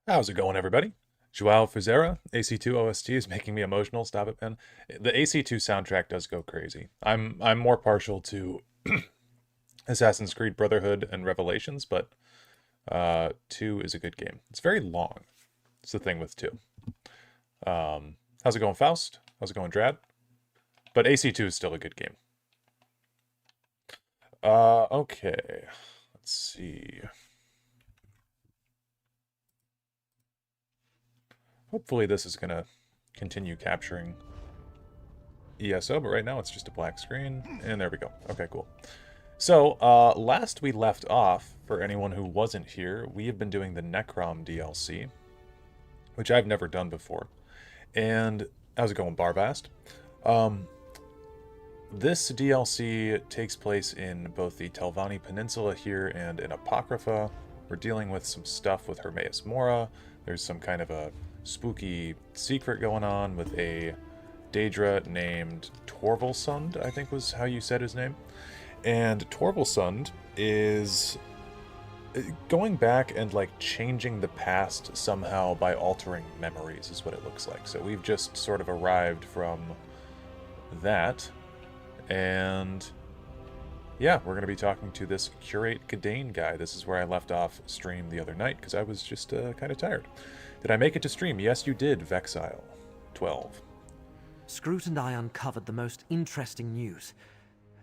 How's it going, everybody? Joao Fizera, AC2 OST is making me emotional. Stop it, man. The AC2 soundtrack does go crazy. I'm more partial to Assassin's Creed Brotherhood and Revelations, but 2 is a good game. It's very long. It's the thing with 2. How's it going, Faust? How's it going, Drad? But AC2 is still a good game. Okay. Let's see. Hopefully this is gonna continue capturing ESO, but right now it's just a black screen, and there we go. Okay, cool. So, last we left off, for anyone who wasn't here, we have been doing the Necrom DLC, which I've never done before. And how's it going, Barvast? Um, this DLC takes place in both the Telvanni Peninsula here and in Apocrypha. We're dealing with some stuff with Hermaeus Mora. There's some kind of a spooky secret going on with a Daedra named Torvalsund, I think was how you said his name. And Torvalsund is going back and like changing the past somehow by altering memories is what it looks like. So we've just sort of arrived from that, and yeah, we're going to be talking to this Curate Gadain guy. This is where I left off stream the other night because I was just kind of tired. Did I make it to stream? Yes, you did, Vexile 12. Scroot and I uncovered the most interesting news.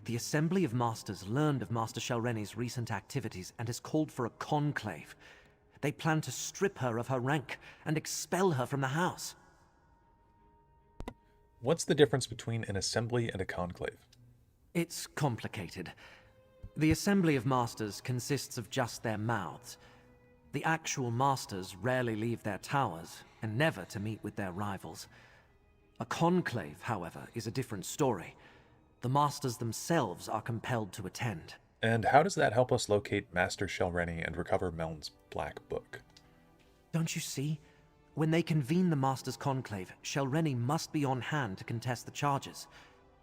The Assembly of Masters learned of Master Shelreni's recent activities and has called for a conclave. They plan to strip her of her rank and expel her from the house. What's the difference between an assembly and a conclave? It's complicated. The Assembly of Masters consists of just their mouths. The actual Masters rarely leave their towers, and never to meet with their rivals. A conclave, however, is a different story. The Masters themselves are compelled to attend. And how does that help us locate Master Shelreni and recover Meln's Black Book? Don't you see? When they convene the Masters' Conclave, Shelreni must be on hand to contest the charges.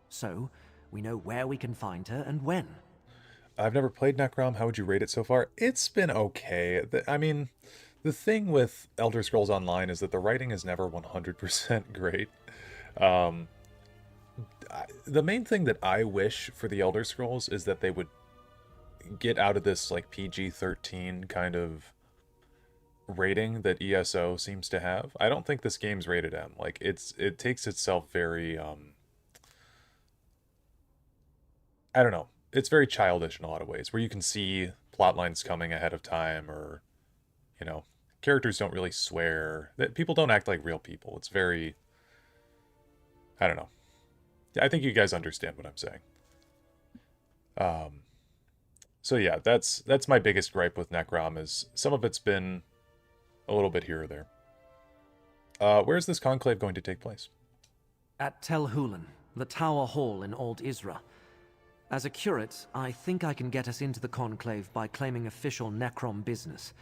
So, we know where we can find her and when. I've never played Necrom. How would you rate it so far? It's been okay. I mean, the thing with Elder Scrolls Online is that the writing is never 100% great. The main thing that I wish for the Elder Scrolls is that they would get out of this like PG-13 kind of rating that ESO seems to have. I don't think this game's rated M. Like it takes itself very I don't know. It's very childish in a lot of ways, where you can see plot lines coming ahead of time, or characters don't really swear. That people don't act like real people. It's very, I don't know. I think you guys understand what I'm saying. So yeah, that's my biggest gripe with Necrom, is some of it's been a little bit here or there. Where's this conclave going to take place? At Tel Hulan, the Tower Hall in Old Isra. As a curate, I think I can get us into the conclave by claiming official Necrom business.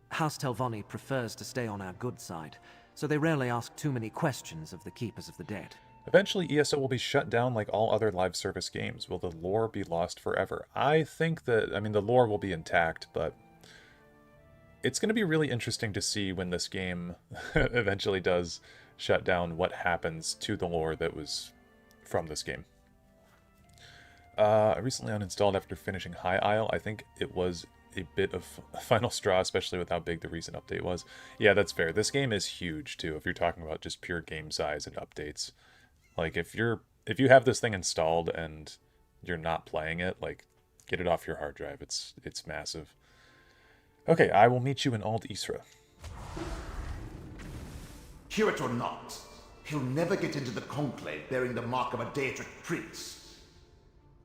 House Telvanni prefers to stay on our good side, so they rarely ask too many questions of the Keepers of the Dead. Eventually, ESO will be shut down like all other live service games. Will the lore be lost forever? I think that, the lore will be intact, but it's going to be really interesting to see when this game eventually does shut down, what happens to the lore that was from this game. I recently uninstalled after finishing High Isle. I think it was a bit of a final straw, especially with how big the recent update was. Yeah, that's fair. This game is huge, too, if you're talking about just pure game size and updates. Like, if you have this thing installed and you're not playing it, like, get it off your hard drive. It's massive. Okay, I will meet you in Old Isra. Curate or not, he'll never get into the conclave bearing the mark of a Daedric prince.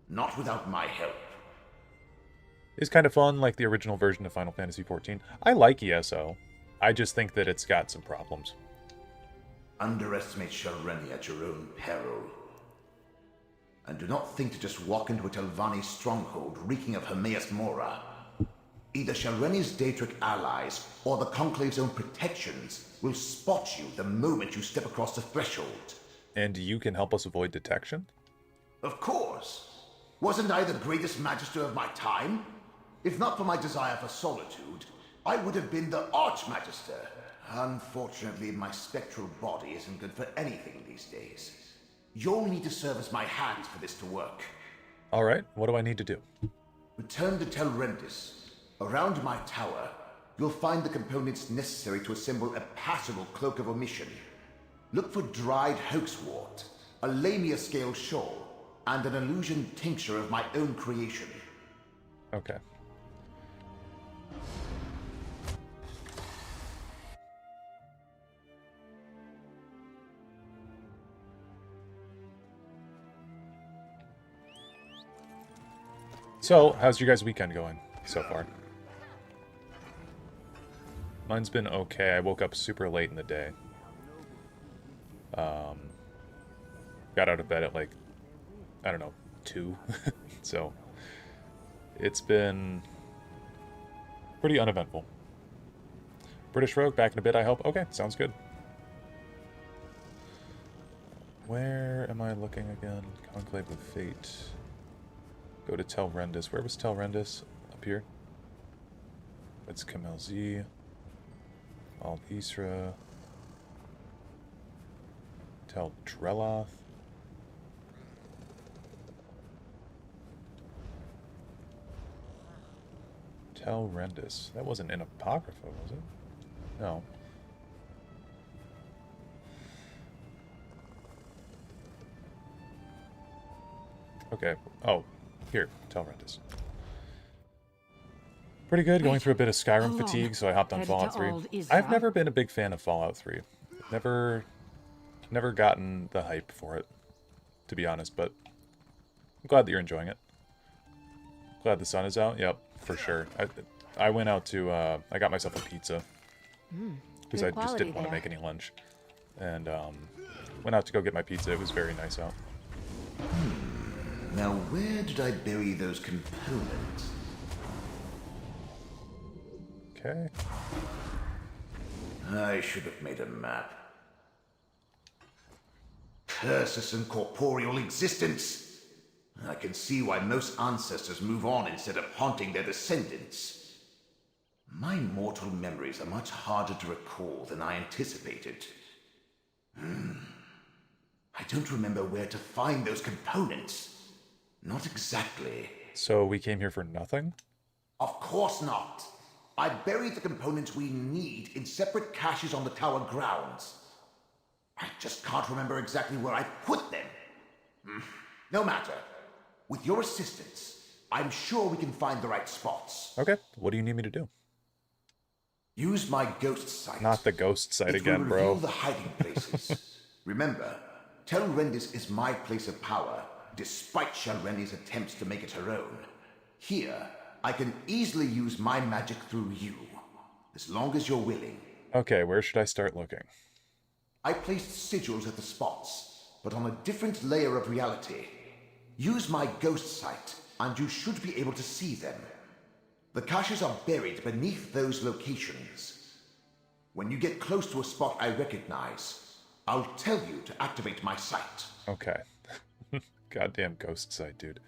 Not without my help. It's kind of fun, like the original version of Final Fantasy XIV. I like ESO. I just think that it's got some problems. Underestimate Shelreni at your own peril. And do not think to just walk into a Telvanni stronghold reeking of Hermaeus Mora. Either Shelreni's Daedric allies or the Conclave's own protections will spot you the moment you step across the threshold. And you can help us avoid detection? Of course. Wasn't I the greatest magister of my time? If not for my desire for solitude, I would have been the Archmagister. Unfortunately, my spectral body isn't good for anything these days. You'll need to serve as my hands for this to work. Alright, what do I need to do? Return to Telrendis. Around my tower, you'll find the components necessary to assemble a passable cloak of omission. Look for dried hoaxwort, a lamia scale shawl, and an illusion tincture of my own creation. Okay. So, how's your guys' weekend going so far? Mine's been okay. I woke up super late in the day. Got out of bed at like, I don't know, 2. So, it's been pretty uneventful. British Rogue, back in a bit, I hope. Okay, sounds good. Where am I looking again? Conclave of Fate. Go to Telrendis. Where was Telrendis? Up here. It's Kamelzi. Al Isra. Dareloth. Telrendis. That wasn't in Apocrypha, was it? No. Okay. Oh, here. Telrendis. Pretty good. Going through a bit of Skyrim fatigue, so I hopped on Fallout 3. I've never been a big fan of Fallout 3. Never gotten the hype for it, to be honest, but I'm glad that you're enjoying it. Glad the sun is out. Yep, for sure. I went out to, I got myself a pizza, because I just didn't want to make any lunch. And went out to go get my pizza. It was very nice out. Now, where did I bury those components? Okay. I should have made a map. Curses and corporeal existence! I can see why most ancestors move on instead of haunting their descendants. My mortal memories are much harder to recall than I anticipated. I don't remember where to find those components. Not exactly. So we came here for nothing? Of course not. I buried the components we need in separate caches on the tower grounds. I just can't remember exactly where I put them. No matter. With your assistance, I'm sure we can find the right spots. Okay. What do you need me to do? Use my ghost sight. Not the ghost sight It again, will bro. reveal the hiding places. Remember, Telrendis is my place of power, despite Shalreni's attempts to make it her own. Here, I can easily use my magic through you, as long as you're willing. Okay, where should I start looking? I placed sigils at the spots, but on a different layer of reality. Use my ghost sight, and you should be able to see them. The caches are buried beneath those locations. When you get close to a spot I recognize, I'll tell you to activate my sight. Okay. Goddamn ghost sight, dude.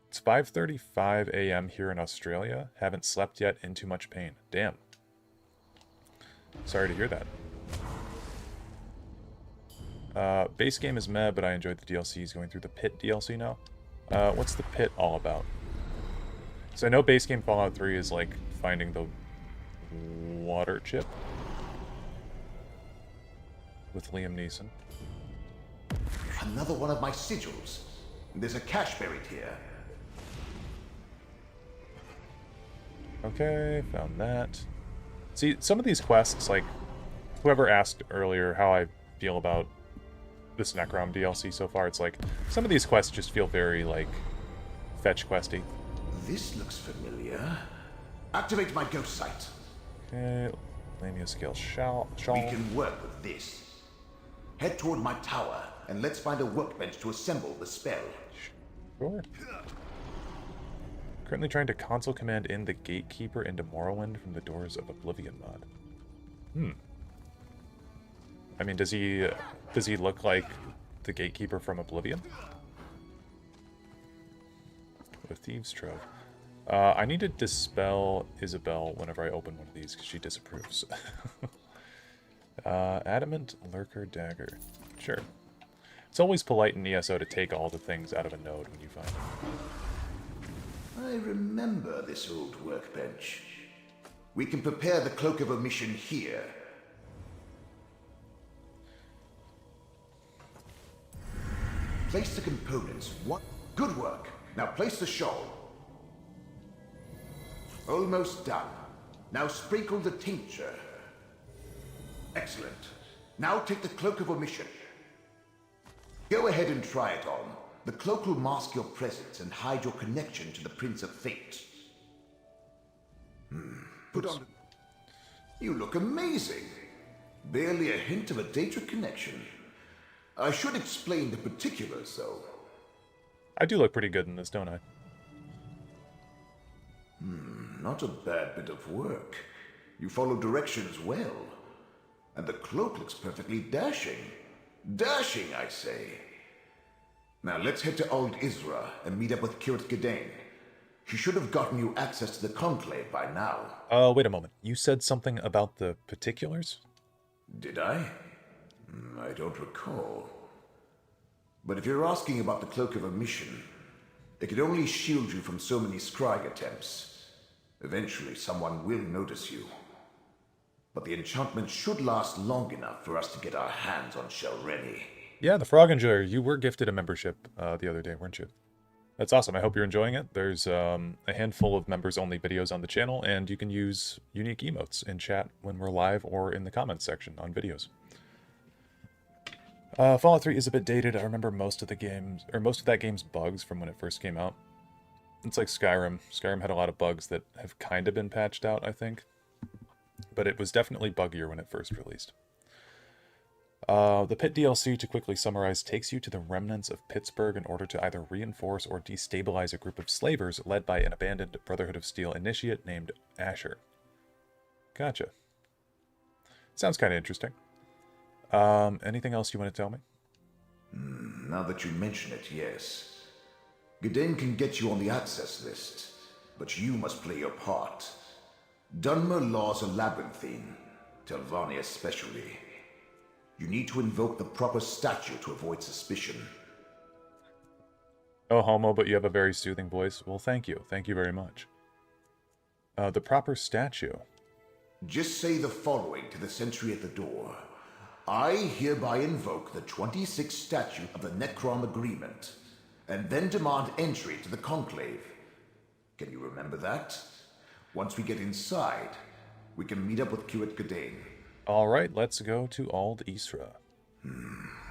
It's 5:35 a.m. here in Australia. Haven't slept yet, in too much pain. Damn. Sorry to hear that. Base game is meh, but I enjoyed the DLCs. Going through the Pit DLC now. What's the Pit all about? So I know base game Fallout 3 is like finding the water chip with Liam Neeson. Another one of my sigils. There's a cache buried here. Okay, found that. See, some of these quests, like, whoever asked earlier how I feel about this Necrom DLC so far, it's like, some of these quests just feel very, like, fetch questy. This looks familiar. Activate my ghost sight. Okay, Lamia scale shawl. We can work with this. Head toward my tower, and let's find a workbench to assemble the spell. Sure. Currently trying to console command in the Gatekeeper into Morrowind from the Doors of Oblivion mod. I mean, does he look like the Gatekeeper from Oblivion? What a thieves' trove. I need to dispel Isabel whenever I open one of these, because she disapproves. Adamant Lurker Dagger. Sure. It's always polite in ESO to take all the things out of a node when you find them. I remember this old workbench. We can prepare the Cloak of Omission here. Place the components. What? Good work. Now place the shawl. Almost done. Now sprinkle the tincture. Excellent. Now take the Cloak of Omission. Go ahead and try it on. The cloak will mask your presence and hide your connection to the Prince of Fate. Put on... You look amazing. Barely a hint of a data connection. I should explain the particulars, though. I do look pretty good in this, don't I? Not a bad bit of work. You follow directions well. And the cloak looks perfectly dashing. Dashing, I say. Now let's head to Old Isra and meet up with Kirt Gedain. She should have gotten you access to the Conclave by now. Wait a moment. You said something about the particulars? Did I? I don't recall. But if you're asking about the Cloak of Omission, it could only shield you from so many scrying attempts. Eventually, someone will notice you. But the enchantment should last long enough for us to get our hands on Shalreni. Yeah, the Frog Enjoyer. You were gifted a membership the other day, weren't you? That's awesome. I hope you're enjoying it. There's a handful of members-only videos on the channel, and you can use unique emotes in chat when we're live or in the comments section on videos. Fallout 3 is a bit dated. I remember most of the games, or most of that game's bugs from when it first came out. It's like Skyrim. Skyrim had a lot of bugs that have kind of been patched out, I think. But it was definitely buggier when it first released. The Pit DLC, to quickly summarize, takes you to the remnants of Pittsburgh in order to either reinforce or destabilize a group of slavers led by an abandoned Brotherhood of Steel initiate named Asher. Gotcha. Sounds kind of interesting. Anything else you want to tell me? Now that you mention it, yes. Gedain can get you on the access list, but you must play your part. Dunmer laws are labyrinthine, Telvanni especially. You need to invoke the proper statue to avoid suspicion. Oh, homo, but you have a very soothing voice. Well, thank you. Thank you very much. The proper statue. Just say the following to the sentry at the door. I hereby invoke the 26th statute of the Necrom Agreement, and then demand entry to the Conclave. Can you remember that? Once we get inside, we can meet up with Kirt Gedain. All right, let's go to Old Isra.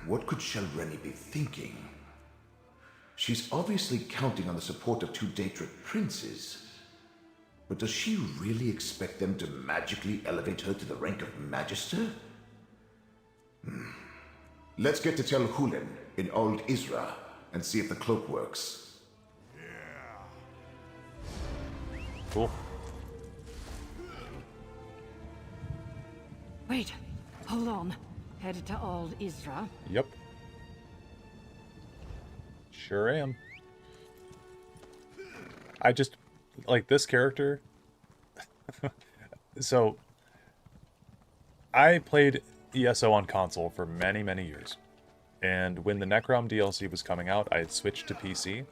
What could Shalreni be thinking? She's obviously counting on the support of two Daedric princes. But does she really expect them to magically elevate her to the rank of Magister? Let's get to Tel Hulin in Old Isra and see if the cloak works. Cool. Wait, hold on. Headed to Old Isra. Yep. Sure am. I just, like, this character. So, I played ESO on console for many, many years. And when the Necrom DLC was coming out, I had switched to PC.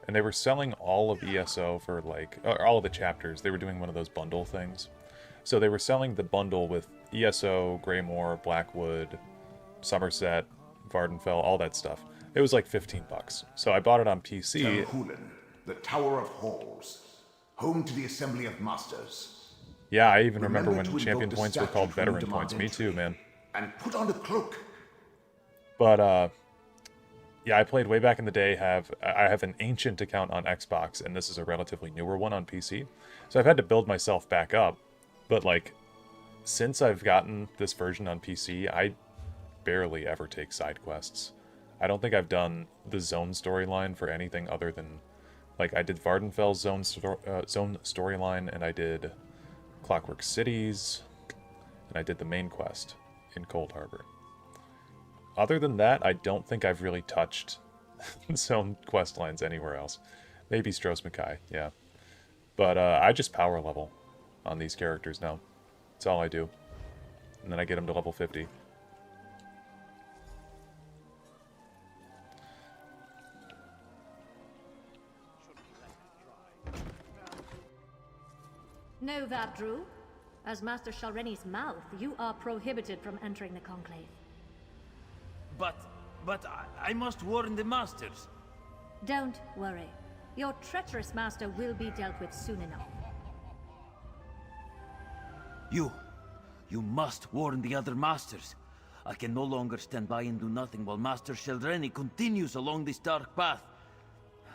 And they were selling all of ESO for, like, or all of the chapters. They were doing one of those bundle things. So they were selling the bundle with ESO, Greymoor, Blackwood, Somerset, Vardenfell, all that stuff. It was like 15 bucks. So I bought it on PC. Tel Hulin, the Tower of Halls, home to the Assembly of Masters. Yeah, I even remember Remember when to champion invoke the points were called statute when you veteran demand points. Me too, entry. man. And put on the cloak. But, yeah, I played way back in the day. I have an ancient account on Xbox, and this is a relatively newer one on PC. So I've had to build myself back up. But, like, since I've gotten this version on PC, I barely ever take side quests. I don't think I've done the zone storyline for anything other than, like, I did Vardenfell's zone storyline, and I did Clockwork Cities, and I did the main quest in Cold Harbor. Other than that, I don't think I've really touched zone quest lines anywhere else. Maybe Stros Mackay, yeah. But I just power level on these characters now. That's all I do. And then I get them to level 50. Know that, Drew? As Master Shalreni's mouth, you are prohibited from entering the Conclave. But I must warn the Masters. Don't worry. Your treacherous master will be dealt with soon enough. You must warn the other Masters. I can no longer stand by and do nothing while Master Shalreni continues along this dark path.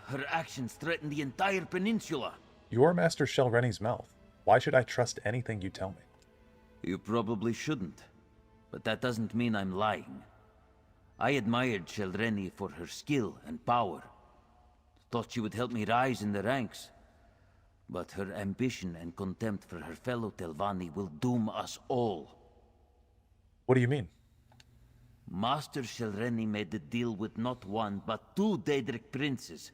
Her actions threaten the entire peninsula. You're Master Shalreni's mouth. Why should I trust anything you tell me? You probably shouldn't. But that doesn't mean I'm lying. I admired Shalreni for her skill and power. Thought she would help me rise in the ranks. But her ambition and contempt for her fellow Telvanni will doom us all. What do you mean? Master Shalreni made a deal with not one, but two Daedric princes.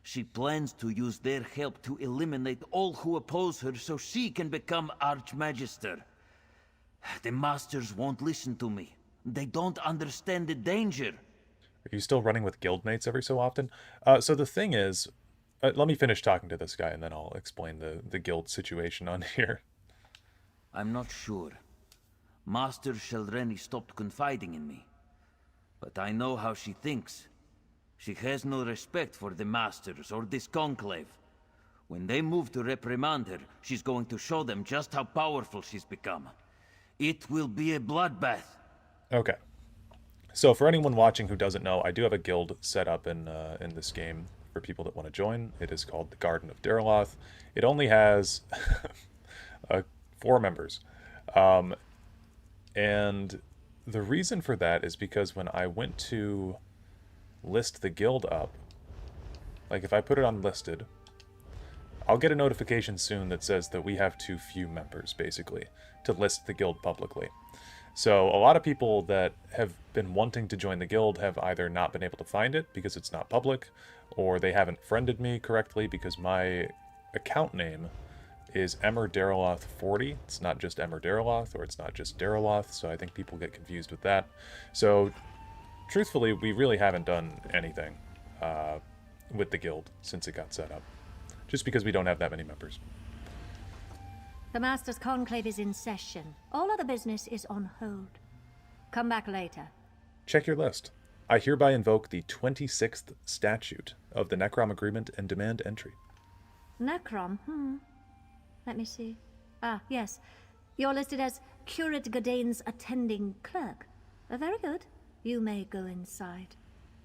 She plans to use their help to eliminate all who oppose her so she can become Archmagister. The Masters won't listen to me. They don't understand the danger. Are you still running with guildmates every so often? So the thing is, let me finish talking to this guy and then I'll explain the guild situation on here. I'm not sure. Master Shalreni stopped confiding in me. But I know how she thinks. She has no respect for the Masters or this Conclave. When they move to reprimand her, she's going to show them just how powerful she's become. It will be a bloodbath. Okay. So for anyone watching who doesn't know, I do have a guild set up in this game for people that want to join. It is called the Garden of Dareloth. It only has 4 members. And the reason for that is because when I went to list the guild up, like if I put it on listed, I'll get a notification soon that says that we have too few members, basically, to list the guild publicly. So a lot of people that have been wanting to join the guild have either not been able to find it because it's not public, or they haven't friended me correctly because my account name is Emmer Dareloth 40. It's not just Emmer Dareloth, or it's not just Dareloth, so I think people get confused with that. So truthfully, we really haven't done anything with the guild since it got set up, just because we don't have that many members. The Master's Conclave is in session. All other business is on hold. Come back later. Check your list. I hereby invoke the 26th statute of the Necrom Agreement and demand entry. Necrom? Let me see. Ah, yes. You're listed as Curate Godane's attending clerk. Very good. You may go inside.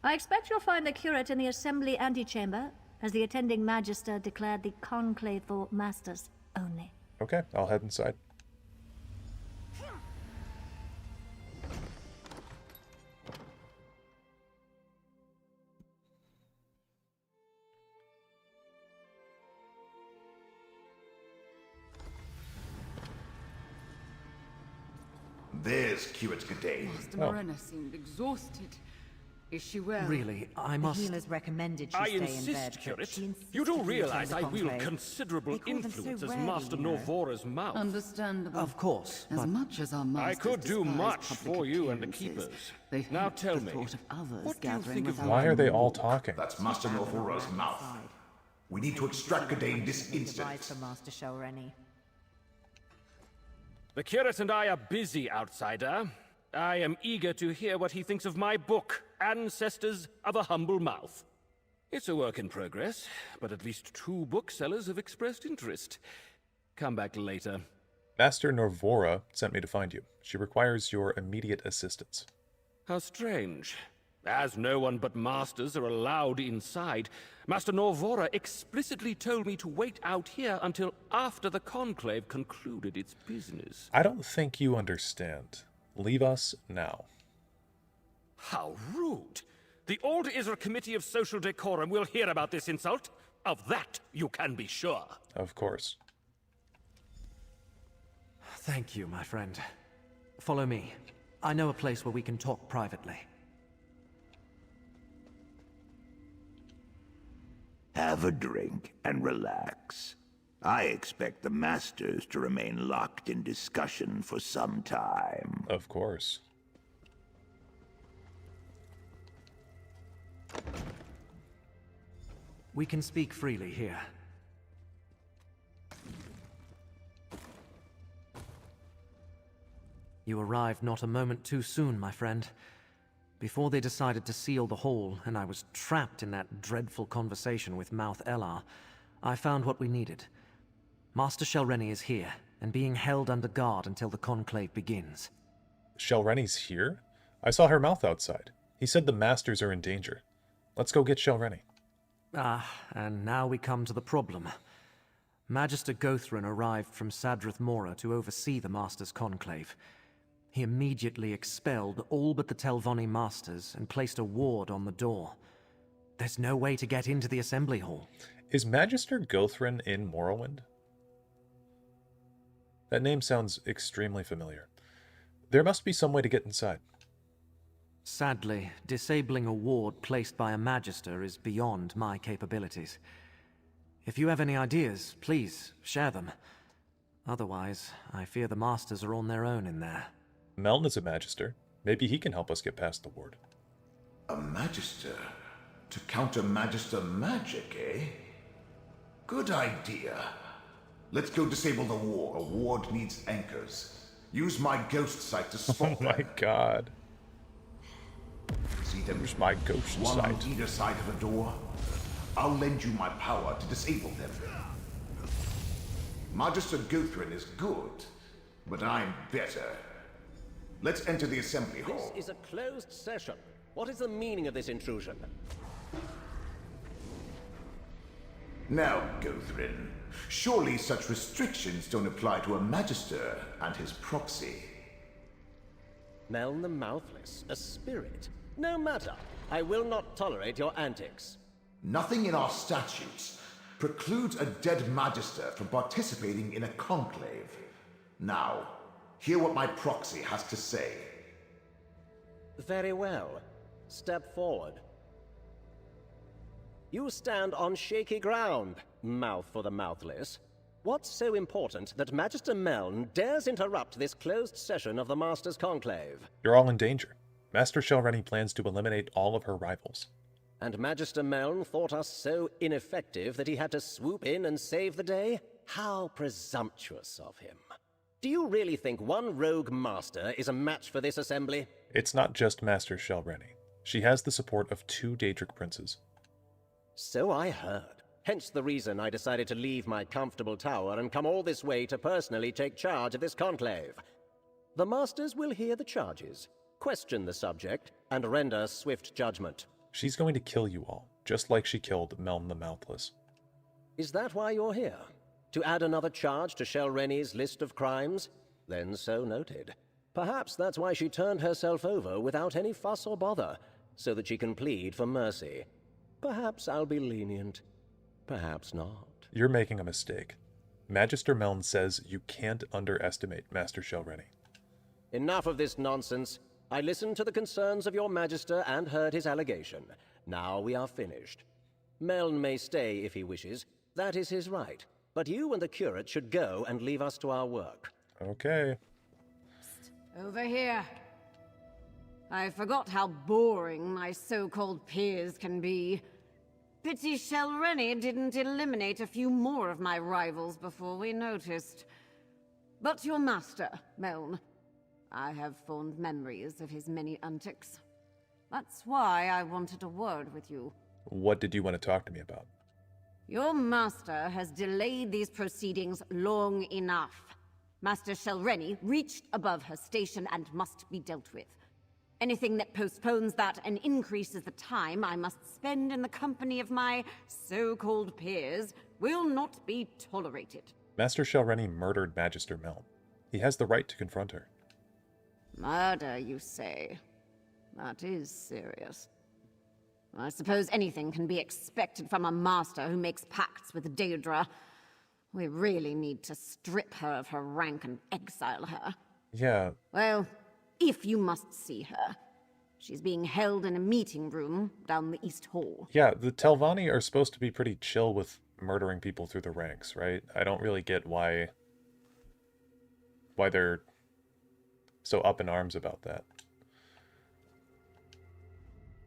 I expect you'll find the curate in the assembly antechamber, as the attending magister declared the conclave for masters only. Okay, I'll head inside. There's Curate Godane. Master Morena seemed exhausted. Is she well? Really, I The must... healers recommended she I stay in bed. insist, but Curate. she insisted You do to realize I attend the wield conclave. considerable They call them so influence as rarely, Master you know. Norvora's mouth. Understandable. Of course, As but... much as our I masters could do despise much public for you and the appearances, keepers. they Now hate tell the me, thought of others what do you gathering think of without Why are they all them. talking? That's Master Norvora's mouth. We need to extract Godane this Advice instant. from Master Shalreni. The curate and I are busy, outsider. I am eager to hear what he thinks of my book, Ancestors of a Humble Mouth. It's a work in progress, but at least 2 booksellers have expressed interest. Come back later. Master Norvora sent me to find you. She requires your immediate assistance. How strange. As no one but masters are allowed inside, Master Norvora explicitly told me to wait out here until after the conclave concluded its business. I don't think you understand. Leave us now. How rude! The Old Isra Committee of Social Decorum will hear about this insult. Of that you can be sure. Of course. Thank you, my friend. Follow me. I know a place where we can talk privately. Have a drink and relax. I expect the Masters to remain locked in discussion for some time. Of course. We can speak freely here. You arrived not a moment too soon, my friend. Before they decided to seal the hall, and I was trapped in that dreadful conversation with Mouth Elar, I found what we needed. Master Shelreni is here, and being held under guard until the conclave begins. Shelreni's here? I saw her mouth outside. He said the Masters are in danger. Let's go get Shelreni. Ah, and now we come to the problem. Magister Gothrin arrived from Sadrith Mora to oversee the Master's conclave. He immediately expelled all but the Telvanni Masters and placed a ward on the door. There's no way to get into the assembly hall. Is Magister Gothrin in Morrowind? That name sounds extremely familiar. There must be some way to get inside. Sadly, disabling a ward placed by a Magister is beyond my capabilities. If you have any ideas, please share them. Otherwise, I fear the Masters are on their own in there. Meln is a Magister. Maybe he can help us get past the ward. A Magister? To counter Magister magic, eh? Good idea. Let's go disable the ward. A ward needs anchors. Use my ghost sight to spot Oh my them. god. See them? Use my ghost One sight. on either side of the door. I'll lend you my power to disable them. Magister Gothrin is good, but I'm better. Let's enter the assembly hall. This is a closed session. What is the meaning of this intrusion? Now, Gothrin, surely such restrictions don't apply to a Magister and his proxy. Meln the Mouthless, a spirit. No matter. I will not tolerate your antics. Nothing in our statutes precludes a dead Magister from participating in a conclave. Now, hear what my proxy has to say. Very well. Step forward. You stand on shaky ground, Mouth for the Mouthless. What's so important that Magister Meln dares interrupt this closed session of the Master's Conclave? You're all in danger. Master Shelreni plans to eliminate all of her rivals. And Magister Meln thought us so ineffective that he had to swoop in and save the day? How presumptuous of him. Do you really think one rogue master is a match for this assembly? It's not just Master Shelreni. She has the support of 2 Daedric princes. So I heard. Hence the reason I decided to leave my comfortable tower and come all this way to personally take charge of this conclave. The Masters will hear the charges, question the subject, and render swift judgment. She's going to kill you all, just like she killed Meln the Mouthless. Is that why you're here? To add another charge to Shelreni's list of crimes? Then so noted. Perhaps that's why she turned herself over without any fuss or bother, so that she can plead for mercy. Perhaps I'll be lenient. Perhaps not. You're making a mistake. Magister Meln says you can't underestimate Master Shelreni. Enough of this nonsense. I listened to the concerns of your Magister and heard his allegation. Now we are finished. Meln may stay if he wishes. That is his right. But you and the curate should go and leave us to our work. Okay. Over here. I forgot how boring my so-called peers can be. Pity Shelreni didn't eliminate a few more of my rivals before we noticed. But your master, Meln. I have fond memories of his many antics. That's why I wanted a word with you. What did you want to talk to me about? Your master has delayed these proceedings long enough. Master Shelreni reached above her station and must be dealt with. Anything that postpones that and increases the time I must spend in the company of my so-called peers will not be tolerated. Master Shelreni murdered Magister Meln. He has the right to confront her. Murder, you say? That is serious. I suppose anything can be expected from a master who makes pacts with Daedra. We really need to strip her of her rank and exile her. Yeah. Well, if you must see her. She's being held in a meeting room down the East Hall. Yeah, the Telvanni are supposed to be pretty chill with murdering people through the ranks, right? I don't really get why they're so up in arms about that.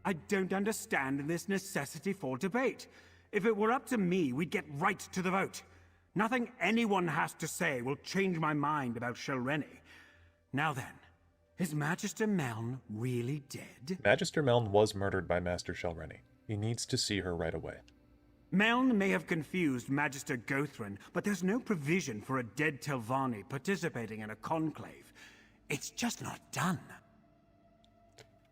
I don't understand this necessity for debate. If it were up to me, we'd get right to the vote. Nothing anyone has to say will change my mind about Shelreni. Now then, is Magister Meln really dead? Magister Meln was murdered by Master Shelreni. He needs to see her right away. Meln may have confused Magister Gothrin, but there's no provision for a dead Telvanni participating in a conclave. It's just not done.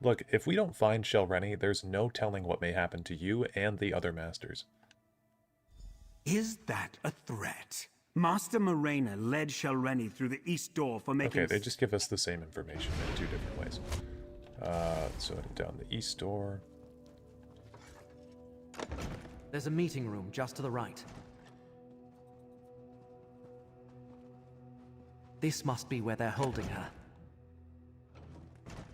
Look, if we don't find Shelreni, there's no telling what may happen to you and the other masters. Is that a threat? Master Morena led Shelreni through the east door for making... Okay, they just give us the same information in 2 different ways. So down the east door. There's a meeting room just to the right. This must be where they're holding her.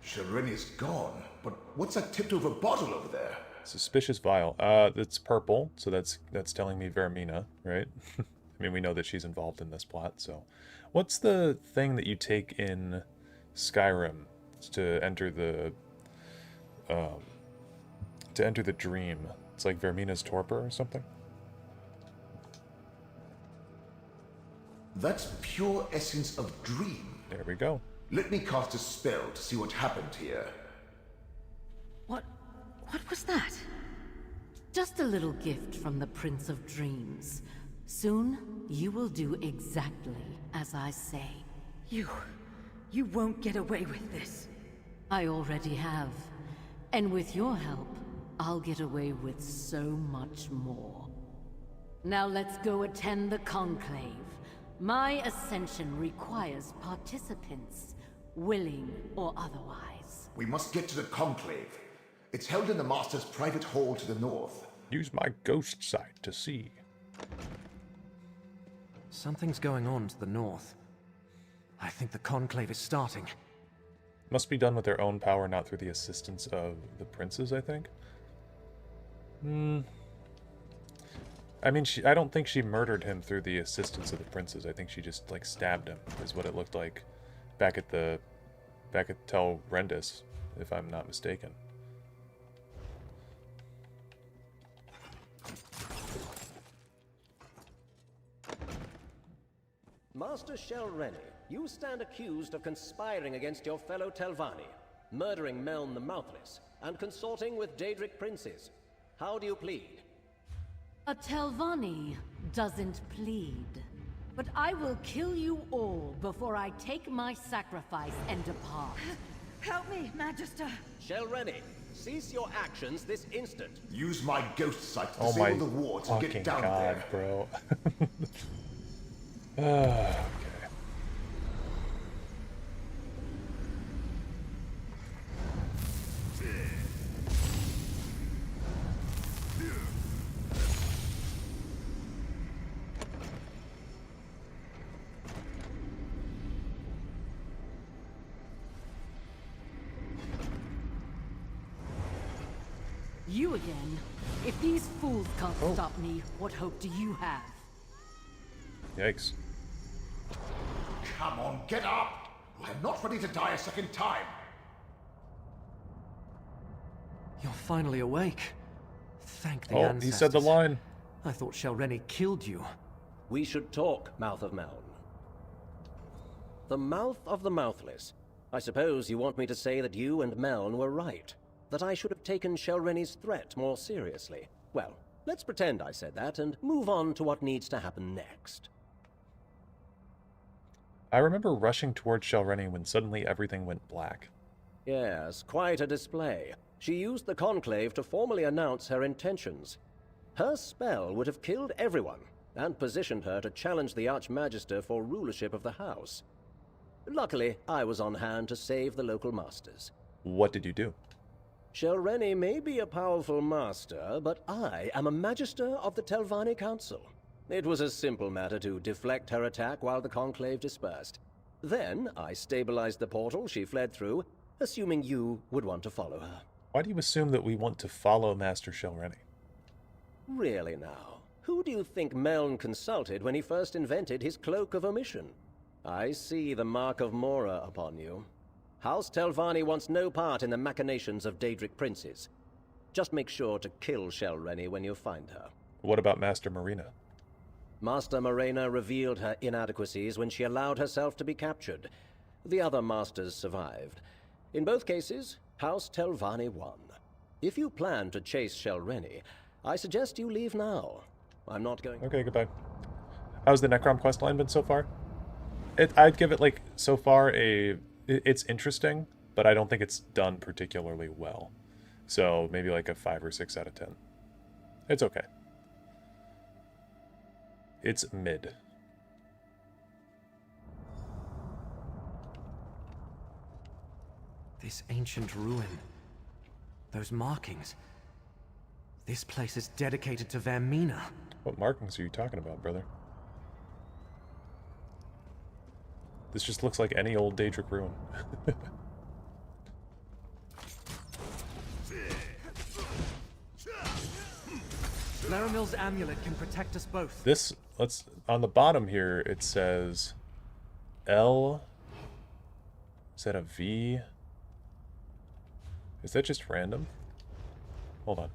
Shelreni's gone, but what's that tipped-over bottle over there? Suspicious vial. It's purple, so that's telling me Vermina, right? I mean, we know that she's involved in this plot, so... What's the thing that you take in Skyrim to enter the... dream? It's like Vermina's torpor or something? That's pure essence of dream. There we go. Let me cast a spell to see what happened here. What was that? Just a little gift from the Prince of Dreams. Soon, you will do exactly as I say. You won't get away with this. I already have. And with your help, I'll get away with so much more. Now let's go attend the conclave. My ascension requires participants, willing or otherwise. We must get to the conclave. It's held in the Master's private hall to the north. Use my ghost sight to see. Something's going on to the north. I think the conclave is starting. Must be done with their own power, not through the assistance of the princes, I think. I mean, I don't think she murdered him through the assistance of the princes. I think she just, like, stabbed him, is what it looked like back at Tel Rendis, if I'm not mistaken. Master Shelreni, you stand accused of conspiring against your fellow Telvanni, murdering Meln the Mouthless, and consorting with Daedric princes. How do you plead? A Telvanni doesn't plead. But I will kill you all before I take my sacrifice and depart. Help me, Magister. Shelreni, cease your actions this instant. Use my ghost sight to Oh my disable the wards and get down God, there. bro. Okay. You again? If these fools can't stop me, what hope do you have? Yikes. Come on, get up! I'm not ready to die a second time. You're finally awake. Thank the Oh, ancestors. he said the line. I thought Shelreni killed you. We should talk, Mouth of Meln. The Mouth of the Mouthless. I suppose you want me to say that you and Meln were right. That I should have taken Shelreni's threat more seriously. Well, let's pretend I said that and move on to what needs to happen next. I remember rushing towards Shelreni when suddenly everything went black. Yes, quite a display. She used the conclave to formally announce her intentions. Her spell would have killed everyone, and positioned her to challenge the Archmagister for rulership of the house. Luckily, I was on hand to save the local masters. What did you do? Shelreni may be a powerful master, but I am a magister of the Telvanni Council. It was a simple matter to deflect her attack while the conclave dispersed. Then, I stabilized the portal she fled through, assuming you would want to follow her. Why do you assume that we want to follow Master Shelreni? Really now, Who do you think Meln consulted when he first invented his Cloak of Omission? I see the mark of Mora upon you. House Telvanni wants no part in the machinations of Daedric princes. Just make sure to kill Shelrenny when you find her. What about Master Marina? Master Morena revealed her inadequacies when she allowed herself to be captured. The other masters survived. In both cases, House Telvanni won. If you plan to chase Shelrenny, I suggest you leave now. I'm not going... Okay, goodbye. How's the Necrom questline been so far? I'd give it, like, so far it's interesting, but I don't think it's done particularly well. So maybe like a 5 or 6 out of 10. It's okay. It's mid. This ancient ruin. Those markings. This place is dedicated to Vermina. What markings are you talking about, brother? This just looks like any old Daedric ruin. Laramil's amulet can protect us both. This, on the bottom here, it says L. Is that a V? Is that just random? Hold on.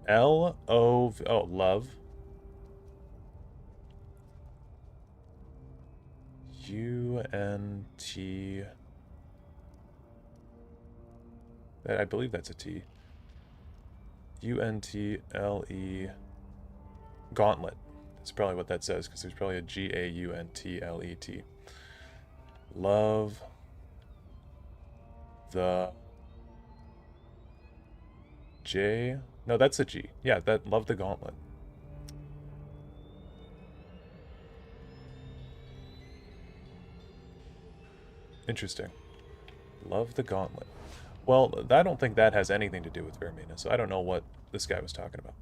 L-O-V... Oh, love. U-N-T... I believe that's a T. U-N-T-L-E... Gauntlet. That's probably what that says, because there's probably a G-A-U-N-T-L-E-T. Love... the... J... No, that's a G. Yeah, that love the gauntlet. Interesting. Love the gauntlet. Well, I don't think that has anything to do with Vermina, so I don't know what this guy was talking about.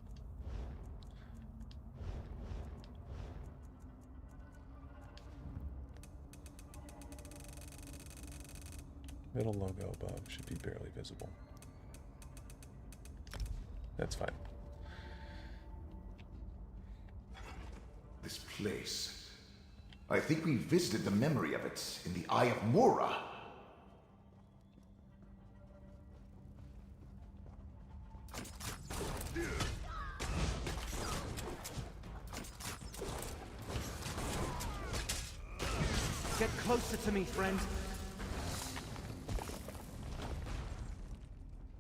Middle logo above should be barely visible. That's fine. This place. I think we visited the memory of it in the Eye of Mora. Get closer to me, friend.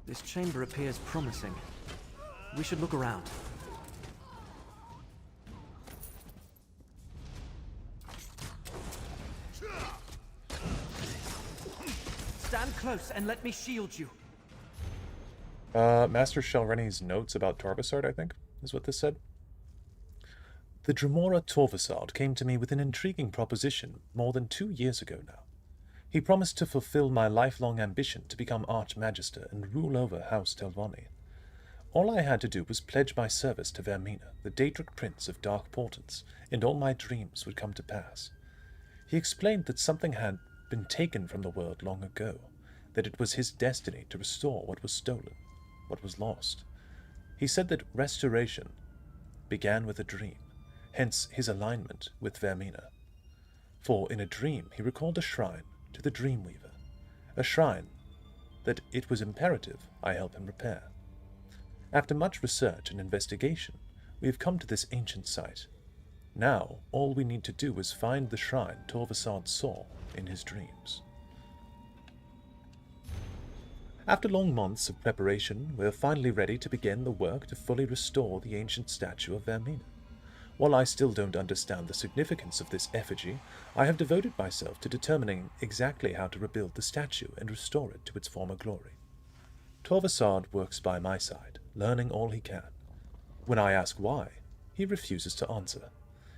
This chamber appears promising. We should look around. Stand close and let me shield you. Master Shelrenny's notes about Torvasard, I think, is what this said. The Dremora Torvasard came to me with an intriguing proposition more than 2 years ago now. He promised to fulfill my lifelong ambition to become Archmagister and rule over House Telvanni. All I had to do was pledge my service to Vermina, the Daedric Prince of Dark Portents, and all my dreams would come to pass. He explained that something had been taken from the world long ago, that it was his destiny to restore what was stolen, what was lost. He said that restoration began with a dream, hence his alignment with Vermina. For in a dream he recalled a shrine to the Dreamweaver, a shrine that it was imperative I help him repair. After much research and investigation, we have come to this ancient site. Now, all we need to do is find the shrine Torvasard saw in his dreams. After long months of preparation, we are finally ready to begin the work to fully restore the ancient statue of Vermina. While I still don't understand the significance of this effigy, I have devoted myself to determining exactly how to rebuild the statue and restore it to its former glory. Torvasard works by my side, learning all he can. When I ask why, he refuses to answer.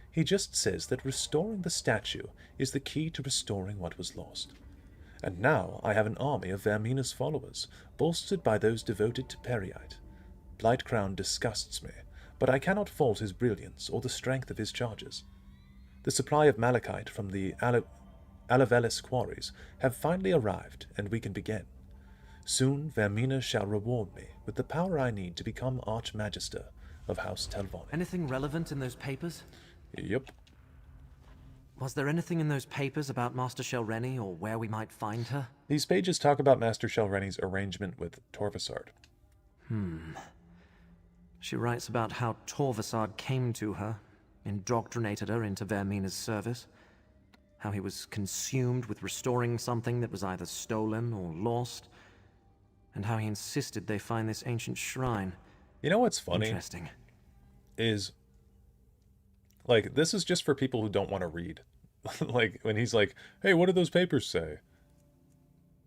He just says that restoring the statue is the key to restoring what was lost. And now I have an army of Vermina's followers, bolstered by those devoted to Periite. Blightcrown disgusts me, but I cannot fault his brilliance or the strength of his charges. The supply of malachite from the Alavelis quarries have finally arrived, and we can begin. Soon Vermina shall reward me with the power I need to become Archmagister of House Telvanni. Anything relevant in those papers? Yep. Was there anything in those papers about Master Shelreni or where we might find her? These pages talk about Master Shelreni's arrangement with Torvasard. She writes about how Torvasard came to her, indoctrinated her into Vermina's service, how he was consumed with restoring something that was either stolen or lost, and how he insisted they find this ancient shrine. You know what's funny? Interesting. Is, like, this is just for people who don't want to read. Like, when he's like, hey, what did those papers say?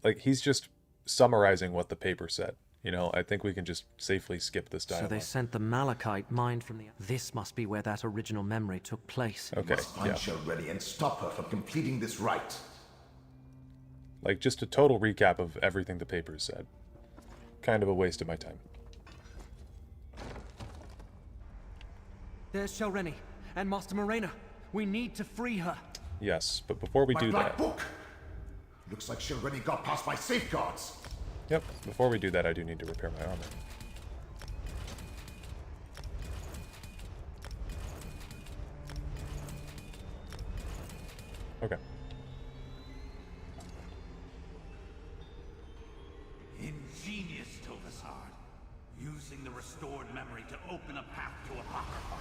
Like, he's just summarizing what the paper said. You know, I think we can just safely skip this dialogue. So they sent the malachite mined from the... This must be where that original memory took place. Okay, Find Shelreni and stop her from completing this rite. Like, just a total recap of everything the papers said. Kind of a waste of my time. There's Shelreni and Master Morena. We need to free her. Yes, but before we do Black that... Book! Looks like Shelreni got past my safeguards. Yep, before we do that, I do need to repair my armor. Okay. Ingenious, Torvasard. Using the restored memory to open a path to Apocrypha.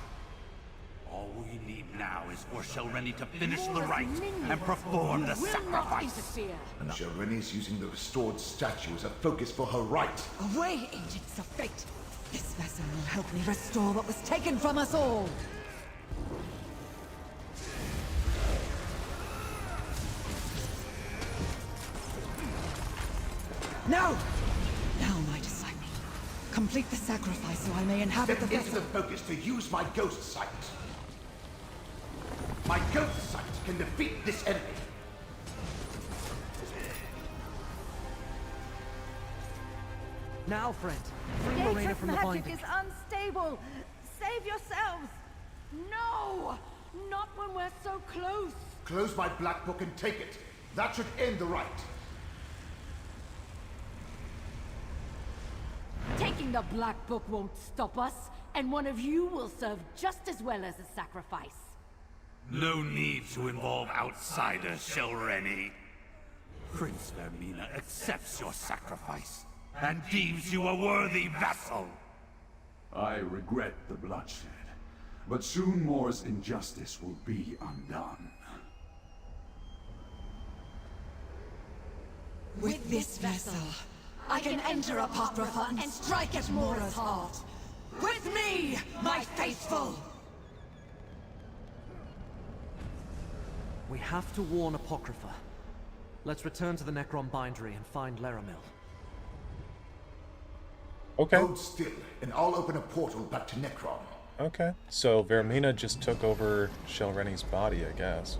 All we need now is for Shelreni to finish the rite and perform the sacrifice. And Shelreni's using the restored statue as a focus for her rite. Away, agents of fate! This vessel will help me restore what was taken from us all! No! Now, my disciple. Complete the sacrifice so I may inhabit the Step vessel. into the focus to use my ghost sight. My ghost sight can defeat this enemy. Now, friend, free Morena from the binding. Is unstable. Save yourselves. No! Not when we're so close. Close my black book and take it. That should end the rite. Taking the Black Book won't stop us, and one of you will serve just as well as a sacrifice. No need to involve outsiders, Shelreni. Prince Vermina accepts your sacrifice and deems you a worthy vassal. I regret the bloodshed, but soon Mor's injustice will be undone. With this vessel, I can enter Apocrypha and strike at Mora's heart. With me, my faithful! We have to warn Apocrypha. Let's return to the Necron Bindery and find Laramil. Okay. Hold still, and I'll open a portal back to Necron. Okay. So Vermina just took over Shelreni's body, I guess.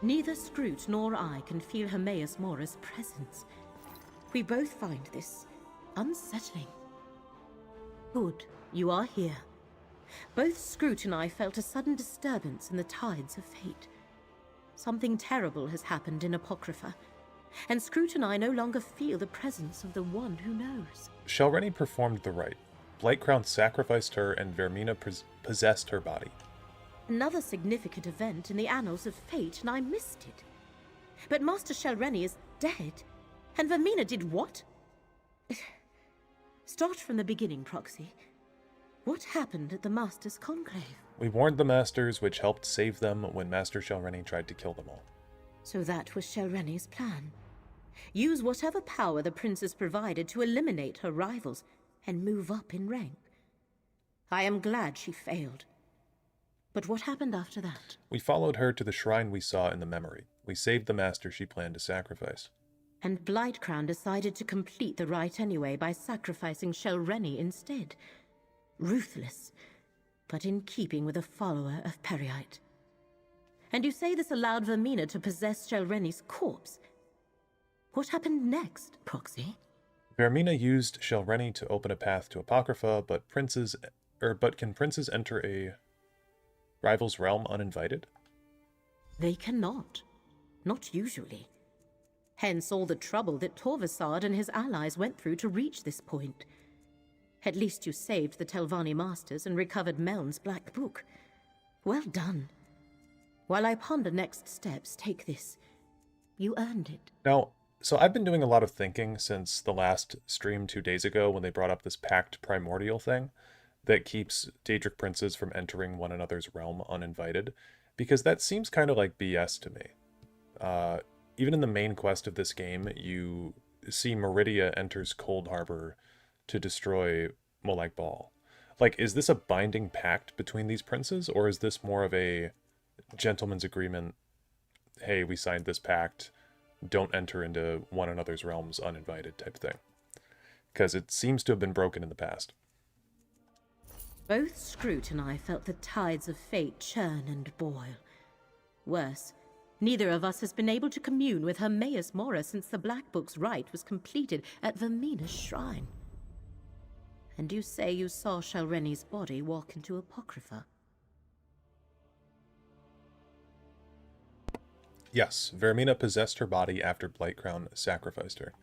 Neither Scroot nor I can feel Hermaeus Mora's presence. We both find this unsettling. Good, you are here. Both Scroot and I felt a sudden disturbance in the tides of fate. Something terrible has happened in Apocrypha, and Scroot and I no longer feel the presence of the one who knows. Shelreni performed the rite. Blightcrown sacrificed her, and Vermina possessed her body. Another significant event in the annals of fate, and I missed it. But Master Shelreni is dead, and Vermina did what? Start from the beginning, Proxy. What happened at the Master's Conclave? We warned the Masters, which helped save them when Master Shelreni tried to kill them all. So that was Shelreni's plan. Use whatever power the Princess provided to eliminate her rivals and move up in rank. I am glad she failed. But what happened after that? We followed her to the shrine we saw in the memory. We saved the master she planned to sacrifice. And Blightcrown decided to complete the rite anyway by sacrificing Shelreni instead. Ruthless, but in keeping with a follower of Periite. And you say this allowed Vermina to possess Shelreni's corpse? What happened next, Proxy? Vermina used Shelreni to open a path to Apocrypha, but can princes enter a rival's realm uninvited? They cannot. Not usually. Hence all the trouble that Torvasard and his allies went through to reach this point. At least you saved the Telvanni Masters and recovered Meln's Black Book. Well done. While I ponder next steps, take this. You earned it. Now, so I've been doing a lot of thinking since the last stream 2 days ago when they brought up this Pact Primordial thing that keeps Daedric princes from entering one another's realm uninvited, because that seems kind of like BS to me. Even in the main quest of this game, you see Meridia enters Cold Harbor to destroy Molag Bal. Like, is this a binding pact between these princes, or is this more of a gentleman's agreement? Hey, we signed this pact, don't enter into one another's realms uninvited type thing. Because it seems to have been broken in the past. Both Scroot and I felt the tides of fate churn and boil. Worse, neither of us has been able to commune with Hermaeus Mora since the Black Book's rite was completed at Vermina's shrine. And you say you saw Shelreni's body walk into Apocrypha? Yes, Vermina possessed her body after Blightcrown sacrificed her.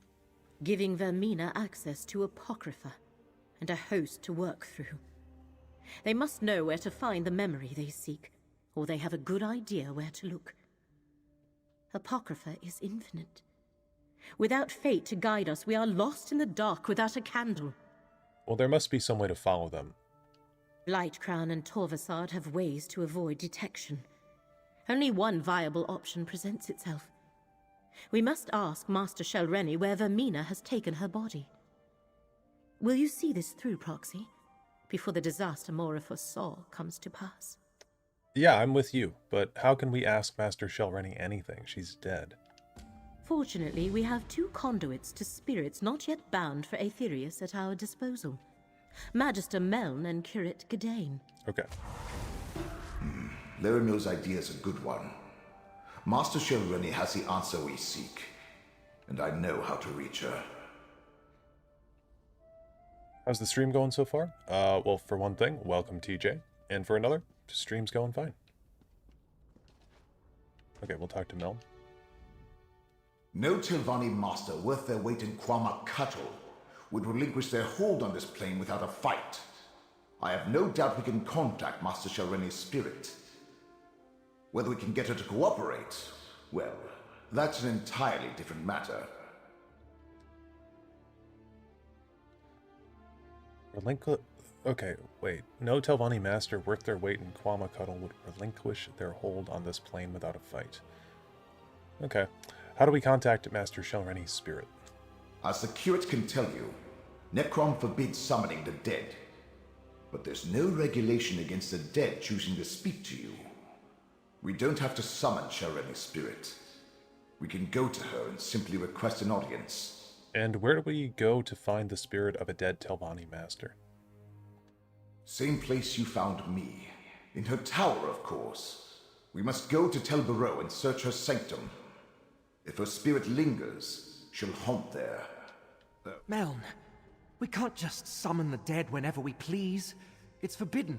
Giving Vermina access to Apocrypha and a host to work through. They must know where to find the memory they seek, or they have a good idea where to look. Apocrypha is infinite. Without fate to guide us, we are lost in the dark without a candle. Well, there must be some way to follow them. Blightcrown and Torvasard have ways to avoid detection. Only one viable option presents itself. We must ask Master Shelreni where Vermina has taken her body. Will you see this through, Proxy, before the disaster Mora foresaw comes to pass? Yeah, I'm with you, but how can we ask Master Shelreni anything? She's dead. Fortunately, we have 2 conduits to spirits not yet bound for Aetherius at our disposal. Magister Meln and Curate Gadain. Okay. Laramil's idea is a good one. Master Shelreni has the answer we seek, and I know how to reach her. How's the stream going so far? Well, for one thing, welcome TJ. And for another, stream's going fine. Okay, we'll talk to Mel. No Telvanni master worth their weight in Quama cattle would relinquish their hold on this plane without a fight. I have no doubt we can contact Master Shelreni's spirit. Whether we can get her to cooperate, well, that's an entirely different matter. Okay, wait. No Telvanni master worth their weight in Quama Cuddle would relinquish their hold on this plane without a fight. Okay. How do we contact Master Shelreni's spirit? As the curate can tell you, Necrom forbids summoning the dead. But there's no regulation against the dead choosing to speak to you. We don't have to summon Shelreni's spirit. We can go to her and simply request an audience. And where do we go to find the spirit of a dead Telvanni master? Same place you found me. In her tower, of course. We must go to Tel Barrow and search her sanctum. If her spirit lingers, she'll haunt there. Meln, we can't just summon the dead whenever we please. It's forbidden.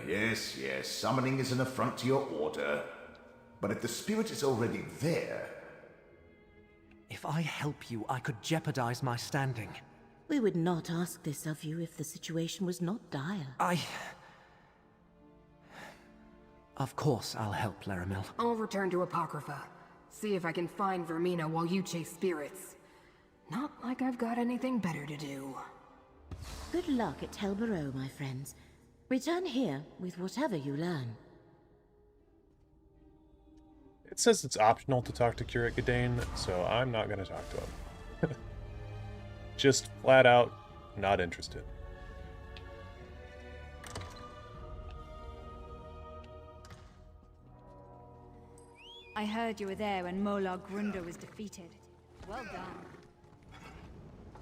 Yes. Summoning is an affront to your order. But if the spirit is already there... If I help you, I could jeopardize my standing. We would not ask this of you if the situation was not dire. Of course I'll help, Laramil. I'll return to Apocrypha. See if I can find Vermina while you chase spirits. Not like I've got anything better to do. Good luck at Tel Barrow, my friends. Return here with whatever you learn. It says it's optional to talk to Curate Gadain, so I'm not going to talk to him. Just flat out not interested. I heard you were there when Molar Grunder was defeated. Well done.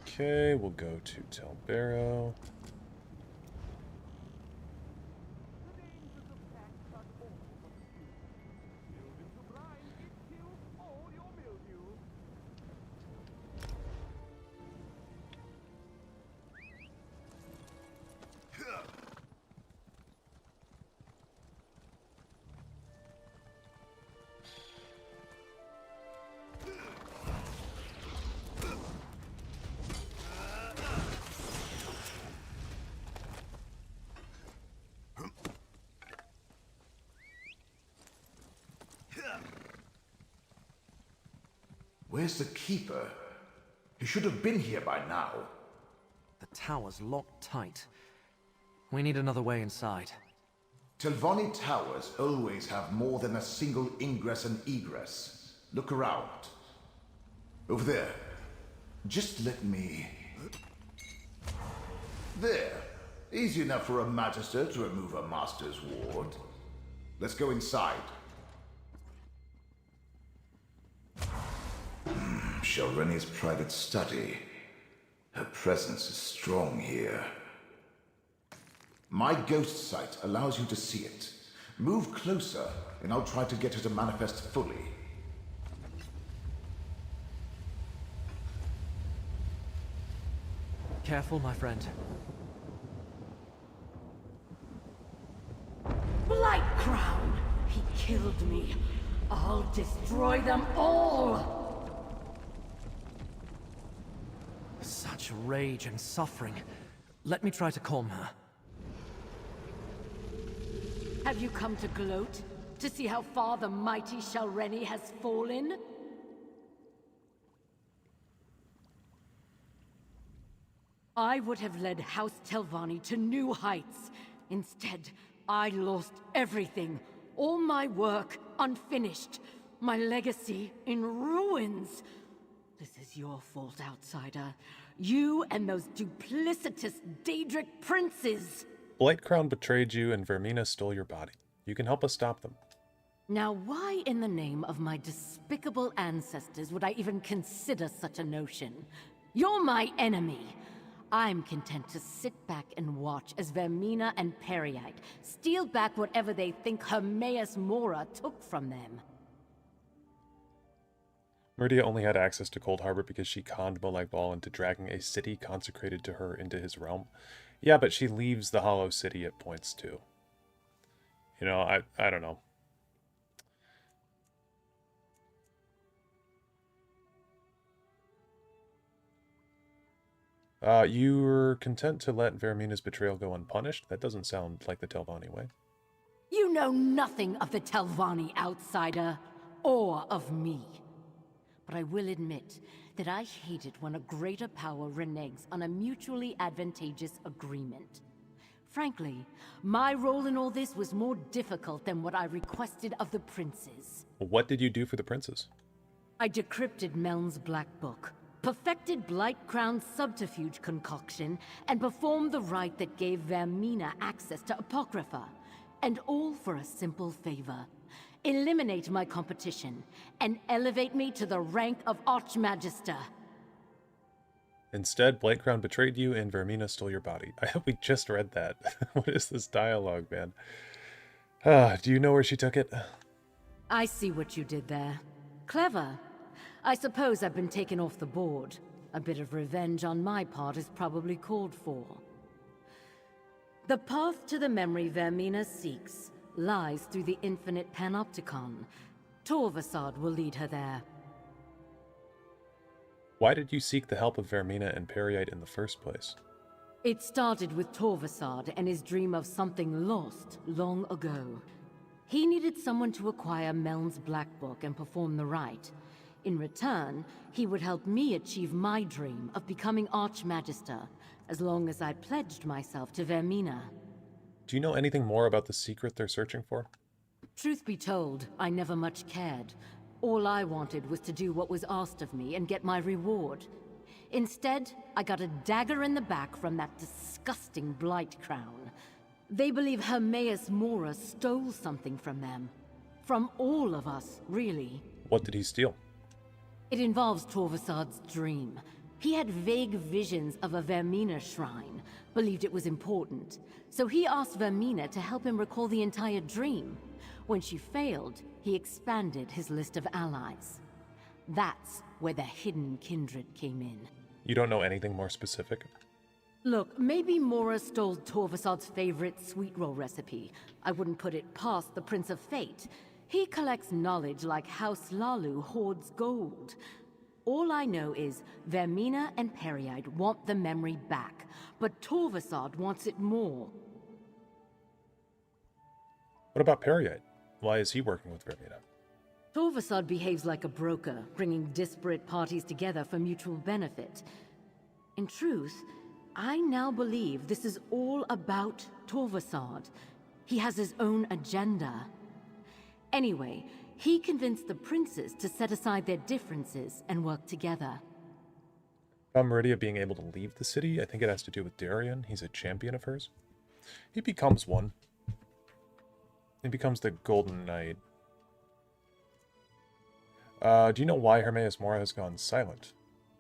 Okay, we'll go to Tel Barrow. Where's the Keeper? He should have been here by now. The tower's locked tight. We need another way inside. Telvanni towers always have more than a single ingress and egress. Look around. Over there. Just let me... There. Easy enough for a Magister to remove a Master's ward. Let's go inside. Shalreni's private study. Her presence is strong here. My ghost sight allows you to see it. Move closer, and I'll try to get her to manifest fully. Careful, my friend. Blight Crown! He killed me. I'll destroy them all! Such rage and suffering. Let me try to calm her. Have you come to gloat? To see how far the mighty Shalreni has fallen? I would have led House Telvanni to new heights. Instead, I lost everything. All my work unfinished. My legacy in ruins. This is your fault, outsider. You and those duplicitous Daedric princes! Blightcrown betrayed you and Vermina stole your body. You can help us stop them. Now why in the name of my despicable ancestors would I even consider such a notion? You're my enemy! I'm content to sit back and watch as Vermina and Peryite steal back whatever they think Hermaeus Mora took from them. Meridia only had access to Cold Harbor because she conned Molag Bal into dragging a city consecrated to her into his realm. Yeah, but she leaves the Hollow City at points too. You know, I don't know. You were content to let Vermina's betrayal go unpunished? That doesn't sound like the Telvanni way. You know nothing of the Telvanni, outsider, or of me. But I will admit that I hate it when a greater power reneges on a mutually advantageous agreement. Frankly, my role in all this was more difficult than what I requested of the princes. What did you do for the princes? I decrypted Meln's Black Book, perfected Blightcrown's subterfuge concoction, and performed the rite that gave Vermina access to Apocrypha. And all for a simple favor. Eliminate my competition, and elevate me to the rank of Archmagister. Instead, Blightcrown betrayed you and Vermina stole your body. I hope we just read that. What is this dialogue, man? Do you know where she took it? I see what you did there. Clever. I suppose I've been taken off the board. A bit of revenge on my part is probably called for. The path to the memory Vermina seeks lies through the infinite Panopticon. Torvasad will lead her there. Why did you seek the help of Vermina and Peryite in the first place? It started with Torvasad and his dream of something lost long ago. He needed someone to acquire Meln's Black Book and perform the rite. In return, he would help me achieve my dream of becoming Archmagister, as long as I pledged myself to Vermina. Do you know anything more about the secret they're searching for? Truth be told, I never much cared. All I wanted was to do what was asked of me and get my reward. Instead, I got a dagger in the back from that disgusting Blightcrown. They believe Hermaeus Mora stole something from them. From all of us, really. What did he steal? It involves Torvasad's dream. He had vague visions of a Vermina shrine, believed it was important. So he asked Vermina to help him recall the entire dream. When she failed, he expanded his list of allies. That's where the hidden kindred came in. You don't know anything more specific? Look, maybe Mora stole Torvasad's favorite sweet roll recipe. I wouldn't put it past the Prince of Fate. He collects knowledge like House Lalu hoards gold. All I know is Vermina and Peryite want the memory back, but Torvasad wants it more. What about Peryite? Why is he working with Vermina? Torvasad behaves like a broker, bringing disparate parties together for mutual benefit. In truth, I now believe this is all about Torvasad. He has his own agenda. Anyway, he convinced the princes to set aside their differences and work together. About Meridia being able to leave the city, I think it has to do with Darien. He's a champion of hers. He becomes one. He becomes the Golden Knight. Do you know why Hermaeus Mora has gone silent?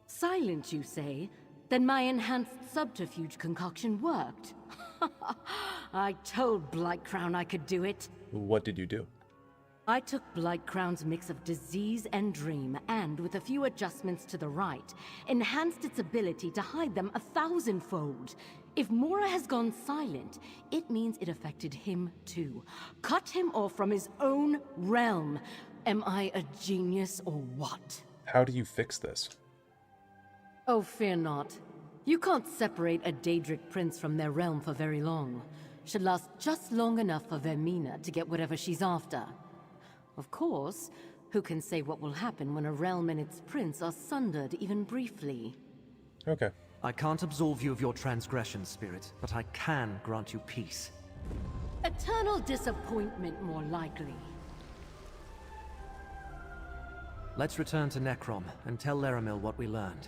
Silent, you say? Then my enhanced subterfuge concoction worked. I told Blightcrown I could do it. What did you do? I took Blightcrown's mix of disease and dream, and with a few adjustments to the right, enhanced its ability to hide them 1,000-fold. If Mora has gone silent, it means it affected him too. Cut him off from his own realm. Am I a genius or what? How do you fix this? Oh, fear not. You can't separate a Daedric prince from their realm for very long. Should last just long enough for Vermina to get whatever she's after. Of course, who can say what will happen when a realm and its prince are sundered even briefly? Okay. I can't absolve you of your transgression, Spirit, but I can grant you peace. Eternal disappointment, more likely. Let's return to Necrom and tell Laramil what we learned.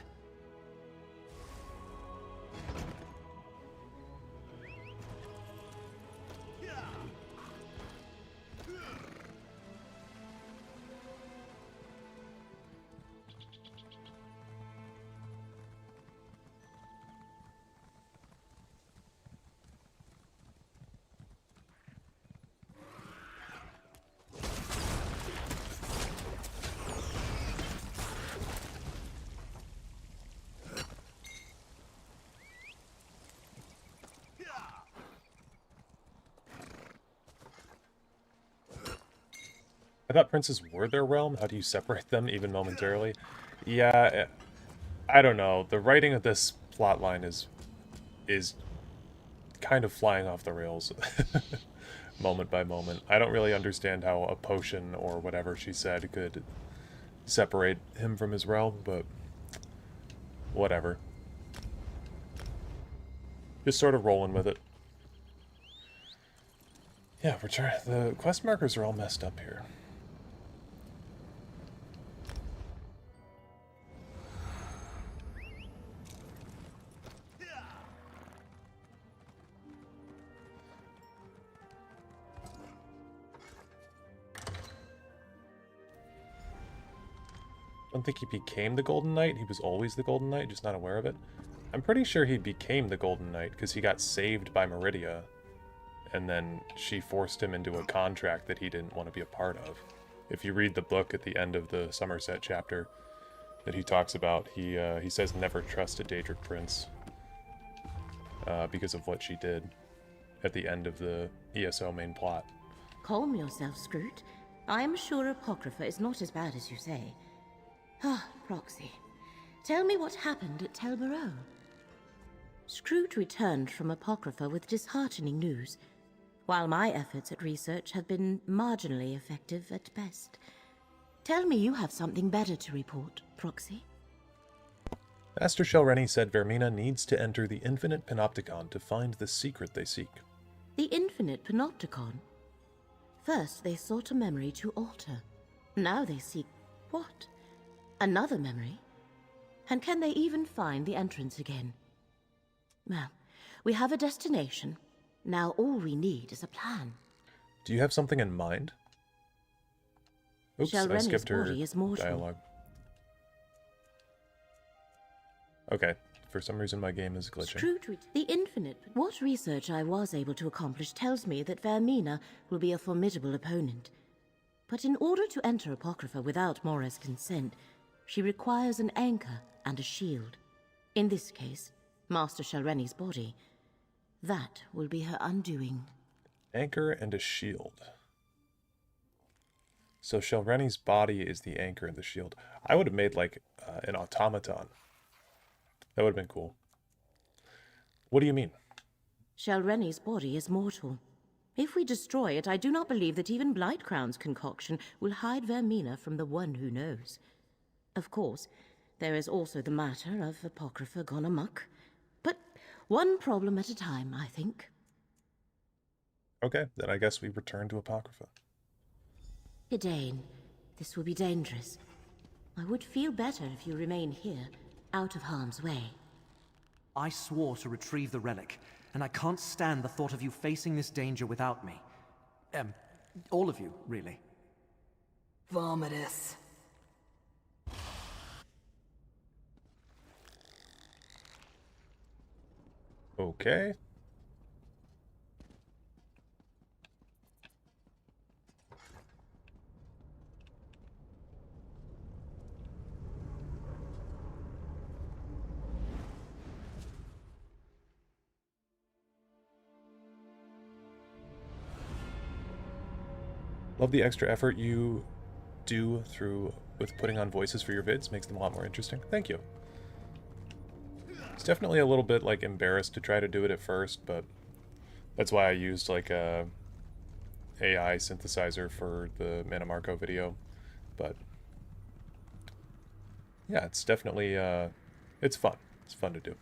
I thought princes were their realm. How do you separate them, even momentarily? Yeah, I don't know. The writing of this plotline is kind of flying off the rails, moment by moment. I don't really understand how a potion or whatever she said could separate him from his realm, but whatever. Just sort of rolling with it. Yeah, the quest markers are all messed up here. I don't think he became the Golden Knight. He was always the Golden Knight, just not aware of it. I'm pretty sure he became the Golden Knight because he got saved by Meridia, and then she forced him into a contract that he didn't want to be a part of. If you read the book at the end of the Somerset chapter that he talks about, he says never trust a Daedric prince because of what she did at the end of the ESO main plot. Calm yourself, Scroot. I am sure Apocrypha is not as bad as you say. Ah, Proxy. Tell me what happened at Tel Barrow. Scroot returned from Apocrypha with disheartening news, while my efforts at research have been marginally effective at best. Tell me you have something better to report, Proxy. Master Shelreni said Vermina needs to enter the Infinite Panopticon to find the secret they seek. The Infinite Panopticon? First they sought a memory to alter. Now they seek what? Another memory? And can they even find the entrance again? Well, we have a destination. Now all we need is a plan. Do you have something in mind? Oops, I skipped her body is mortal. dialogue. Okay, for some reason my game is glitching. The Infinite. What research I was able to accomplish tells me that Vermina will be a formidable opponent. But in order to enter Apocrypha without Mora's consent, she requires an anchor and a shield. In this case, Master Shelreni's body. That will be her undoing. Anchor and a shield. So Shelreni's body is the anchor and the shield. I would have made like an automaton. That would have been cool. What do you mean? Shelreni's body is mortal. If we destroy it, I do not believe that even Blightcrown's concoction will hide Vermina from the one who knows. Of course, there is also the matter of Apocrypha gone amok. But one problem at a time, I think. Okay, then I guess we return to Apocrypha. Gadain, this will be dangerous. I would feel better if you remain here, out of harm's way. I swore to retrieve the relic, and I can't stand the thought of you facing this danger without me. All of you, really. Vomitus. Okay. Love the extra effort you do with putting on voices for your vids. Makes them a lot more interesting. Thank you. It's definitely a little bit like embarrassed to try to do it at first, but that's why I used like a AI synthesizer for the Mana Marco video. But yeah, it's definitely it's fun. It's fun to do.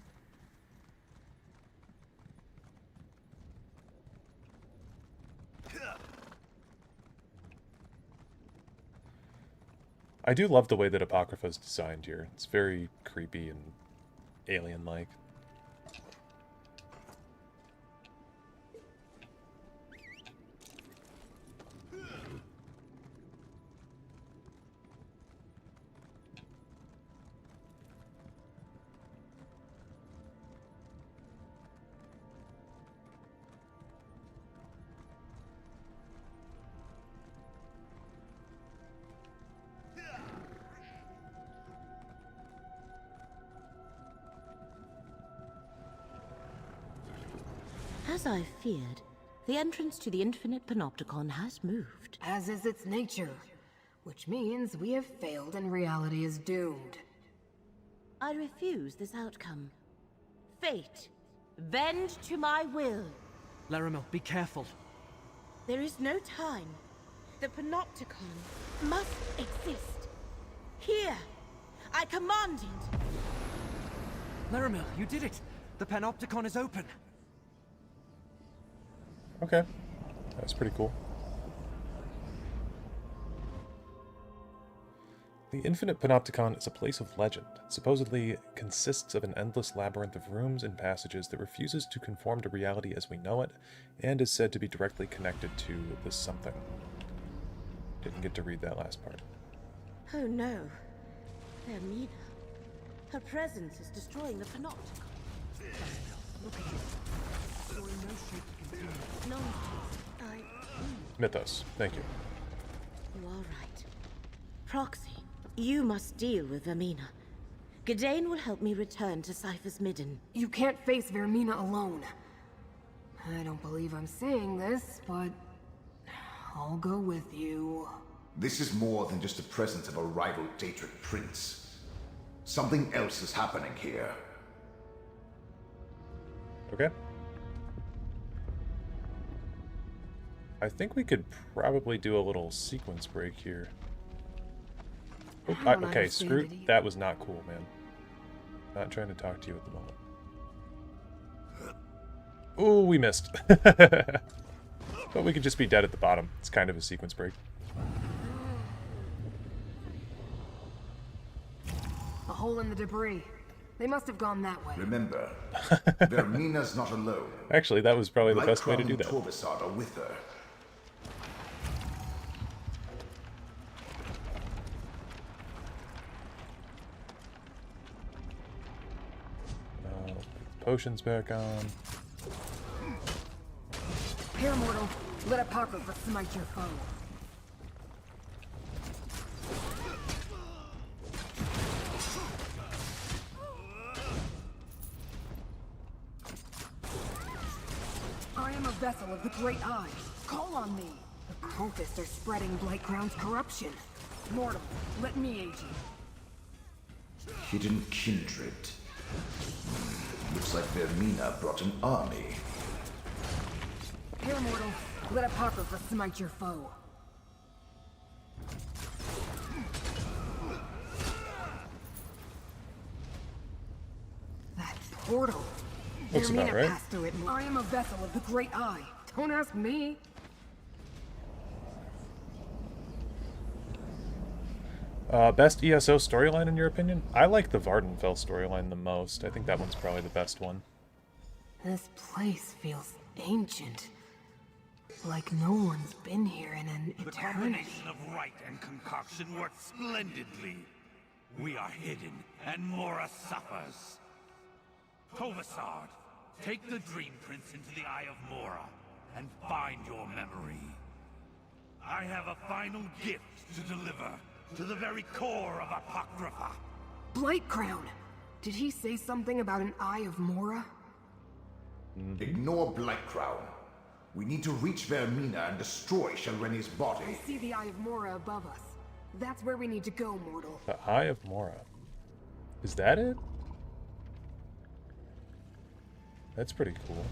I do love the way that Apocrypha is designed here. It's very creepy and alien-like. As I feared, the entrance to the Infinite Panopticon has moved. As is its nature, which means we have failed and reality is doomed. I refuse this outcome. Fate, bend to my will. Laramil, be careful. There is no time. The Panopticon must exist. Here, I command it. Laramil, you did it! The Panopticon is open! Okay, that's pretty cool. The Infinite Panopticon is a place of legend. It supposedly consists of an endless labyrinth of rooms and passages that refuses to conform to reality as we know it, and is said to be directly connected to this something. Didn't get to read that last part. Oh no. Vermina. Her presence is destroying the Panopticon. Look at it. You're in no shape to continue. No, Mythos, thank you. You are right. Proxy, you must deal with Vermina. Gadain will help me return to Cypher's Midden. You can't face Vermina alone. I don't believe I'm saying this, but I'll go with you. This is more than just the presence of a rival Daedric prince. Something else is happening here. Okay. I think we could probably do a little sequence break here. Oh, okay, screw. That was not cool, man. Not trying to talk to you at the moment. Oh, we missed. But we could just be dead at the bottom. It's kind of a sequence break. A hole in the debris. They must have gone that way. Remember, Vermina's not alone. Actually, that was probably the best way to do that. Torvisard are with her. Potions back on. Here, mortal. Let Apocrypha smite your foe. I am a vessel of the Great Eye. Call on me. The cultists are spreading Blightcrown's corruption. Mortal, let me aid you. Hidden kindred. Looks like Vermina brought an army. Here, mortal. Let Apocrypha smite your foe. That portal. Looks about right. Passed through it. I am a vessel of the Great Eye. Don't ask me. Best ESO storyline in your opinion? I like the Vardenfell storyline the most. I think that one's probably the best one. This place feels ancient. Like no one's been here in an eternity. The combination of rite and concoction works splendidly. We are hidden, and Mora suffers. Tovasard, take the Dream Prince into the Eye of Mora, and find your memory. I have a final gift to deliver, to the very core of Apocrypha. Blightcrown! Did he say something about an Eye of Mora? Ignore Blightcrown. We need to reach Vermina and destroy Shalreni's body. I see the Eye of Mora above us. That's where we need to go, mortal. The Eye of Mora. Is that it? That's pretty cool.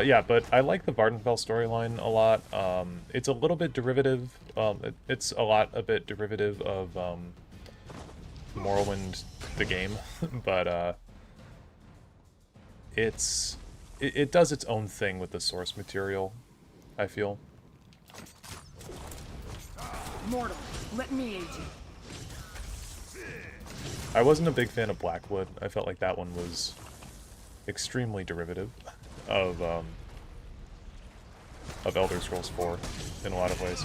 Yeah, but I like the Vardenfell storyline a lot. It's a little bit derivative. It's a bit derivative of Morrowind, the game, but it does its own thing with the source material, I feel. Mortal, let me aid you. I wasn't a big fan of Blackwood. I felt like that one was extremely derivative of Elder Scrolls 4 in a lot of ways.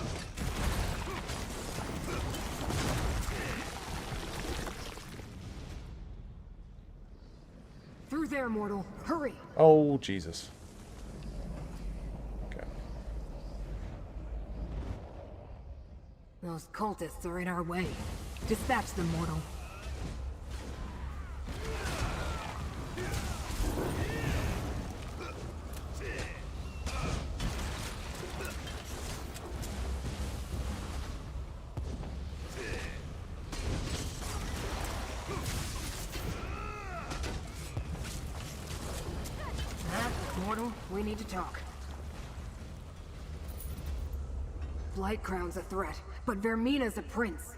Through there, mortal. Hurry! Oh, Jesus. Okay. Those cultists are in our way. Dispatch them, mortal. Mortal, we need to talk. Blightcrown's a threat, but Vermina's a prince.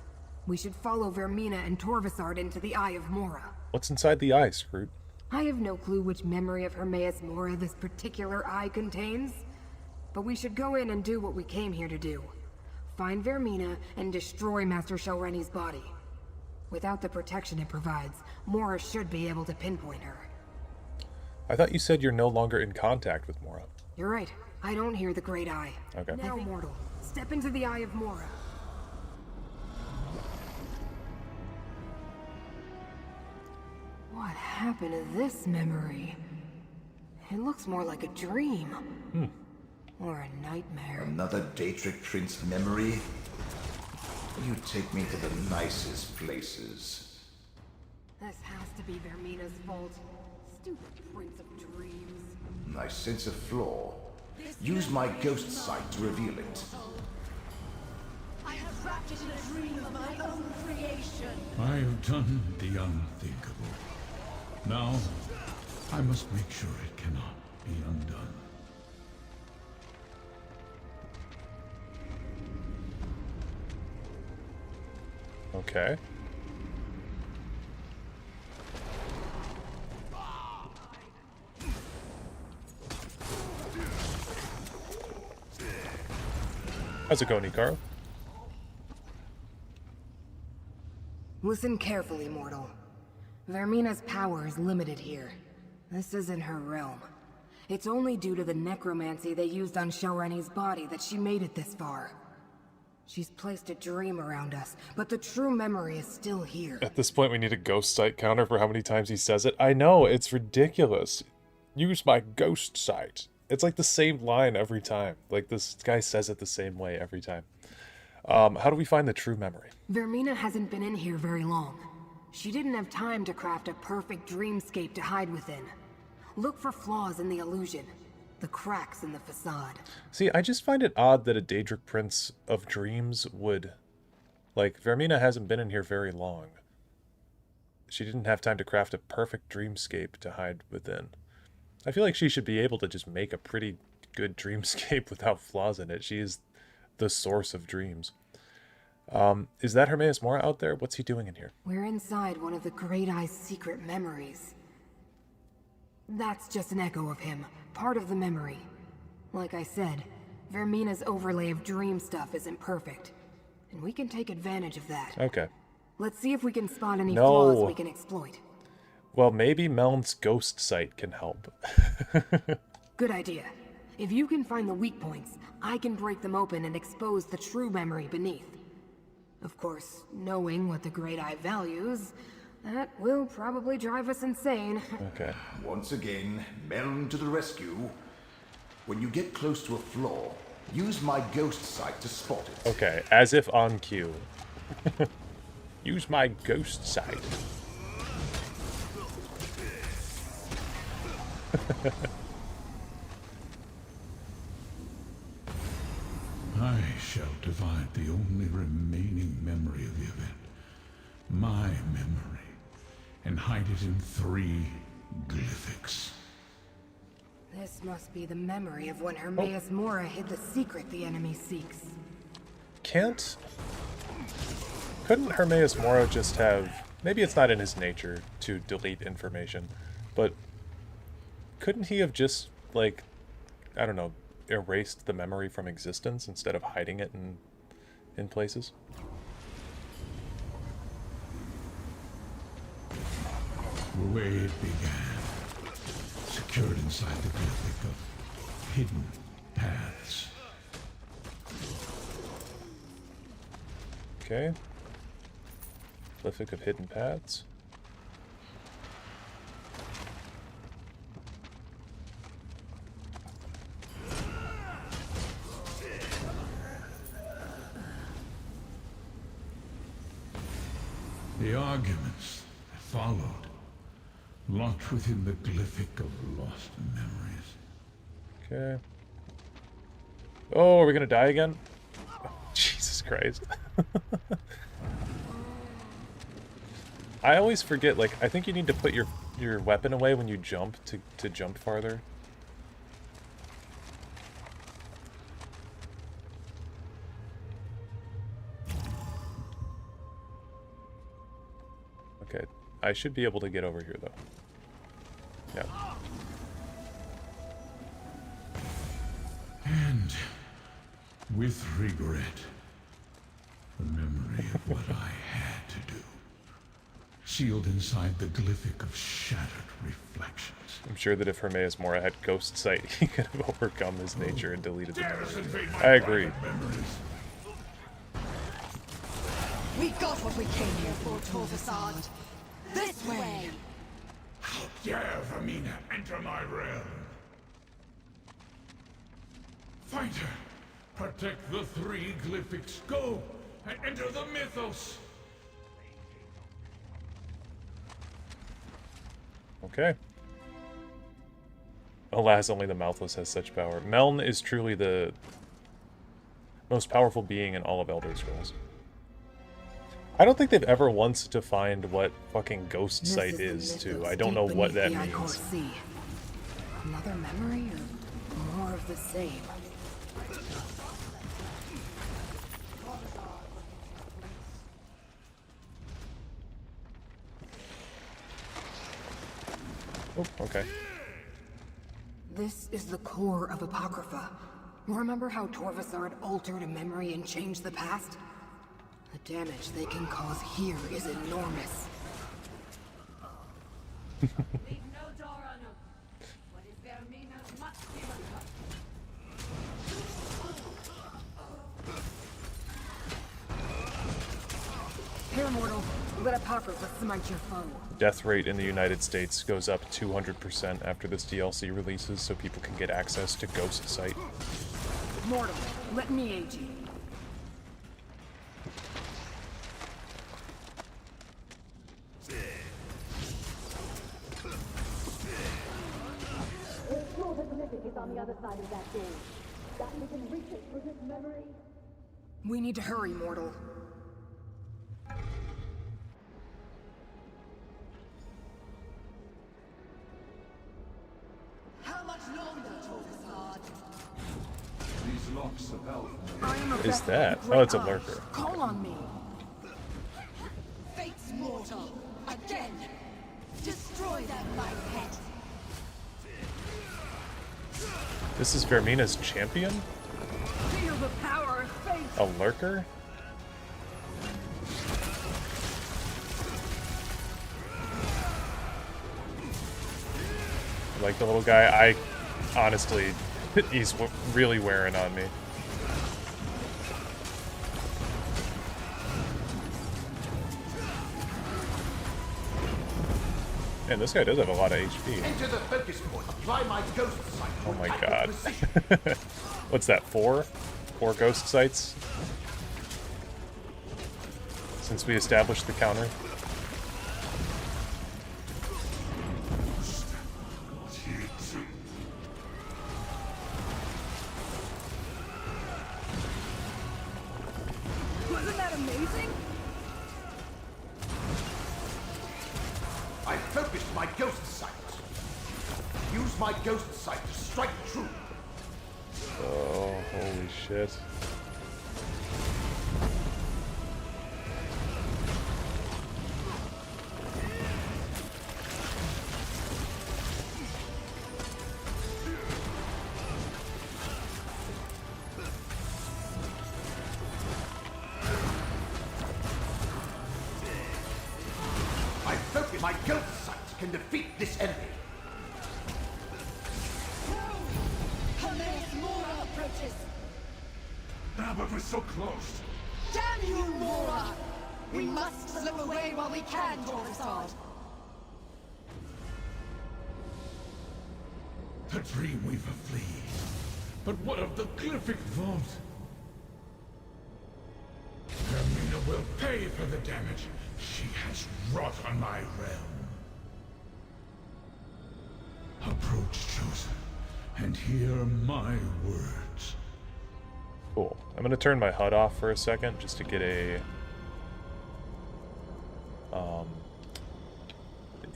We should follow Vermina and Torvasard into the Eye of Mora. What's inside the eye, Scroot? I have no clue which memory of Hermaeus Mora this particular eye contains, but we should go in and do what we came here to do. Find Vermina and destroy Master Shalreni's body. Without the protection it provides, Mora should be able to pinpoint her. I thought you said you're no longer in contact with Mora. You're right. I don't hear the Great Eye. Okay. Now, mortal, step into the Eye of Mora. What happened to this memory? It looks more like a dream. Or a nightmare. Another Daedric Prince memory? You take me to the nicest places. This has to be Vermina's fault. Stupid Prince of Dreams. I sense a flaw. Use my ghost sight to reveal it. I have wrapped it in a dream of my own creation. I have done the unthinkable. Now, I must make sure it cannot be undone. Okay. How's it going, Ikaro? Listen carefully, mortal. Vermina's power is limited here. This isn't her realm. It's only due to the necromancy they used on Shalreni's body that she made it this far. She's placed a dream around us, but the true memory is still here. At this point, we need a ghost sight counter for how many times he says it. I know, it's ridiculous. Use my ghost sight. It's like the same line every time. Like, this guy says it the same way every time. How do we find the true memory? Vermina hasn't been in here very long. She didn't have time to craft a perfect dreamscape to hide within. Look for flaws in the illusion, the cracks in the facade. See, I just find it odd that a Daedric Prince of Dreams would... Like, Vermina hasn't been in here very long. She didn't have time to craft a perfect dreamscape to hide within. I feel like she should be able to just make a pretty good dreamscape without flaws in it. She is the source of dreams. Is that Hermaeus Mora out there? What's he doing in here? We're inside one of the Great Eye's secret memories. That's just an echo of him, part of the memory. Like I said, Vermina's overlay of dream stuff isn't perfect, and we can take advantage of that. Okay. Let's see if we can spot any flaws we can exploit. Well, maybe Meln's ghost sight can help. Good idea. If you can find the weak points, I can break them open and expose the true memory beneath. Of course, knowing what the Great Eye values, that will probably drive us insane. Okay. Once again, Meln to the rescue. When you get close to a flaw, use my ghost sight to spot it. Okay, as if on cue. Use my ghost sight. I shall divide the only remaining memory of the event, my memory, and hide it in 3 glyphics. This must be the memory of when Hermaeus Mora hid the secret the enemy seeks. Couldn't Hermaeus Mora just have... Maybe it's not in his nature to delete information, but couldn't he have just, like, I don't know, erased the memory from existence instead of hiding it in places? The way it began, secured inside the glyphic of hidden paths. Okay. Glyphic of hidden paths. The arguments that followed, locked within the glyphic of lost memories. Okay. Oh, are we gonna die again? Oh, Jesus Christ. I always forget, like, I think you need to put your weapon away when you jump to jump farther. Okay, I should be able to get over here, though. Yeah. And with regret, the memory of what I had to do, sealed inside the glyphic of shattered reflections. I'm sure that if Hermaeus Mora had ghost sight, he could have overcome his nature and deleted the memory. I agree. We got what we came here for, Torvasad. This way! How dare Vermina enter my realm? Find her! Protect the 3 glyphics. Go and enter the mythos! Okay. Alas, only the Mouthless has such power. Meln is truly the most powerful being in all of Elder Scrolls. I don't think they've ever once defined what fucking ghost sight is, too. I don't know what that means. Another memory or more of the same? Oh, okay. This is the core of Apocrypha. Remember how Torvasard altered a memory and changed the past? The damage they can cause here is enormous. Here, mortal. Let Apocrypha smite your foe. Death rate in the United States goes up 200% after this DLC releases, so people can get access to Ghost Sight. Mortal, let me aid you. We need to hurry, mortal. How much longer, Torgasard? These locks of health. What is that? Oh, it's a lurker. Call on me. Fate's mortal. Again. Destroy them, my pet. This is Vermina's champion? Feel the power of fate. A lurker? Like the little guy, I honestly, he's really wearing on me. Man, this guy does have a lot of HP. Enter the focus point. Apply my ghost sight. Oh my god. What's that, 4? 4 ghost sights? Since we established the counter. Wasn't that amazing? I focused my ghost sight. Use my ghost sight to strike true. Oh, holy shit. I focus my ghost sight can defeat this enemy. Hermaeus Mora approaches. Ah, but we're so close. Damn you, Mora! We must slip away while we can, Torgasard. The Dreamweaver flees. But what of the Glyphic Vault? Vermina will pay for the damage she has wrought on my realm. Approach, Chosen, and hear my words. Cool. I'm gonna turn my HUD off for a second just to get a an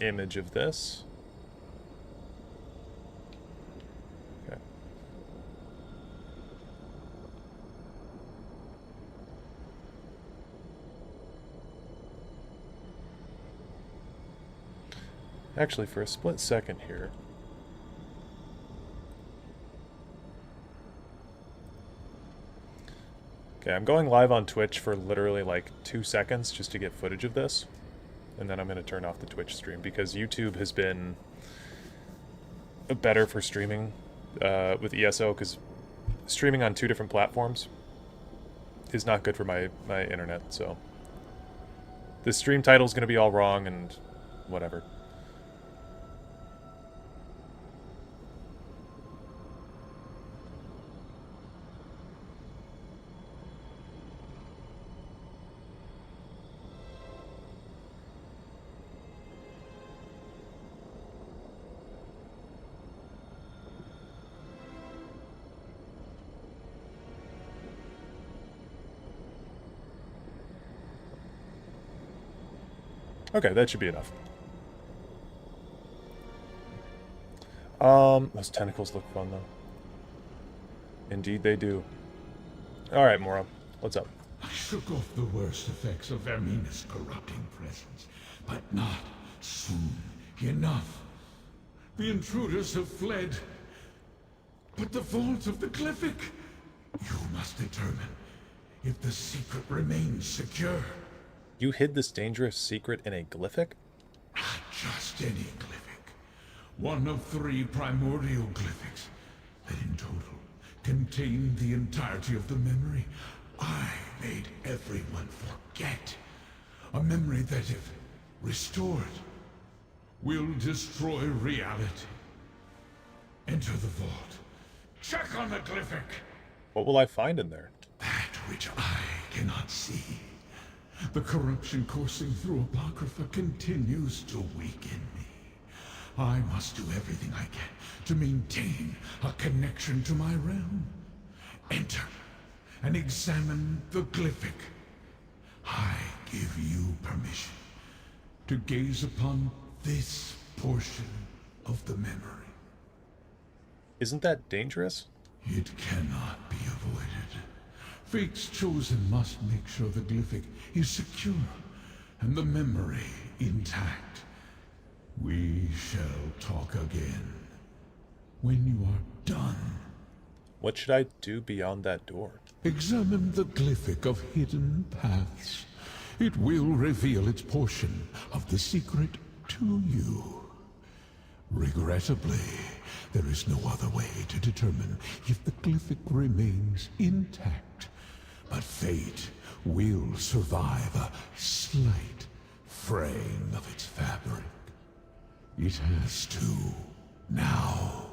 image of this. Okay. Actually, for a split second here. Okay, I'm going live on Twitch for literally like 2 seconds just to get footage of this. And then I'm going to turn off the Twitch stream because YouTube has been better for streaming with ESO because streaming on 2 different platforms is not good for my internet, so the stream title's going to be all wrong and whatever. Okay, that should be enough. Those tentacles look fun, though. Indeed they do. Alright, Mora. What's up? I shook off the worst effects of Vermina's corrupting presence, but not soon enough. The intruders have fled. But the vault of the Glyphic! You must determine if the secret remains secure. You hid this dangerous secret in a glyphic? Not just any glyphic. One of 3 primordial glyphics that in total contain the entirety of the memory I made everyone forget. A memory that, if restored, will destroy reality. Enter the vault. Check on the glyphic. What will I find in there? That which I cannot see. The corruption coursing through Apocrypha continues to weaken me. I must do everything I can to maintain a connection to my realm. Enter and examine the glyphic. I give you permission to gaze upon this portion of the memory. Isn't that dangerous? It cannot be avoided. Fate's chosen must make sure the glyphic is secure and the memory intact. We shall talk again when you are done. What should I do beyond that door? Examine the glyphic of hidden paths. It will reveal its portion of the secret to you. Regrettably, there is no other way to determine if the glyphic remains intact. But fate will survive a slight fraying of its fabric. It has to. Now,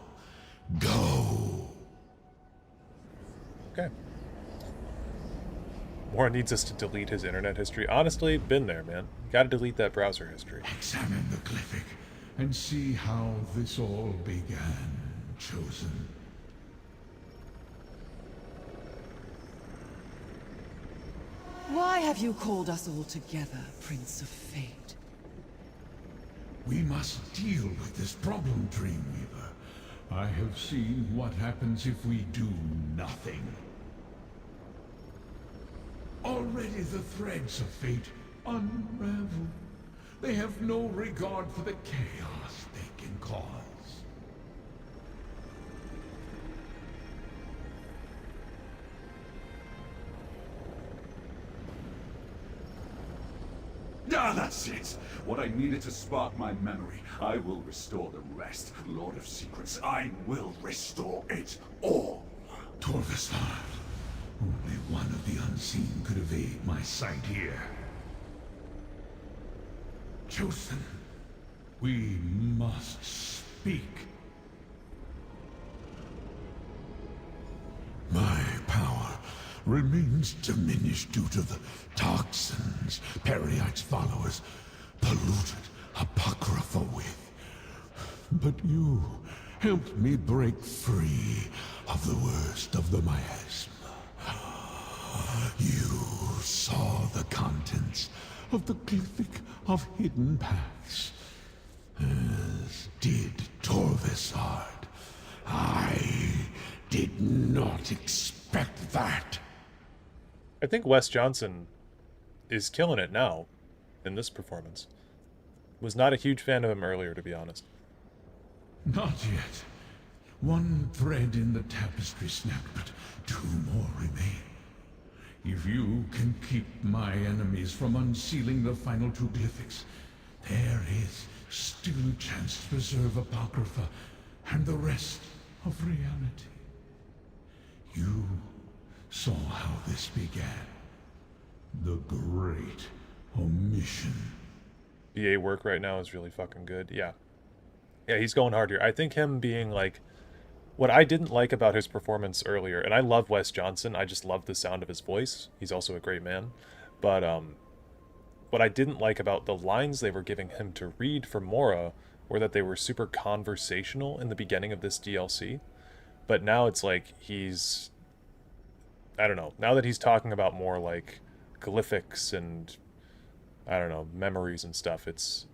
go. Okay. Mora needs us to delete his internet history. Honestly, been there, man. Gotta delete that browser history. Examine the glyphic and see how this all began, Chosen. Why have you called us all together, Prince of Fate? We must deal with this problem, Dreamweaver. I have seen what happens if we do nothing. Already the threads of fate unravel. They have no regard for the chaos they can cause. Ah, that's it! What I needed to spark my memory. I will restore the rest. Lord of Secrets, I will restore it all! Torvastad, only one of the unseen could evade my sight here. Chosen, we must speak. My power remains diminished due to the toxins Periite's followers polluted Apocrypha with. But you helped me break free of the worst of the miasma. You saw the contents of the glyphic of hidden paths, as did Torvastad. I did not expect that. I think Wes Johnson is killing it now in this performance. Was not a huge fan of him earlier, to be honest. Not yet. One thread in the tapestry snapped, but two more remain. If you can keep my enemies from unsealing the final two glyphics, there is still a chance to preserve Apocrypha and the rest of reality. You saw how this began. The great omission. BA work right now is really fucking good. Yeah, he's going hard here. I think him being like, what I didn't like about his performance earlier, and I love Wes Johnson, I just love the sound of his voice. He's also a great man. But what I didn't like about the lines they were giving him to read for Mora were that they were super conversational in the beginning of this DLC. But now it's like he's, I don't know, now that he's talking about more like glyphics and, I don't know, memories and stuff, it's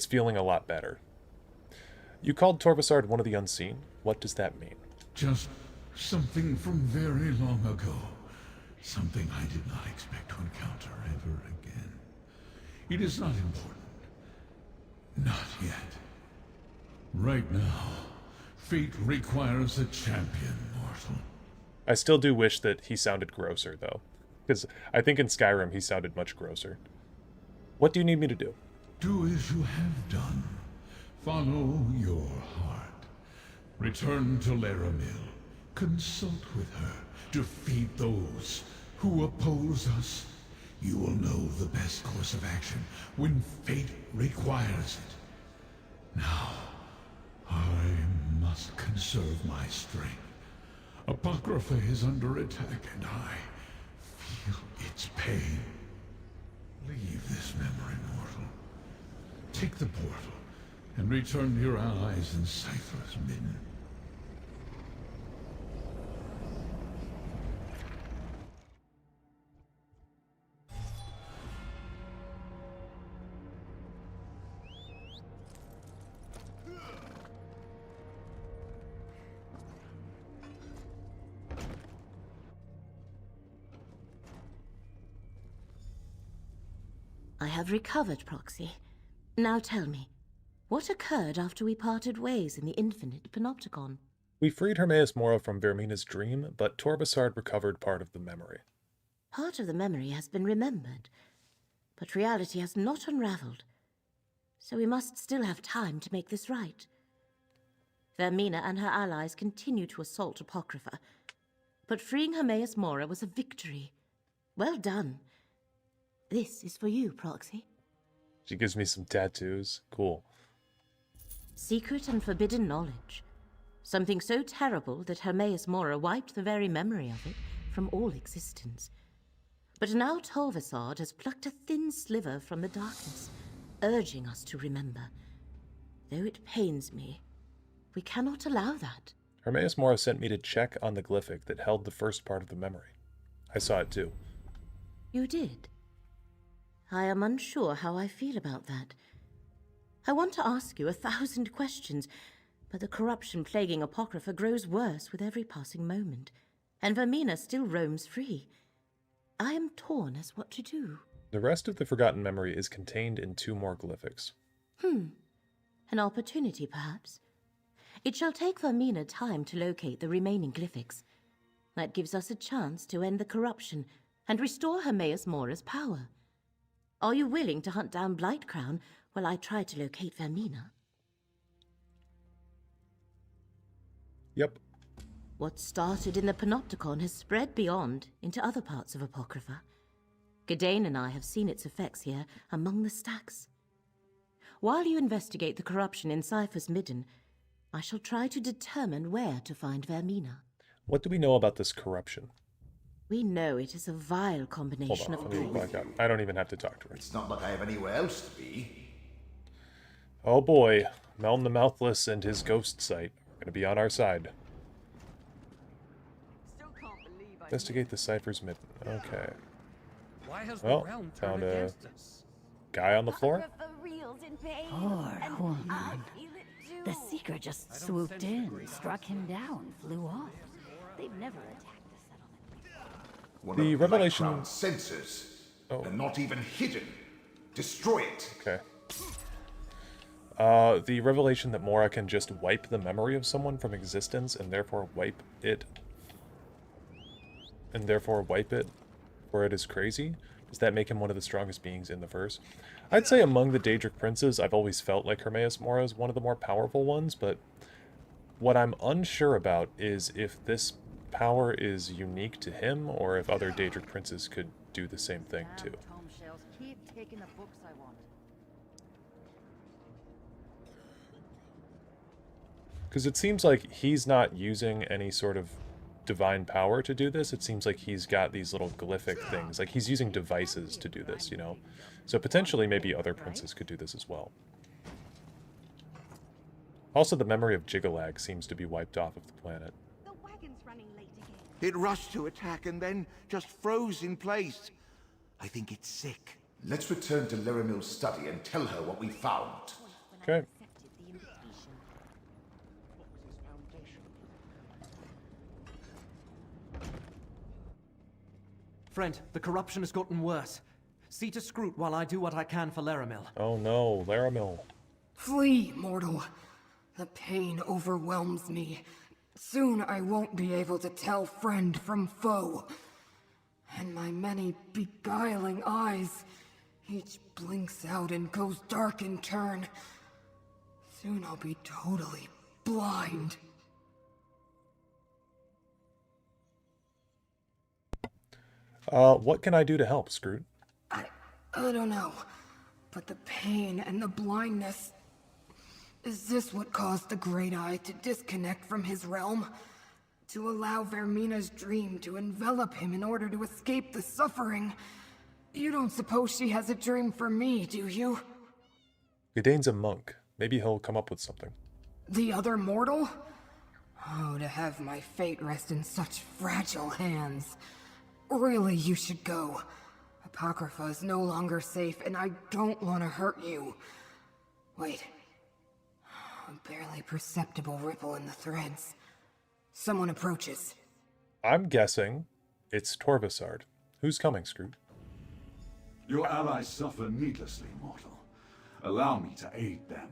feeling a lot better. You called Torvastad one of the unseen. What does that mean? Just something from very long ago. Something I did not expect to encounter ever again. It is not important. Not yet. Right now, fate requires a champion, mortal. I still do wish that he sounded grosser, though. Because I think in Skyrim he sounded much grosser. What do you need me to do? Do as you have done. Follow your heart. Return to Laramil. Consult with her. Defeat those who oppose us. You will know the best course of action when fate requires it. Now, I must conserve my strength. Apocrypha is under attack, and I feel its pain. Leave this memory, mortal. Take the portal and return to your allies in Cypher's Midden. I have recovered, Proxy. Now tell me, what occurred after we parted ways in the Infinite Panopticon? We freed Hermaeus Mora from Vermina's dream, but Torbessard recovered part of the memory. Part of the memory has been remembered, but reality has not unraveled. So we must still have time to make this right. Vermina and her allies continue to assault Apocrypha, but freeing Hermaeus Mora was a victory. Well done. This is for you, Proxy. She gives me some tattoos. Cool. Secret and forbidden knowledge. Something so terrible that Hermaeus Mora wiped the very memory of it from all existence. But now Tolvasard has plucked a thin sliver from the darkness, urging us to remember. Though it pains me, we cannot allow that. Hermaeus Mora sent me to check on the glyphic that held the first part of the memory. I saw it too. You did? I am unsure how I feel about that. I want to ask you 1,000 questions, but the corruption plaguing Apocrypha grows worse with every passing moment, and Vermina still roams free. I am torn as what to do. The rest of the forgotten memory is contained in 2 more glyphics. An opportunity, perhaps. It shall take Vermina time to locate the remaining glyphics. That gives us a chance to end the corruption and restore Hermaeus Mora's power. Are you willing to hunt down Blightcrown while I try to locate Vermina? Yep. What started in the Panopticon has spread beyond into other parts of Apocrypha. Gadain and I have seen its effects here among the stacks. While you investigate the corruption in Cypher's Midden, I shall try to determine where to find Vermina. What do we know about this corruption? We know it is a vile combination Hold on, of let me back up. I don't even have to talk to her. It's not like I have anywhere else to be. Oh boy, Meln the Mouthless and his ghost site are going to be on our side. Investigate the Cypher's Midden. Okay. Well, found a guy on the floor. Poor woman. The Seeker just swooped in, struck him down, flew off. They've never attacked the settlement. One The of revelation... Blightcrown's sensors. Oh. They're not even hidden. Destroy it. Okay. The revelation that Mora can just wipe the memory of someone from existence and therefore wipe it where it is crazy. Does that make him one of the strongest beings in the verse? I'd say among the Daedric princes, I've always felt like Hermaeus Mora is one of the more powerful ones, but what I'm unsure about is if this power is unique to him or if other Daedric princes could do the same thing too. Keep taking the books I want. Because it seems like he's not using any sort of divine power to do this. It seems like he's got these little glyphic things. Like he's using devices to do this, you know? So potentially maybe other princes could do this as well. Also, the memory of Jigalag seems to be wiped off of the planet. The wagon's running late again. It rushed to attack and then just froze in place. I think it's sick. Let's return to Leramil's study and tell her what we found. Okay. Friend, the corruption has gotten worse. See to Scroot while I do what I can for Laramil. Oh no, Laramil. Flee, mortal. The pain overwhelms me. Soon I won't be able to tell friend from foe. And my many beguiling eyes, each blinks out and goes dark in turn. Soon I'll be totally blind. What can I do to help, Scroot? I don't know, but the pain and the blindness... Is this what caused the Great Eye to disconnect from his realm? To allow Vermina's dream to envelop him in order to escape the suffering? You don't suppose she has a dream for me, do you? Gadain's a monk. Maybe he'll come up with something. The other mortal? Oh, to have my fate rest in such fragile hands. Really, you should go. Apocrypha is no longer safe, and I don't want to hurt you. Wait. A barely perceptible ripple in the threads. Someone approaches. I'm guessing it's Torvasard. Who's coming, Scroot? Your allies suffer needlessly, mortal. Allow me to aid them.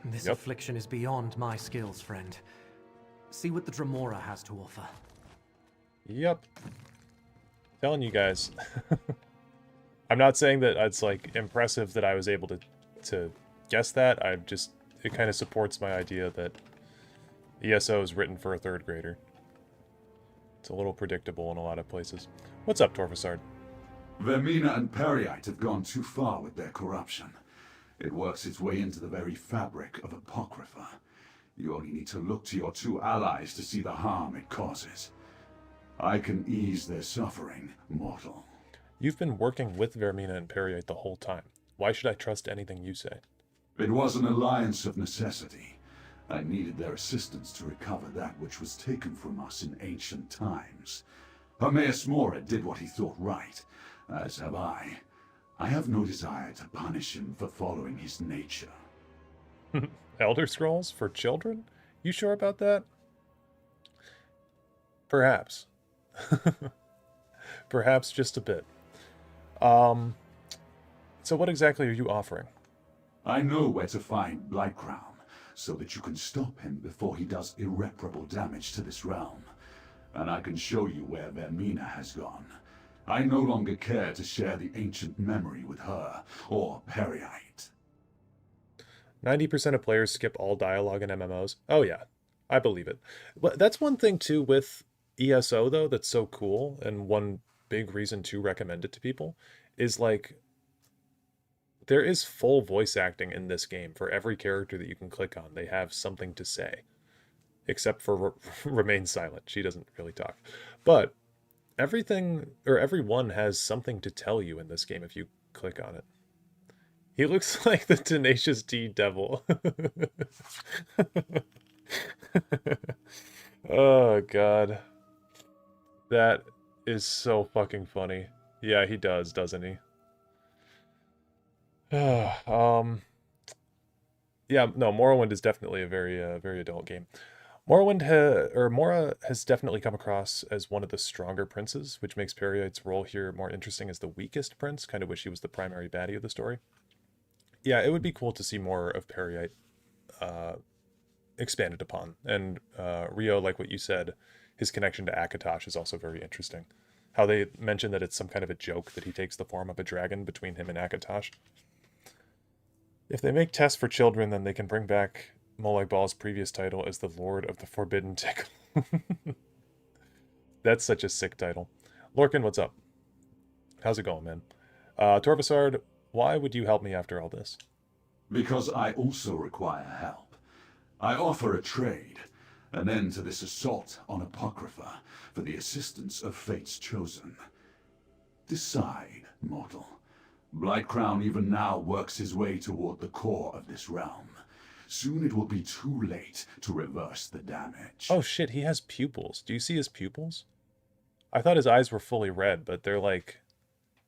This affliction is beyond my skills, friend. See what the Dremora has to offer. Yep. Telling you guys. I'm not saying that it's like impressive that I was able to guess that. It kind of supports my idea that ESO is written for a third grader. It's a little predictable in a lot of places. What's up, Torvasard? Vermina and Periite have gone too far with their corruption. It works its way into the very fabric of Apocrypha. You only need to look to your two allies to see the harm it causes. I can ease their suffering, mortal. You've been working with Vermina and Periite the whole time. Why should I trust anything you say? It was an alliance of necessity. I needed their assistance to recover that which was taken from us in ancient times. Hermaeus Mora did what he thought right, as have I. I have no desire to punish him for following his nature. Elder Scrolls for children? You sure about that? Perhaps. Perhaps just a bit. So what exactly are you offering? I know where to find Blightcrown, so that you can stop him before he does irreparable damage to this realm. And I can show you where Vermina has gone. I no longer care to share the ancient memory with her, or Periite. 90% of players skip all dialogue in MMOs. Oh yeah, I believe it. But that's one thing too with ESO though that's so cool, and one big reason to recommend it to people is like there is full voice acting in this game for every character that you can click on. They have something to say, except for Remain Silent. She doesn't really talk, but everything or everyone has something to tell you in this game if you click on it. He looks like the Tenacious D Devil. Oh god, that is so fucking funny. Yeah, he does, doesn't he? Yeah, no, Morrowind is definitely a very adult game. Mora has definitely come across as one of the stronger princes, which makes Periite's role here more interesting as the weakest prince. Kind of wish he was the primary baddie of the story. Yeah, it would be cool to see more of Periite expanded upon. And Rio, like what you said, his connection to Akatosh is also very interesting. How they mention that it's some kind of a joke that he takes the form of a dragon between him and Akatosh. If they make tests for children, then they can bring back Molag Bal's previous title as the Lord of the Forbidden Tickle. That's such a sick title. Lorcan, what's up? How's it going, man? Torvasard, why would you help me after all this? Because I also require help. I offer a trade, an end to this assault on Apocrypha for the assistance of Fate's Chosen. Decide, mortal. Blightcrown even now works his way toward the core of this realm. Soon it will be too late to reverse the damage. Oh shit, he has pupils. Do you see his pupils? I thought his eyes were fully red, but they're like...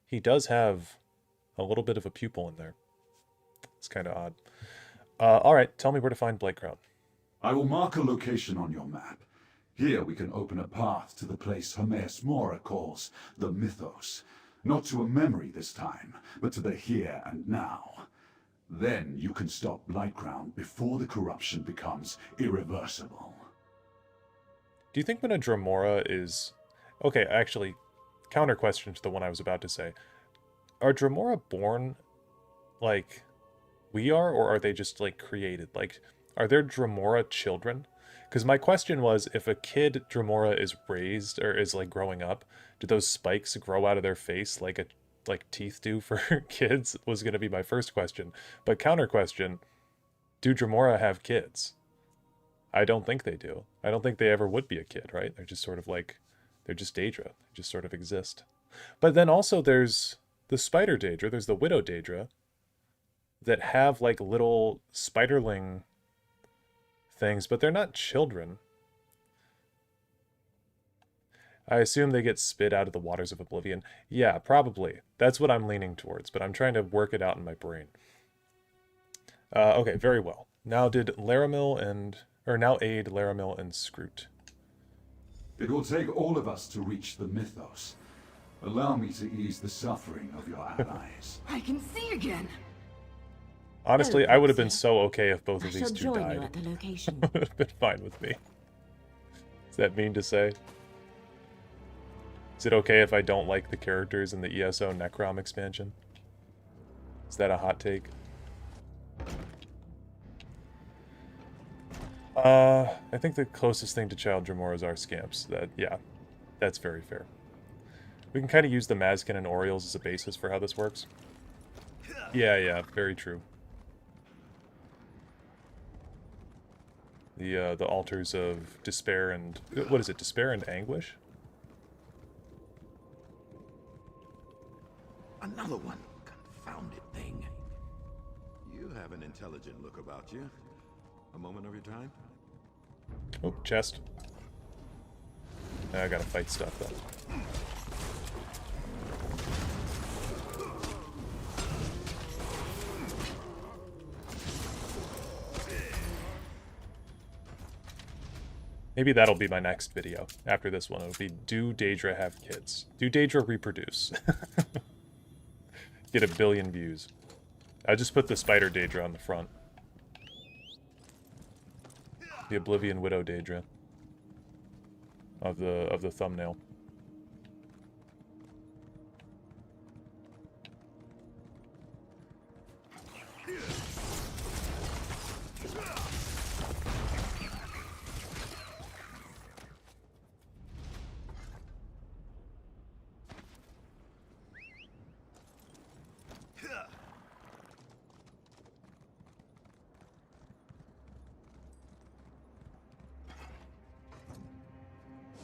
He does have a little bit of a pupil in there. It's kind of odd. Alright, tell me where to find Blightcrown. I will mark a location on your map. Here we can open a path to the place Hermaeus Mora calls the Mythos. Not to a memory this time, but to the here and now. Then you can stop Blightcrown before the corruption becomes irreversible. Do you think when a Dremora is... Okay, actually, counter question to the one I was about to say. Are Dremora born like we are, or are they just like created? Like, are there Dremora children? Because my question was, if a kid Dremora is raised or is like growing up, do those spikes grow out of their face like teeth do for kids? Was going to be my first question. But counter question, do Dremora have kids? I don't think they do. I don't think they ever would be a kid, right? They're just sort of like, they're just Daedra. They just sort of exist. But then also there's the Spider Daedra, there's the Widow Daedra. that have like little spiderling things, but they're not children. I assume they get spit out of the waters of oblivion. Yeah, probably. That's what I'm leaning towards, but I'm trying to work it out in my brain. Okay, very well. Now did Laramil and... or now aid Laramil and Scroot. It will take all of us to reach the Mythos. Allow me to ease the suffering of your allies. I can see again. Honestly, I would have been so okay if both of these two join died. you at the location. Would have been fine with me. Is that mean to say? Is it okay if I don't like the characters in the ESO Necrom expansion? Is that a hot take? I think the closest thing to Child Dramoras are Scamps. Yeah, that's very fair. We can kind of use the Mazkin and Orioles as a basis for how this works. Yeah, very true. The altars of despair and... what is it? Despair and anguish? Another one. Confounded thing. You have an intelligent look about you. A moment of your time? Oh, chest. I gotta fight stuff, though. Maybe that'll be my next video. After this one, it'll be, do Daedra have kids? Do Daedra reproduce? Get 1 billion views. I just put the Spider Daedra on the front. The Oblivion Widow Daedra of the thumbnail.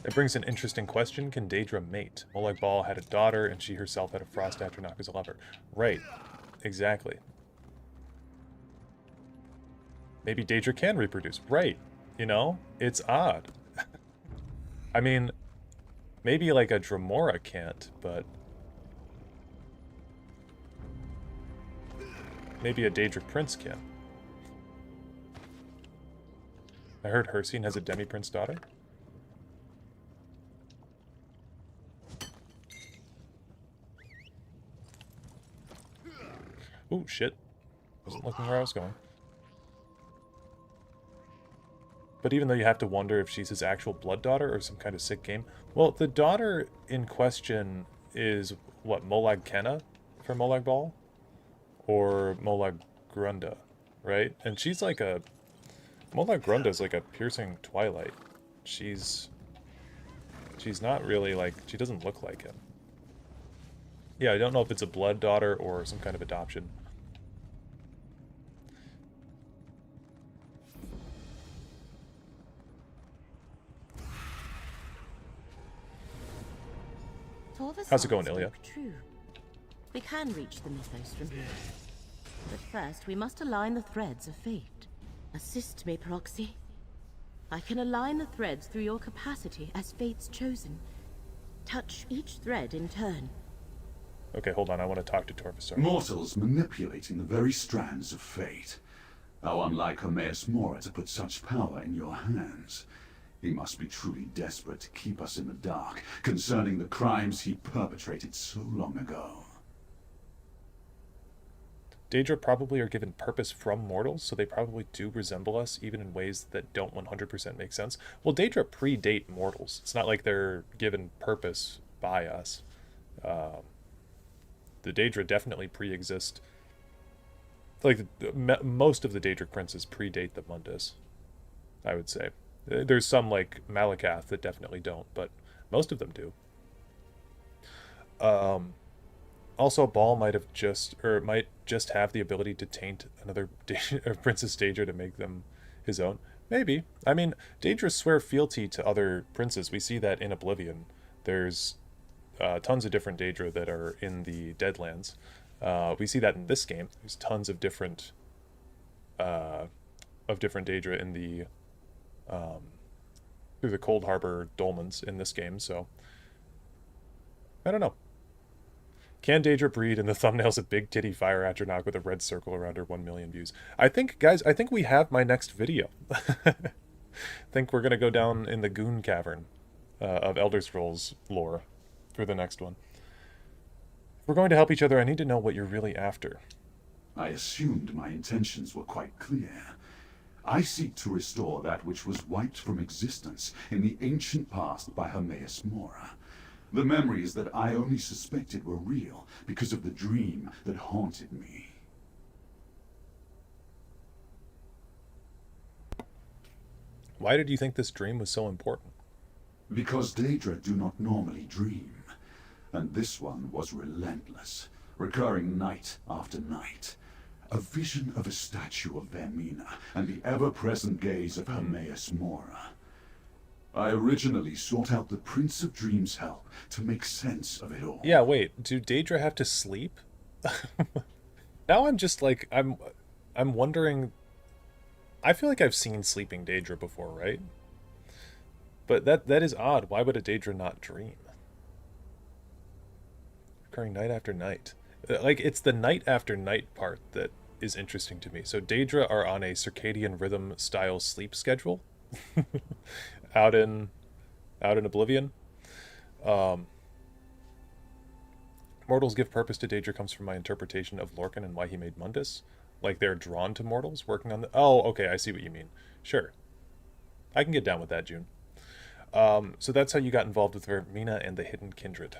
It brings an interesting question. Can Daedra mate? Molag Bal had a daughter, and she herself had a Frost Atronach as a lover. Right. Exactly. Maybe Daedra can reproduce. Right. You know? It's odd. I mean, maybe like a Dramora can't, but... maybe a Daedric Prince can. I heard Hircine has a Demi-Prince daughter. Ooh, shit. Wasn't looking where I was going. But even though you have to wonder if she's his actual blood daughter or some kind of sick game... well, the daughter in question is, what, Molag Kenna from Molag Bal? Or Molag Grunda, right? And she's like a... Molag Grunda's like a piercing twilight. She's not really like... she doesn't look like him. Yeah, I don't know if it's a blood daughter or some kind of adoption. How's it going, Ilya? True. We can reach the Mythos from here. But first, we must align the threads of fate. Assist me, Proxy. I can align the threads through your capacity as fate's chosen. Touch each thread in turn. Okay, hold on. I want to talk to Torvasar. Mortals manipulating the very strands of fate. How unlike Hermaeus Mora to put such power in your hands. He must be truly desperate to keep us in the dark concerning the crimes he perpetrated so long ago. Daedra probably are given purpose from mortals, so they probably do resemble us, even in ways that don't 100% make sense. Well, Daedra predate mortals. It's not like they're given purpose by us. The Daedra definitely pre-exist. Like, most of the Daedric princes predate the Mundus, I would say. There's some, like, Malakath that definitely don't, but most of them do. Also, Bal might just have the ability to taint another Princess Daedra to make them his own. Maybe. I mean, Daedras swear fealty to other princes. We see that in Oblivion. There's tons of different Daedra that are in the Deadlands. We see that in this game. There's tons of different Daedra in the through the Cold Harbor dolmens in this game. So I don't know. Can Daedra breed? And the thumbnail's a big titty fire Atronach with a red circle around her 1 million views. I think, guys, I think we have my next video. I think we're going to go down in the Goon Cavern of Elder Scrolls lore for the next one. If we're going to help each other, I need to know what you're really after. I assumed my intentions were quite clear. I seek to restore that which was wiped from existence in the ancient past by Hermaeus Mora. The memories that I only suspected were real because of the dream that haunted me. Why did you think this dream was so important? Because Daedra do not normally dream, and this one was relentless, recurring night after night. A vision of a statue of Vermina and the ever-present gaze of Hermaeus Mora. I originally sought out the Prince of Dreams' help to make sense of it all. Yeah, wait, do Daedra have to sleep? Now I'm just like, I'm wondering, I feel like I've seen sleeping Daedra before, right? But that is odd. Why would a Daedra not dream? Occurring night after night. Like, it's the night after night part that is interesting to me. So Daedra are on a circadian rhythm style sleep schedule. out in Oblivion. Mortals give purpose to Daedra comes from my interpretation of Lorcan and why he made Mundus. Like they're drawn to mortals working on the... Oh, okay, I see what you mean. Sure. I can get down with that, June. So that's how you got involved with Vermina and the Hidden Kindred.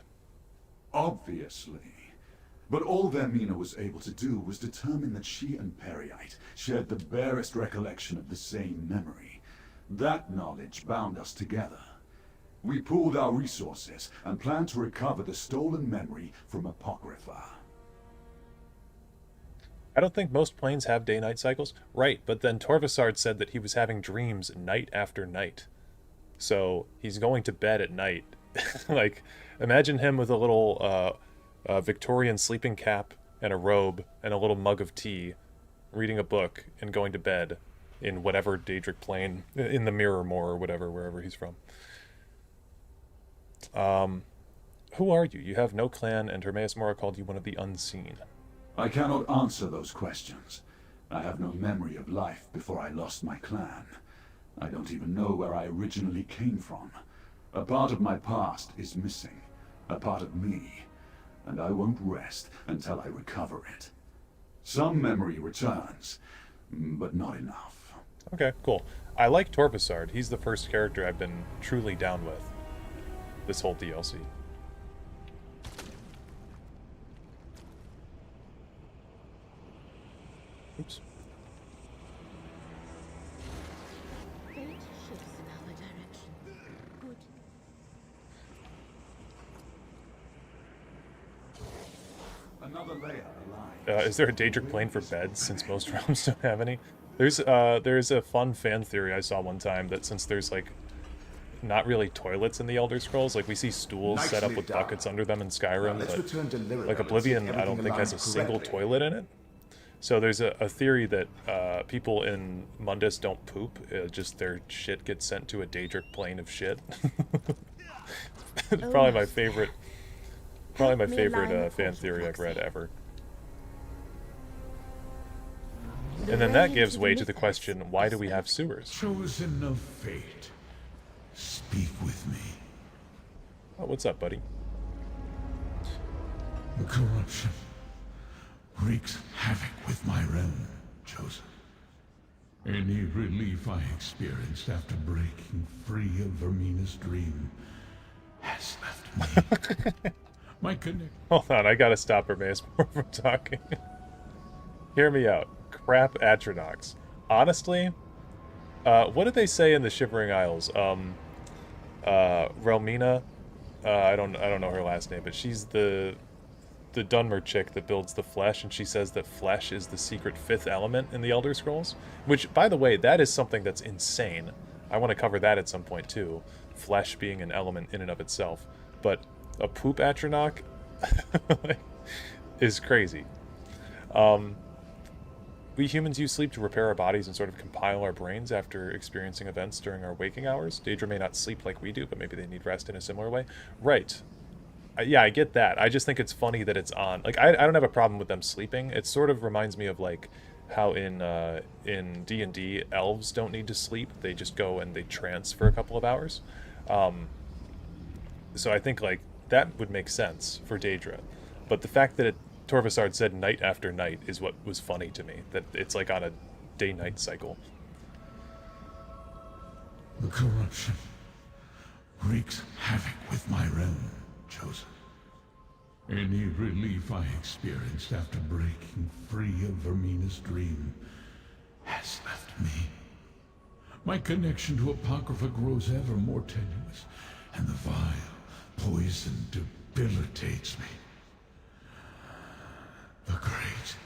Obviously. But all Vermina was able to do was determine that she and Periite shared the barest recollection of the same memory. That knowledge bound us together. We pooled our resources and planned to recover the stolen memory from Apocrypha. I don't think most planes have day-night cycles. Right, but then Torvasard said that he was having dreams night after night. So he's going to bed at night. Like, imagine him with a little Victorian sleeping cap and a robe and a little mug of tea, reading a book and going to bed in whatever Daedric plane, in the Mirror Moor or whatever, wherever he's from. Who are you? You have no clan, and Hermaeus Mora called you one of the unseen. I cannot answer those questions. I have no memory of life before I lost my clan. I don't even know where I originally came from. A part of my past is missing, a part of me, and I won't rest until I recover it. Some memory returns, but not enough. Okay, cool. I like Torvasard. He's the first character I've been truly down with this whole DLC. Oops. Another layer Is there a Daedric plane for beds, since most realms don't have any? There's a fun fan theory I saw one time that since there's like not really toilets in the Elder Scrolls, like we see stools set up with buckets under them in Skyrim, but like Oblivion I don't think has a single toilet in it. So there's a theory that people in Mundus don't poop, just their shit gets sent to a Daedric plane of shit. It's probably my favorite fan theory I've read ever. And then that gives way to the question, why do we have sewers? Chosen of fate, speak with me. Oh, what's up, buddy? Corruption wreaks havoc with my realm, Chosen. Any relief I experienced after breaking free of Vermina's dream has left me. My connect. Hold on, I gotta stop Hermaeus Mora from talking. Hear me out. Crap Atronachs. Honestly, what did they say in the Shivering Isles? Relmina, I don't know her last name, but she's the Dunmer chick that builds the flesh, and she says that flesh is the secret fifth element in the Elder Scrolls. Which, by the way, that is something that's insane. I want to cover that at some point too. Flesh being an element in and of itself. But a poop Atronach, is crazy. We humans use sleep to repair our bodies and sort of compile our brains after experiencing events during our waking hours. Daedra may not sleep like we do, but maybe they need rest in a similar way. Right. Yeah, I get that. I just think it's funny that it's on. Like, I don't have a problem with them sleeping. It sort of reminds me of, like, how in D&D, elves don't need to sleep. They just go and they trance for a couple of hours. So I think, like, that would make sense for Daedra. But the fact that Torvasard said night after night is what was funny to me. That it's like on a day-night cycle. The corruption wreaks havoc with my realm, Chosen. Any relief I experienced after breaking free of Vermina's dream has left me. My connection to Apocrypha grows ever more tenuous, and the vile poison debilitates me. The great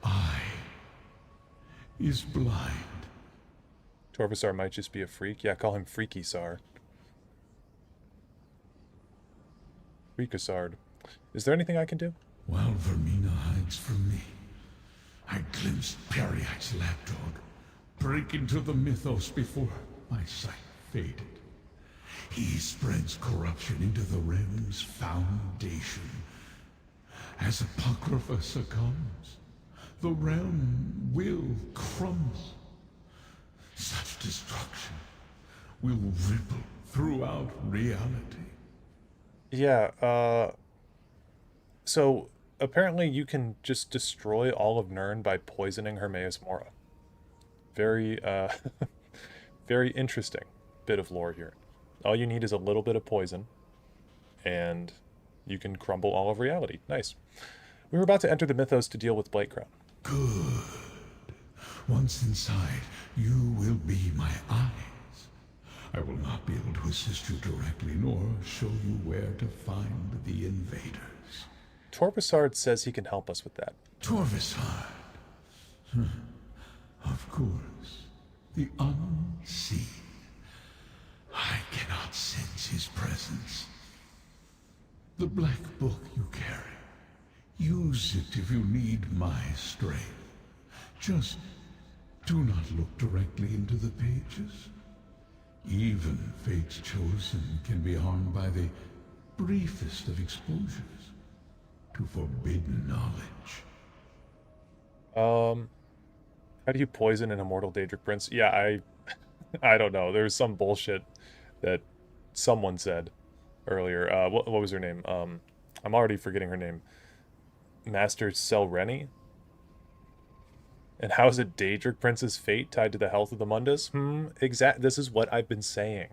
eye is blind. Torvasar might just be a freak. Yeah, call him Freaky Sar. Freakasard. Is there anything I can do? While Vermina hides from me, I glimpsed Periite's lapdog break into the mythos before my sight faded. He spreads corruption into the realm's foundation. As Apocrypha succumbs, the realm will crumble. Such destruction will ripple throughout reality. Yeah, so apparently you can just destroy all of Nirn by poisoning Hermaeus Mora. Very, very interesting bit of lore here. All you need is a little bit of poison, and you can crumble all of reality. Nice. We were about to enter the mythos to deal with Blightcrown. Good. Once inside, you will be my eyes. I will not be able to assist you directly, nor show you where to find the invaders. Torvasard says he can help us with that. Torvasard? Of course. The unseen. I cannot sense his presence. The black book you carry. Use it if you need my strength. Just do not look directly into the pages. Even Fate's Chosen can be harmed by the briefest of exposures to forbidden knowledge. How do you poison an immortal Daedric prince? Yeah, I don't know. There's some bullshit that someone said earlier. What was her name? I'm already forgetting her name. Master Selreni? And how is a Daedric prince's fate tied to the health of the Mundus? This is what I've been saying.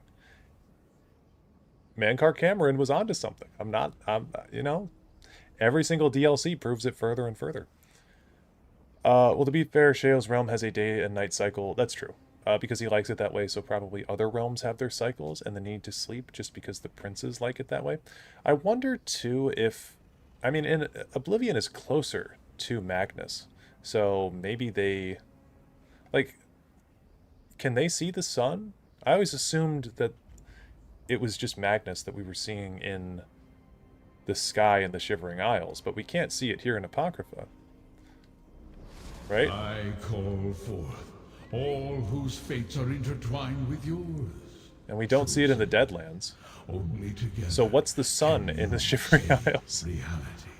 Mankar Cameron was onto something. You know, every single DLC proves it further and further. Well, to be fair, Sheo's realm has a day and night cycle. That's true. Because he likes it that way, so probably other realms have their cycles and the need to sleep just because the princes like it that way. I wonder, too, if... I mean, Oblivion is closer to Magnus, so maybe they... Like, can they see the sun? I always assumed that it was just Magnus that we were seeing in the sky in the Shivering Isles, but we can't see it here in Apocrypha. Right? I call forth all whose fates are intertwined with yours. And we don't see it in the Deadlands. Only together. So what's the sun in the Shivering Isles? Reality.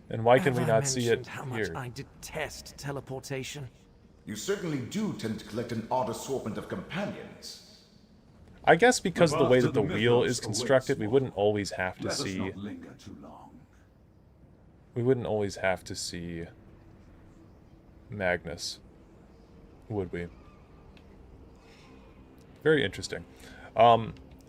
And why can we not see it how here? much I detest teleportation. You certainly do tend to collect an odd assortment of companions. I guess because of the way that the The wheel mythos is constructed, we wouldn't always have to Let us see... not linger too long. We wouldn't always have to see Magnus, would we? Very interesting.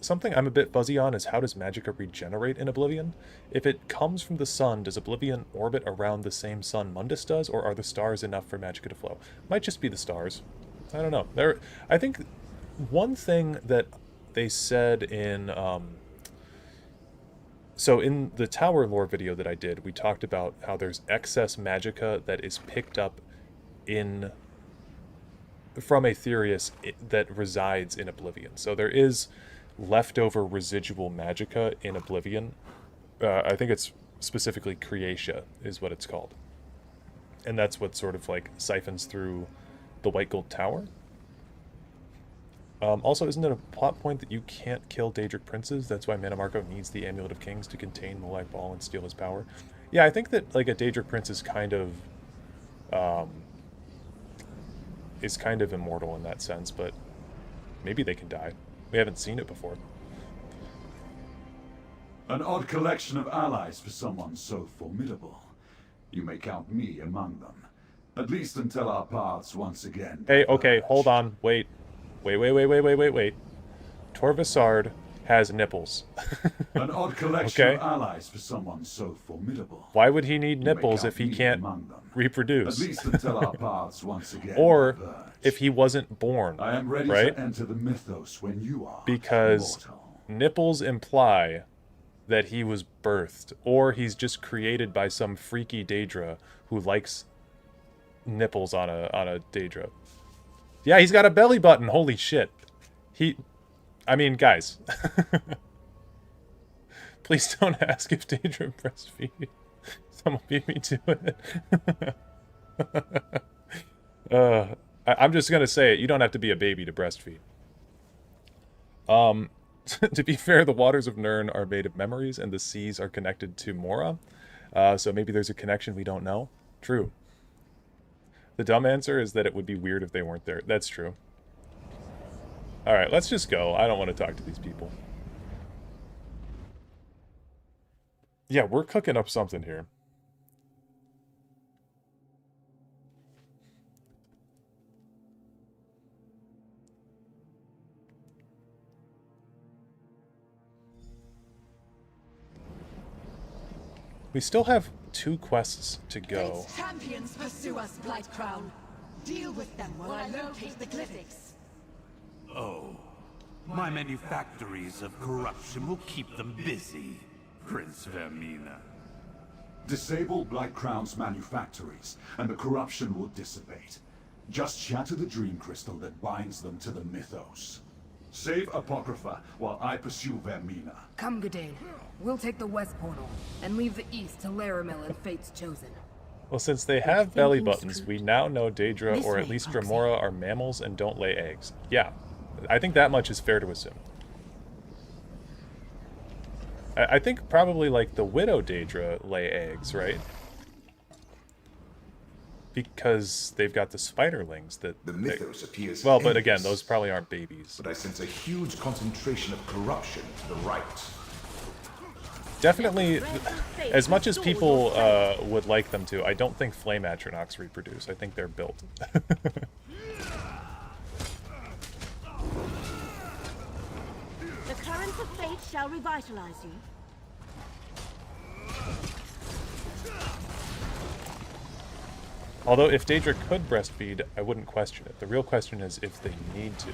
Something I'm a bit fuzzy on is how does magicka regenerate in Oblivion? If it comes from the sun, does Oblivion orbit around the same sun Mundus does, or are the stars enough for magicka to flow? Might just be the stars. I don't know. I think one thing that they said in... So in the Tower lore video that I did, we talked about how there's excess magicka that is picked up from Aetherius that resides in Oblivion. So there is leftover residual magicka in Oblivion. I think it's specifically Creatia is what it's called. And that's what sort of like siphons through the White Gold Tower. Also, isn't it a plot point that you can't kill Daedric princes? That's why Mannimarco needs the Amulet of Kings to contain the Light Ball and steal his power. Yeah, I think that like a Daedric prince is kind of immortal in that sense, but maybe they can die. We haven't seen it before. An odd collection of allies for someone so formidable. You may count me among them. At least until our paths once again. Hey, okay, hold on. Wait. Torvasard has nipples. An odd collection of allies for someone so formidable. Why would he need nipples if he can't reproduce? At least until our paths once again. Or diverge. if he wasn't born, I am ready right? to enter the mythos when you are. Because immortal. nipples imply that he was birthed, or he's just created by some freaky Daedra who likes nipples on a Daedra. Yeah, he's got a belly button. Holy shit. I mean, guys. Please don't ask if Daedra breastfeed. Someone beat me to it. I'm just gonna say it. You don't have to be a baby to breastfeed. To be fair, the waters of Nirn are made of memories, and the seas are connected to Mora. So maybe there's a connection we don't know. True. The dumb answer is that it would be weird if they weren't there. That's true. Alright, let's just go. I don't want to talk to these people. Yeah, we're cooking up something here. We still have 2 quests to go. Fate's champions pursue us, Blightcrown. Deal with them while I locate the glyphics. Oh, my manufactories of corruption will keep them busy, Prince Vermina. Disable Blightcrown's manufactories, and the corruption will dissipate. Just shatter the dream crystal that binds them to the mythos. Save Apocrypha while I pursue Vermina. Come, Gadain. We'll take the west portal and leave the east to Laramil and Fate's Chosen. Well, since they have belly buttons, we now know Daedra, or at least Dremora, are mammals and don't lay eggs. Yeah, I think that much is fair to assume. I think probably, like, the Widow Daedra lay eggs, right? Because they've got the spiderlings that... The mythos appears well, but again, endless. those probably aren't babies. But I sense a huge concentration of corruption to the right. Definitely, as much as people would like them to, I don't think Flame Atronachs reproduce. I think they're built. The currents of fate shall revitalize you. Although, if Daedra could breastfeed, I wouldn't question it. The real question is if they need to.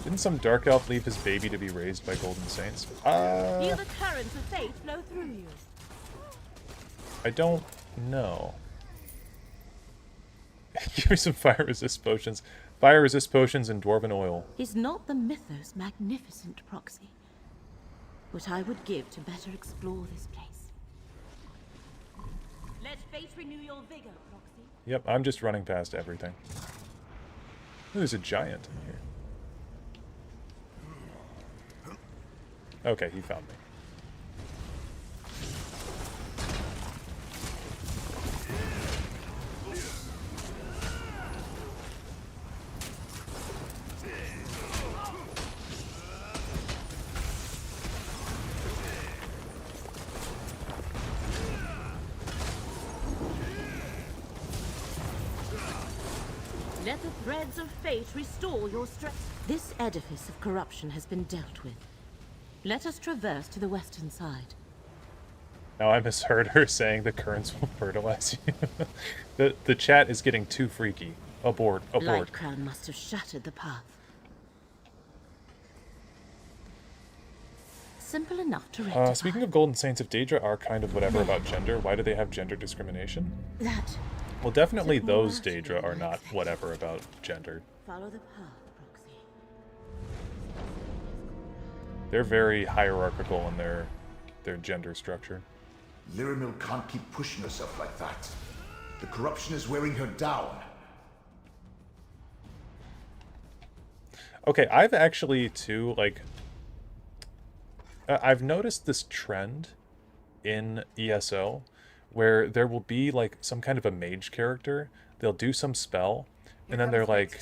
Didn't some Dark Elf leave his baby to be raised by Golden Saints? Feel the currents of fate flow through you. I don't know. Give me some fire resist potions. Fire resist potions and dwarven oil. Is not the mythos magnificent, Proxy? What I would give to better explore this place. Let fate renew your vigor, Proxy. Yep, I'm just running past everything. Ooh, there's a giant in here. Okay, he found me. Let the threads of fate restore your strength. This edifice of corruption has been dealt with. Let us traverse to the western side. Now I misheard her saying the currents will fertilize you. the chat is getting too freaky. Abort, abort. Lightcrown must have shattered the path. Simple enough to rectify. Speaking of Golden Saints, if Daedra are kind of whatever about gender, why do they have gender discrimination? That. Well, definitely those Daedra are not whatever about gender. Follow the path, Proxy. They're very hierarchical in their gender structure. Lyramil can't keep pushing herself like that. The corruption is wearing her down. Okay, I've actually too, like, I've noticed this trend in ESO where there will be like some kind of a mage character. They'll do some spell, and then they're like,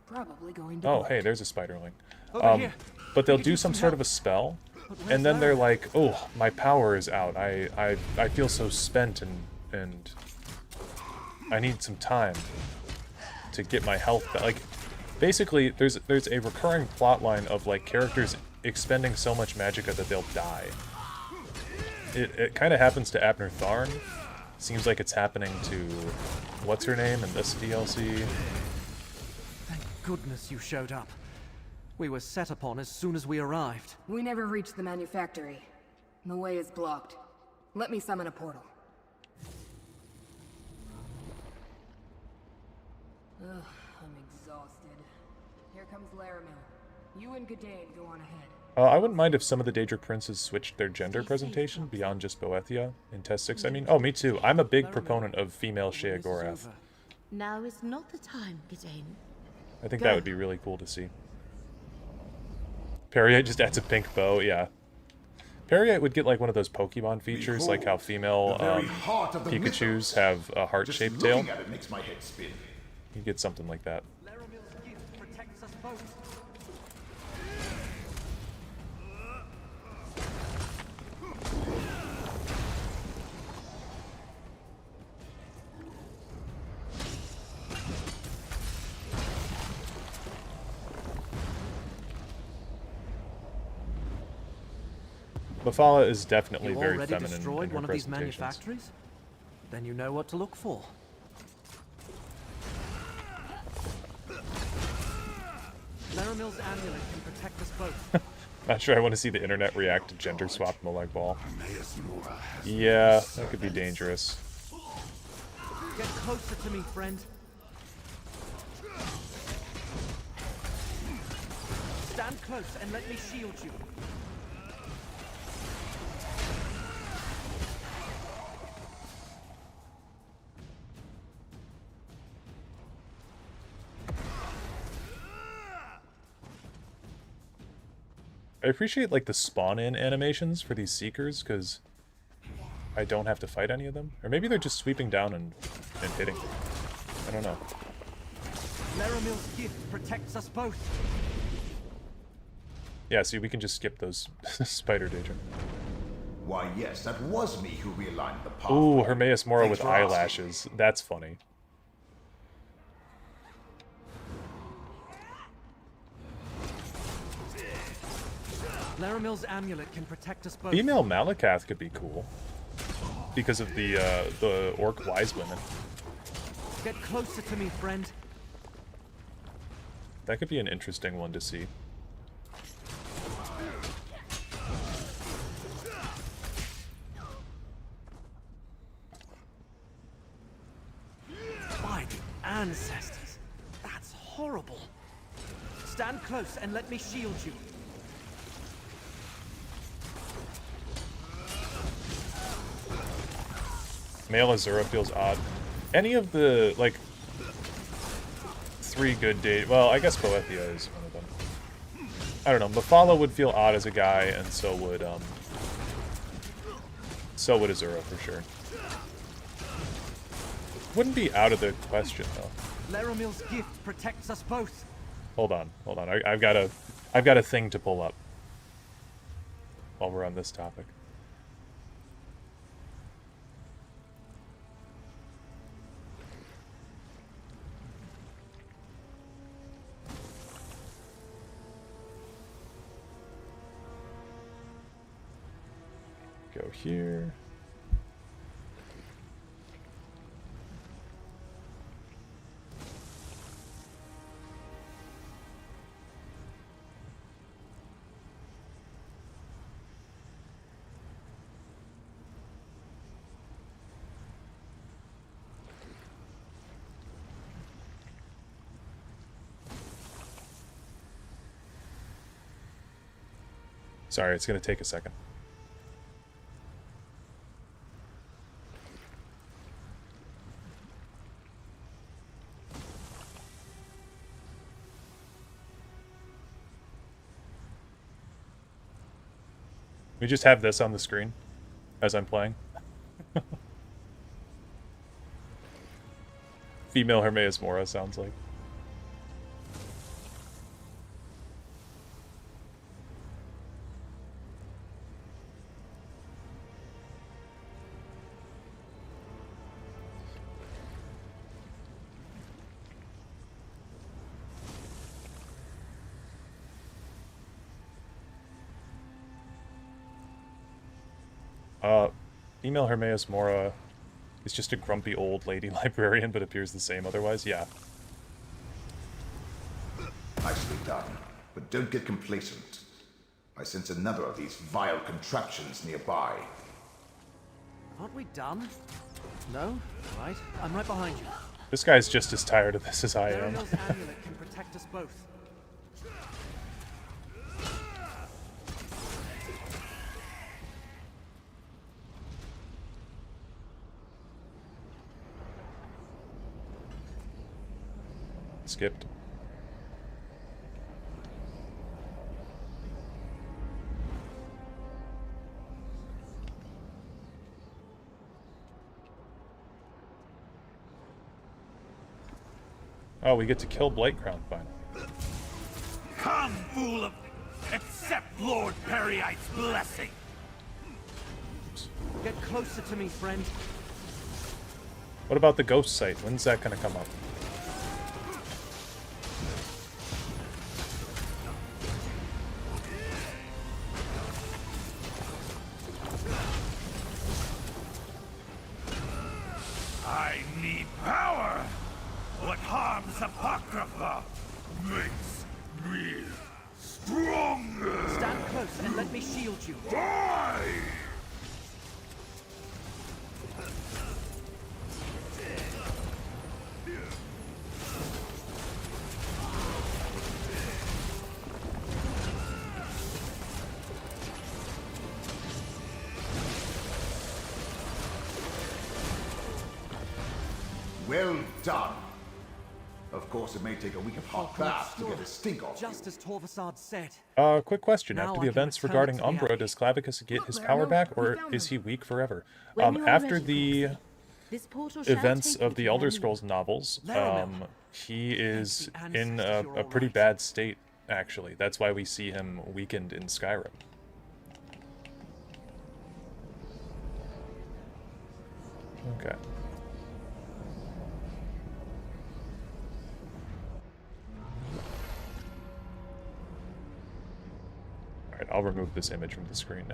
Probably going to oh, blood. hey, there's a spiderling. Over here. But they'll do some sort of a spell, and then they're like, oh, my power is out. I feel so spent, and I need some time to get my health back. Like, basically, there's a recurring plot line of like characters expending so much magicka that they'll die. It kind of happens to Abner Tharn. Seems like it's happening to what's her name in this DLC. Thank goodness you showed up. We were set upon as soon as we arrived. We never reached the manufactory. The way is blocked. Let me summon a portal. Ugh, I'm exhausted. Here comes Laramil. You and Gadain go on ahead. I wouldn't mind if some of the Daedric princes switched their gender presentation beyond just Boethia in Test 6. I mean, oh, me too. I'm a big proponent of female Sheogorath. Now is not the time, Gadain. I think that would be really cool to see. Periite just adds a pink bow, yeah. Periite would get like one of those Pokemon features, like how female Pikachus have a heart-shaped tail. Looking at it makes my head spin. You get something like that. Mephala is definitely You very already feminine destroyed in her one of these presentations. manufactories? Then you know what to look for. Laramil's amulet can protect us both. Not sure I want to see the internet react to gender-swapped Molag Ball. Yeah, that could be dangerous. Get closer to me, friend. Stand close and let me shield you. I appreciate like the spawn-in animations for these Seekers, because I don't have to fight any of them. Or maybe they're just sweeping down and hitting. I don't know. Laramil's gift protects us both. Yeah, see, we can just skip those Spider Daedra. Why, yes, that was me who realigned the path. Ooh, Hermaeus Mora Thanks with for asking. eyelashes. That's funny. Laramil's amulet can protect us both. Female Malakath could be cool. Because of the Orc Wise Women. Get closer to me, friend. That could be an interesting one to see. By the ancestors. That's horrible. Stand close and let me shield you. Male Azura feels odd. Any of the, like, 3 good date. Well, I guess Boethia is one of them. I don't know. Mephala would feel odd as a guy, and so would Azura for sure. Wouldn't be out of the question though. Laramil's gift protects us both. Hold on. I've got a thing to pull up while we're on this topic. Go here. Sorry, it's going to take a second. We just have this on the screen as I'm playing. Female Hermaeus Mora sounds like. Female Hermaeus Mora is just a grumpy old lady librarian, but appears the same otherwise. Yeah. Nicely done, but don't get complacent. I sense another of these vile contraptions nearby. Aren't we done? No? Right. I'm right behind you. This guy's just as tired of this as I am. Dareloth's amulet can protect us both. Skipped. Oh, we get to kill Blightcrown finally. Come, fool of... Accept Lord Peryite's blessing! Get closer to me, friend. What about the ghost site? When's that gonna come up? I need power! What harms Apocrypha makes me stronger! Stand close and let me shield you. Die! Well done. Of course, it may take a week of hot baths to get a stink off Just as Torvasad said. Quick question. Now After I the can events return regarding it to the Umbra, Abbey. does Clavicus get his power back, or is he weak forever? When you are After ready, the This portal shall events take you of the to Elder Dareloth. Scrolls novels, Laramil. he is Thank the in ancestors, you're a all pretty right. bad state, actually. That's why we see him weakened in Skyrim. Okay. Alright, I'll remove this image from the screen.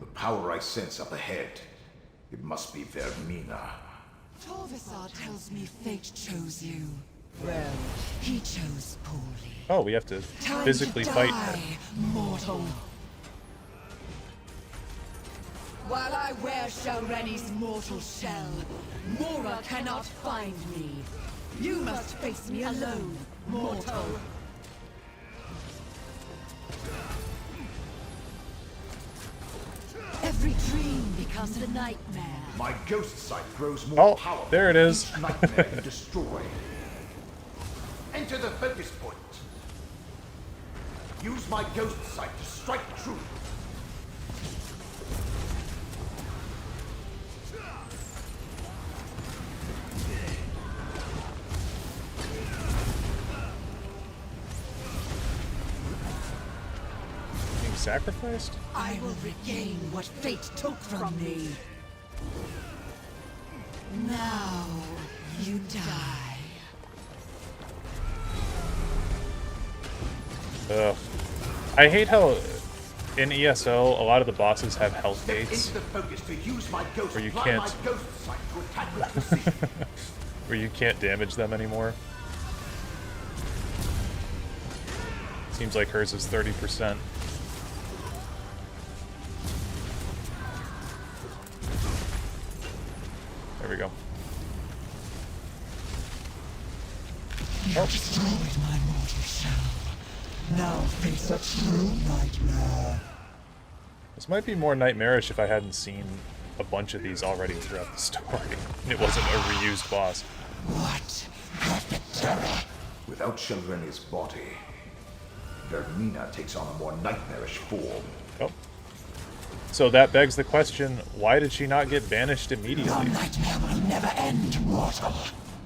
The power I sense up ahead. It must be Vermina. Torvasad tells me fate chose you. Well, he chose poorly. Oh, we have to Time physically to fight. die, mortal. While I wear Shalreni's mortal shell, Mora cannot find me. You must face me alone, mortal. Every dream becomes a nightmare. My ghost sight grows more Oh, powerful. there it is. Each nightmare you destroy. Enter the focus point. Use my ghost sight to strike true. Being sacrificed? I will regain what fate took from me. Now you die. Ugh. I hate how in ESO a lot of the bosses have health gates Into the focus to use my ghost. where you Fly can't my ghost sight to attack with precision. where you can't damage them anymore. Seems like hers is 30%. Now face a true nightmare. This might be more nightmarish if I hadn't seen a bunch of these already throughout the story. It wasn't a reused boss. What? Terror. Without Shelreni's body, Vermina takes on a more nightmarish form. Oh. So that begs the question, why did she not get banished immediately? Your nightmare will never end, mortal.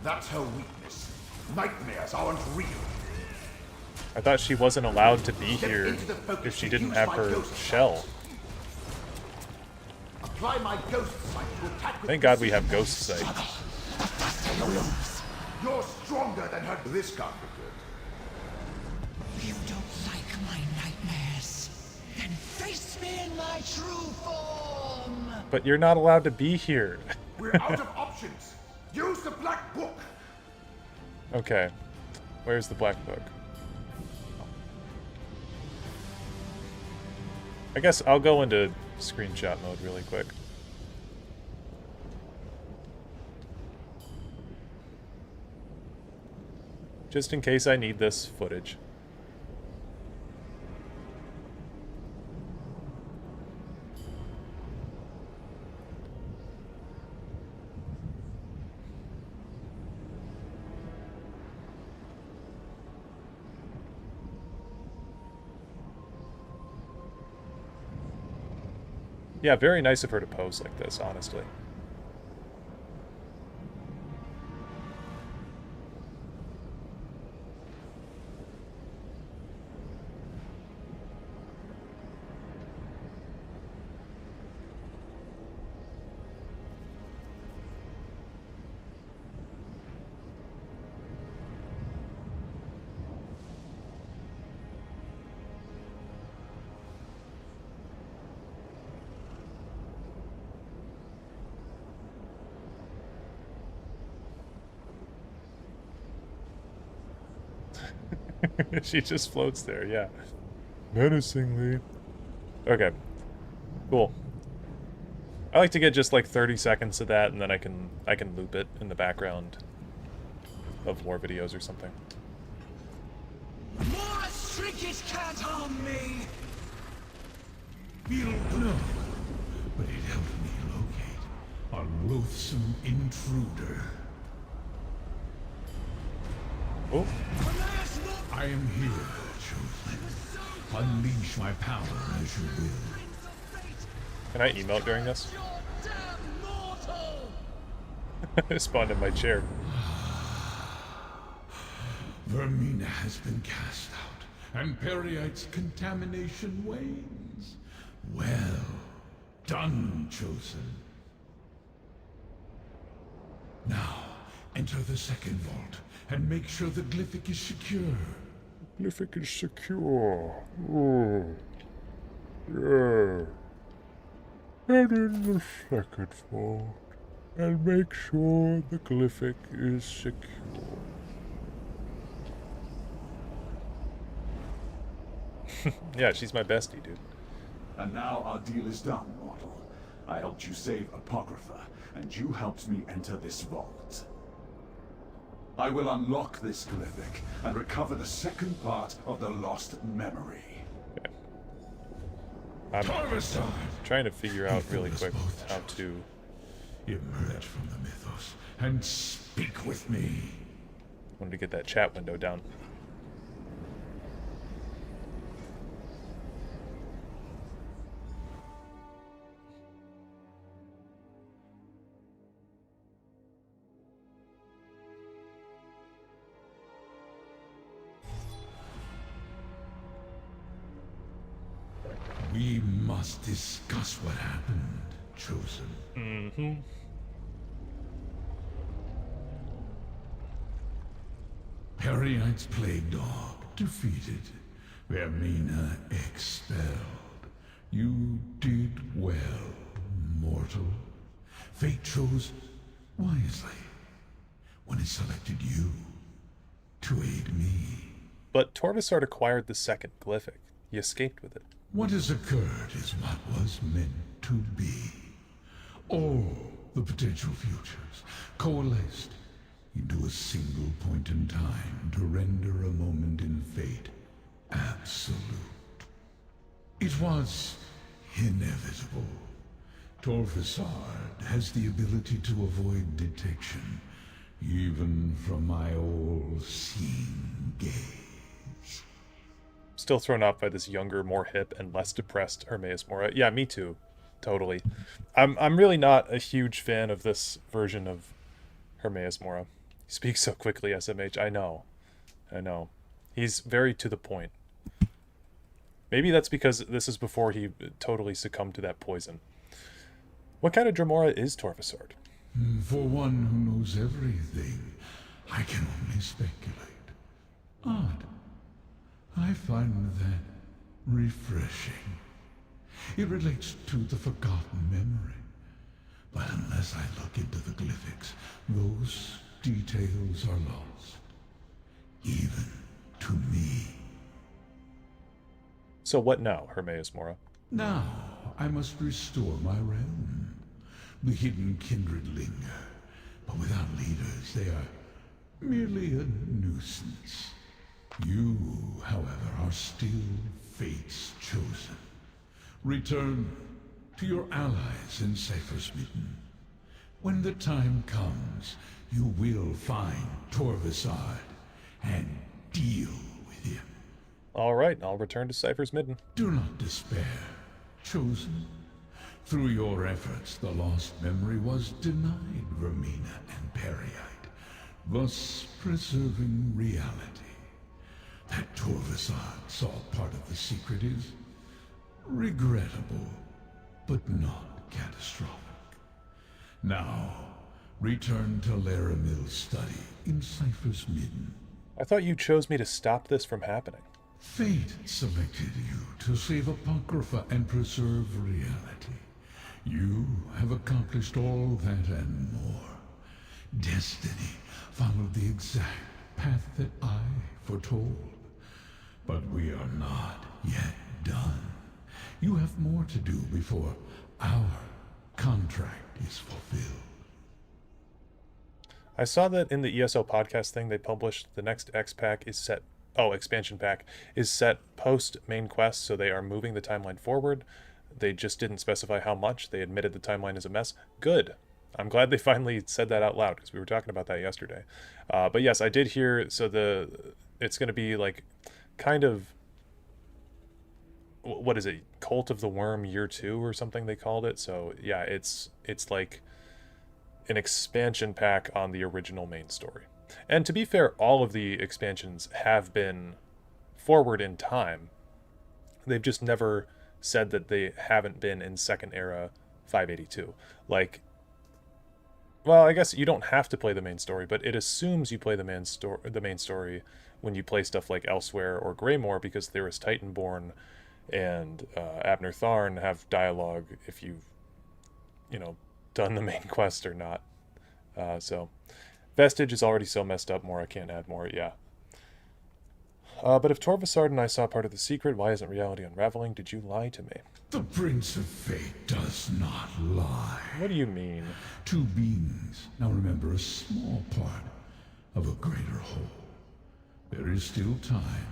That's her weakness. Nightmares aren't real. I thought she wasn't allowed to be here if she didn't have her shell. Apply my ghost sight to attack with Thank God we have ghost sight. You're stronger than her. This can't be good. You don't like my nightmares? Then face me in my true form. But you're not allowed to be here. We're out of options. Use the black book. Okay. Where's the black book? I guess I'll go into screenshot mode really quick. Just in case I need this footage. Yeah, very nice of her to pose like this, honestly. She just floats there, yeah. Menacingly. Okay. Cool. I like to get just like 30 seconds of that, and then I can loop it in the background of lore videos or something. Mora's trinkets can't harm me! Feel no, but it helped me locate a loathsome intruder. Oh. I am here, Chosen. Unleash my power as you will. Can I emote during this? I spawned in my chair. Vermina has been cast out, and Periite's contamination wanes. Well done, Chosen. Now, enter the second vault, and make sure the glyphic is secure. Glyphic is secure. Oh. Yeah. And in the second vault, and make sure the glyphic is secure. Yeah, she's my bestie, dude. And now our deal is done, mortal. I helped you save Apocrypha, and you helped me enter this vault. I will unlock this glyphic and recover the second part of the lost memory. Okay. I'm trying to figure out really quick how to emerge from the mythos and speak with me. Wanted to get that chat window down. We must discuss what happened, Chosen. Mm-hmm. Periite's plague dog defeated. Vermina expelled. You did well, mortal. Fate chose wisely when it selected you to aid me. But Torvasart acquired the second glyphic. He escaped with it. What has occurred is what was meant to be. All the potential futures coalesced into a single point in time to render a moment in fate absolute. absolute. It was inevitable. Torvasard has the ability to avoid detection, even from my all-seeing gaze. Still thrown off by this younger, more hip, and less depressed Hermaeus Mora. Yeah, me too. Totally. I'm really not a huge fan of this version of Hermaeus Mora. He speaks so quickly, SMH. I know. He's very to the point. Maybe that's because this is before he totally succumbed to that poison. What kind of Dremora is Torvasard? For one who knows everything, I can only speculate. Odd. I find that refreshing. It relates to the forgotten memory. But unless I look into the glyphics, those details are lost. Even to me. So what now, Hermaeus Mora? Now, I must restore my realm. The hidden kindred linger, but without leaders, they are merely a nuisance. You, however, are still Fate's chosen. Return to your allies in Cypher's Midden. When the time comes, you will find Torvasard and deal with him. All right, I'll return to Cypher's Midden. Do not despair, chosen. Through your efforts, the lost memory was denied Vermina and Periite, thus preserving reality. That Torvasard saw part of the secret is regrettable, but not catastrophic. Now, return to Laramil's study in Cypher's Midden. I thought you chose me to stop this from happening. Fate selected you to save Apocrypha and preserve reality. You have accomplished all that and more. Destiny followed the exact path that I foretold. But we are not yet done. You have more to do before our contract is fulfilled. I saw that in the ESO podcast thing they published, the next X-Pack is set... Oh, expansion pack is set post-main quest, so they are moving the timeline forward. They just didn't specify how much. They admitted the timeline is a mess. Good. I'm glad they finally said that out loud, because we were talking about that yesterday. But yes, I did hear, so it's going to be like kind of... What is it? Cult of the Worm Year 2 or something they called it. So yeah, it's like an expansion pack on the original main story. And to be fair, all of the expansions have been forward in time. They've just never said that they haven't been in Second Era 582. Like, well, I guess you don't have to play the main story, but it assumes you play the main story when you play stuff like Elsewhere or Greymoor, because there is Titanborn and Abner Tharn have dialogue if you've, done the main quest or not. So Vestige is already so messed up more, I can't add more, yeah. But if Torvasard and I saw part of the secret, why isn't reality unraveling? Did you lie to me? The Prince of Fate does not lie. What do you mean? Two beings now remember a small part of a greater whole. There is still time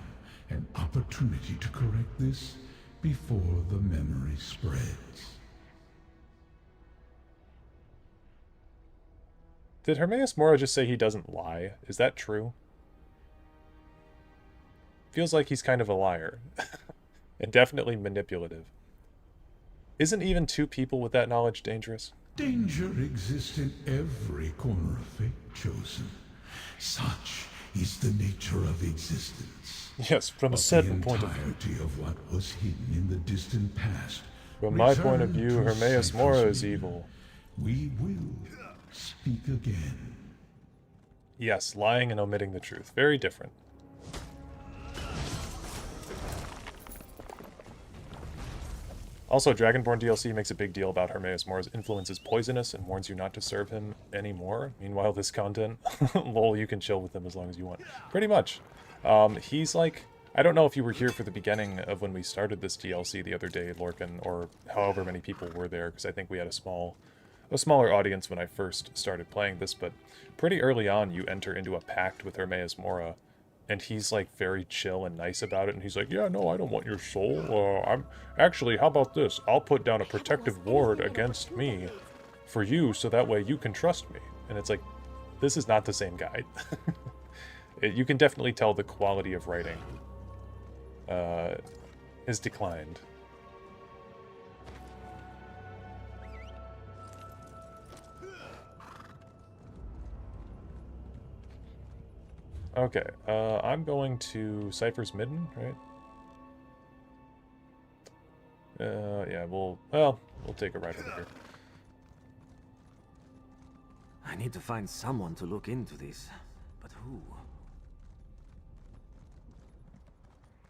and opportunity to correct this before the memory spreads. Did Hermaeus Mora just say he doesn't lie? Is that true? Feels like he's kind of a liar. And definitely manipulative. Isn't even two people with that knowledge dangerous? Danger exists in every corner of Fate, Chosen. Such is the nature of existence. Yes, from a certain point of view. The entirety of what was hidden in the distant past. From my point of view, Hermaeus Mora is evil. We will speak again. Yes, lying and omitting the truth. Very different. Also, Dragonborn DLC makes a big deal about Hermaeus Mora's influence is poisonous and warns you not to serve him anymore. Meanwhile, this content, lol, you can chill with him as long as you want. Pretty much. He's like... I don't know if you were here for the beginning of when we started this DLC the other day, Lorcan, or however many people were there, because I think we had a smaller audience when I first started playing this, but pretty early on you enter into a pact with Hermaeus Mora, And he's like very chill and nice about it, and he's like, yeah, no, I don't want your soul. I'm actually, how about this? I'll put down a protective ward against me for you, so that way you can trust me. And it's like, this is not the same guy. You can definitely tell the quality of writing has declined. Okay, I'm going to Cypher's Midden, right? Yeah, we'll take a ride over here. I need to find someone to look into this, but who?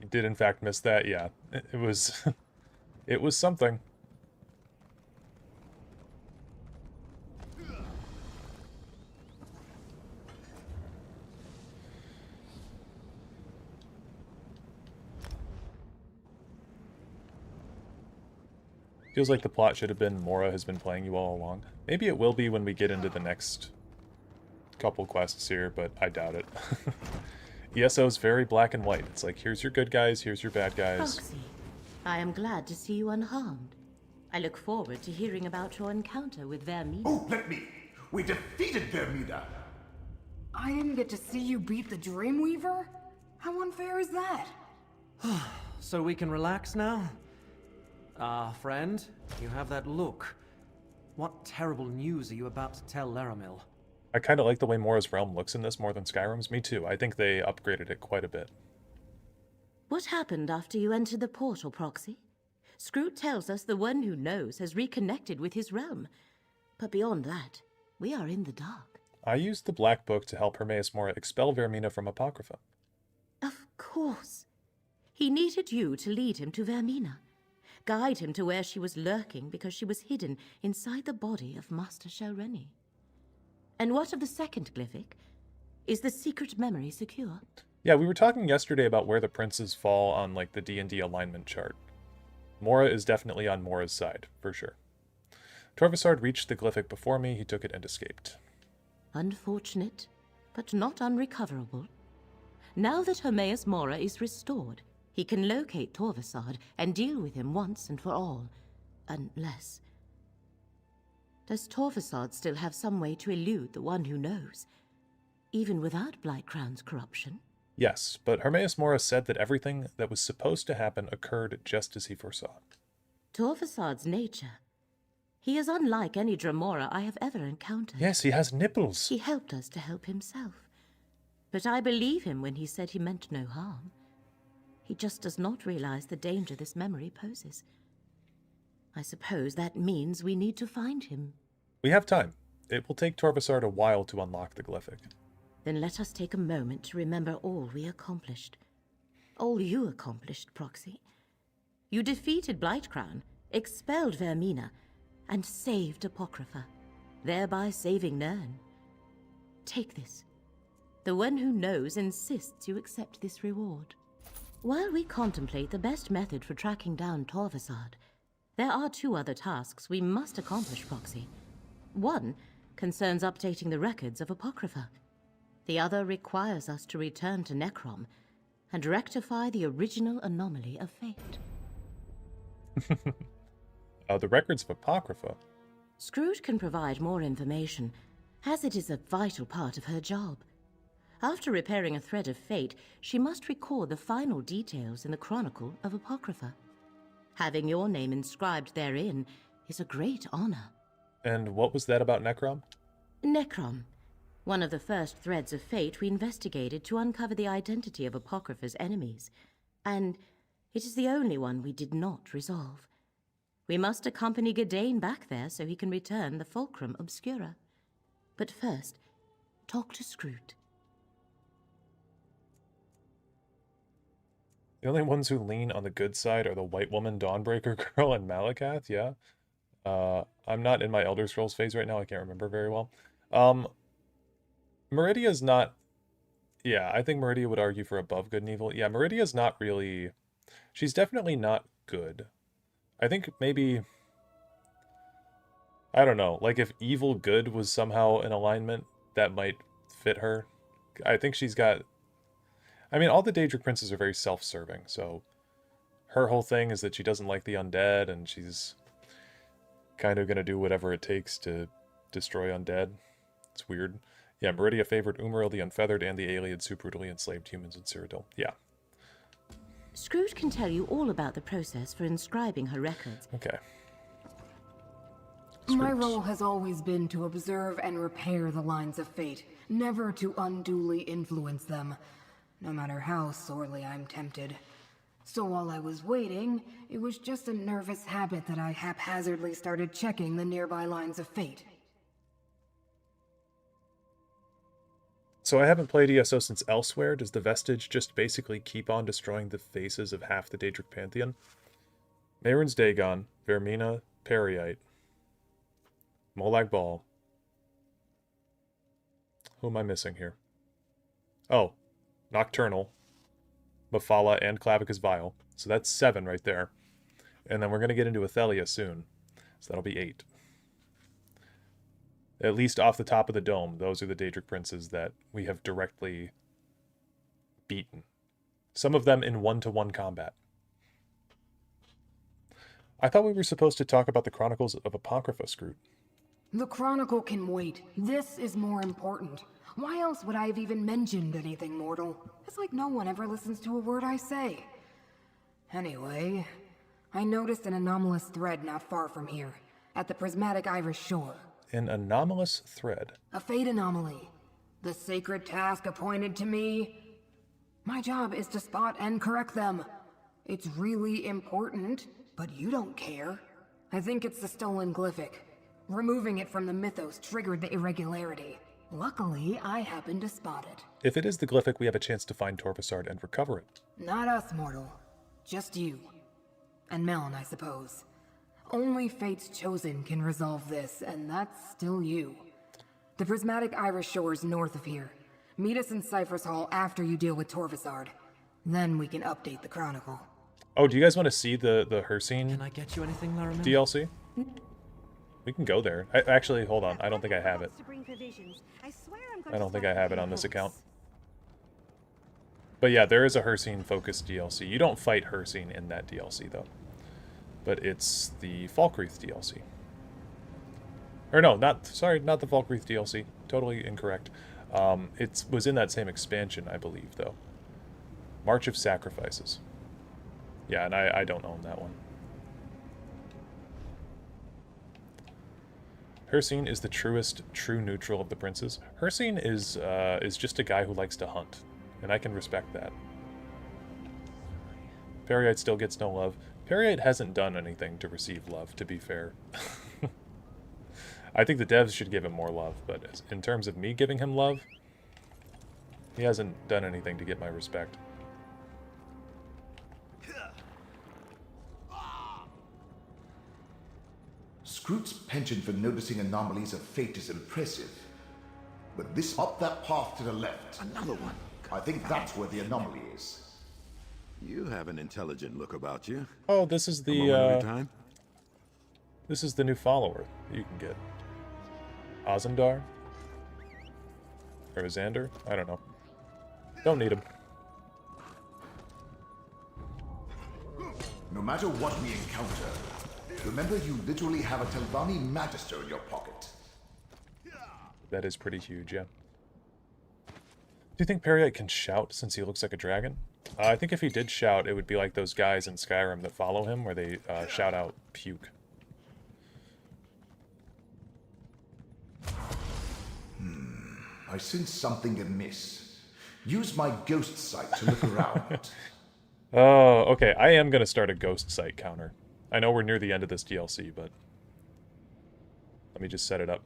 You did in fact miss that, yeah. It was, it was something. Feels like the plot should have been Mora has been playing you all along. Maybe it will be when we get into the next couple quests here, but I doubt it. ESO is very black and white. It's like, here's your good guys, here's your bad guys. Proxy, I am glad to see you unharmed. I look forward to hearing about your encounter with Vermina. Oh, let me! We defeated Vermina! I didn't get to see you beat the Dreamweaver? How unfair is that? So we can relax now? Friend, you have that look. What terrible news are you about to tell Laramil? I kind of like the way Mora's Realm looks in this more than Skyrim's. Me too. I think they upgraded it quite a bit. What happened after you entered the portal, Proxy? Scroot tells us the one who knows has reconnected with his realm. But beyond that, we are in the dark. I used the Black Book to help Hermaeus Mora expel Vermina from Apocrypha. Of course. He needed you to lead him to Vermina. Guide him to where she was lurking because she was hidden inside the body of Master Shelreni. And what of the second glyphic? Is the secret memory secure? Yeah, we were talking yesterday about where the princes fall on like the D&D alignment chart. Mora is definitely on Mora's side, for sure. Torvasard reached the glyphic before me, he took it and escaped. Unfortunate, but not unrecoverable. Now that Hermaeus Mora is restored, he can locate Torvasard and deal with him once and for all. Unless... Does Torvasard still have some way to elude the one who knows? Even without Blightcrown's corruption? Yes, but Hermaeus Mora said that everything that was supposed to happen occurred just as he foresaw. Torvasard's nature. He is unlike any Dremora I have ever encountered. Yes, he has nipples. He helped us to help himself. But I believe him when he said he meant no harm. He just does not realize the danger this memory poses. I suppose that means we need to find him. We have time. It will take Torvasard a while to unlock the glyphic. Then let us take a moment to remember all we accomplished. All you accomplished, Proxy. You defeated Blightcrown, expelled Vermina, and saved Apocrypha, thereby saving Nirn. Take this. The one who knows insists you accept this reward. While we contemplate the best method for tracking down Torvasard, there are two other tasks we must accomplish, Proxy. One concerns updating the records of Apocrypha. The other requires us to return to Necrom and rectify the original anomaly of fate. The records of Apocrypha? Scrooge can provide more information, as it is a vital part of her job. After repairing a thread of fate, she must record the final details in the Chronicle of Apocrypha. Having your name inscribed therein is a great honor. And what was that about Necrom? Necrom, one of the first threads of fate we investigated to uncover the identity of Apocrypha's enemies. And it is the only one we did not resolve. We must accompany Gadain back there so he can return the Fulcrum Obscura. But first, talk to Scroot. The only ones who lean on the good side are the White Woman, Dawnbreaker Girl, and Malakath, yeah. I'm not in my Elder Scrolls phase right now, I can't remember very well. Meridia's not... Yeah, I think Meridia would argue for above good and evil. Yeah, Meridia's not really... She's definitely not good. I think maybe... I don't know, like if evil good was somehow in alignment, that might fit her. I think she's got... I mean, all the Daedric princes are very self-serving, so her whole thing is that she doesn't like the undead, and she's kind of going to do whatever it takes to destroy undead. It's weird. Yeah, Meridia favored Umaril the Unfeathered and the Aelids who brutally enslaved humans in Cyrodiil. Yeah. Scrooge can tell you all about the process for inscribing her records. Okay. My role has always been to observe and repair the lines of fate, never to unduly influence them, no matter how sorely I'm tempted. So while I was waiting, it was just a nervous habit that I haphazardly started checking the nearby lines of fate. So I haven't played ESO since Elsewhere. Does the Vestige just basically keep on destroying the faces of half the Daedric Pantheon? Mehrunes Dagon, Vermina, Periite, Molag Bal. Who am I missing here? Oh, Nocturnal, Mephala, and Clavicus Vile. So that's 7 right there. And then we're going to get into Athelia soon. So that'll be 8. At least off the top of the dome, those are the Daedric princes that we have directly beaten. Some of them in one-to-one combat. I thought we were supposed to talk about the Chronicles of Apocrypha, Scroot. The Chronicle can wait. This is more important. Why else would I have even mentioned anything mortal? It's like no one ever listens to a word I say. Anyway, I noticed an anomalous thread not far from here, at the prismatic Irish shore. An anomalous thread? A fate anomaly. The sacred task appointed to me. My job is to spot and correct them. It's really important, but you don't care. I think it's the stolen glyphic. Removing it from the mythos triggered the irregularity. Luckily, I happened to spot it. If it is the glyphic, we have a chance to find Torvasard and recover it. Not us, mortal. Just you. And Melon, I suppose. Only Fate's Chosen can resolve this, and that's still you. The prismatic Irish shore is north of here. Meet us in Cypher's Hall after you deal with Torvasard. Then we can update the Chronicle. Oh, do you guys want to see the Hircine Can I get you anything, Larimer? DLC? We can go there. Actually, hold on. I don't think I have it. I don't think I have it on this account. But yeah, there is a Hircine-focused DLC. You don't fight Hircine in that DLC, though. But it's the Falkreath DLC. Or no, not the Falkreath DLC. Totally incorrect. It was in that same expansion, I believe, though. March of Sacrifices. Yeah, and I don't own that one. Hircine is the true neutral of the princes. Hircine is just a guy who likes to hunt, and I can respect that. Periite still gets no love. Periite hasn't done anything to receive love, to be fair. I think the devs should give him more love, but in terms of me giving him love, he hasn't done anything to get my respect. Scroot's penchant for noticing anomalies of fate is impressive. But this up that path to the left. Another one. I think that's where the anomaly is. You have an intelligent look about you. Oh, this is A moment of your the time? this is the new follower that you can get. Ozendar? Or Xander? I don't know. Don't need him. No matter what we encounter, remember you literally have a Telvanni Magister in your pocket. That is pretty huge, yeah. Do you think Periite can shout since he looks like a dragon? I think if he did shout, it would be like those guys in Skyrim that follow him, where they shout out puke. I sense something amiss. Use my ghost sight to look around. Oh, okay. I am going to start a ghost sight counter. I know we're near the end of this DLC, but let me just set it up.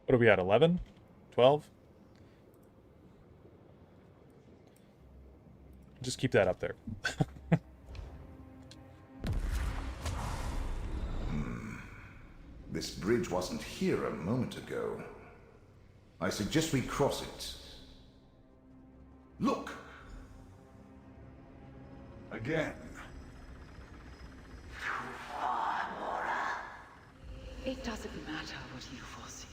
What are we at, 11? 12? Just keep that up there. This bridge wasn't here a moment ago. I suggest we cross it. Look! Again. It doesn't matter what you foresee.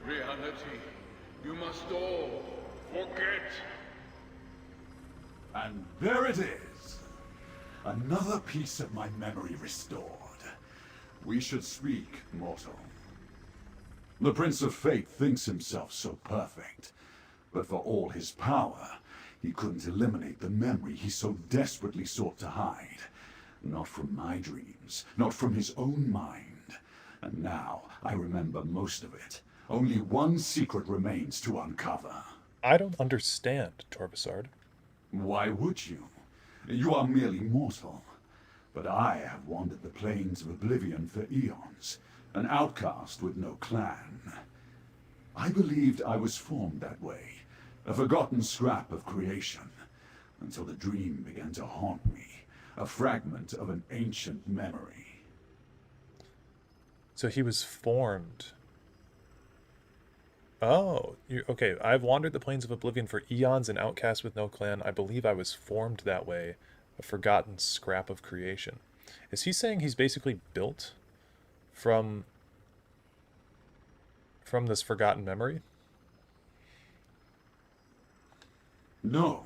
Reality, you must all forget. And there it is. Another piece of my memory restored. We should speak, mortal. The Prince of Fate thinks himself so perfect, but for all his power, he couldn't eliminate the memory he so desperately sought to hide. Not from my dreams, not from his own mind. And now I remember most of it. Only one secret remains to uncover. I don't understand, Torvasard. Why would you? You are merely mortal. But I have wandered the plains of oblivion for eons, an outcast with no clan. I believed I was formed that way, a forgotten scrap of creation, until the dream began to haunt me, a fragment of an ancient memory. So he was formed. Oh, okay. I've wandered the plains of oblivion for eons, an outcast with no clan. I believe I was formed that way, a forgotten scrap of creation. Is he saying he's basically built from this forgotten memory? No.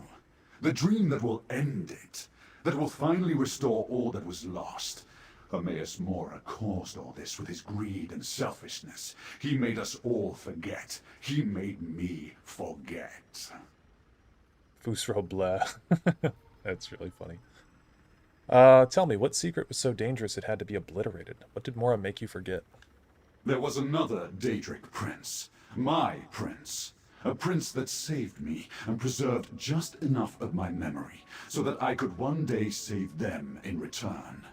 The dream that will end it. That will finally restore all that was lost. Hermaeus Mora caused all this with his greed and selfishness. He made us all forget. He made me forget. Fusro blah. That's really funny. Tell me, what secret was so dangerous it had to be obliterated? What did Mora make you forget? There was another Daedric prince. My prince. A prince that saved me and preserved just enough of my memory so that I could one day save them in return.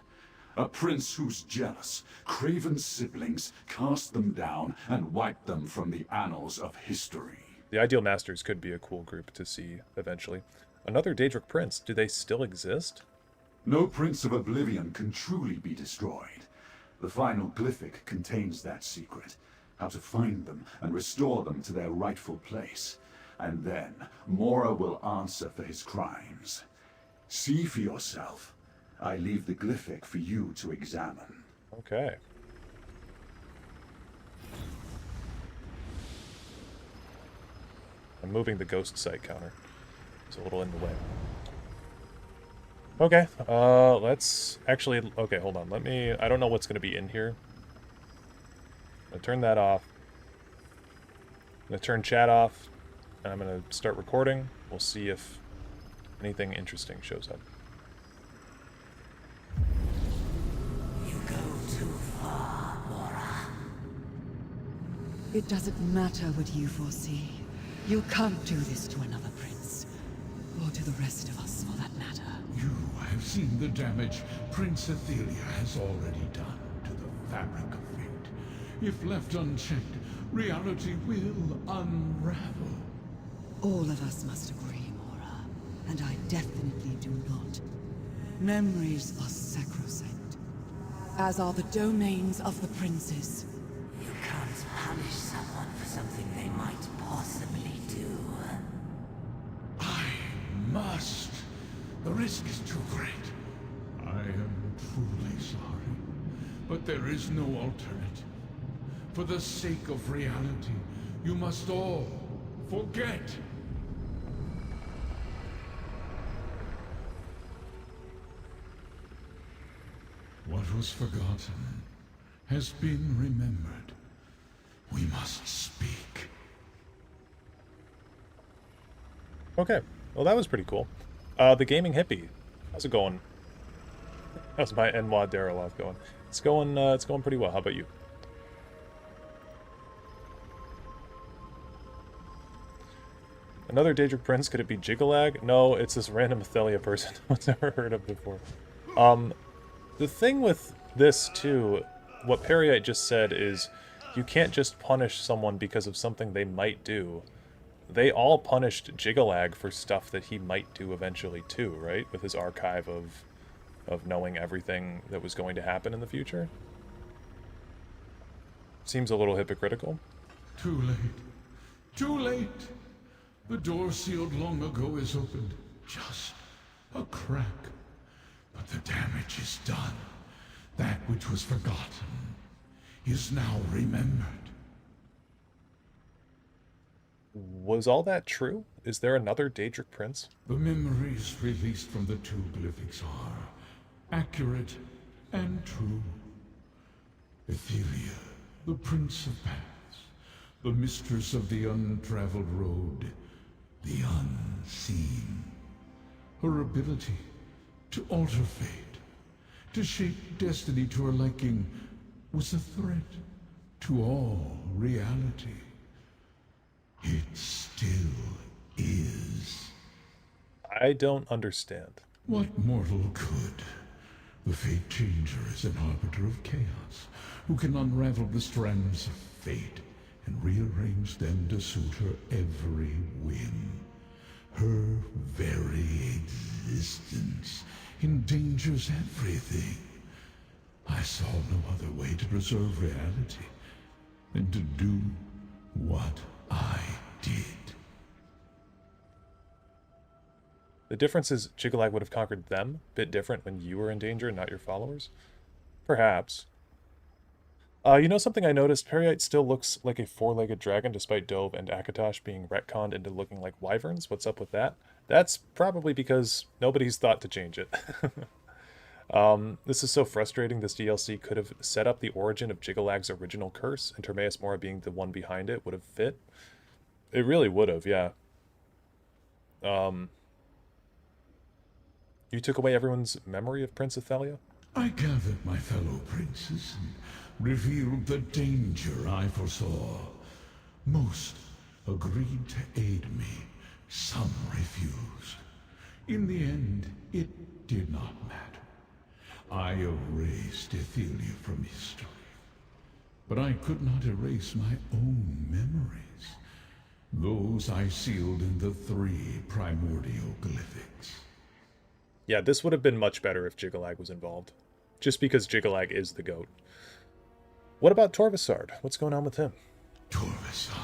A prince whose jealous, craven siblings cast them down and wiped them from the annals of history. The Ideal Masters could be a cool group to see eventually. Another Daedric prince. Do they still exist? No Prince of Oblivion can truly be destroyed. The final glyphic contains that secret. How to find them and restore them to their rightful place. And then Mora will answer for his crimes. See for yourself. I leave the glyphic for you to examine. Okay. I'm moving the ghost site counter. It's a little in the way. Okay, let's actually, okay, hold on. I don't know what's going to be in here. I'm going to turn that off. I'm going to turn chat off, and I'm going to start recording. We'll see if anything interesting shows up. You go too far, Mora. It doesn't matter what you foresee. You can't do this to another prince. Or to the rest of us, for that matter. You have seen the damage Prince Athelia has already done to the fabric of fate. If left unchecked, reality will unravel. All of us must agree, Mora. And I definitely do not. Memories are sacrosanct. As are the domains of the princes. You can't punish someone for something they might possibly do. I must. The risk is too great. I am truly sorry, but there is no alternative. For the sake of reality, you must all forget. What was forgotten has been remembered. We must speak. Okay, well that was pretty cool. The Gaming Hippie, how's it going? How's my Enwa Dareloth going? It's going pretty well. How about you? Another Daedric Prince, could it be Jiggalag? No, it's this random Athelia person I've never heard of before. The thing with this, too, what Periite just said is, You can't just punish someone because of something they might do. They all punished Jigalag for stuff that he might do eventually too, right? With his archive of knowing everything that was going to happen in the future. Seems a little hypocritical. Too late. Too late. The door sealed long ago is opened. Just a crack. But the damage is done. That which was forgotten is now remembered. Was all that true? Is there another Daedric Prince? The memories released from the two glyphics are accurate and true. Ethelia, the Prince of Paths, the mistress of the untraveled road, the unseen. Her ability to alter fate, to shape destiny to her liking, was a threat to all reality. It still is. I don't understand. What mortal could? The Fate Changer is an arbiter of chaos, who can unravel the strands of fate and rearrange them to suit her every whim. Her very existence endangers everything. I saw no other way to preserve reality than to do what I did. The difference is Jigalag would have conquered them, bit different when you were in danger, not your followers? Perhaps. You know something I noticed? Peryite still looks like a four-legged dragon despite Dove and Akatosh being retconned into looking like wyverns. What's up with that? That's probably because nobody's thought to change it. This is so frustrating. This DLC could have set up the origin of Jigalag's original curse, and Termaeus Mora being the one behind it would have fit. It really would have, yeah. You took away everyone's memory of Prince Athelia? I gathered my fellow princes and revealed the danger I foresaw. Most agreed to aid me. Some refused. In the end, it did not matter. I erased Athelia from history. But I could not erase my own memories. Those I sealed in the 3 primordial glyphics. Yeah, this would have been much better if Jigalag was involved. Just because Jigalag is the GOAT. What about Torvasard? What's going on with him? Torvasard.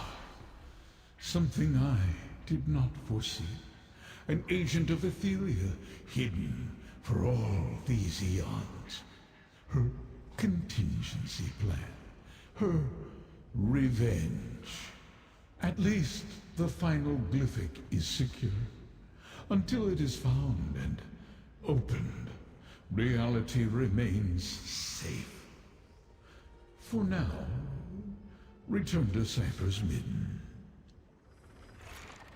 Something I did not foresee. An agent of Athelia, hidden for all these eons. Her contingency plan. Her revenge. At least the final glyphic is secure. Until it is found and opened, reality remains safe. For now, return to Cypher's Midden.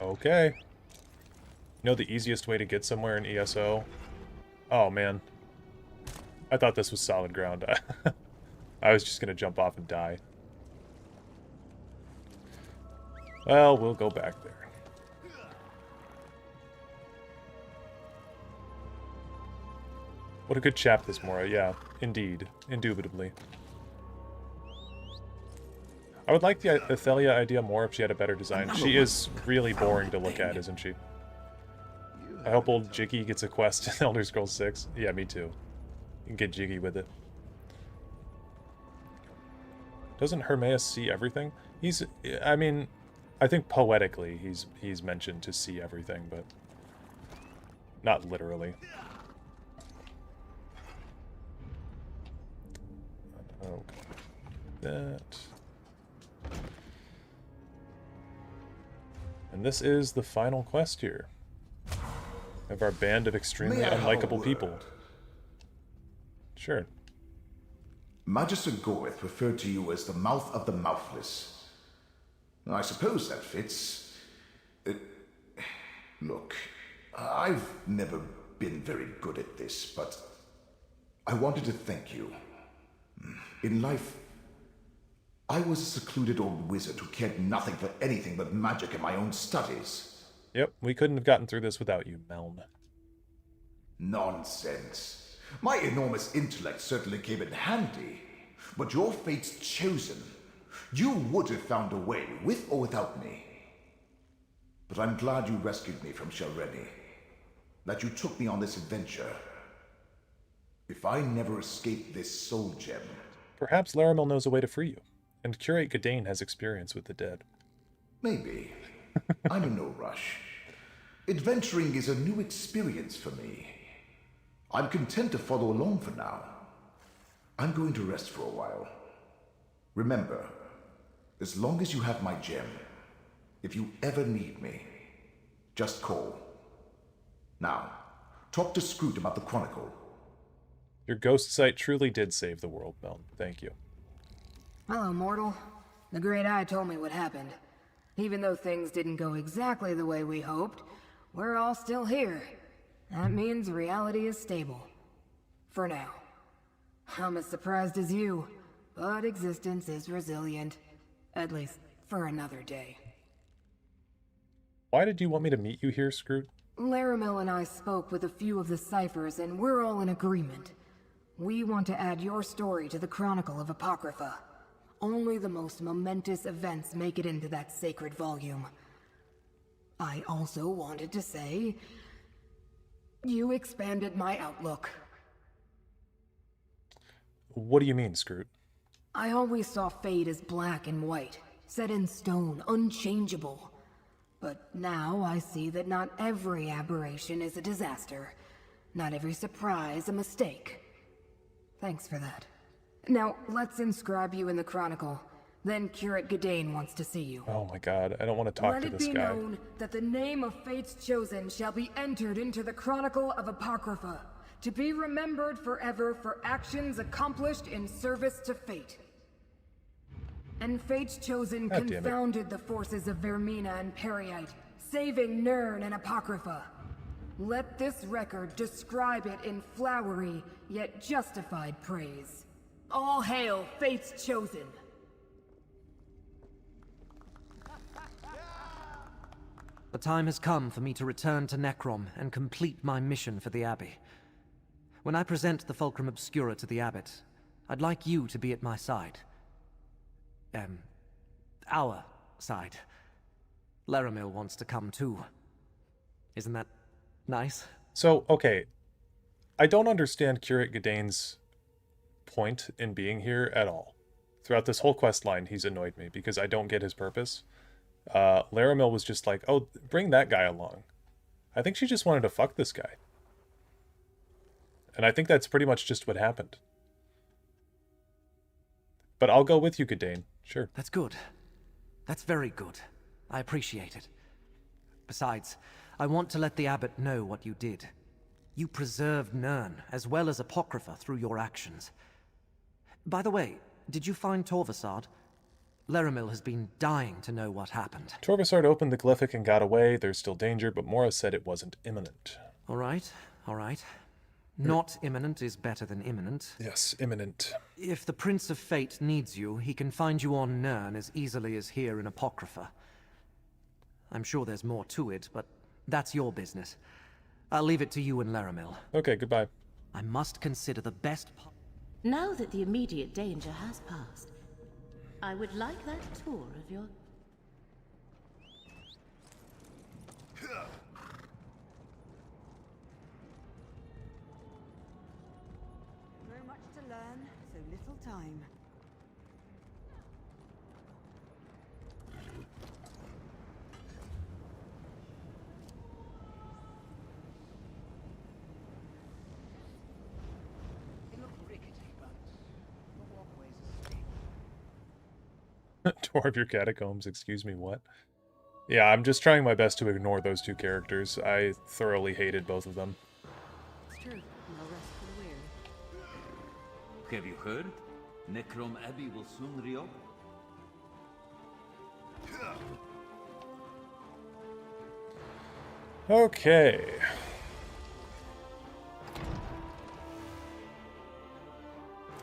Okay. You know the easiest way to get somewhere in ESO? Oh, man. I thought this was solid ground. I was just gonna jump off and die. Well, we'll go back there. What a good chap this Mora, yeah. Indeed. Indubitably. I would like the Athelia idea more if she had a better design. She is really boring to look at, isn't she? I hope old Jiggy gets a quest in Elder Scrolls 6. Yeah, me too. You can get jiggy with it. Doesn't Hermaeus see everything? I mean, I think poetically he's mentioned to see everything, but not literally. Okay. That. And this is the final quest here of our band of extremely unlikable people. Sure. Magister Goreth referred to you as the mouth of the mouthless. I suppose that fits. Look, I've never been very good at this, but I wanted to thank you. In life, I was a secluded old wizard who cared nothing for anything but magic and my own studies. Yep, we couldn't have gotten through this without you, Meln. Nonsense. My enormous intellect certainly came in handy, but your fate's chosen You would have found a way, with or without me. But I'm glad you rescued me from Shelreni. That you took me on this adventure. If I never escape this soul gem... Perhaps Laramil knows a way to free you, and Curate Gadain has experience with the dead. Maybe. I'm in no rush. Adventuring is a new experience for me. I'm content to follow along for now. I'm going to rest for a while. Remember, as long as you have my gem, if you ever need me, just call. Now, talk to Scroot about the Chronicle. Your ghost sight truly did save the world, Melton. Thank you. Hello, mortal. The Great Eye told me what happened. Even though things didn't go exactly the way we hoped, we're all still here. That means reality is stable. For now. I'm as surprised as you, but existence is resilient. At least, for another day. Why did you want me to meet you here, Scroot? Laramil and I spoke with a few of the ciphers, and we're all in agreement. We want to add your story to the Chronicle of Apocrypha. Only the most momentous events make it into that sacred volume. I also wanted to say... you expanded my outlook. What do you mean, Scroot? I always saw fate as black and white, set in stone, unchangeable. But now I see that not every aberration is a disaster. Not every surprise a mistake. Thanks for that. Now, let's inscribe you in the Chronicle. Then Curate Gadain wants to see you. Oh my god, I don't want to talk to this guy. Let it be known that the name of Fate's Chosen shall be entered into the Chronicle of Apocrypha, to be remembered forever for actions accomplished in service to Fate. And Fate's Chosen confounded the forces of Vermina and Periite, saving Nirn and Apocrypha. Let this record describe it in flowery, yet justified praise. All hail Fate's Chosen! The time has come for me to return to Necrom and complete my mission for the Abbey. When I present the Fulcrum Obscura to the Abbot, I'd like you to be at my side. Our side. Laramil wants to come too. Isn't that nice? So, okay. I don't understand Curate Gadain's point in being here at all. Throughout this whole quest line, he's annoyed me because I don't get his purpose. Laramil was just like, oh, bring that guy along. I think she just wanted to fuck this guy. And I think that's pretty much just what happened. But I'll go with you, Gadain. Sure. That's good. That's very good. I appreciate it. Besides, I want to let the Abbot know what you did. You preserved Nirn, as well as Apocrypha, through your actions. By the way, did you find Torvasard? Laramil has been dying to know what happened. Torvasard opened the glyphic and got away. There's still danger, but Mora said it wasn't imminent. All right, all right. Not imminent is better than imminent. Yes, imminent. If the Prince of Fate needs you, he can find you on Nirn as easily as here in Apocrypha. I'm sure there's more to it, but that's your business. I'll leave it to you and Laramil. Okay, goodbye. I must consider the best... Now that the immediate danger has passed, I would like that tour of your... So much to learn, so little time. Tour of your catacombs, excuse me, what? Yeah, I'm just trying my best to ignore those two characters. I thoroughly hated both of them. It's true. No rest for the weary. Have you heard? Necrom Abbey will soon reopen. Okay.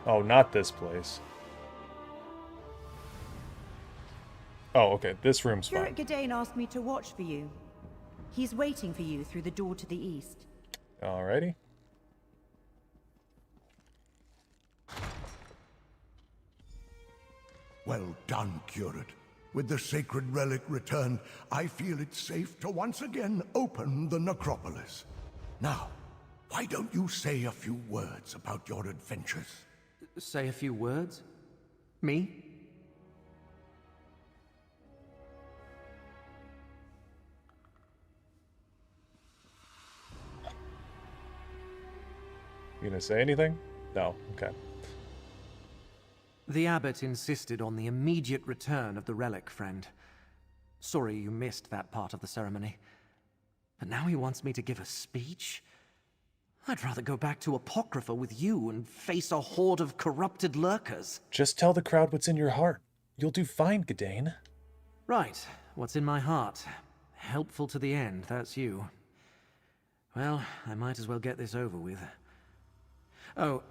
Oh, not this place. Oh, okay. This room's fine. Curate Gadain asked me to watch for you. He's waiting for you through the door to the east. Alrighty. Well done, Curate. With the sacred relic returned, I feel it's safe to once again open the necropolis. Now, why don't you say a few words about your adventures? Say a few words? Me? You gonna say anything? No. Okay. The abbot insisted on the immediate return of the relic, friend. Sorry you missed that part of the ceremony. But now he wants me to give a speech? I'd rather go back to Apocrypha with you and face a horde of corrupted lurkers. Just tell the crowd what's in your heart. You'll do fine, Gadain. Right. What's in my heart? Helpful to the end, that's you. Well, I might as well get this over with. Oh,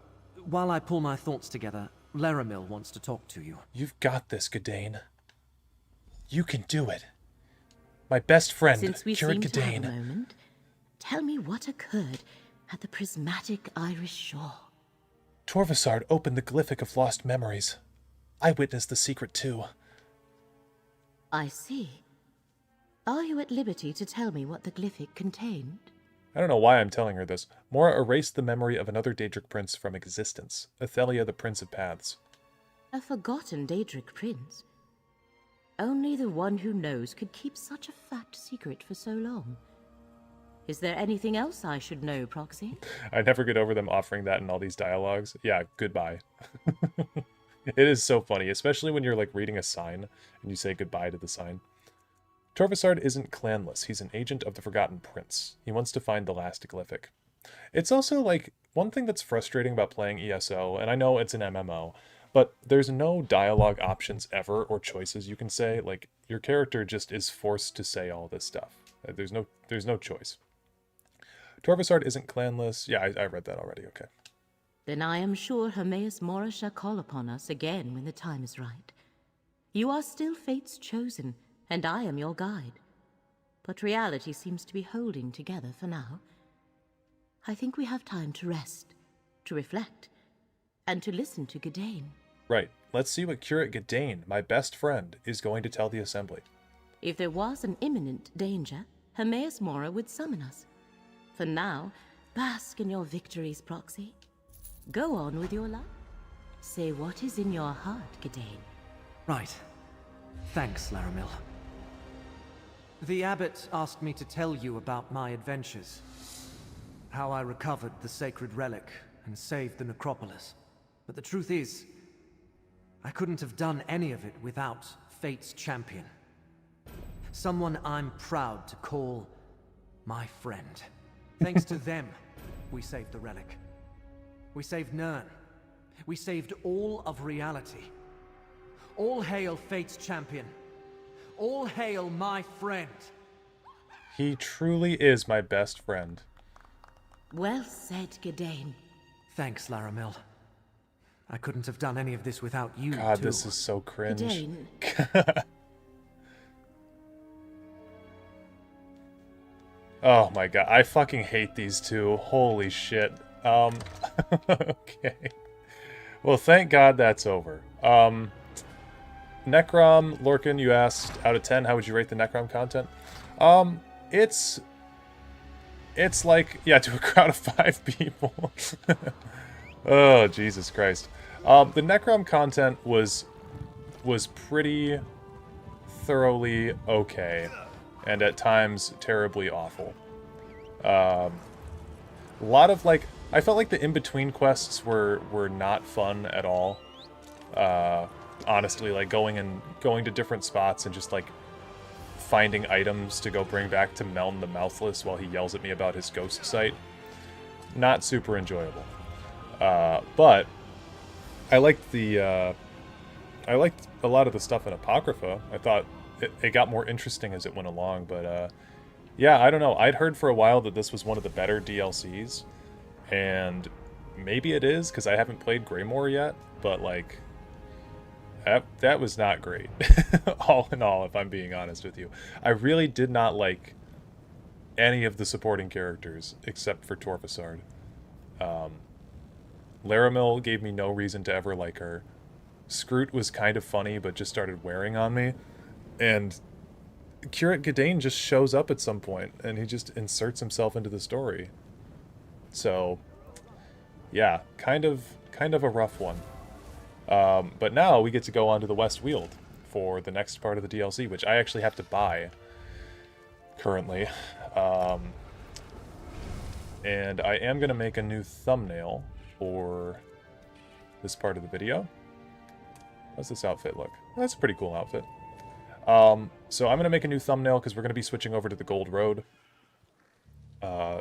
while I pull my thoughts together, Laramil wants to talk to you. You've got this, Gadain. You can do it. My best friend, Since we Curate seem to have a Gadain. moment, tell me what occurred at the prismatic Irish shore. Torvasard opened the glyphic of lost memories. I witnessed the secret too. I see. Are you at liberty to tell me what the glyphic contained? I don't know why I'm telling her this. Mora erased the memory of another Daedric prince from existence. Athelia, the Prince of Paths. A forgotten Daedric prince? Only the one who knows could keep such a fact secret for so long. Is there anything else I should know, Proxy? I never get over them offering that in all these dialogues. Yeah, goodbye. It is so funny, especially when you're like reading a sign and you say goodbye to the sign. Torvasard isn't clanless. He's an agent of the Forgotten Prince. He wants to find the last glyphic. It's also like one thing that's frustrating about playing ESO, and I know it's an MMO, but there's no dialogue options ever or choices you can say. Like your character just is forced to say all this stuff. There's no choice. Torvasard isn't clanless. Yeah, I read that already. Okay. Then I am sure Hermaeus Mora shall call upon us again when the time is right. You are still Fate's chosen, and I am your guide. But reality seems to be holding together for now. I think we have time to rest, to reflect, and to listen to Gadain. Right. Let's see what Curate Gadain, my best friend, is going to tell the Assembly. If there was an imminent danger, Hermaeus Mora would summon us. For now, bask in your victories, Proxy. Go on with your life. Say what is in your heart, Gadain. Right. Thanks, Laramil. The abbot asked me to tell you about my adventures. How I recovered the sacred relic and saved the necropolis. But the truth is, I couldn't have done any of it without Fate's champion. Someone I'm proud to call my friend. Thanks to them, we saved the relic. We saved Nirn. We saved all of reality. All hail Fate's champion. All hail my friend. He truly is my best friend. Well said, Gadain. Thanks, Laramil. I couldn't have done any of this without you, God, too. this is so cringe. Gadain. Oh my god, I fucking hate these two. Holy shit. Okay. Well, thank God that's over. Necrom, Lorcan, you asked, out of 10, how would you rate the Necrom content? It's like, yeah, to a crowd of 5 people. Oh, Jesus Christ. The Necrom content was pretty thoroughly okay, and at times terribly awful. A lot of, like, I felt like the in-between quests were not fun at all. Honestly, like going to different spots and just like finding items to go bring back to Meln the Mouthless while he yells at me about his ghost site. Not super enjoyable. But I liked a lot of the stuff in Apocrypha. I thought it got more interesting as it went along, but yeah, I don't know. I'd heard for a while that this was one of the better DLCs, and maybe it is, because I haven't played Greymoor yet, but like, that was not great. All in all, if I'm being honest with you. I really did not like any of the supporting characters, except for Torvasard. Laramil gave me no reason to ever like her. Scroot was kind of funny, but just started wearing on me. And Curate Gadain just shows up at some point, and he just inserts himself into the story. So, yeah, kind of a rough one. But now we get to go on to the West Weald for the next part of the DLC, which I actually have to buy currently. And I am going to make a new thumbnail for this part of the video. How's this outfit look? That's a pretty cool outfit. So I'm going to make a new thumbnail because we're going to be switching over to the Gold Road.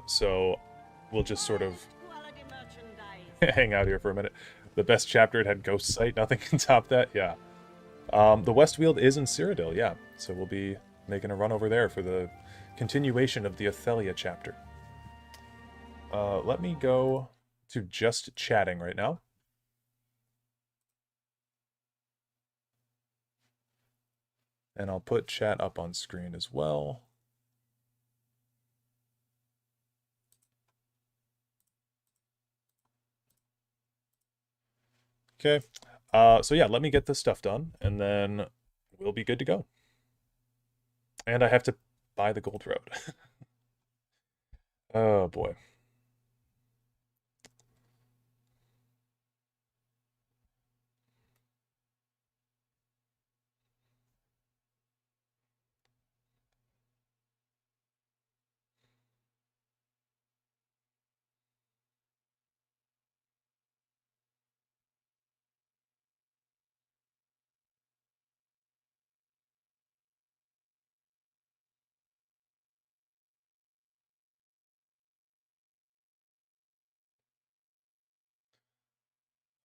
So we'll just sort of hang out here for a minute. The best chapter, it had Ghost Sight. Nothing can top that. Yeah. The West Weald is in Cyrodiil, yeah. So we'll be making a run over there for the continuation of the Athelia chapter. Let me go to just chatting right now. And I'll put chat up on screen as well. Okay. So yeah, let me get this stuff done, and then we'll be good to go. And I have to buy the Gold Road. Oh boy.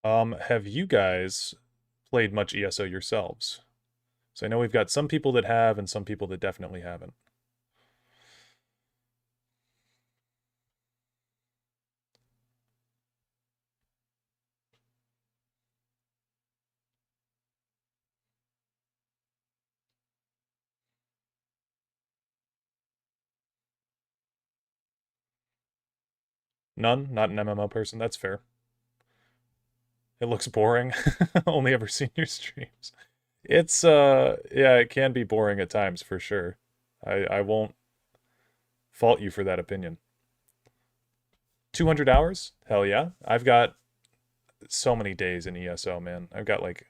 Have you guys played much ESO yourselves? So I know we've got some people that have and some people that definitely haven't. None? Not an MMO person? That's fair. It looks boring. Only ever seen your streams. It's, yeah, it can be boring at times, for sure. I won't fault you for that opinion. 200 hours? Hell yeah. I've got so many days in ESO, man. I've got, like,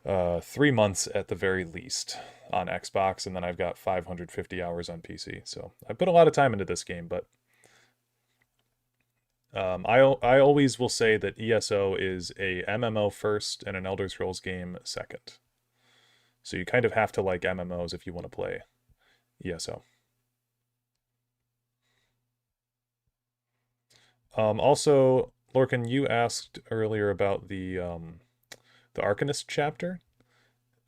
3 months at the very least on Xbox, and then I've got 550 hours on PC. So I put a lot of time into this game, but I always will say that ESO is a MMO first and an Elder Scrolls game second. So you kind of have to like MMOs if you want to play ESO. Also, Lorcan, you asked earlier about the Arcanist chapter,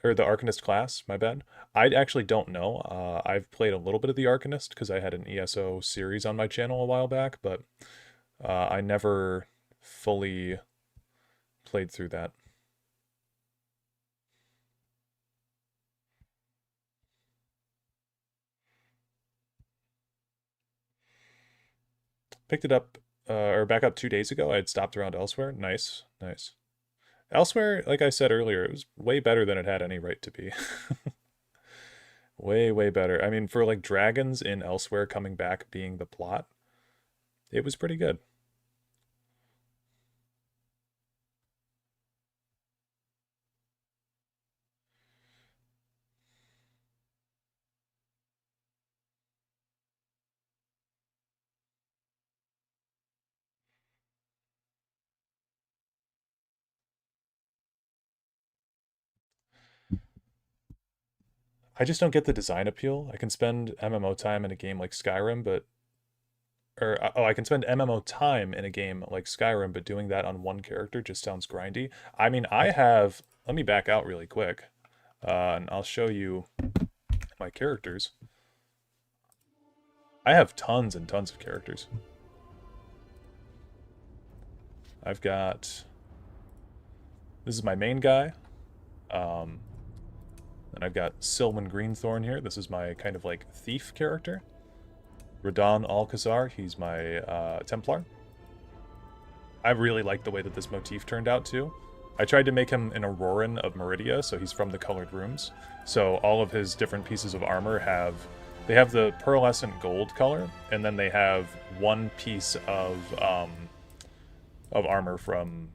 or the Arcanist class, my bad. I actually don't know. I've played a little bit of the Arcanist because I had an ESO series on my channel a while back, but I never fully played through that. Picked it up, or back up 2 days ago. I had stopped around Elsewhere. Nice, nice. Elsewhere, like I said earlier, it was way better than it had any right to be. Way, way better. I mean, for like dragons in Elsewhere coming back being the plot, it was pretty good. I just don't get the design appeal. I can spend MMO time in a game like Skyrim, but... I can spend MMO time in a game like Skyrim, but doing that on one character just sounds grindy. I mean, I have... Let me back out really quick, and I'll show you my characters. I have tons and tons of characters. I've got... This is my main guy. And I've got Silwyn Greenthorn here. This is my kind of like thief character. Radon Alcazar, he's my Templar. I really like the way that this motif turned out too. I tried to make him an Auroran of Meridia, so he's from the Colored Rooms. So all of his different pieces of armor have the pearlescent gold color, and then they have one piece of armor from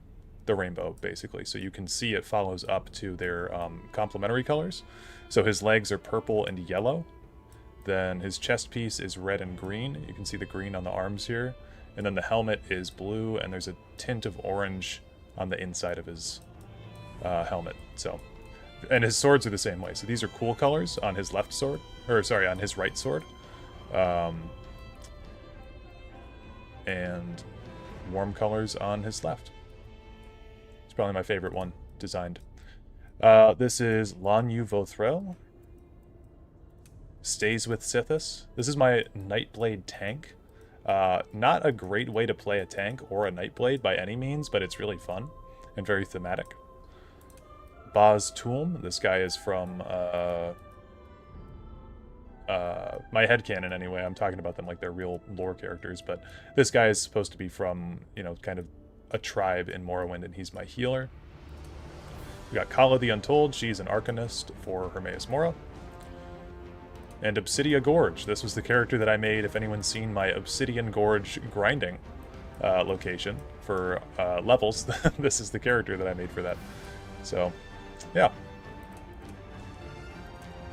the rainbow, basically. So you can see it follows up to their complementary colors. So his legs are purple and yellow. Then his chest piece is red and green. You can see the green on the arms here. And then the helmet is blue, and there's a tint of orange on the inside of his helmet. So, and his swords are the same way. So these are cool colors on his left sword, or sorry, on his right sword. And warm colors on his left. It's probably my favorite one designed. This is Lanyu Vothrel. Stays with Sithis. This is my Nightblade tank. Not a great way to play a tank or a Nightblade by any means, but it's really fun and very thematic. Baz Tulm. This guy is from my headcanon anyway. I'm talking about them like they're real lore characters, but this guy is supposed to be from, you know, kind of a tribe in Morrowind, and he's my healer. We got Kala the Untold. She's an Arcanist for Hermaeus Mora. And Obsidia Gorge. This was the character that I made, if anyone's seen my Obsidian Gorge grinding location for levels. This is the character that I made for that. So, yeah.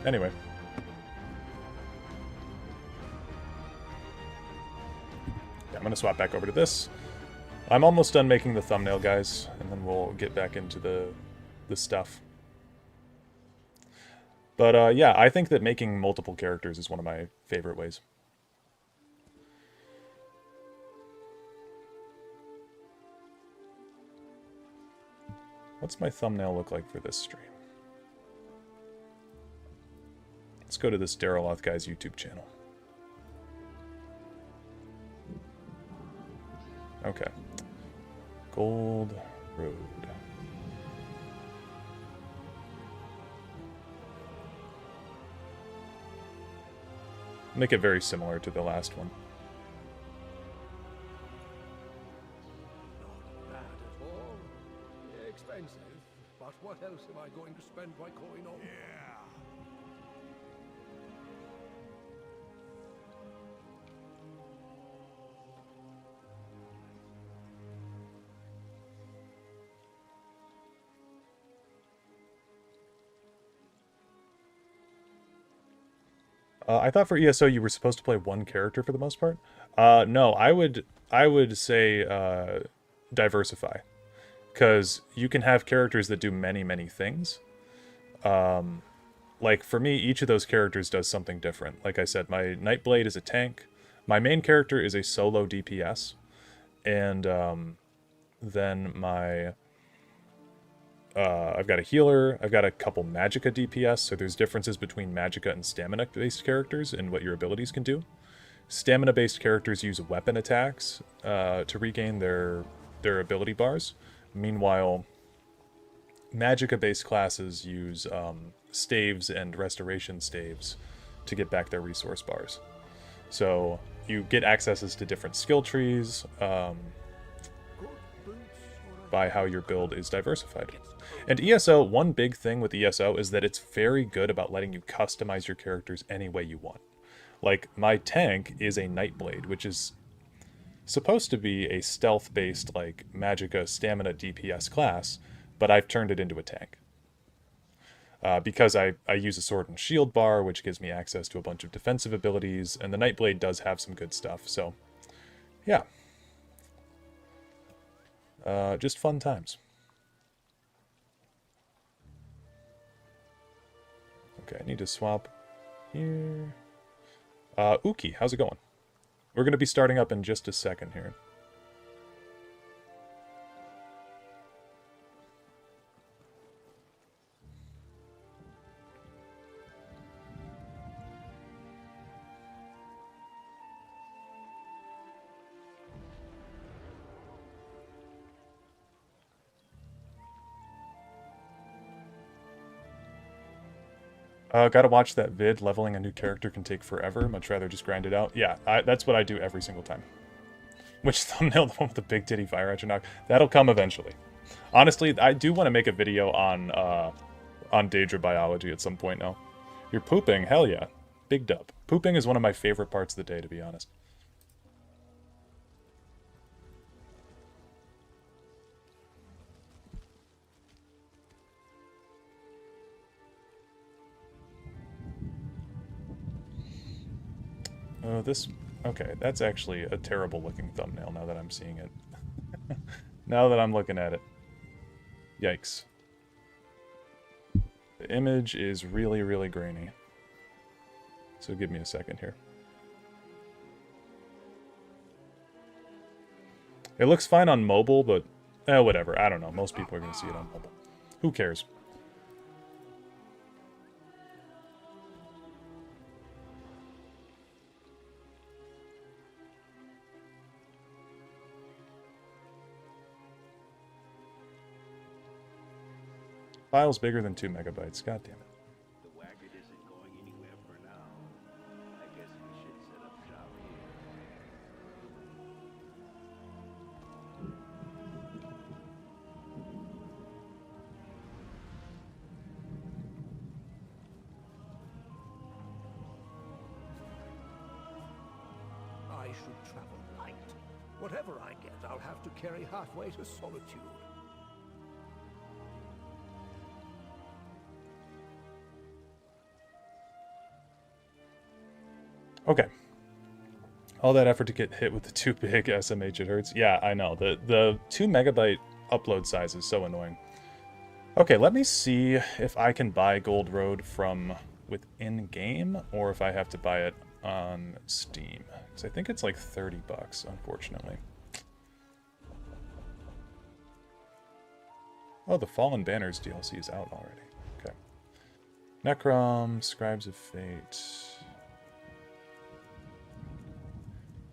Anyway. Yeah, I'm going to swap back over to this. I'm almost done making the thumbnail, guys, and then we'll get back into the stuff. But yeah, I think that making multiple characters is one of my favorite ways. What's my thumbnail look like for this stream? Let's go to this Dareloth guy's YouTube channel. Okay. Gold Road. Make it very similar to the last one. Not bad at all. Expensive, but what else am I going to spend my coin on? Yeah. I thought for ESO you were supposed to play one character for the most part. No, I would say diversify, because you can have characters that do many things. Like for me, each of those characters does something different. Like I said, my Nightblade is a tank. My main character is a solo DPS, and then my I've got a healer, I've got a couple Magicka DPS, so there's differences between Magicka and Stamina-based characters and what your abilities can do. Stamina-based characters use weapon attacks to regain their ability bars. Meanwhile, Magicka-based classes use staves and restoration staves to get back their resource bars. So you get accesses to different skill trees by how your build is diversified. And ESO, one big thing with ESO is that it's very good about letting you customize your characters any way you want. Like, my tank is a Nightblade, which is supposed to be a stealth-based, like, Magicka stamina DPS class, but I've turned it into a tank. Because I use a sword and shield bar, which gives me access to a bunch of defensive abilities, and the Nightblade does have some good stuff, so yeah. Just fun times. Okay, I need to swap here. Uki, how's it going? We're going to be starting up in just a second here. Gotta watch that vid. Leveling a new character can take forever. Much rather just grind it out. Yeah, that's what I do every single time. Which thumbnail? The one with the big titty fire atronach? That'll come eventually. Honestly, I do want to make a video on Daedra biology at some point now. You're pooping? Hell yeah. Big dub. Pooping is one of my favorite parts of the day, to be honest. Oh, this... Okay, that's actually a terrible looking thumbnail now that I'm seeing it. Now that I'm looking at it. Yikes. The image is really, really grainy. So give me a second here. It looks fine on mobile, but whatever. I don't know. Most people are going to see it on mobile. Who cares? File's bigger than 2 megabytes. God damn it. The wagon isn't going anywhere for now. I guess we should set up shop here. I should travel light. Whatever I get, I'll have to carry halfway to solitude. Okay. All that effort to get hit with the too big SMH, it hurts. Yeah, I know. The 2 megabyte upload size is so annoying. Okay, let me see if I can buy Gold Road from within game or if I have to buy it on Steam. Because I think it's like 30 bucks, unfortunately. Oh, the Fallen Banners DLC is out already. Okay. Necrom, Scribes of Fate.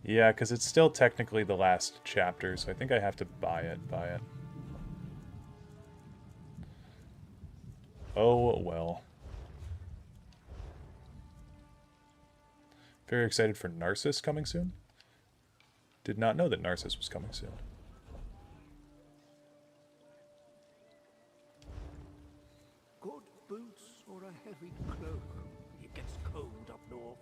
Yeah, because it's still technically the last chapter, so I think I have to buy it. Oh, well. Very excited for Narcissus coming soon. Did not know that Narcissus was coming soon. Good boots or a heavy cloak. It gets cold up north.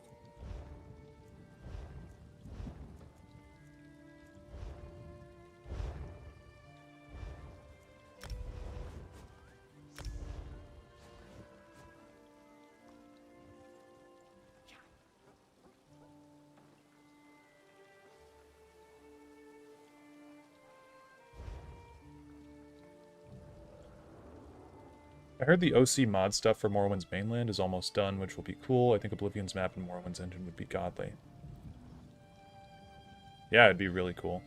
I heard the OC mod stuff for Morrowind's mainland is almost done, which will be cool. I think Oblivion's map and Morrowind's engine would be godly. Yeah, it'd be really cool.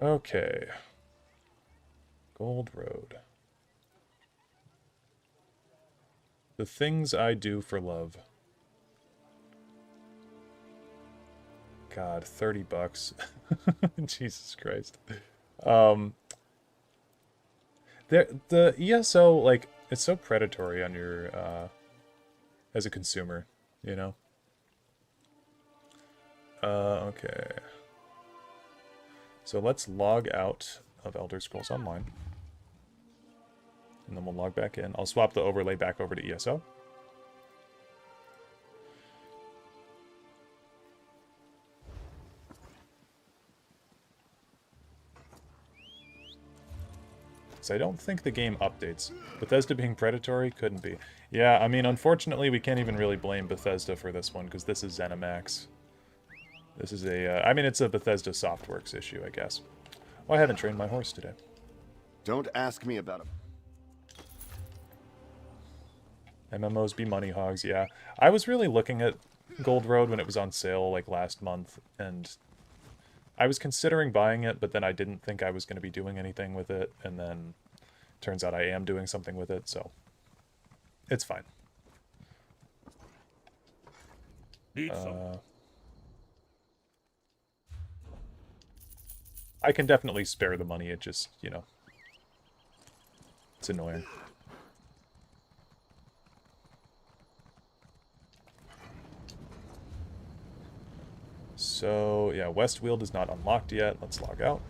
Okay. Gold Road. The things I do for love. God, 30 bucks. Jesus Christ. The ESO, like, it's so predatory on your, as a consumer, you know? Okay. So let's log out of Elder Scrolls Online. And then we'll log back in. I'll swap the overlay back over to ESO. So I don't think the game updates. Bethesda being predatory couldn't be. Yeah, I mean, unfortunately, we can't even really blame Bethesda for this one, because this is ZeniMax. This is a, I mean, it's a Bethesda Softworks issue, I guess. Well, I haven't trained my horse today. Don't ask me about him. MMOs be money hogs, yeah. I was really looking at Gold Road when it was on sale, like, last month, and I was considering buying it, but then I didn't think I was going to be doing anything with it, and then turns out I am doing something with it, so it's fine. I can definitely spare the money, it just, you know, it's annoying. So, yeah, Westweald is not unlocked yet. Let's log out.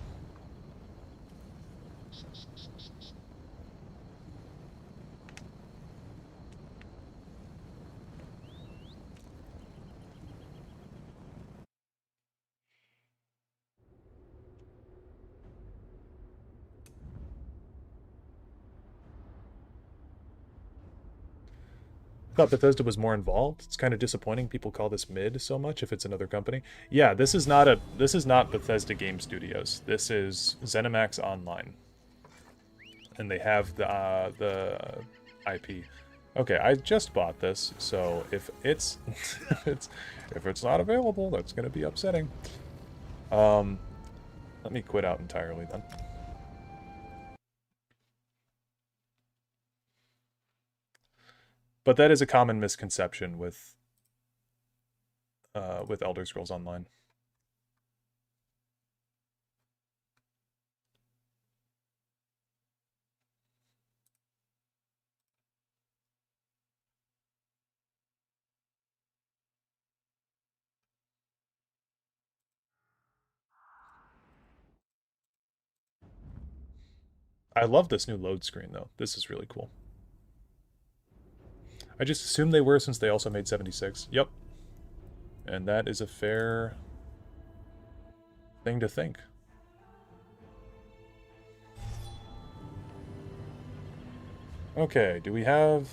Thought Bethesda was more involved. It's kind of disappointing people call this mid so much if it's another company. Yeah, this is not Bethesda Game Studios. This is ZeniMax Online. And they have the IP. Okay, I just bought this, so if it's if it's not available, that's going to be upsetting. Let me quit out entirely then. But that is a common misconception with Elder Scrolls Online. I love this new load screen, though. This is really cool. I just assumed they were since they also made 76. Yep. And that is a fair thing to think. Okay, do we have...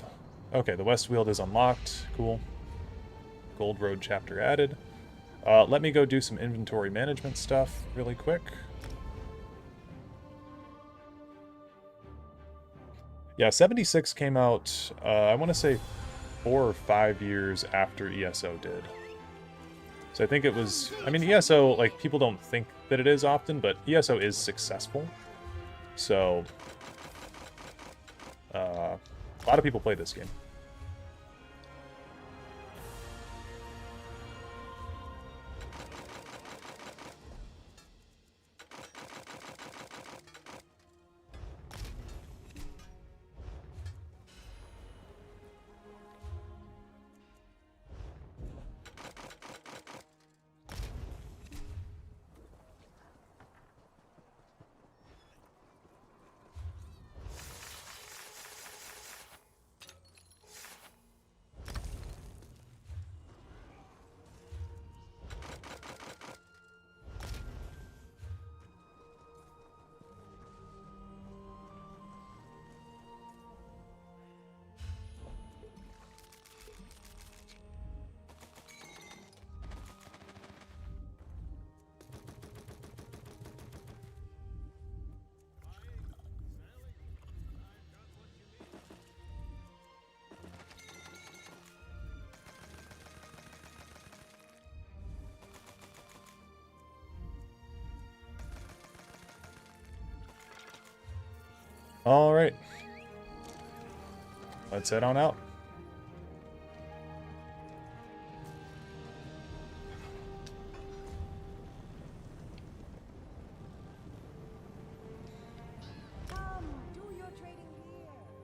Okay, the Westweald is unlocked. Cool. Gold Road chapter added. Let me go do some inventory management stuff really quick. Yeah, 76 came out, I want to say 4 or 5 years after ESO did. So I think it was... I mean, ESO, like, people don't think that it is often, but ESO is successful. So... a lot of people play this game. Alright. Let's head on out.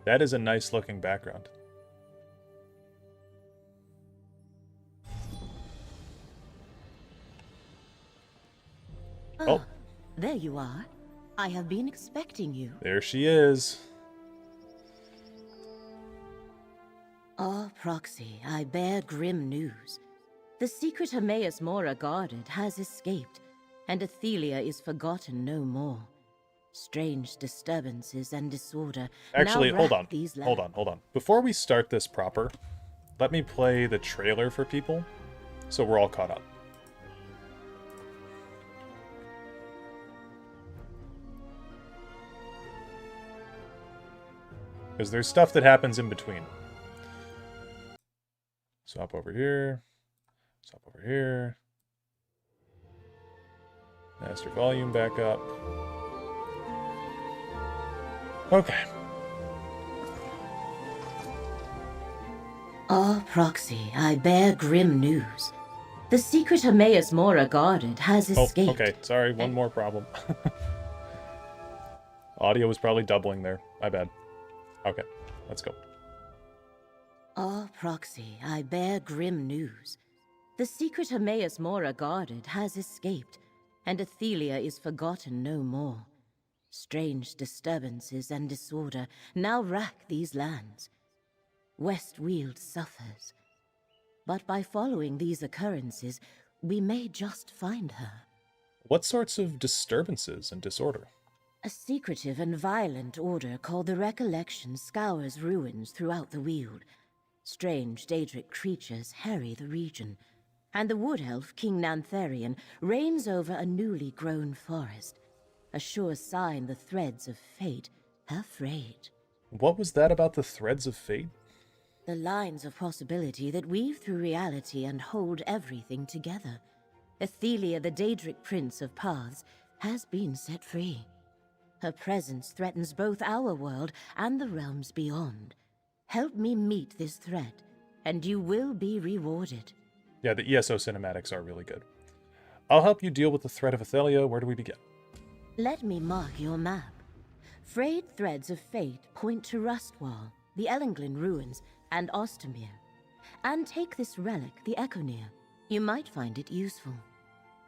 That is a nice looking background. Oh, there you are. I have been expecting you. There she is. Ah, Proxy, I bear grim news. The secret Hermaeus Mora guarded has escaped, and Athelia is forgotten no more. Strange disturbances and disorder. Actually, now hold wrap on. These Hold on, hold on. Before we start this proper, let me play the trailer for people so we're all caught up. Because there's stuff that happens in between. Swap over here. Swap over here. Master volume back up. Okay. Ah, Proxy, I bear grim news. The secret Hermaeus Mora guarded has escaped. Oh, okay. Sorry, one more problem. Audio was probably doubling there. My bad. Okay, let's go. Ah, Proxy, I bear grim news. The secret Hermaeus Mora guarded has escaped, and Athelia is forgotten no more. Strange disturbances and disorder now rack these lands. Westweald suffers. But by following these occurrences, we may just find her. What sorts of disturbances and disorder? A secretive and violent order called the Recollection scours ruins throughout the Weald. Strange Daedric creatures harry the region, and the wood elf King Nantharian reigns over a newly grown forest, a sure sign the threads of fate have frayed. What was that about the threads of fate? The lines of possibility that weave through reality and hold everything together. Athelia, the Daedric Prince of Paths, has been set free. Her presence threatens both our world and the realms beyond. Help me meet this threat, and you will be rewarded. Yeah, the ESO cinematics are really good. I'll help you deal with the threat of Athelia. Where do we begin? Let me mark your map. Frayed threads of fate point to Rustwall, the Ellenglin ruins, and Ostermere. And take this relic, the Echonir. You might find it useful.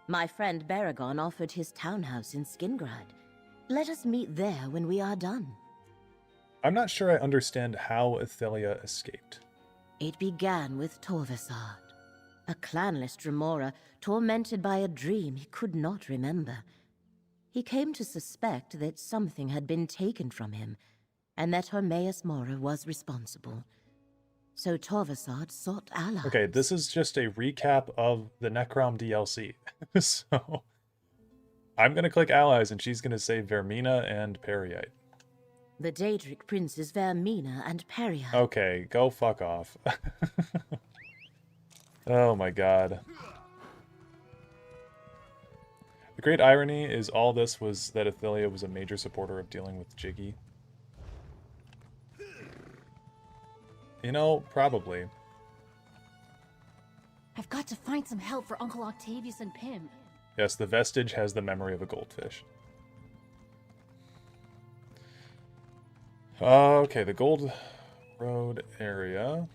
My friend Baragon offered his townhouse in Skingrad. Let us meet there when we are done. I'm not sure I understand how Athelia escaped. It began with Torvasard, a clanless Dremora tormented by a dream he could not remember. He came to suspect that something had been taken from him, and that Hermaeus Mora was responsible. So Torvasard sought allies. Okay, this is just a recap of the Necrom DLC. So I'm going to click allies, and she's going to say Vermina and Periite. The Daedric princes Vermina and Periite. Okay, go fuck off. Oh my god. The great irony is all this was that Athelia was a major supporter of dealing with Jiggy. You know, probably. I've got to find some help for Uncle Octavius and Pym. Yes, the vestige has the memory of a goldfish. Okay, the Gold Road area.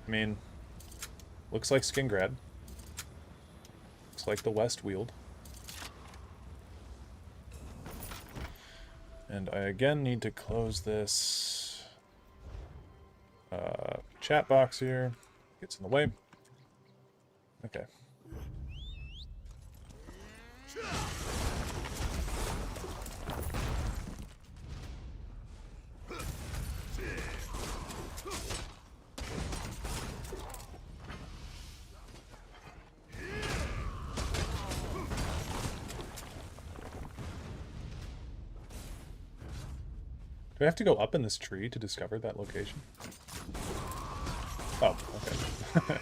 I mean, looks like Skingrad. Looks like the Westweald. And I again need to close this chat box here. Gets in the way. Okay. Do I have to go up in this tree to discover that location? Oh, okay.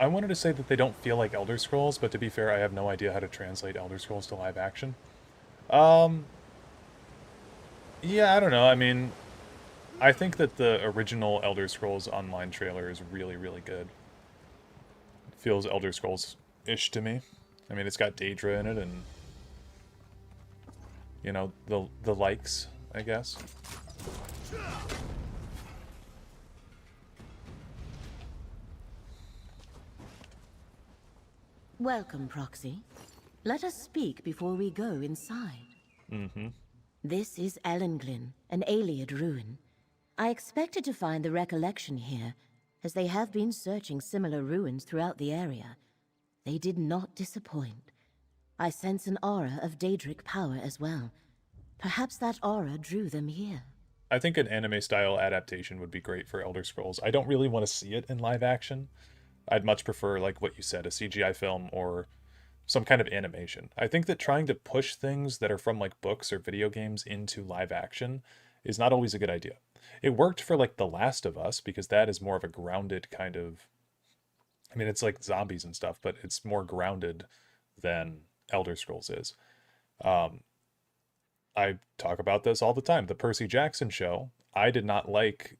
I wanted to say that they don't feel like Elder Scrolls, but to be fair, I have no idea how to translate Elder Scrolls to live action. Yeah, I don't know. I mean, I think that the original Elder Scrolls Online trailer is really, really good. It feels Elder Scrolls-ish to me. I mean, it's got Daedra in it, and you know, the likes, I guess. Welcome, Proxy. Let us speak before we go inside. Mm-hmm. This is Ellenglin, an Ayleid ruin. I expected to find the Recollection here, as they have been searching similar ruins throughout the area. They did not disappoint. I sense an aura of Daedric power as well. Perhaps that aura drew them here. I think an anime-style adaptation would be great for Elder Scrolls. I don't really want to see it in live action. I'd much prefer, like what you said, a CGI film or some kind of animation. I think that trying to push things that are from like books or video games into live action is not always a good idea. It worked for like The Last of Us because that is more of a grounded kind of... I mean, it's like zombies and stuff, but it's more grounded than Elder Scrolls is. I talk about this all the time. The Percy Jackson show, I did not like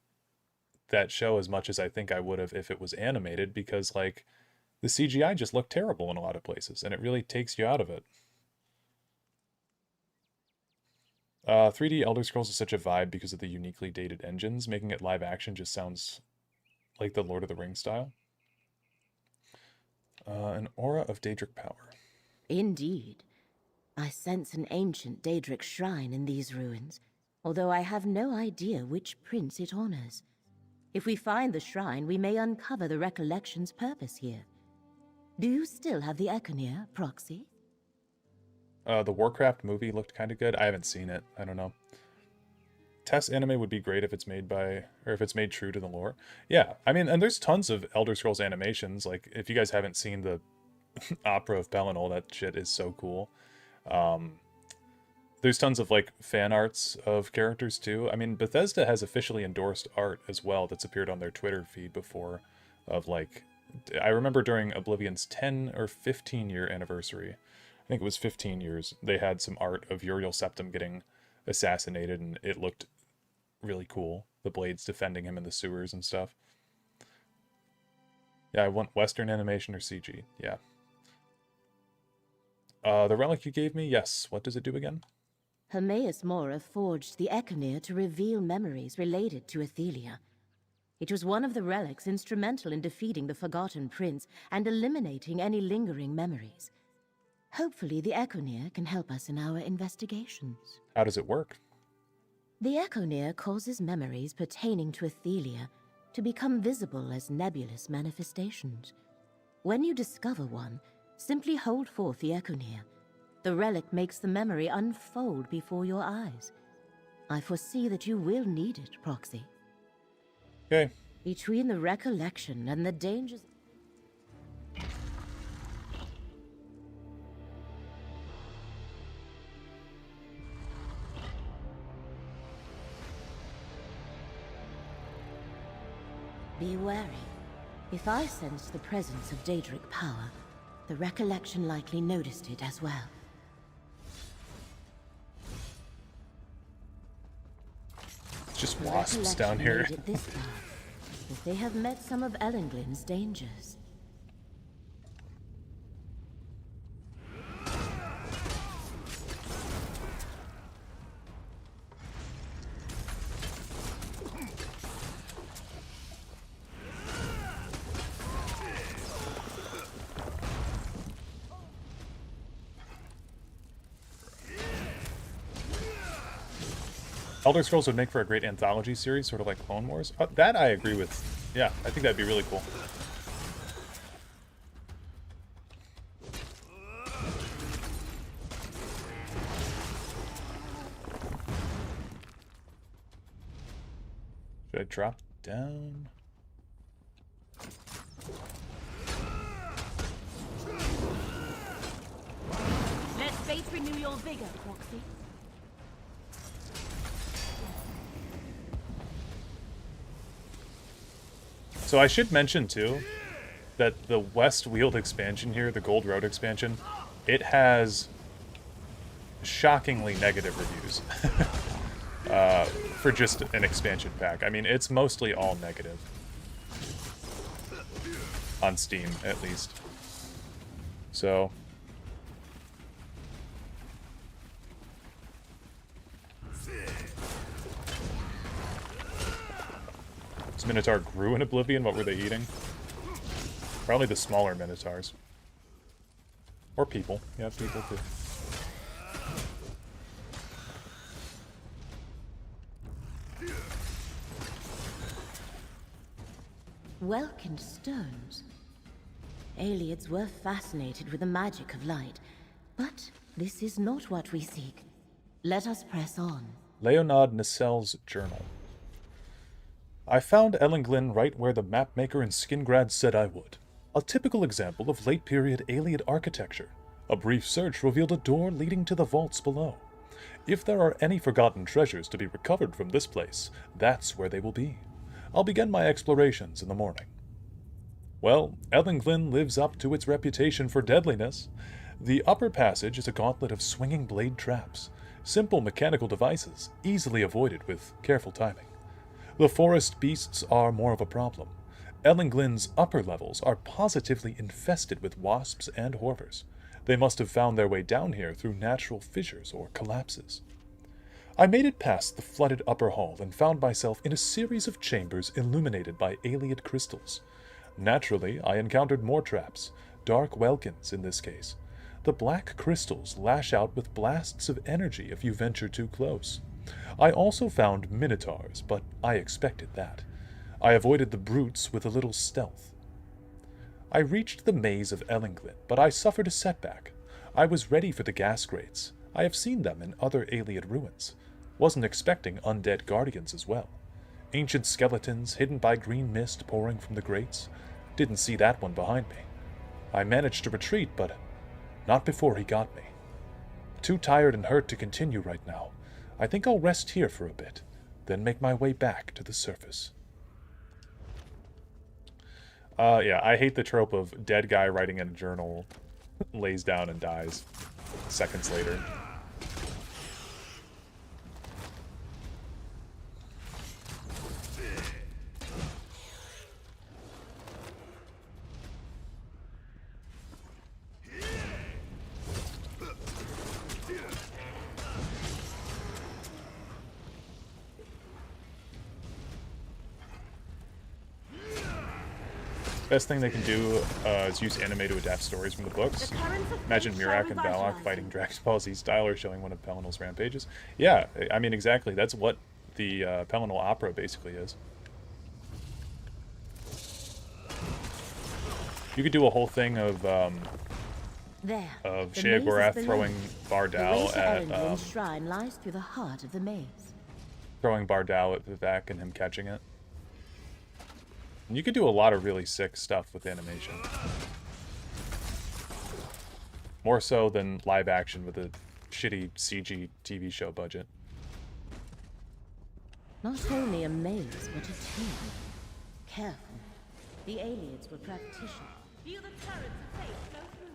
that show as much as I think I would have if it was animated, because like the CGI just looked terrible in a lot of places, and it really takes you out of it. 3D Elder Scrolls is such a vibe because of the uniquely dated engines. Making it live action just sounds like the Lord of the Rings style. An aura of Daedric power. Indeed. I sense an ancient Daedric shrine in these ruins, although I have no idea which prince it honors. If we find the shrine, we may uncover the recollection's purpose here. Do you still have the Econir, Proxy? The Warcraft movie looked kind of good. I haven't seen it. I don't know. Tess anime would be great if it's made by, or if it's made true to the lore. Yeah, I mean, and there's tons of Elder Scrolls animations. Like, if you guys haven't seen the Opera of Pelennor, that shit is so cool. There's tons of, like, fan arts of characters, too. I mean, Bethesda has officially endorsed art as well that's appeared on their Twitter feed before of, like, I remember during Oblivion's 10 or 15-year anniversary, I think it was 15 years, they had some art of Uriel Septim getting assassinated, and it looked really cool. The blades defending him in the sewers and stuff. Yeah, I want Western animation or CG. Yeah. The relic you gave me? Yes. What does it do again? Hermaeus Mora forged the Econir to reveal memories related to Athelia. It was one of the relics instrumental in defeating the Forgotten Prince and eliminating any lingering memories. Hopefully the Econir can help us in our investigations. How does it work? The Econir causes memories pertaining to Athelia to become visible as nebulous manifestations. When you discover one, simply hold forth the Econir. The relic makes the memory unfold before your eyes. I foresee that you will need it, Proxy. Okay. Between the recollection and the dangers... Be wary. If I sensed the presence of Daedric power, the recollection likely noticed it as well. It's just wasps down here. Made it this far, if they have met some of Ellenglin's dangers. Elder Scrolls would make for a great anthology series, sort of like Clone Wars. That I agree with. Yeah, I think that'd be really cool. Should I drop down? Let fate renew your vigor, Proxy. So I should mention, too, that the Westweald expansion here, the Gold Road expansion, it has shockingly negative reviews for just an expansion pack. I mean, it's mostly all negative. On Steam, at least. So... This Minotaur grew in Oblivion. What were they eating? Probably the smaller Minotaurs. Or people. Yeah, people too. Welkind stones. Aliens were fascinated with the magic of light, but this is not what we seek. Let us press on. Leonard Nissel's journal. I found Ellenglin right where the mapmaker in Skingrad said I would. A typical example of late-period Ayleid architecture. A brief search revealed a door leading to the vaults below. If there are any forgotten treasures to be recovered from this place, that's where they will be. I'll begin my explorations in the morning. Well, Ellenglin lives up to its reputation for deadliness. The upper passage is a gauntlet of swinging blade traps. Simple mechanical devices, easily avoided with careful timing. The forest beasts are more of a problem. Ellinglin's upper levels are positively infested with wasps and horvers. They must have found their way down here through natural fissures or collapses. I made it past the flooded upper hall and found myself in a series of chambers illuminated by Ayleid crystals. Naturally, I encountered more traps, dark welkins in this case. The black crystals lash out with blasts of energy if you venture too close. I also found minotaurs, but I expected that. I avoided the brutes with a little stealth. I reached the maze of Ellenglin, but I suffered a setback. I was ready for the gas grates. I have seen them in other Ayleid ruins. Wasn't expecting undead guardians as well. Ancient skeletons hidden by green mist pouring from the grates. Didn't see that one behind me. I managed to retreat, but not before he got me. Too tired and hurt to continue right now. I think I'll rest here for a bit, then make my way back to the surface. Yeah, I hate the trope of dead guy writing in a journal, lays down and dies seconds later. Best thing they can do is use anime to adapt stories from the books. Imagine Mirak and Balak fighting Dragon Ball Z style or showing one of Pelinal's rampages. Yeah, I mean, exactly. That's what the Pelinal opera basically is. You could do a whole thing of Shea Gorath throwing Bardal at shrine lies through the heart of the maze. Throwing Bardal at Vivek and him catching it. And you could do a lot of really sick stuff with animation. More so than live action with a shitty CG TV show budget. Not only a maze, but a tomb. Careful. The Ayleids were practitioners. Feel the currents of fate flow through.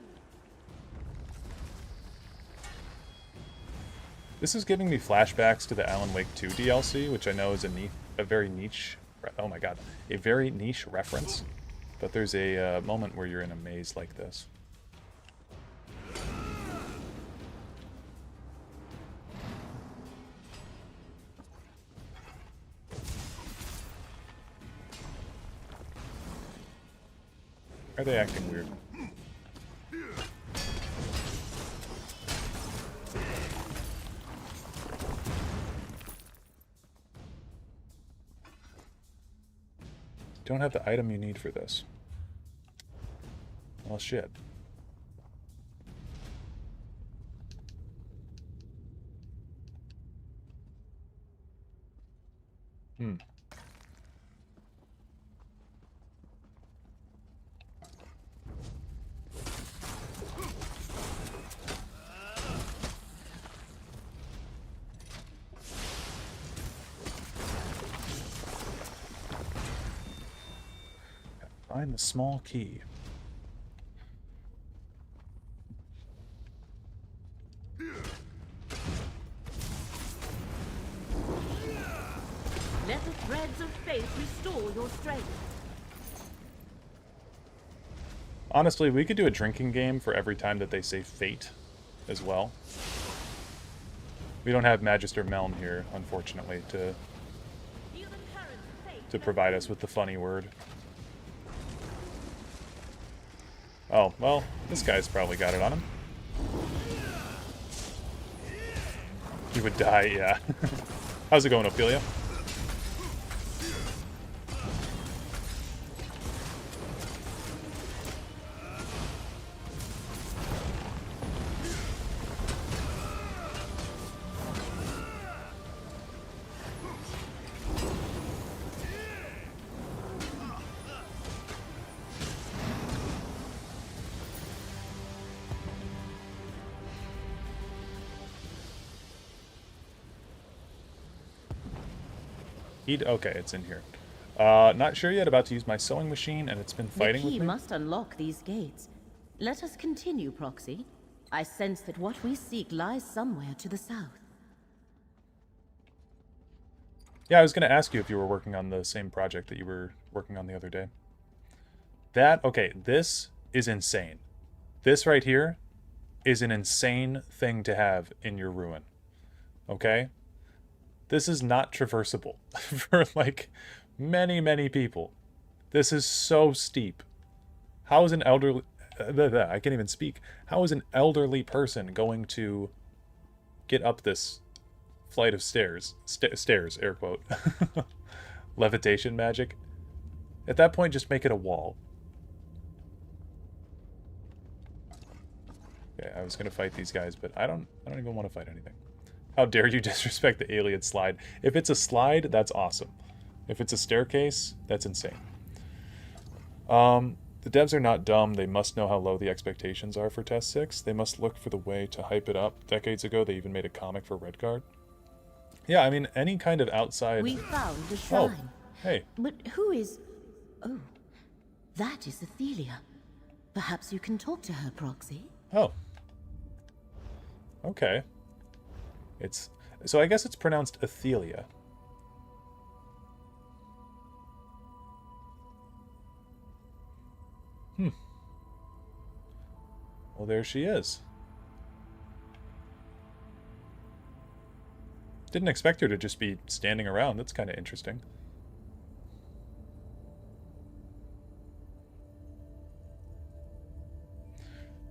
This is giving me flashbacks to the Alan Wake 2 DLC, which I know is a very niche. Oh my god, a very niche reference. But there's a moment where you're in a maze like this. Are they acting weird? Don't have the item you need for this. Well, shit. Find the small key. Let the threads of fate restore your strength. Honestly, we could do a drinking game for every time that they say fate as well. We don't have Magister Meln here, unfortunately, to provide us with the funny word. Oh, well, this guy's probably got it on him. He would die, yeah. How's it going, Ophelia? Okay, it's in here. Not sure yet, about to use my sewing machine, and it's been fighting with me. The key must unlock these gates. Let us continue, Proxy. I sense that what we seek lies somewhere to the south. Yeah, I was going to ask you if you were working on the same project that you were working on the other day. Okay, this is insane. This right here is an insane thing to have in your ruin. Okay? This is not traversable for, like, many, many people. This is so steep. How is an elderly... I can't even speak. How is an elderly person going to get up this flight of stairs? Stairs, air quote. Levitation magic. At that point, just make it a wall. Okay, I was gonna fight these guys, but I don't even want to fight anything. How dare you disrespect the alien slide? If it's a slide, that's awesome. If it's a staircase, that's insane. The devs are not dumb. They must know how low the expectations are for Test 6. They must look for the way to hype it up. Decades ago, they even made a comic for Redguard. Yeah, I mean, any kind of outside... We found the shrine. Oh, hey. But who is... Oh, that is Athelia. Perhaps you can talk to her, Proxy. Oh. Okay. So I guess it's pronounced Athelia. Well, there she is. Didn't expect her to just be standing around. That's kind of interesting.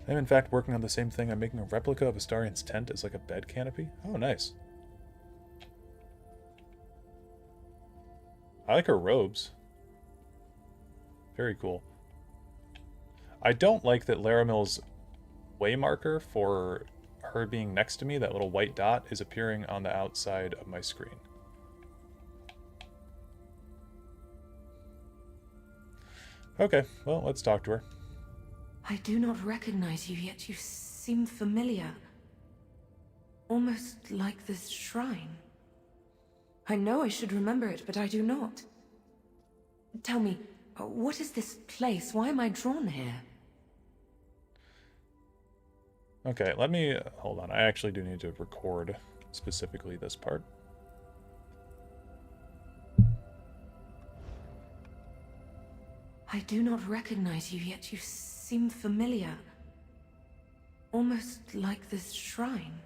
I'm in fact working on the same thing. I'm making a replica of Astarian's tent as like a bed canopy. Oh, nice. I like her robes. Very cool. I don't like that Laramil's waymarker for her being next to me, that little white dot, is appearing on the outside of my screen. Okay, well, let's talk to her. I do not recognize you, yet you seem familiar. Almost like this shrine. I know I should remember it, but I do not. Tell me, what is this place? Why am I drawn here? Okay, let me... hold on, I actually do need to record specifically this part. I do not recognize you, yet you seem familiar. Almost like this shrine.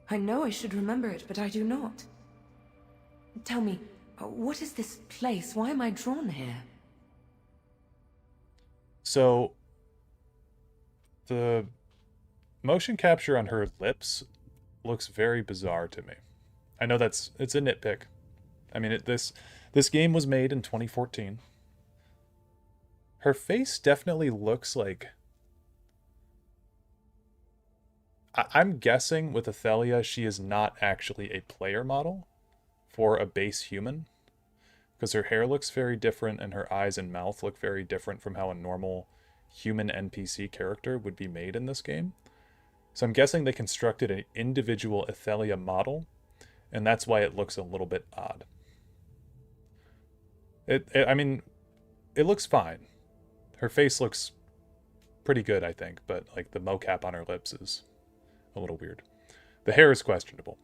I know I should remember it, but I do not. Tell me, what is this place? Why am I drawn here? So, the motion capture on her lips looks very bizarre to me. I know it's a nitpick. I mean, this game was made in 2014. Her face definitely looks like... I'm guessing with Athelia, she is not actually a player model for a base human, because her hair looks very different and her eyes and mouth look very different from how a normal human NPC character would be made in this game. So I'm guessing they constructed an individual Athelia model, and that's why it looks a little bit odd. I mean, it looks fine. Her face looks pretty good, I think, but like the mocap on her lips is a little weird. The hair is questionable.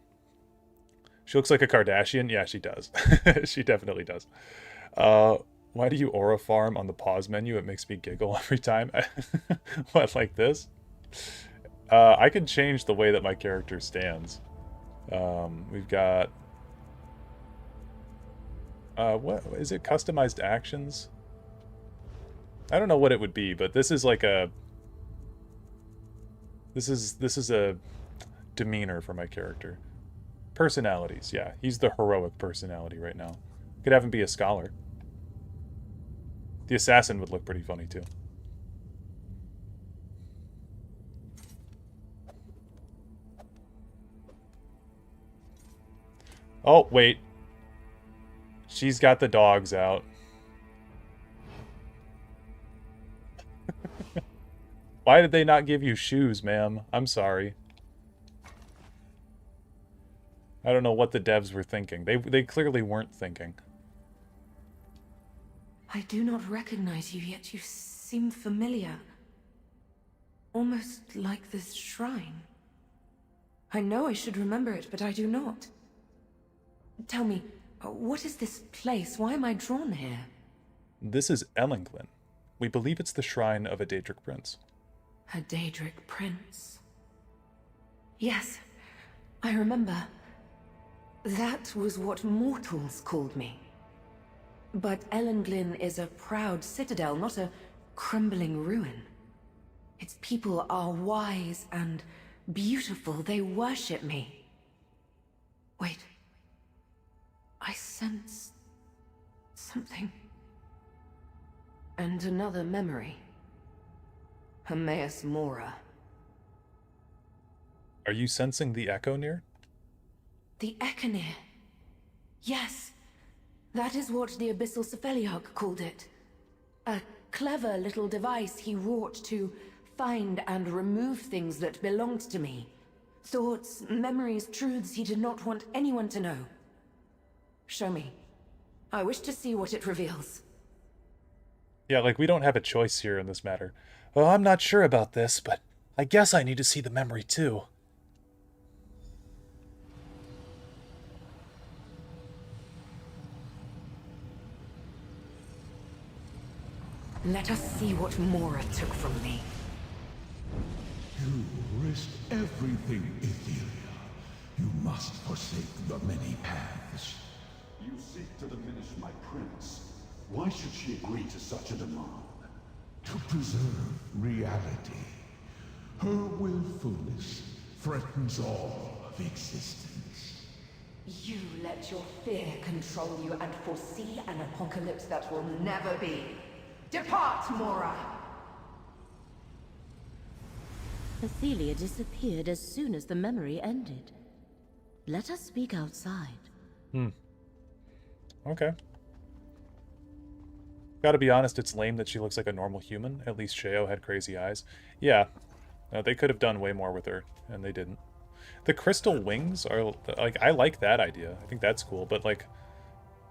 She looks like a Kardashian. Yeah, she does. She definitely does. Why do you aura farm on the pause menu? It makes me giggle every time. What, like this? I can change the way that my character stands. We've got... what is it? Customized actions? I don't know what it would be, but this is like a... This is a demeanor for my character. Personalities, yeah. He's the heroic personality right now. Could have him be a scholar. The assassin would look pretty funny too. Oh, wait. She's got the dogs out. Why did they not give you shoes, ma'am? I'm sorry. I don't know what the devs were thinking. They clearly weren't thinking. I do not recognize you, yet you seem familiar. Almost like this shrine. I know I should remember it, but I do not. Tell me, What is this place? Why am I drawn here? This is Ellenglin. We believe it's the shrine of a Daedric prince. A Daedric prince. Yes, I remember. That was what mortals called me. But Ellenglin is a proud citadel, not a crumbling ruin. Its people are wise and beautiful. They worship me. Wait. I sense something. And another memory. Hermaeus Mora. Are you sensing the echo near? The Ekonir. Yes. That is what the Abyssal Cephaliarch called it. A clever little device he wrought to find and remove things that belonged to me. Thoughts, memories, truths he did not want anyone to know. Show me. I wish to see what it reveals. Yeah, like, we don't have a choice here in this matter. Well, I'm not sure about this, but I guess I need to see the memory too. Let us see what Mora took from me. You risk everything, Ethelia. You must forsake the many paths. You seek to diminish my prince. Why should she agree to such a demand? To preserve reality. Her willfulness threatens all of existence. You let your fear control you and foresee an apocalypse that will never be. Depart, Mora! Ethelia disappeared as soon as the memory ended. Let us speak outside. Okay. Gotta be honest, it's lame that she looks like a normal human. At least Sheo had crazy eyes. Yeah, they could have done way more with her, and they didn't. The crystal wings are, like, I like that idea. I think that's cool, but, like,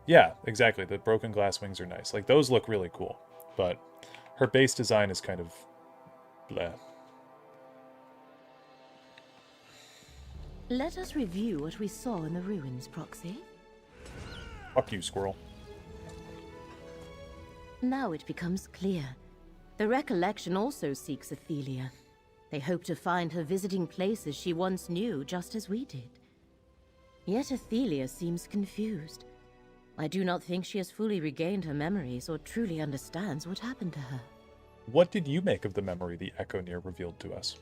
yeah, exactly. The broken glass wings are nice. Like, those look really cool, but her base design is kind of bleh. Let us review what we saw in the ruins, Proxy. Fuck you, squirrel. Now it becomes clear. The recollection also seeks Ethelia. They hope to find her visiting places she once knew, just as we did. Yet Ethelia seems confused. I do not think she has fully regained her memories or truly understands what happened to her. What did you make of the memory the Ekonir revealed to us?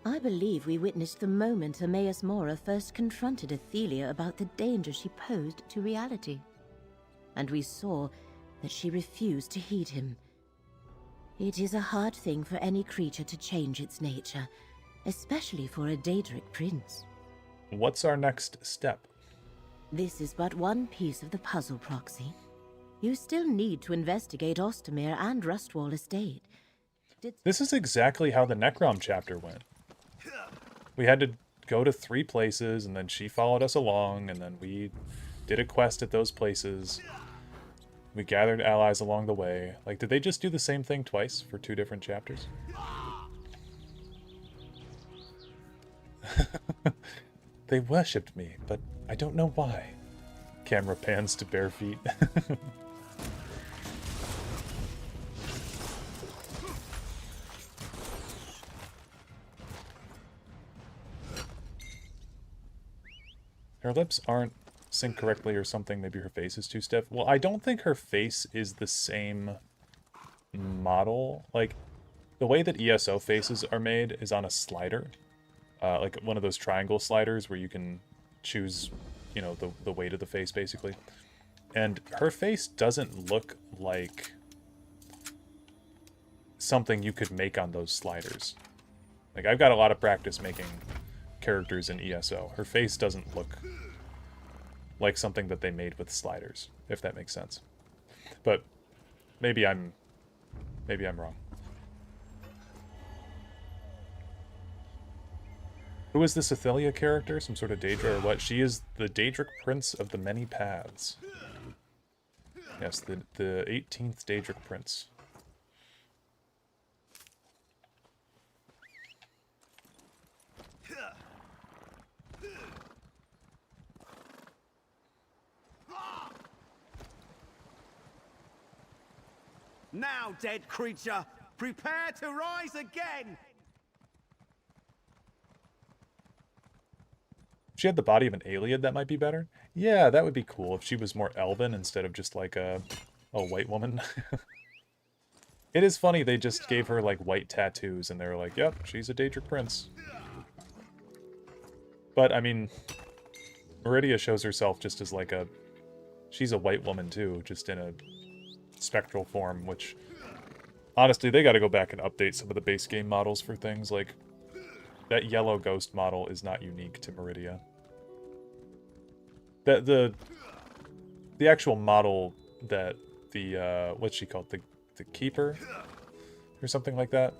I believe we witnessed the moment Hermaeus Mora first confronted Ethelia about the danger she posed to reality. And we saw that she refused to heed him. It is a hard thing for any creature to change its nature, especially for a Daedric prince. What's our next step? This is but one piece of the puzzle, Proxy. You still need to investigate Ostermere and Rustwall Estate. This is exactly how the Necrom chapter went. We had to go to 3 places, and then she followed us along, and then we did a quest at those places. We gathered allies along the way. Like, did they just do the same thing twice for 2 different chapters? They worshipped me, but I don't know why. Camera pans to bare feet. Her lips aren't synced correctly or something. Maybe her face is too stiff. Well, I don't think her face is the same model. Like, the way that ESO faces are made is on a slider. Like one of those triangle sliders where you can choose, you know, the weight of the face, basically. And her face doesn't look like something you could make on those sliders. Like, I've got a lot of practice making characters in ESO. Her face doesn't look like something that they made with sliders, if that makes sense. But maybe I'm wrong. Who is this Ethelia character? Some sort of Daedra or what? She is the Daedric Prince of the Many Paths. Yes, the 18th Daedric Prince. Now, dead creature, prepare to rise again! If she had the body of an alien, that might be better. Yeah, that would be cool if she was more elven instead of just like a white woman. It is funny they just gave her like white tattoos and they were like, yep, she's a Daedric prince. But I mean, Meridia shows herself just as like she's a white woman too, just in a spectral form, which honestly they gotta go back and update some of the base game models for things. Like that yellow ghost model is not unique to Meridia. The actual model that the what's she called, the Keeper or something like that,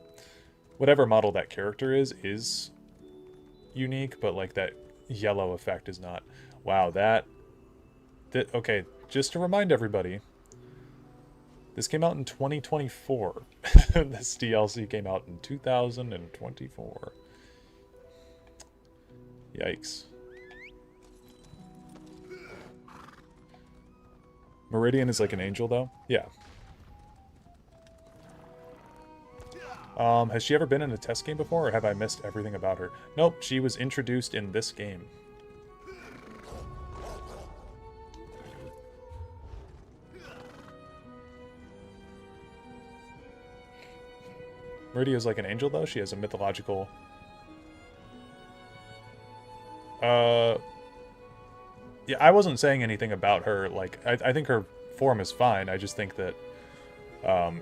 whatever model that character is unique, but like that yellow effect is not. Wow, that okay, just to remind everybody, this came out in 2024. This DLC came out in 2024. Yikes. Meridian is like an angel though? Yeah. Has she ever been in a test game before, or have I missed everything about her? Nope, she was introduced in this game. Meridia is like an angel, though? She has a mythological... Yeah, I wasn't saying anything about her. Like, I think her form is fine. I just think that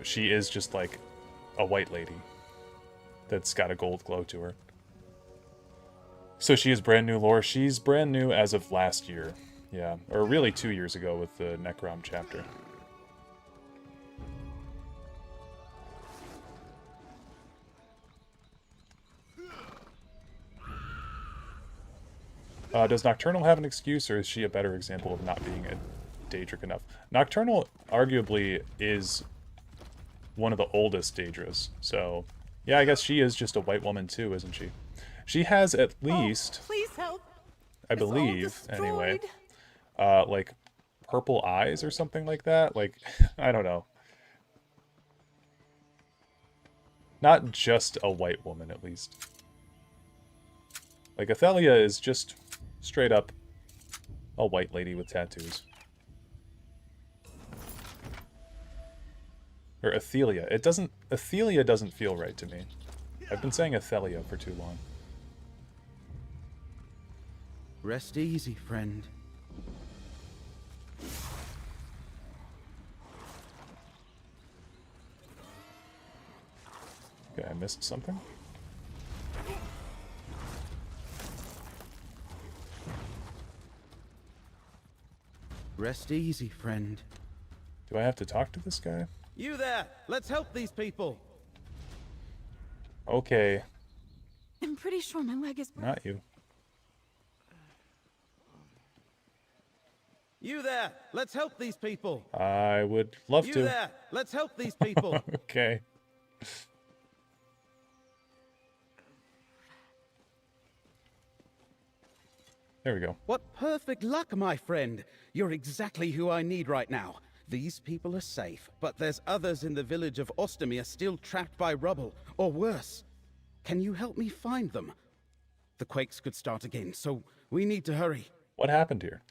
she is just like a white lady that's got a gold glow to her. So she is brand new lore. She's brand new as of last year. Yeah, or really 2 years ago with the Necrom chapter. Does Nocturnal have an excuse, or is she a better example of not being a Daedric enough? Nocturnal arguably is one of the oldest Daedras, so yeah, I guess she is just a white woman too, isn't she? She has at least, please help. I believe, anyway, like purple eyes or something like that. Like, I don't know. Not just a white woman, at least. Like, Athelia is just straight up a white lady with tattoos. Or Athelia. Athelia doesn't feel right to me. I've been saying Athelia for too long. Rest easy, friend. Okay, I missed something? Rest easy, friend. Do I have to talk to this guy? You there! Let's help these people! Okay. I'm pretty sure my leg is broken. Not you. You there! Let's help these people! I would love to. You there! Let's help these people! Okay. There we go. What perfect luck, my friend! You're exactly who I need right now. These people are safe, but there's others in the village of Ostomy still trapped by rubble, or worse. Can you help me find them? The quakes could start again, so we need to hurry. What happened here?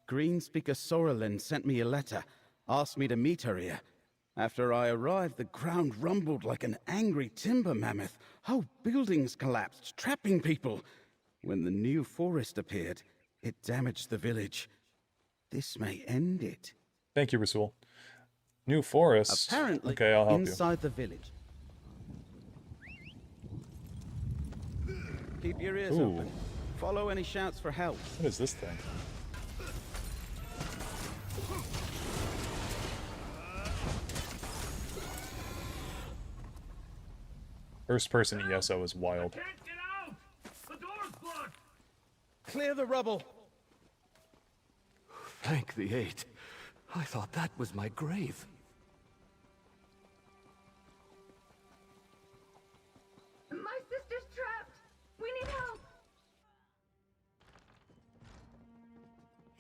Greenspeaker Sorrelin sent me a letter, asked me to meet her here. After I arrived, the ground rumbled like an angry timber mammoth. Whole buildings collapsed, trapping people. When the new forest appeared, it damaged the village. This may end it. Thank you, Rasul. New forest. Apparently, okay, I'll help inside the village. Keep your ears open. Follow any shouts for help. What is this thing? First person ESO is wild. Can't get out! The door's blocked! Clear the rubble! Thank the eight. I thought that was my grave. My sister's trapped. We need help.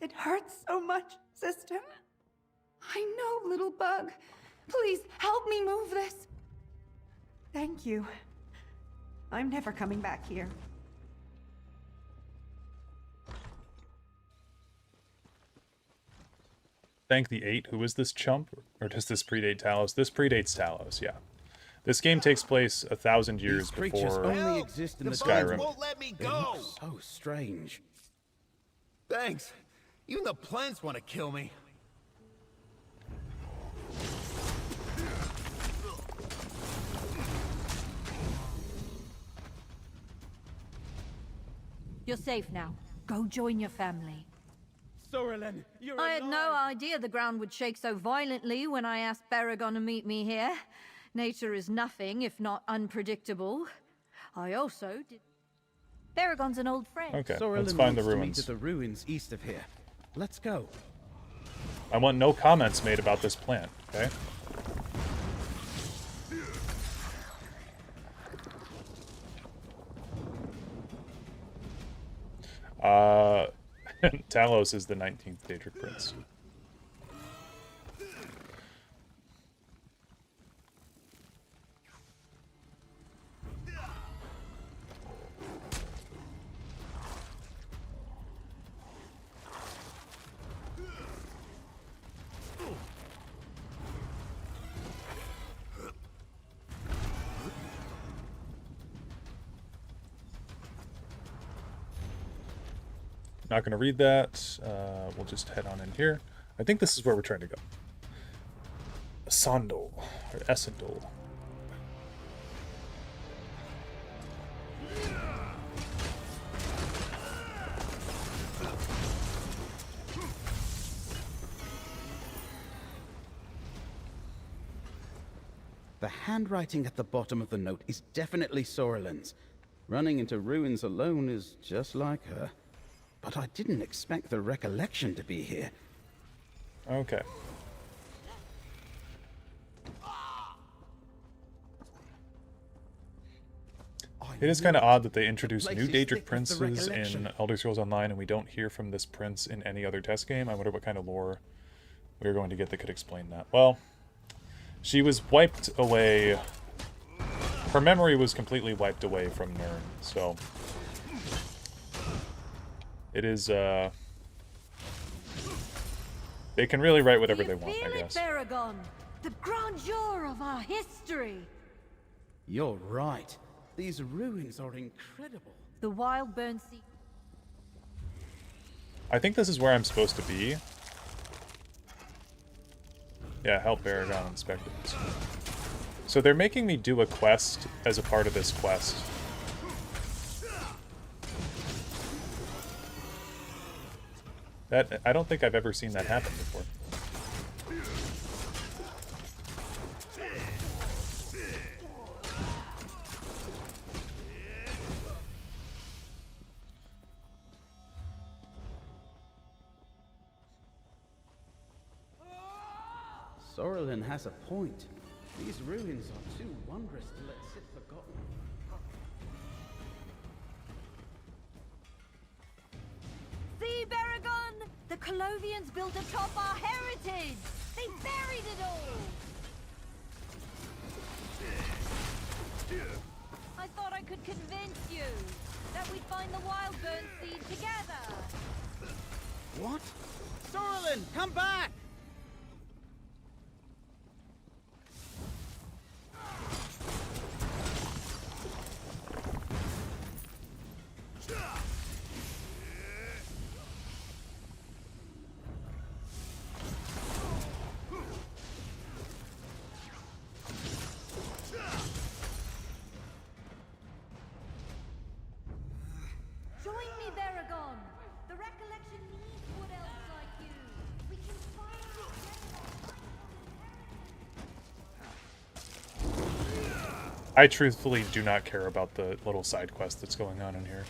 It hurts so much, sister. I know, little bug. Please, help me move this. Thank you. I'm never coming back here. Thank the 8. Who is this chump? Or does this predate Talos? This predates Talos, yeah. This game takes place 1,000 years before only exist in the Skyrim. Won't let me go. So strange. Thanks. Even the plants want to kill me. You're safe now. Go join your family. Sorelen, you're I had no idea the ground would shake so violently when I asked Baragon to meet me here. Nature is nothing if not unpredictable. I also did... Baragon's an old friend. Okay, Sorelen let's find the wants to meet ruins. at the ruins east of here. Let's go. I want no comments made about this plant, okay? Talos is the 19th Daedric Prince. Not going to read that. We'll just head on in here. I think this is where we're trying to go. Sondal, or Essendal. The handwriting at the bottom of the note is definitely Sorelen's. Running into ruins alone is just like her. But I didn't expect the recollection to be here. Okay. It is kind of odd that they introduce new Daedric princes in Elder Scrolls Online and we don't hear from this prince in any other test game. I wonder what kind of lore we're going to get that could explain that. Well, she was wiped away. Her memory was completely wiped away from Nirn, so... It is, they can really write whatever they want, I guess. Baragon, the grandeur of our history. You're right. These ruins are incredible. The wild burn sea. I think this is where I'm supposed to be. Yeah, help Baragon inspect it. So they're making me do a quest as a part of this quest. That, I don't think I've ever seen that happen before. Sorelen has a point. These ruins are too wondrous to let sit forgotten. See, Baragon! The Colovians built atop our heritage! They buried it all! I thought I could convince you that we'd find the wild burn seed together! What? Sorelen, come back! Join me, Baragon! The recollection needs wood elves like you! We can find I truthfully do not care about the little side quest that's going on in here.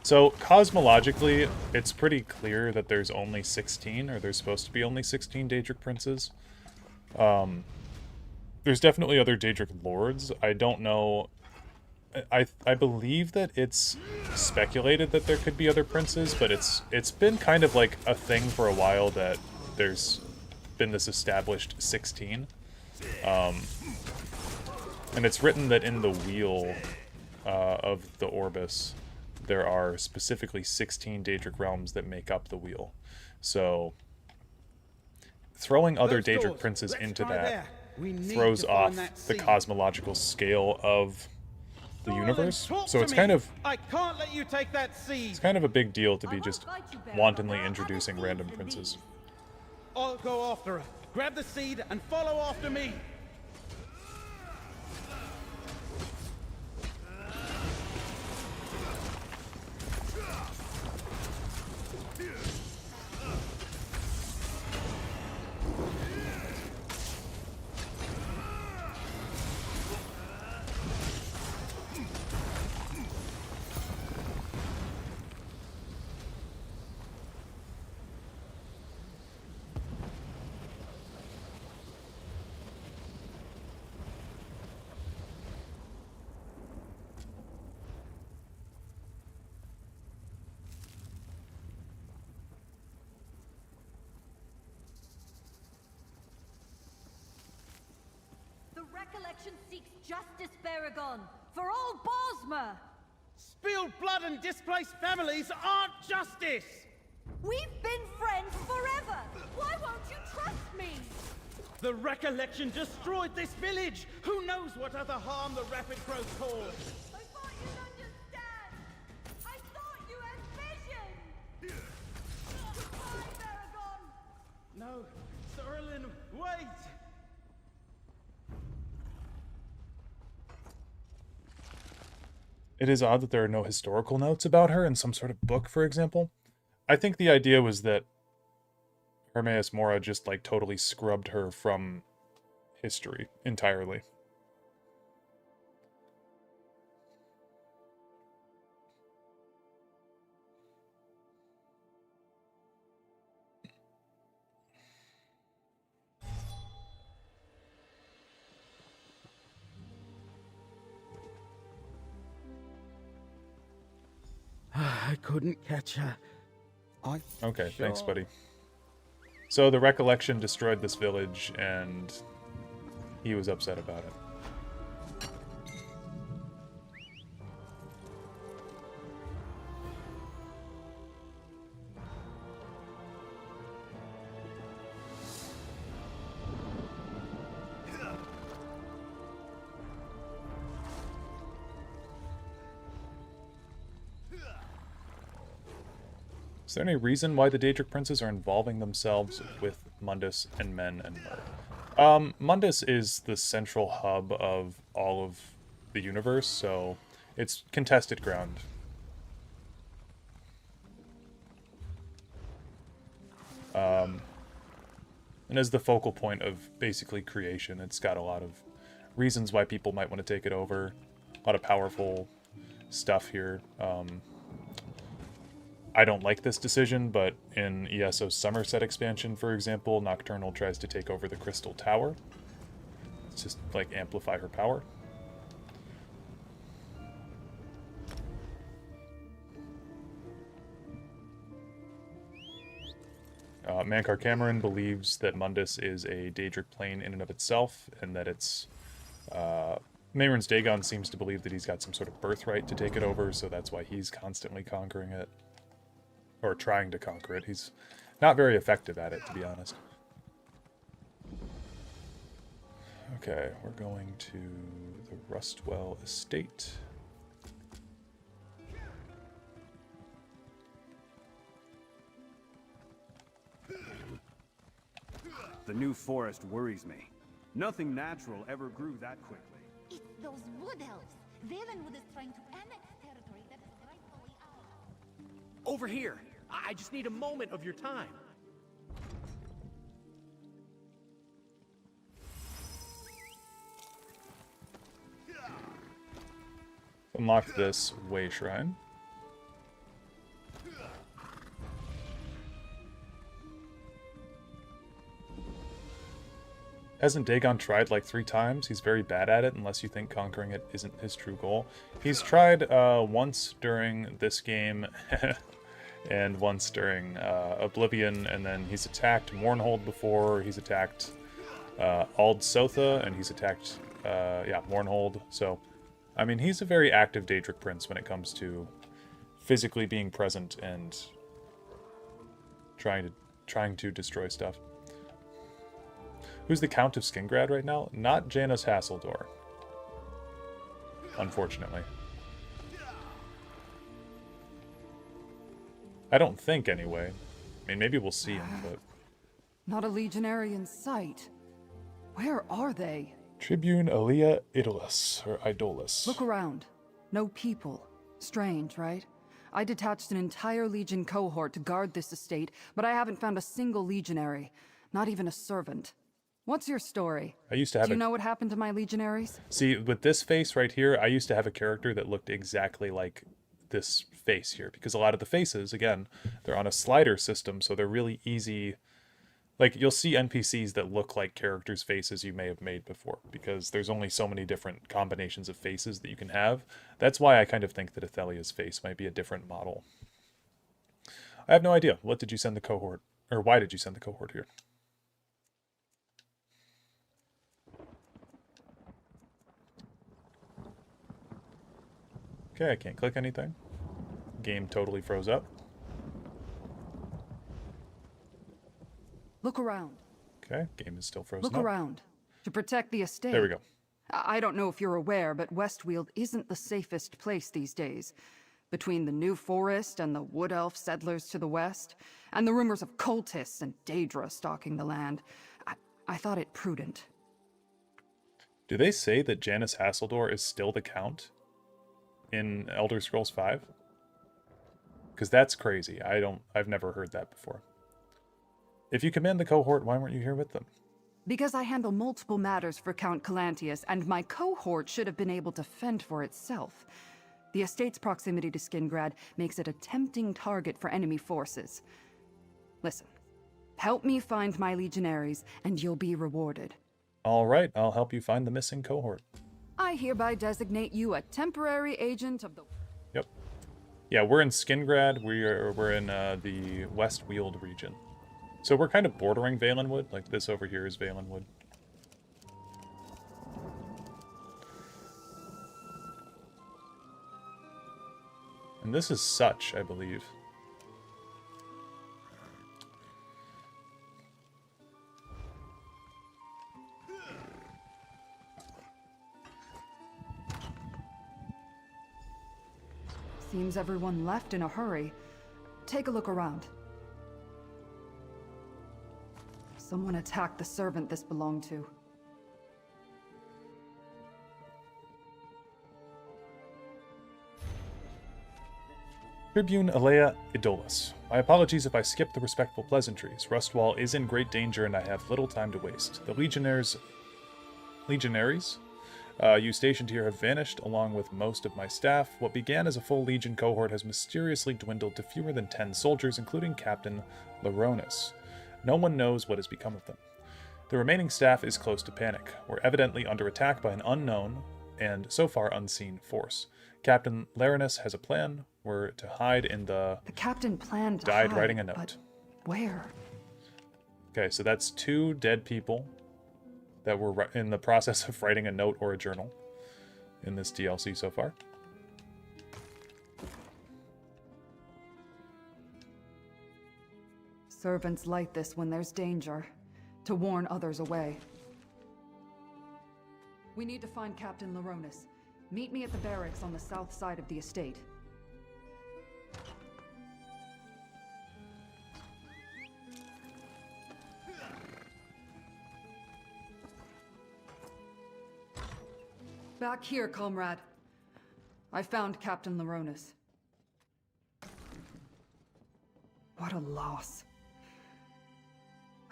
So, cosmologically, it's pretty clear that there's only 16, or there's supposed to be only 16 Daedric princes. There's definitely other Daedric lords. I don't know... I believe that it's speculated that there could be other princes, but it's been kind of like a thing for a while that there's been this established 16. And it's written that in the wheel of the Orbis, there are specifically 16 Daedric realms that make up the wheel. So throwing other Daedric princes into that throws off the cosmological scale of the universe. So it's kind of it's kind of a big deal to be just wantonly introducing random princes. I'll go after her. Grab the seed and follow after me. Recollection seeks justice, Baragon, for all Bosmer! Spilled blood and displaced families aren't justice! We've been friends forever! Why won't you trust me? The Recollection destroyed this village! Who knows what other harm the rapid growth caused? I thought you'd understand! I thought you had vision! Goodbye, Baragon! No, Sorlin, wait! It is odd that there are no historical notes about her in some sort of book, for example. I think the idea was that Hermaeus Mora just, like, totally scrubbed her from history entirely. I couldn't catch her. Okay, thanks, buddy. So the Recollection destroyed this village, and he was upset about it. Is there any reason why the Daedric princes are involving themselves with Mundus and Men and Mer? Mundus is the central hub of all of the universe, so it's contested ground. And as the focal point of basically creation, it's got a lot of reasons why people might want to take it over. A lot of powerful stuff here. I don't like this decision, but in ESO's Somerset expansion, for example, Nocturnal tries to take over the Crystal Tower. It's just, like, amplify her power. Mankar Cameron believes that Mundus is a Daedric plane in and of itself, and that it's... Mehrunes Dagon seems to believe that he's got some sort of birthright to take it over, so that's why he's constantly conquering it. Or trying to conquer it. He's not very effective at it, to be honest. Okay, we're going to the Rustwell Estate. The new forest worries me. Nothing natural ever grew that quickly. It's those wood elves. Valenwood is trying to annex territory that is rightfully ours. Over here! I just need a moment of your time. Unlock this Way Shrine. Hasn't Dagon tried like 3 times? He's very bad at it unless you think conquering it isn't his true goal. He's tried once during this game and once during Oblivion, and then he's attacked Mournhold before, he's attacked Ald Sotha, and he's attacked, yeah, Mournhold. So, I mean, he's a very active Daedric Prince when it comes to physically being present and trying to destroy stuff. Who's the Count of Skingrad right now? Not Janus Hasseldor. Unfortunately. I don't think, anyway. I mean, maybe we'll see him, but... Not a legionary in sight. Where are they? Tribune Alia Idolus, or Idolus. Look around. No people. Strange, right? I detached an entire legion cohort to guard this estate, but I haven't found a single legionary. Not even a servant. What's your story? I used to have Do you know what happened to my legionaries? See, with this face right here, I used to have a character that looked exactly like this face here, because a lot of the faces, again, they're on a slider system, so they're really easy. Like, you'll see NPCs that look like characters' faces you may have made before, because there's only so many different combinations of faces that you can have. That's why I kind of think that Athelia's face might be a different model. I have no idea. What did you send the cohort? Or why did you send the cohort here? Okay, I can't click anything. Game totally froze up. Look around. Okay, game is still frozen Look up. around. To protect the estate. There we go. I don't know if you're aware, but Westweald isn't the safest place these days. Between the New Forest and the Wood Elf settlers to the west, and the rumors of cultists and Daedra stalking the land, I thought it prudent. Do they say that Janus Hasseldor is still the Count in Elder Scrolls V? Because that's crazy. I've never heard that before. If you command the cohort, why weren't you here with them? Because I handle multiple matters for Count Calantius, and my cohort should have been able to fend for itself. The estate's proximity to Skingrad makes it a tempting target for enemy forces. Listen, help me find my legionaries, and you'll be rewarded. All right, I'll help you find the missing cohort. I hereby designate you a temporary agent of the... Yep. Yeah, we're in Skingrad. We're in the Westweald region. So we're kind of bordering Valenwood. Like, this over here is Valenwood. And this is Such, I believe. Seems everyone left in a hurry. Take a look around. Someone attacked the servant this belonged to. Tribune Alea Idolus. My apologies if I skipped the respectful pleasantries. Rustwall is in great danger and I have little time to waste. The legionaries you stationed here have vanished along with most of my staff. What began as a full legion cohort has mysteriously dwindled to fewer than 10 soldiers, including Captain Laronis. No one knows what has become of them. The remaining staff is close to panic. We're evidently under attack by an unknown and so far unseen force. Captain Laronis has a plan. We're to hide in the... The captain planned to died hide, writing a note. But where? Okay, so that's 2 dead people that were in the process of writing a note or a journal in this DLC so far. Servants light this when there's danger, to warn others away. We need to find Captain Laronis. Meet me at the barracks on the south side of the estate. Back here, comrade. I found Captain Laronis. What a loss.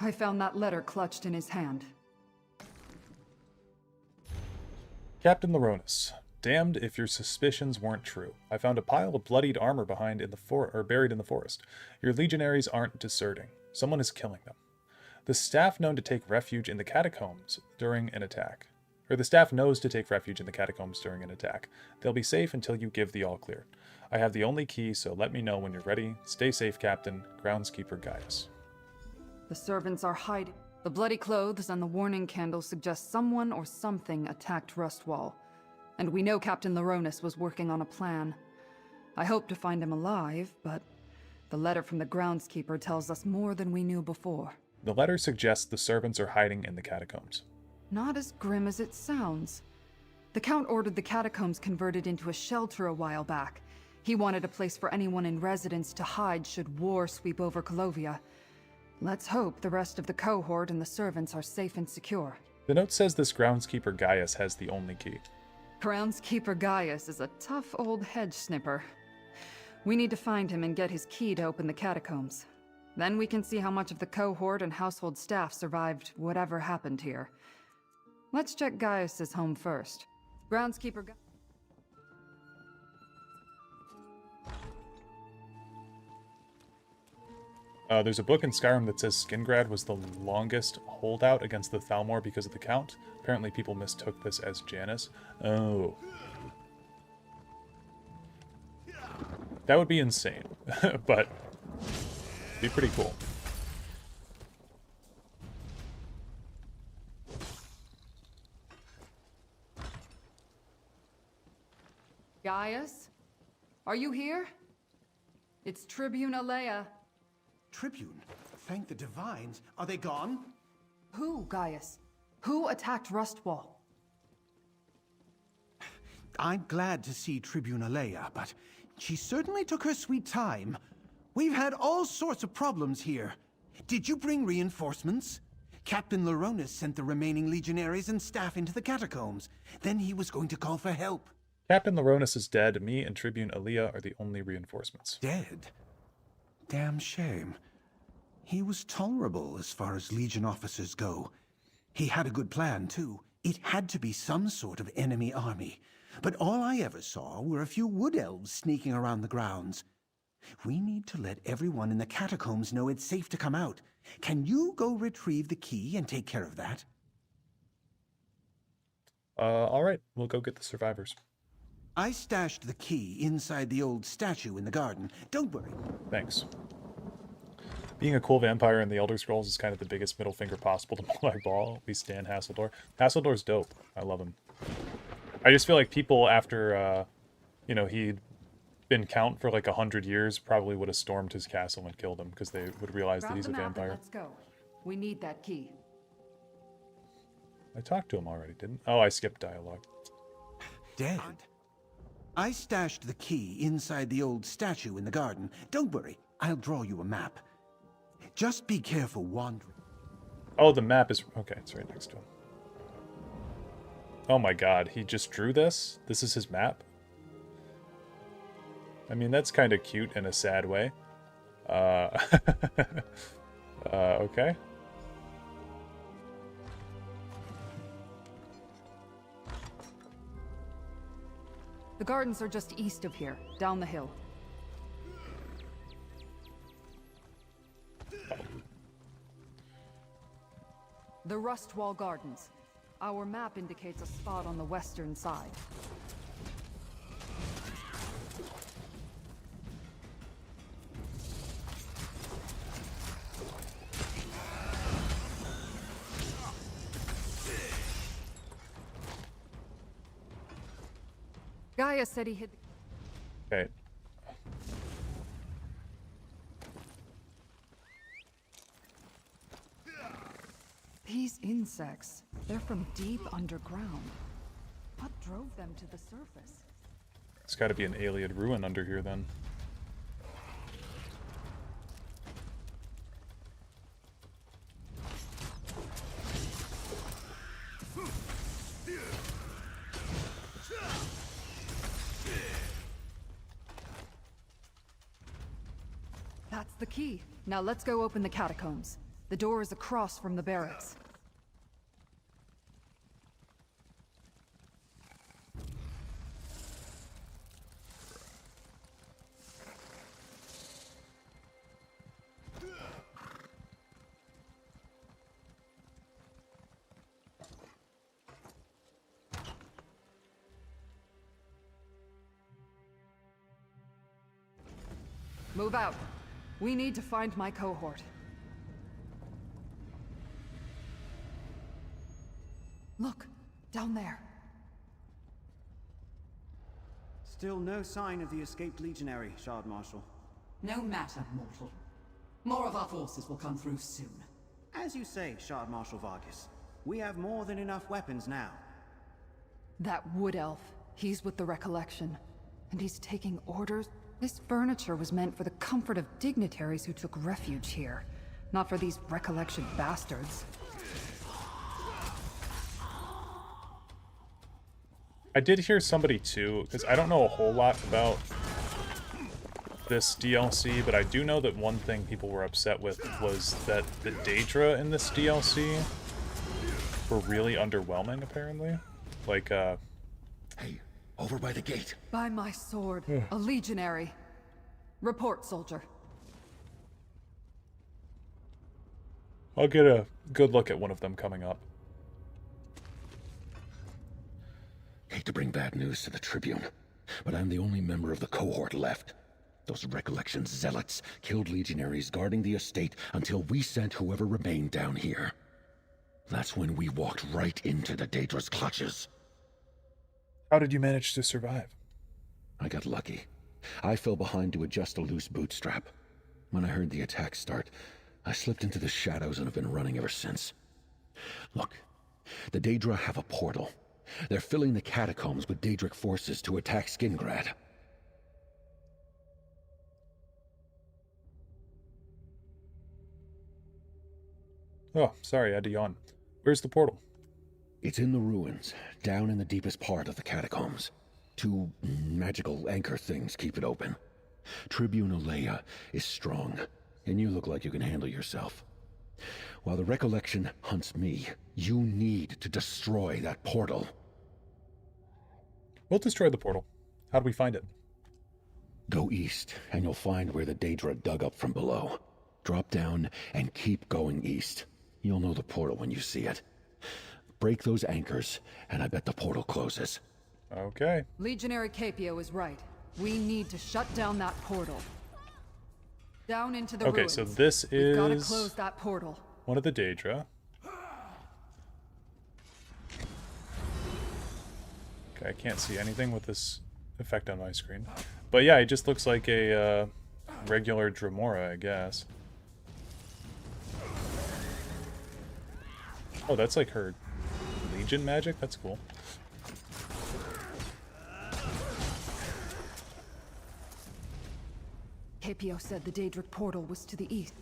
I found that letter clutched in his hand. Captain Laronis, damned if your suspicions weren't true. I found a pile of bloodied armor buried in the forest. Your legionaries aren't deserting. Someone is killing them. The staff known to take refuge in the catacombs during an attack. Or the staff knows to take refuge in the catacombs during an attack. They'll be safe until you give the all clear. I have the only key, so let me know when you're ready. Stay safe, Captain. Groundskeeper Gaius. The servants are hiding. The bloody clothes and the warning candles suggest someone or something attacked Rustwall. And we know Captain Laronis was working on a plan. I hope to find him alive, but the letter from the groundskeeper tells us more than we knew before. The letter suggests the servants are hiding in the catacombs. Not as grim as it sounds. The Count ordered the catacombs converted into a shelter a while back. He wanted a place for anyone in residence to hide should war sweep over Colovia. Let's hope the rest of the cohort and the servants are safe and secure. The note says this groundskeeper Gaius has the only key. Groundskeeper Gaius is a tough old hedge snipper. We need to find him and get his key to open the catacombs. Then we can see how much of the cohort and household staff survived whatever happened here. Let's check Gaius's home first. Groundskeeper Gaius. There's a book in Skyrim that says Skingrad was the longest holdout against the Thalmor because of the Count. Apparently people mistook this as Janus. Oh. That would be insane, but be pretty cool. Gaius? Are you here? It's Tribune Alea. Tribune? Thank the divines. Are they gone? Who, Gaius? Who attacked Rustwall? I'm glad to see Tribune Alea, but she certainly took her sweet time. We've had all sorts of problems here. Did you bring reinforcements? Captain Laronis sent the remaining legionaries and staff into the catacombs. Then he was going to call for help. Captain Laronis is dead. Me and Tribune Alea are the only reinforcements. Dead? Damn shame. He was tolerable as far as Legion officers go. He had a good plan, too. It had to be some sort of enemy army. But all I ever saw were a few wood elves sneaking around the grounds. We need to let everyone in the catacombs know it's safe to come out. Can you go retrieve the key and take care of that? Alright. We'll go get the survivors. I stashed the key inside the old statue in the garden. Don't worry. Thanks. Being a cool vampire in the Elder Scrolls is kind of the biggest middle finger possible to my ball. We stand Hasseldor. Hasseldor's dope. I love him. I just feel like people after, you know, he'd been Count for like 100 years probably would have stormed his castle and killed him because they would realize that he's a vampire. Let's go. We need that key. I talked to him already, didn't? Oh, I skipped dialogue. Dead? I stashed the key inside the old statue in the garden. Don't worry, I'll draw you a map. Just be careful wandering. Oh, the map is... Okay, it's right next to him. Oh my god, he just drew this? This is his map? I mean, that's kind of cute in a sad way. Okay. The gardens are just east of here, down the hill. The Rustwall Gardens. Our map indicates a spot on the western side. Gaia said he hid the... Okay. These insects, they're from deep underground. What drove them to the surface? It's got to be an alien ruin under here then. That's the key. Now let's go open the catacombs. The door is across from the barracks. Move out. We need to find my cohort. Look, down there. Still no sign of the escaped legionary, Shard Marshal. No matter, mortal. More of our forces will come through soon. As you say, Shard Marshal Vargas. We have more than enough weapons now. That wood elf, he's with the Recollection. And he's taking orders? This furniture was meant for the comfort of dignitaries who took refuge here, not for these Recollection bastards. I did hear somebody too, because I don't know a whole lot about this DLC, but I do know that one thing people were upset with was that the Daedra in this DLC were really underwhelming, apparently. Like, Hey, over by the gate. By my sword, a legionary. Report, soldier. I'll get a good look at one of them coming up. Hate to bring bad news to the Tribune, but I'm the only member of the cohort left. Those Recollection zealots killed legionaries guarding the estate until we sent whoever remained down here. That's when we walked right into the Daedra's clutches. How did you manage to survive? I got lucky. I fell behind to adjust a loose bootstrap. When I heard the attack start, I slipped into the shadows and have been running ever since. Look, the Daedra have a portal. They're filling the catacombs with Daedric forces to attack Skingrad. Oh, sorry, I had to yawn. Where's the portal? It's in the ruins, down in the deepest part of the catacombs. Two magical anchor things keep it open. Tribune Alea is strong, and you look like you can handle yourself. While the Recollection hunts me, you need to destroy that portal. We'll destroy the portal. How do we find it? Go east, and you'll find where the Daedra dug up from below. Drop down and keep going east. You'll know the portal when you see it. Break those anchors, and I bet the portal closes. Okay. Legionary Capio is right. We need to shut down that portal. Down into the ruins. Okay, so this We've gotta is close that portal. one of the Daedra. Okay, I can't see anything with this effect on my screen. But yeah, it just looks like a regular Dremora, I guess. Oh, that's like her Legion magic? That's cool. Capio said the Daedric portal was to the east.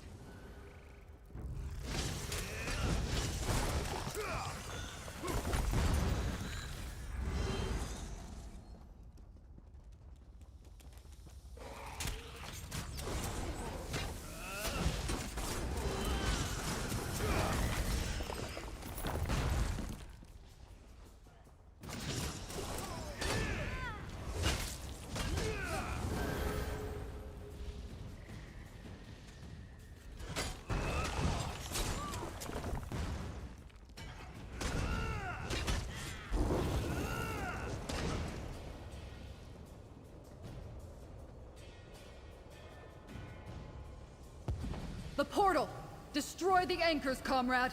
The portal! Destroy the anchors, comrade!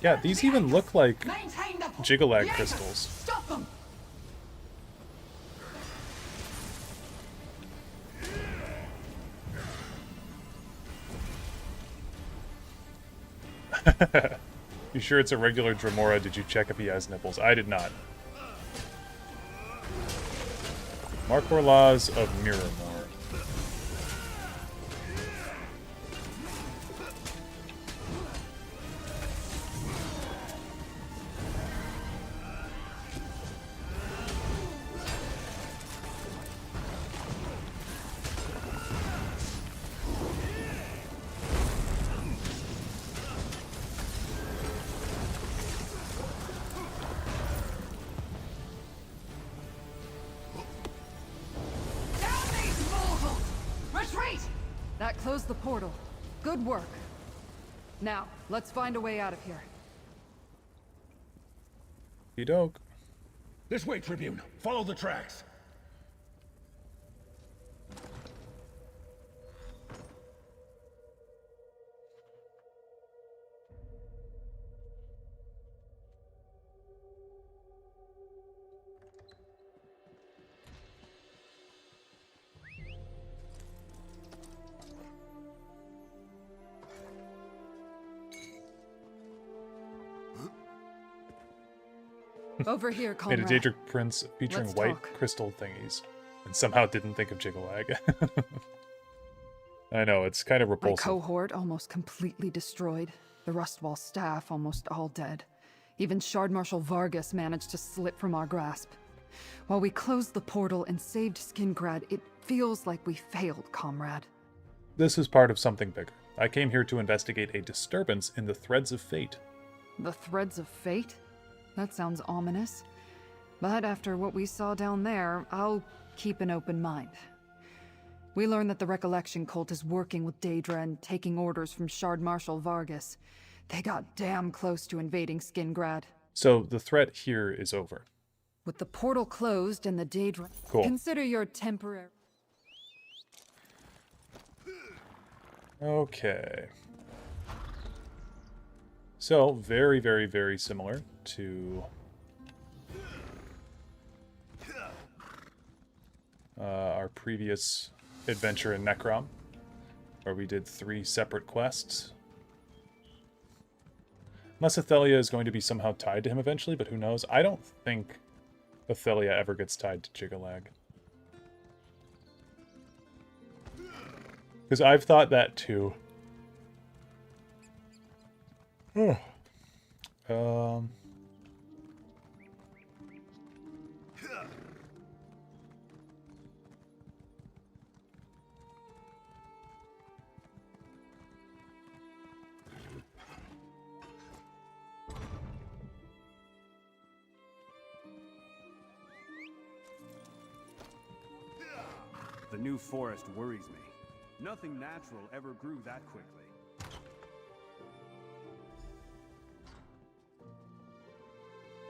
Yeah, these even look like Jigalag crystals. Stop them! You sure it's a regular Dremora? Did you check if he has nipples? I did not. Markor Laws of Miramor. That closed the portal. Good work. Now, let's find a way out of here. Doke. This way, Tribune. Follow the tracks. Over here, Made comrade. a Daedric Prince featuring Let's white talk. crystal thingies, and somehow didn't think of Jiggalag. I know, it's kind of My repulsive. cohort almost completely destroyed. The Rustwall staff almost all dead. Even Shard Marshal Vargas managed to slip from our grasp. While we closed the portal and saved Skingrad, it feels like we failed, comrade. This is part of something bigger. I came here to investigate a disturbance in the Threads of Fate. The Threads of Fate? That sounds ominous. But after what we saw down there, I'll keep an open mind. We learned that the Recollection Cult is working with Daedra and taking orders from Shard Marshal Vargas. They got damn close to invading Skingrad. So the threat here is over. With the portal closed and the Daedra... Cool. Consider your temporary... Okay. So, very, very, very similar to our previous adventure in Necrom, where we did 3 separate quests. Unless Athelia is going to be somehow tied to him eventually, but who knows? I don't think Athelia ever gets tied to Jiggalag. Because I've thought that too. The new forest worries me. Nothing natural ever grew that quickly.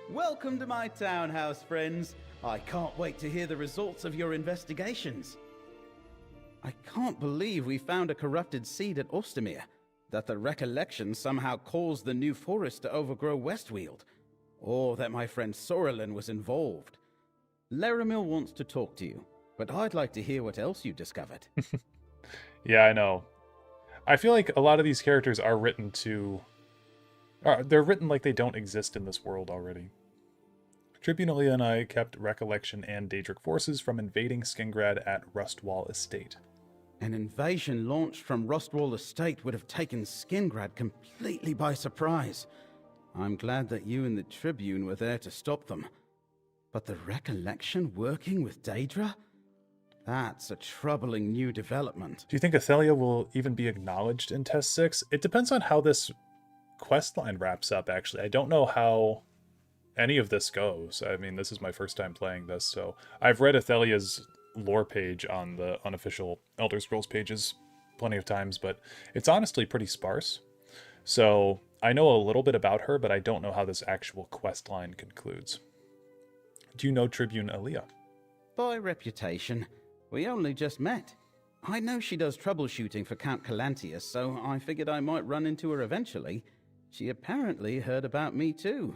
Welcome to my townhouse, friends. I can't wait to hear the results of your investigations. I can't believe we found a corrupted seed at Ostermere. That the Recollection somehow caused the new forest to overgrow Westweald. Or that my friend Sorelin was involved. Laramil wants to talk to you, but I'd like to hear what else you discovered. Yeah, I know. I feel like a lot of these characters are written to... they're written like they don't exist in this world already. Tribunalia and I kept Recollection and Daedric forces from invading Skingrad at Rustwall Estate. An invasion launched from Rustwall Estate would have taken Skingrad completely by surprise. I'm glad that you and the Tribune were there to stop them. But the Recollection working with Daedra? That's a troubling new development. Do you think Athelia will even be acknowledged in Test 6? It depends on how this questline wraps up, actually. I don't know how any of this goes. I mean, this is my first time playing this, so... I've read Athelia's lore page on the unofficial Elder Scrolls pages plenty of times, but it's honestly pretty sparse. So, I know a little bit about her, but I don't know how this actual questline concludes. Do you know Tribune Aaliyah? By reputation. We only just met. I know she does troubleshooting for Count Calantius, so I figured I might run into her eventually. She apparently heard about me too,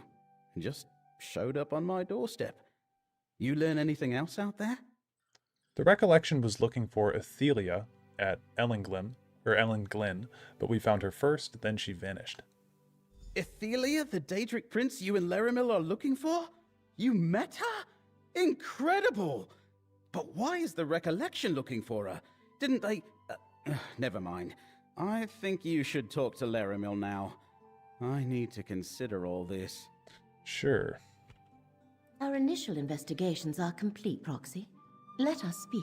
and just showed up on my doorstep. You learn anything else out there? The Recollection was looking for Athelia at Ellinglen, but we found her first, then she vanished. Athelia, the Daedric Prince you and Laramil are looking for? You met her? Incredible! But why is the Recollection looking for her? Didn't they... never mind. I think you should talk to Laramil now. I need to consider all this. Sure. Our initial investigations are complete, Proxy. Let us speak.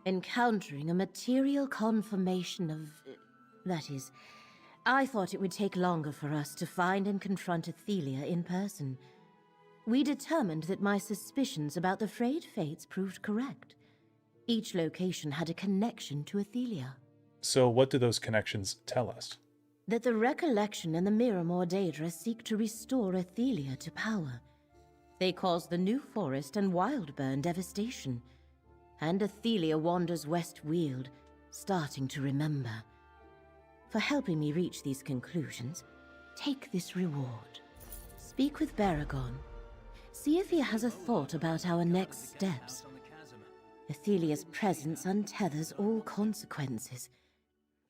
Encountering a material confirmation of... that is, I thought it would take longer for us to find and confront Athelia in person. We determined that my suspicions about the frayed fates proved correct. Each location had a connection to Athelia. So what do those connections tell us? That the Recollection and the Miramor Daedra seek to restore Athelia to power. They cause the New Forest and Wildburn devastation. And Athelia wanders Westweald, starting to remember. For helping me reach these conclusions, take this reward. Speak with Baragon. See if he has a thought about our next steps. Athelia's presence untethers all consequences.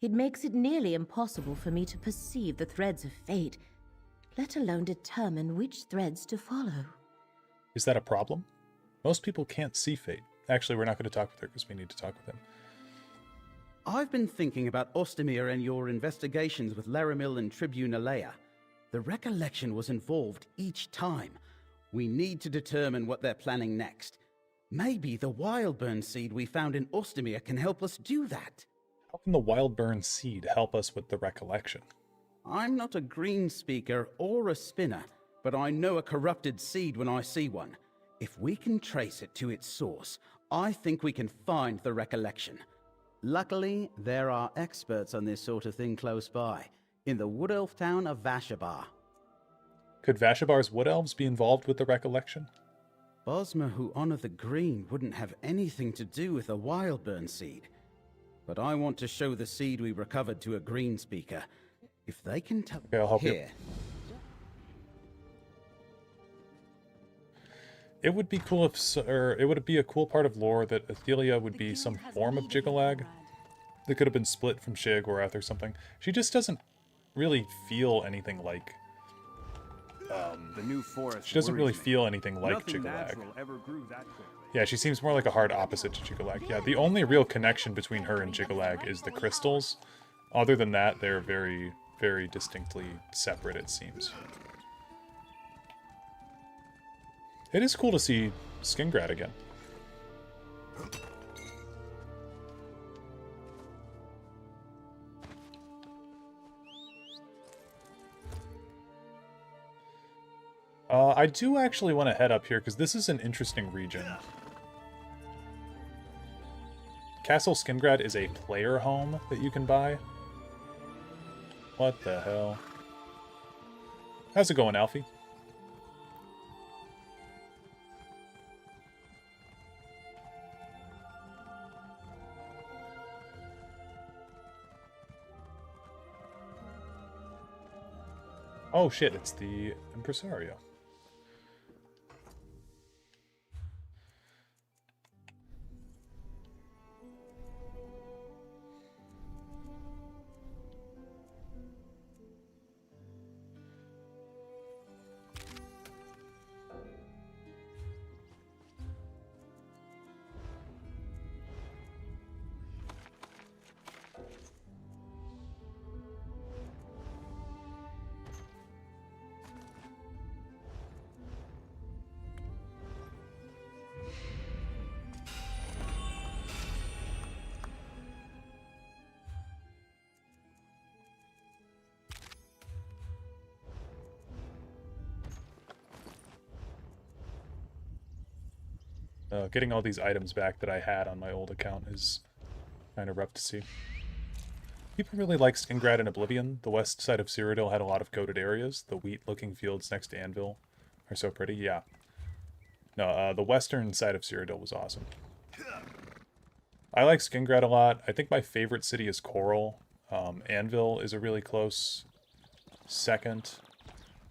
It makes it nearly impossible for me to perceive the threads of fate, let alone determine which threads to follow. Is that a problem? Most people can't see fate. Actually, we're not going to talk with her because we need to talk with him. I've been thinking about Ostamir and your investigations with Laramil and Tribune Alea. The recollection was involved each time. We need to determine what they're planning next. Maybe the Wildburn seed we found in Ostamir can help us do that. How can the Wildburn seed help us with the recollection? I'm not a green speaker or a spinner, but I know a corrupted seed when I see one. If we can trace it to its source, I think we can find the recollection. Luckily, there are experts on this sort of thing close by, in the wood elf town of Vashabar. Could Vashabar's wood elves be involved with the recollection? Bosma, who honor the green, wouldn't have anything to do with a Wildburn seed. But I want to show the seed we recovered to a green speaker. If they can tell... Okay, I'll help you. It would be cool if, or it would be a cool part of lore that Athelia would be some form of Jigalag that could have been split from Sheogorath or something. She just doesn't really feel anything like. The new forest she doesn't really worries me. feel anything like Nothing Jigalag. natural ever grew that quickly. Yeah, she seems more like a hard opposite to Jigalag. Yeah, the only real connection between her and Jigalag is the crystals. Other than that, they're very, very distinctly separate, it seems. It is cool to see Skingrad again. I do actually want to head up here, because this is an interesting region. Castle Skingrad is a player home that you can buy. What the hell? How's it going, Alfie? Oh shit, it's the Impresario. Getting all these items back that I had on my old account is kind of rough to see. People really like Skingrad and Oblivion. The west side of Cyrodiil had a lot of coated areas. The wheat-looking fields next to Anvil are so pretty. Yeah. No, the western side of Cyrodiil was awesome. I like Skingrad a lot. I think my favorite city is Coral. Anvil is a really close second.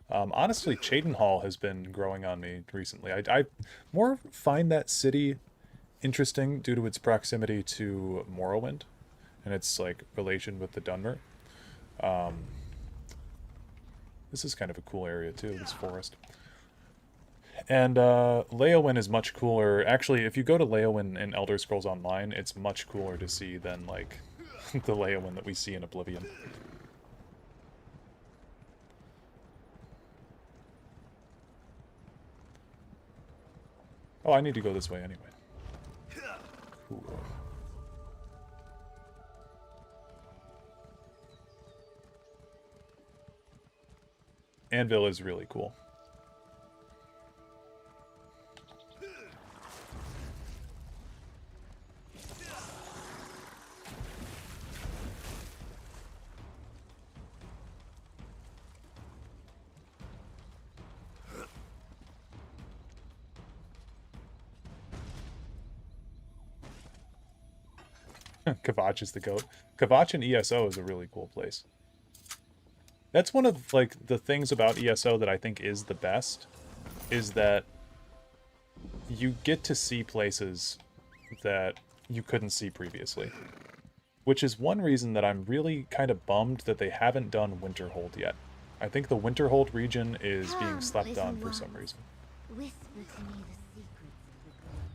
Honestly, Cheydinhal has been growing on me recently. I more find that city interesting due to its proximity to Morrowind and its like relation with the Dunmer. This is kind of a cool area too, this forest. And Leowen is much cooler. Actually, if you go to Leowen in Elder Scrolls Online, it's much cooler to see than like the Leowen that we see in Oblivion. Oh, I need to go this way anyway. Cool. Anvil is really cool. Kvatch is the goat. Kvatch and ESO is a really cool place. That's one of like the things about ESO that I think is the best, is that you get to see places that you couldn't see previously. Which is one reason that I'm really kind of bummed that they haven't done Winterhold yet. I think the Winterhold region is being slept on for some reason. Whisper to me the secrets of the gold.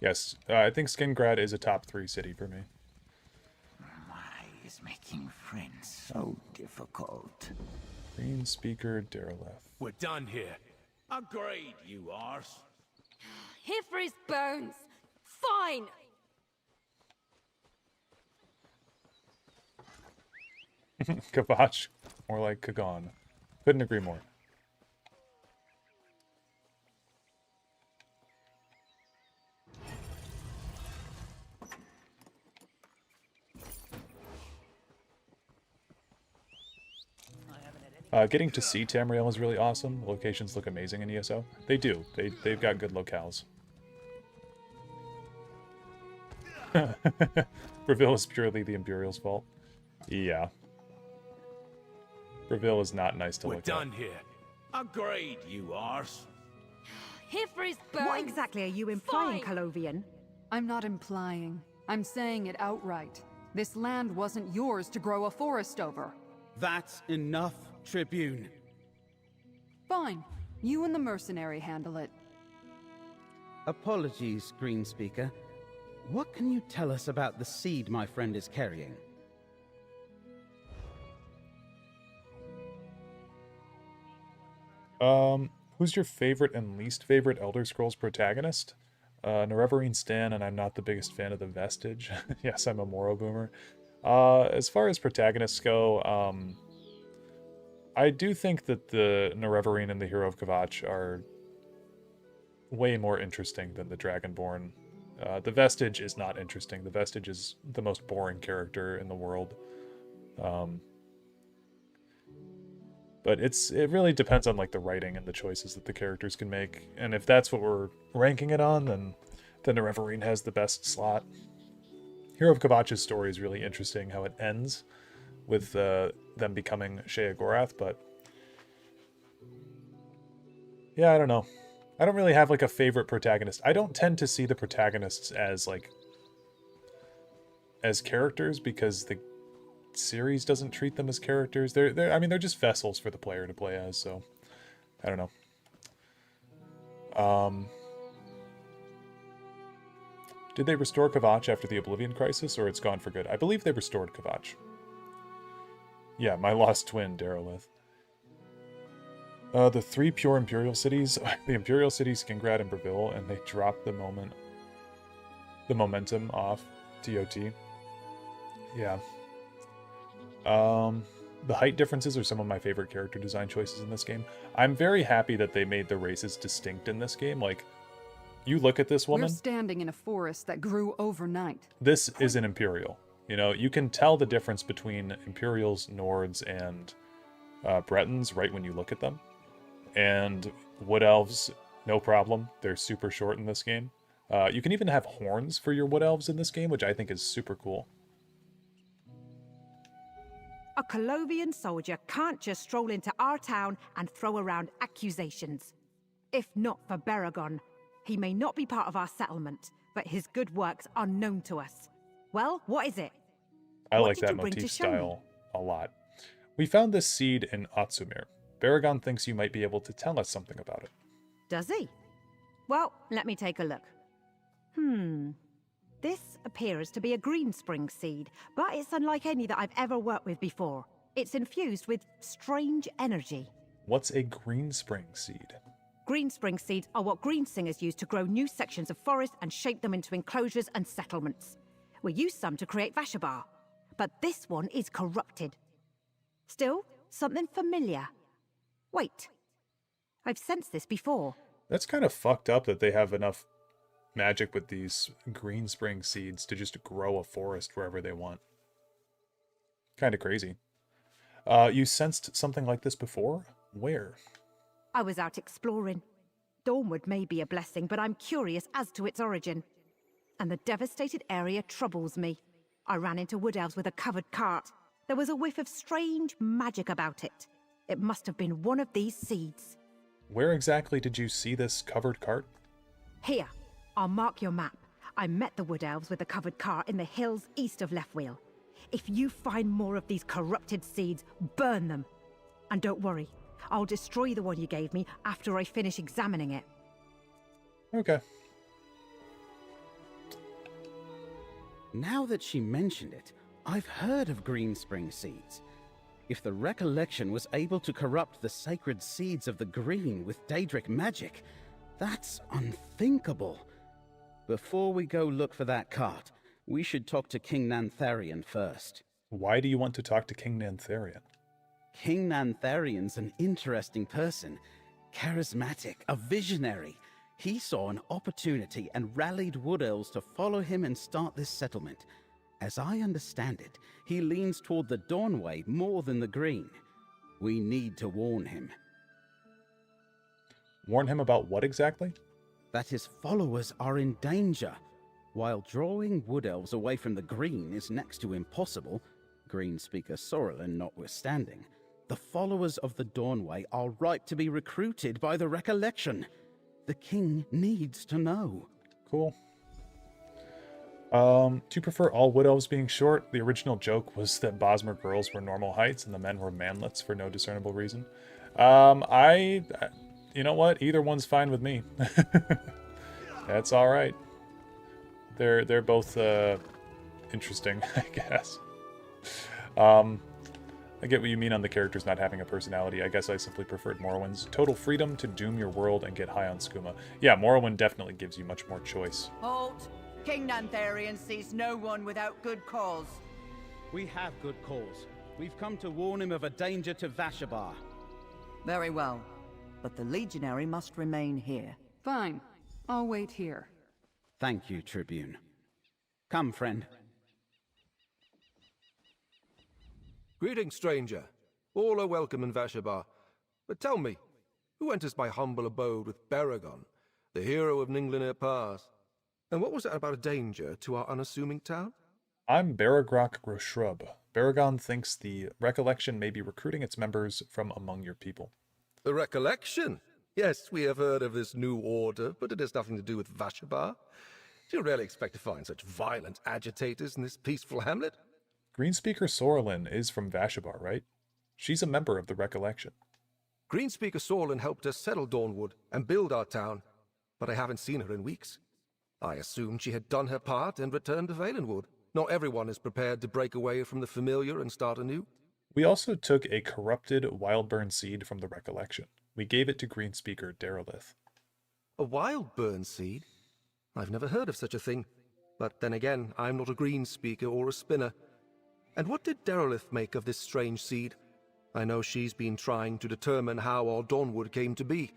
Yes, I think Skingrad is a top 3 city for me. Why is making friends so difficult? Green Speaker Dareloth. We're done here. Agreed, you arse. Here for his bones. Fine. Kavach, more like Kagon. Couldn't agree more. Getting to see Tamriel is really awesome. The locations look amazing in ESO. They do. They've got good locales. Breville is purely the Imperial's fault. Yeah. Breville is not nice to look at. We're done here. Agreed, you arse. Here for his bones. What exactly are you implying, Calovian? I'm not implying. I'm saying it outright. This land wasn't yours to grow a forest over. That's enough, Tribune. Fine. You and the mercenary handle it. Apologies, Greenspeaker. What can you tell us about the seed my friend is carrying? Who's your favorite and least favorite Elder Scrolls protagonist? Nerevarine Stan, and I'm not the biggest fan of the Vestige. Yes, I'm a Moro boomer. As far as protagonists go, I do think that the Nerevarine and the Hero of Kavach are way more interesting than the Dragonborn. The Vestige is not interesting. The Vestige is the most boring character in the world. But it really depends on like the writing and the choices that the characters can make. And if that's what we're ranking it on, then Nerevarine has the best slot. Hero of Kavach's story is really interesting, how it ends with them becoming Sheogorath, but yeah, I don't know. I don't really have like a favorite protagonist. I don't tend to see the protagonists as characters because the series doesn't treat them as characters. They're just vessels for the player to play as, so I don't know. Did they restore Kavach after the Oblivion Crisis, or it's gone for good? I believe they restored Kavach. Yeah, my lost twin, Dareloth. The 3 pure Imperial cities, the Imperial cities, Skingrad and Breville, and they dropped the momentum off TOT. Yeah. The height differences are some of my favorite character design choices in this game. I'm very happy that they made the races distinct in this game. Like, you look at this woman. We're standing in a forest that grew overnight. This is an Imperial. You know, you can tell the difference between Imperials, Nords, and Bretons right when you look at them. And Wood Elves, no problem. They're super short in this game. You can even have horns for your Wood Elves in this game, which I think is super cool. A Colovian soldier can't just stroll into our town and throw around accusations. If not for Baragon, he may not be part of our settlement, but his good works are known to us. Well, what is it? I like that motif style a lot. We found this seed in Otsumir. Baragon thinks you might be able to tell us something about it. Does he? Well, let me take a look. This appears to be a greenspring seed, but it's unlike any that I've ever worked with before. It's infused with strange energy. What's a greenspring seed? Greenspring seeds are what greensingers use to grow new sections of forest and shape them into enclosures and settlements. We use some to create Vashabar, but this one is corrupted. Still, something familiar. Wait, I've sensed this before. That's kind of fucked up that they have enough magic with these greenspring seeds to just grow a forest wherever they want. Kind of crazy. You sensed something like this before? Where? I was out exploring. Dawnwood may be a blessing, but I'm curious as to its origin. and the devastated area troubles me. I ran into wood elves with a covered cart. There was a whiff of strange magic about it. It must have been one of these seeds. Where exactly did you see this covered cart? Here, I'll mark your map. I met the wood elves with a covered cart in the hills east of Leftwheel. If you find more of these corrupted seeds, burn them. And don't worry, I'll destroy the one you gave me after I finish examining it. Okay. Now that she mentioned it, I've heard of green spring seeds. If the recollection was able to corrupt the sacred seeds of the green with Daedric magic, that's unthinkable. Before we go look for that cart, we should talk to King Nantharian first. Why do you want to talk to King Nantharian? King Nantharian's an interesting person. Charismatic, a visionary. He saw an opportunity and rallied wood elves to follow him and start this settlement. As I understand it, he leans toward the Dawnway more than the Green. We need to warn him. Warn him about what exactly? That his followers are in danger. While drawing wood elves away from the Green is next to impossible, Green speaker Sorrelin notwithstanding, the followers of the Dawnway are ripe to be recruited by the Recollection. The king needs to know. Cool. Do you prefer all wood elves being short? The original joke was that Bosmer girls were normal heights and the men were manlets for no discernible reason. You know what? Either one's fine with me. That's all right. They're both interesting, I guess. I get what you mean on the characters not having a personality. I guess I simply preferred Morrowind's total freedom to doom your world and get high on skooma. Yeah, Morrowind definitely gives you much more choice. Halt! King Nantharian sees no one without good cause. We have good cause. We've come to warn him of a danger to Vashabar. Very well. But the Legionary must remain here. Fine. I'll wait here. Thank you, Tribune. Come, friend. Greetings, stranger. All are welcome in Vashabar. But tell me, who enters my humble abode with Baragon, the hero of Ninglinir Pass? And what was that about a danger to our unassuming town? I'm Baragrok Groshrub. Baragon thinks the Recollection may be recruiting its members from among your people. The Recollection? Yes, we have heard of this new order, but it has nothing to do with Vashabar. Do you really expect to find such violent agitators in this peaceful hamlet? Greenspeaker Sorrelin is from Vashabar, right? She's a member of the Recollection. Greenspeaker Sorlin helped us settle Dawnwood and build our town, but I haven't seen her in weeks. I assumed she had done her part and returned to Valenwood. Not everyone is prepared to break away from the familiar and start anew. We also took a corrupted Wildburn seed from the Recollection. We gave it to Greenspeaker Dareloth. A Wildburn seed? I've never heard of such a thing. But then again, I'm not a Greenspeaker or a spinner. And what did Dareloth make of this strange seed? I know she's been trying to determine how our Dawnwood came to be.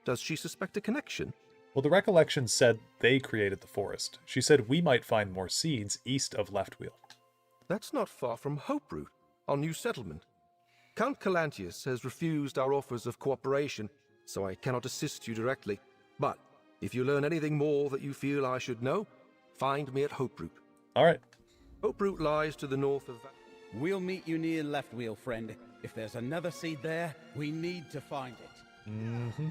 Does she suspect a connection? Well, the Recollection said they created the forest. She said we might find more seeds east of Leftwheel. That's not far from Hoperoot, our new settlement. Count Calantius has refused our offers of cooperation, so I cannot assist you directly. But if you learn anything more that you feel I should know, find me at Hoperoot. All right. Hoperoot lies to the north of... We'll meet you near Leftwheel, friend. If there's another seed there, we need to find it. Mm-hmm.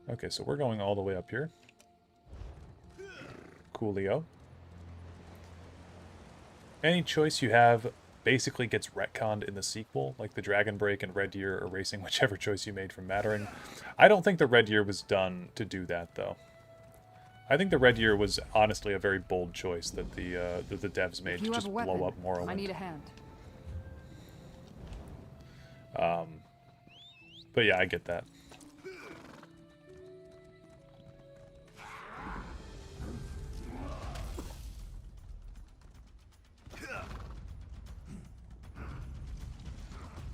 Okay, so we're going all the way up here. Coolio. Any choice you have basically gets retconned in the sequel, like the Dragon Break and Red Deer erasing whichever choice you made from Mattering. I don't think the Red Deer was done to do that, though. I think the Red Deer was honestly a very bold choice that the devs made to just blow up Morrowind. I need a hand. But yeah, I get that.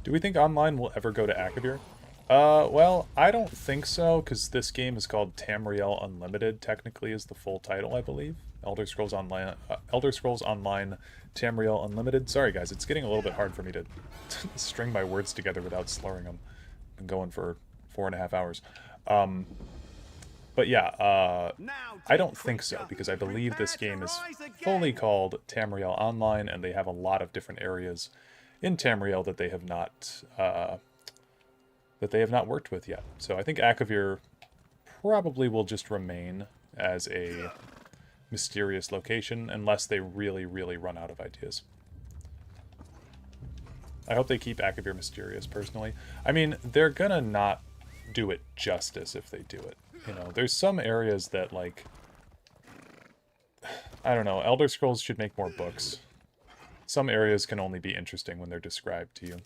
Do we think online will ever go to Akavir? Well, I don't think so, because this game is called Tamriel Unlimited, technically is the full title, I believe. Elder Scrolls Online Tamriel Unlimited. Sorry guys, it's getting a little bit hard for me to string my words together without slurring them. I've been going for 4.5 hours. But yeah, I don't think so, because I believe this game is fully called Tamriel Online, and they have a lot of different areas in Tamriel that they have not worked with yet. So I think Akavir probably will just remain as a mysterious location unless they really, really run out of ideas. I hope they keep Akavir mysterious, personally. I mean, they're gonna not do it justice if they do it. You know, there's some areas that, like, I don't know, Elder Scrolls should make more books. Some areas can only be interesting when they're described to you.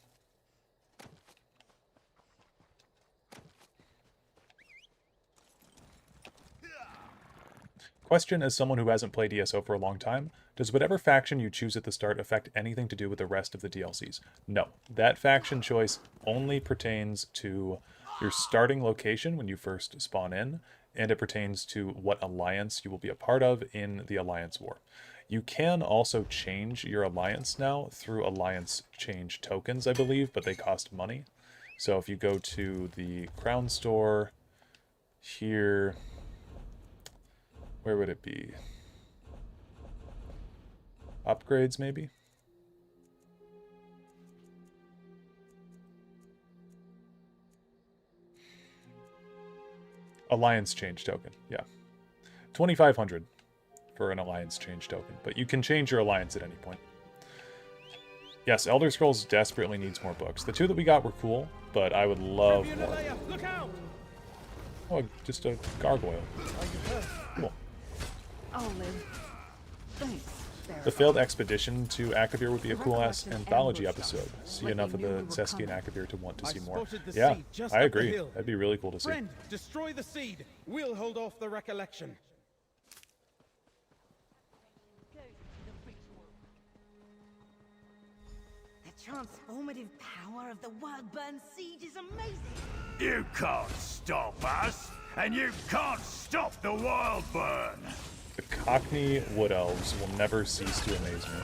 Question, as someone who hasn't played ESO for a long time, does whatever faction you choose at the start affect anything to do with the rest of the DLCs? No. That faction choice only pertains to your starting location when you first spawn in, and it pertains to what alliance you will be a part of in the Alliance War. You can also change your alliance now through alliance change tokens, I believe, but they cost money. So if you go to the Crown Store here, where would it be? Upgrades, maybe? Alliance change token, yeah. 2,500 for an alliance change token, but you can change your alliance at any point. Yes, Elder Scrolls desperately needs more books. The two that we got were cool, but I would love more. Oh, just a gargoyle. Cool. Olive. Thanks. The failed expedition to Akavir would be a cool-ass anthology episode. See enough of the Seski and Akavir to want to see more. Yeah, I agree. That'd be really cool to see. Friend, destroy the seed. We'll hold off the recollection. The transformative power of the Wildburn seed is amazing. You can't stop us, and you can't stop the Wildburn. The Cockney Wood Elves will never cease to amaze me.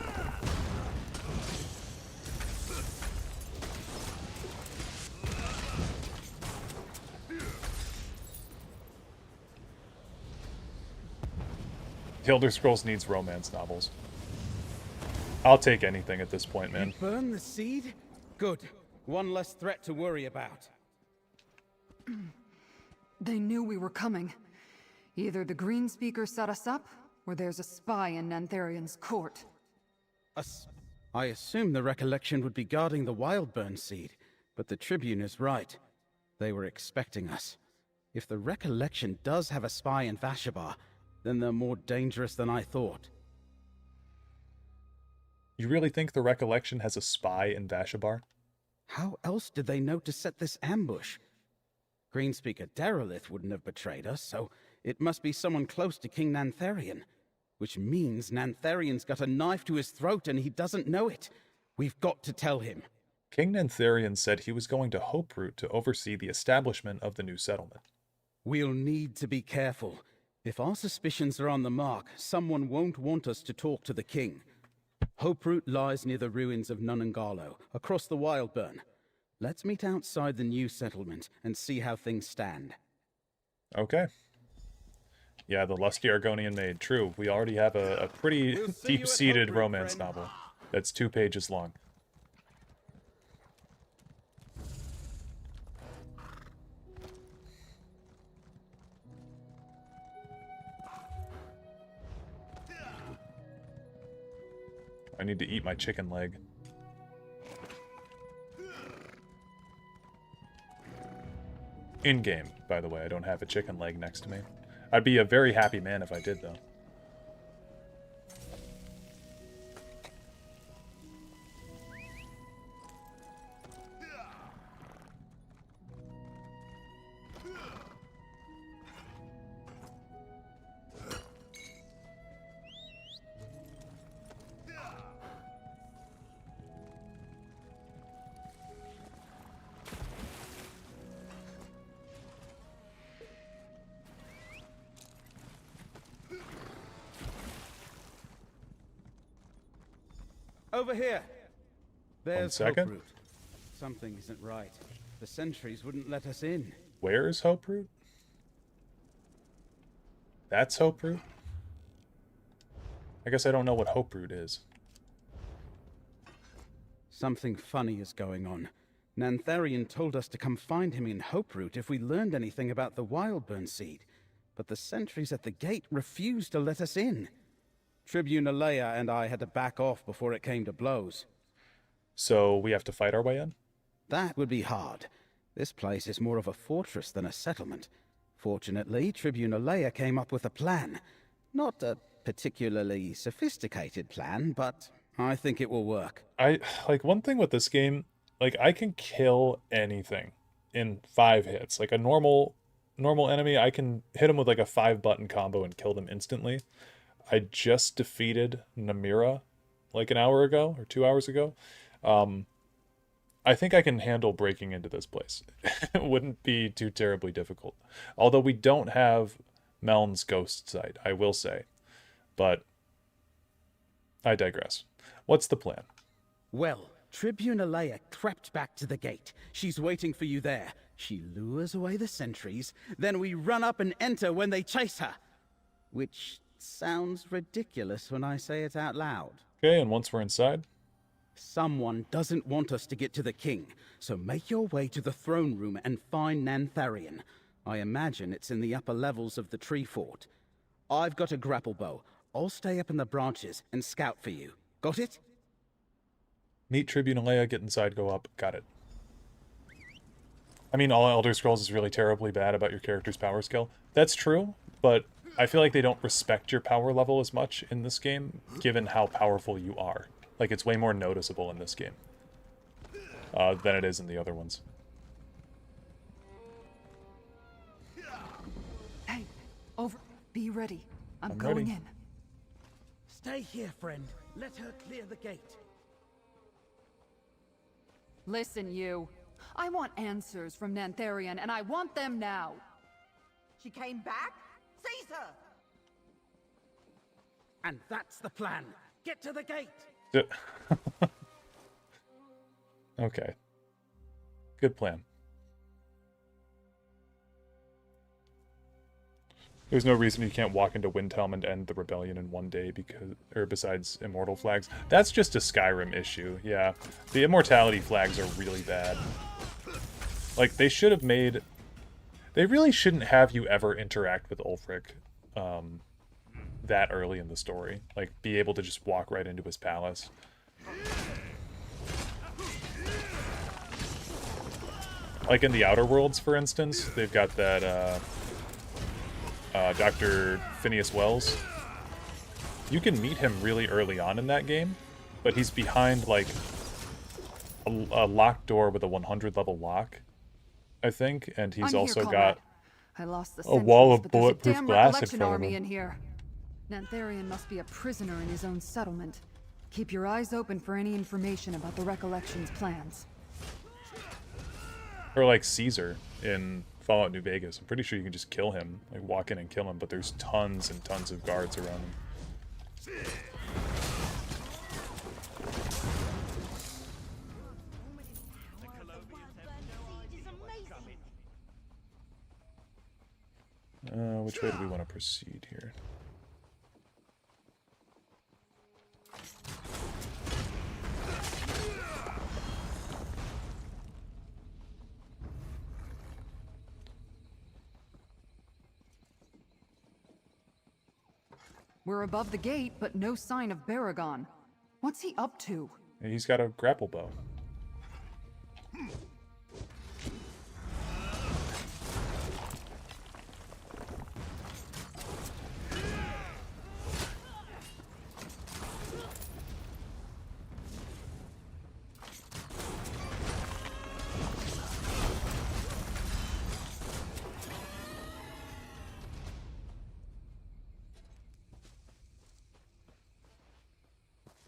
The Elder Scrolls needs romance novels. I'll take anything at this point, man. You burn the seed? Good. One less threat to worry about. They knew we were coming. Either the Green Speaker set us up, or there's a spy in Nantharian's court. I assume the recollection would be guarding the Wildburn seed, but the Tribune is right. They were expecting us. If the recollection does have a spy in Vashabar, then they're more dangerous than I thought. You really think the recollection has a spy in Vashabar? How else did they know to set this ambush? Greenspeaker Dareloth wouldn't have betrayed us, so it must be someone close to King Nantharian. Which means Nantharian's got a knife to his throat and he doesn't know it. We've got to tell him. King Nantharian said he was going to Hoperoot to oversee the establishment of the new settlement. We'll need to be careful. If our suspicions are on the mark, someone won't want us to talk to the king. Hoperoot lies near the ruins of Nunangalo, across the Wildburn. Let's meet outside the new settlement and see how things stand. Okay. Yeah, the Lusty Argonian Maid. True, we already have a pretty deep-seated romance novel that's 2 pages long. I need to eat my chicken leg. In-game, by the way, I don't have a chicken leg next to me. I'd be a very happy man if I did, though. Over here. There's 1 second. Hoperoot. Something isn't right. The sentries wouldn't let us in. Where's Hoperoot? That's Hoperoot? I guess I don't know what Hoperoot is. Something funny is going on. Nantharian told us to come find him in Hoperoot if we learned anything about the Wildburn seed, but the sentries at the gate refused to let us in. Tribune Alea and I had to back off before it came to blows. So we have to fight our way in? That would be hard. This place is more of a fortress than a settlement. Fortunately, Tribune Alea came up with a plan. Not a particularly sophisticated plan, but I think it will work. Like, one thing with this game, like, I can kill anything in 5 hits. Like, a normal enemy, I can hit him with, like, a 5-button combo and kill them instantly. I just defeated Namira, like, an hour ago, or 2 hours ago. I think I can handle breaking into this place. It wouldn't be too terribly difficult. Although we don't have Meln's ghost sight, I will say. But I digress. What's the plan? Well, Tribune Alea crept back to the gate. She's waiting for you there. She lures away the sentries, then we run up and enter when they chase her. Which sounds ridiculous when I say it out loud. Okay, and once we're inside? Someone doesn't want us to get to the king, so make your way to the throne room and find Nantharian. I imagine it's in the upper levels of the tree fort. I've got a grapple bow. I'll stay up in the branches and scout for you. Got it? Meet Tribune Alea, get inside, go up. Got it. I mean, all Elder Scrolls is really terribly bad about your character's power skill. That's true, but I feel like they don't respect your power level as much in this game, given how powerful you are. Like, it's way more noticeable in this game than it is in the other ones. Hey, over. Be ready. I'm ready. going in. Stay here, friend. Let her clear the gate. Listen, you. I want answers from Nantharian, and I want them now. She came back? Seize her! And that's the plan. Get to the gate! Okay. Good plan. There's no reason you can't walk into Windhelm and end the rebellion in 1 day besides immortal flags. That's just a Skyrim issue, yeah. The immortality flags are really bad. Like, they should have made... They really shouldn't have you ever interact with Ulfric that early in the story. Like, be able to just walk right into his palace. Like in the Outer Worlds, for instance, they've got that Dr. Phineas Wells. You can meet him really early on in that game, but he's behind, like, a locked door with a 100 level lock, I think, and he's also got a wall of bulletproof glass in front of him. In here. Nantharian must be a prisoner in his own settlement. Keep your eyes open for any information about the Recollection's plans. Or like Caesar in Fallout New Vegas. I'm pretty sure you can just kill him, like walk in and kill him, but there's tons and tons of guards around him. Which way do we want to proceed here? We're above the gate, but no sign of Baragon. What's he up to? He's got a grapple bow.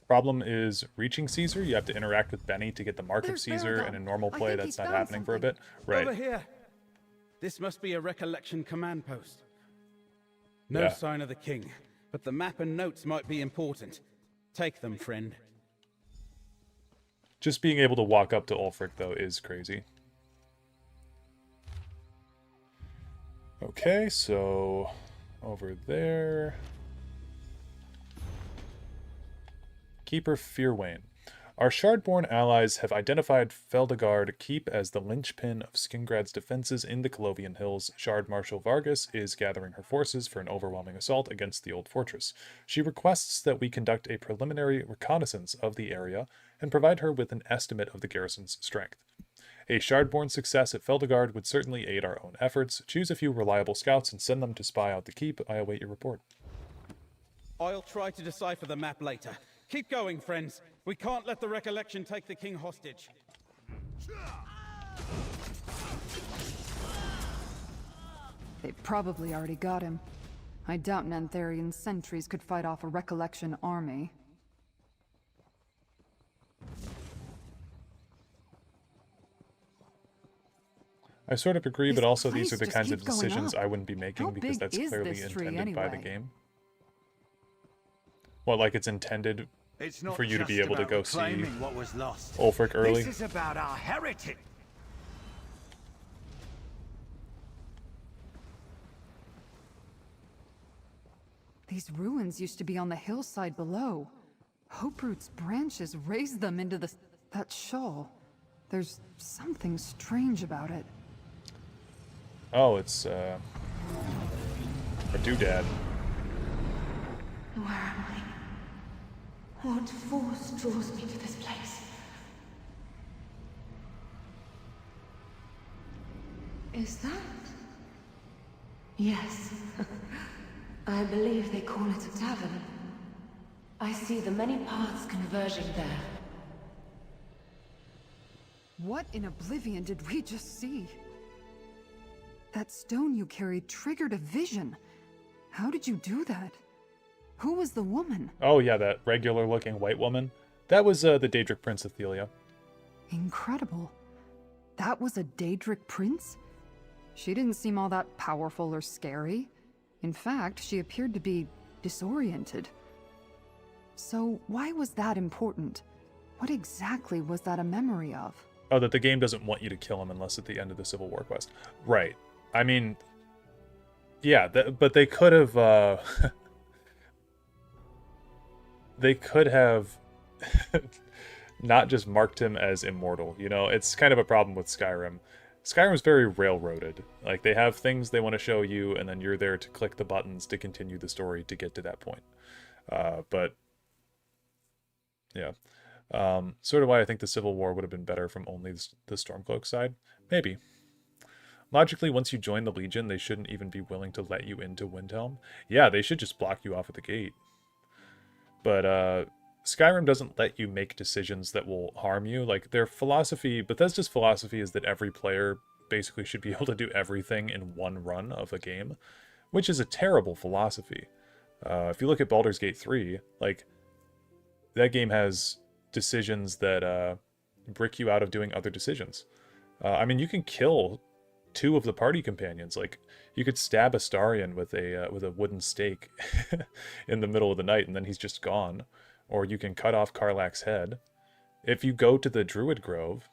Problem is reaching Caesar. You have to interact with Benny to get the Mark of Caesar, and in normal play that's not happening for a bit. Right. Over here. This must be a Recollection command post. No Yeah. sign of the king, but the map and notes might be important. Take them, friend. Just being able to walk up to Ulfric, though, is crazy. Okay, so over there. Keeper Fearwain. Our Shardborn allies have identified Feldegard Keep as the linchpin of Skingrad's defenses in the Colovian Hills. Shard Marshal Vargas is gathering her forces for an overwhelming assault against the old fortress. She requests that we conduct a preliminary reconnaissance of the area and provide her with an estimate of the garrison's strength. A Shardborn success at Feldegard would certainly aid our own efforts. Choose a few reliable scouts and send them to spy out the keep. I await your report. I'll try to decipher the map later. Keep going, friends. We can't let the recollection take the king hostage. They probably already got him. I doubt Nantharian sentries could fight off a recollection army. I sort of agree, but also these are the just kinds of keep going decisions up. I wouldn't be making How because big that's is clearly this tree intended by the anyway? game. Well, like it's intended It's not for you to be just able to about go see reclaiming what was lost. Ulfric early. This is about our heritage. These ruins used to be on the hillside below. Hoperoot's branches raised them into that shawl. There's something strange about it. Oh, it's a doodad. Where am I? What force draws me to this place? Is that? Yes. I believe they call it a tavern. I see the many paths converging there. What in oblivion did we just see? That stone you carried triggered a vision. How did you do that? Who was the woman? Oh yeah, that regular-looking white woman. That was the Daedric Prince Athelia. Incredible. That was a Daedric prince? She didn't seem all that powerful or scary. In fact, she appeared to be disoriented. So why was that important? What exactly was that a memory of? Oh, that the game doesn't want you to kill him unless at the end of the Civil War quest. Right. I mean, yeah, but they could have... they could have not just marked him as immortal. You know, it's kind of a problem with Skyrim. Skyrim's very railroaded. Like, they have things they want to show you, and then you're there to click the buttons to continue the story to get to that point. But, yeah. Sort of why I think the Civil War would have been better from only the Stormcloak side. Maybe. Logically, once you join the Legion, they shouldn't even be willing to let you into Windhelm. Yeah, they should just block you off at the gate. But Skyrim doesn't let you make decisions that will harm you. Like, their philosophy, Bethesda's philosophy is that every player basically should be able to do everything in one run of a game, which is a terrible philosophy. If you look at Baldur's Gate 3, like, that game has decisions that brick you out of doing other decisions. I mean, you can kill 2 of the party companions. Like, you could stab Astarion with a wooden stake in the middle of the night, and then he's just gone. Or you can cut off Karlach's head. If you go to the Druid Grove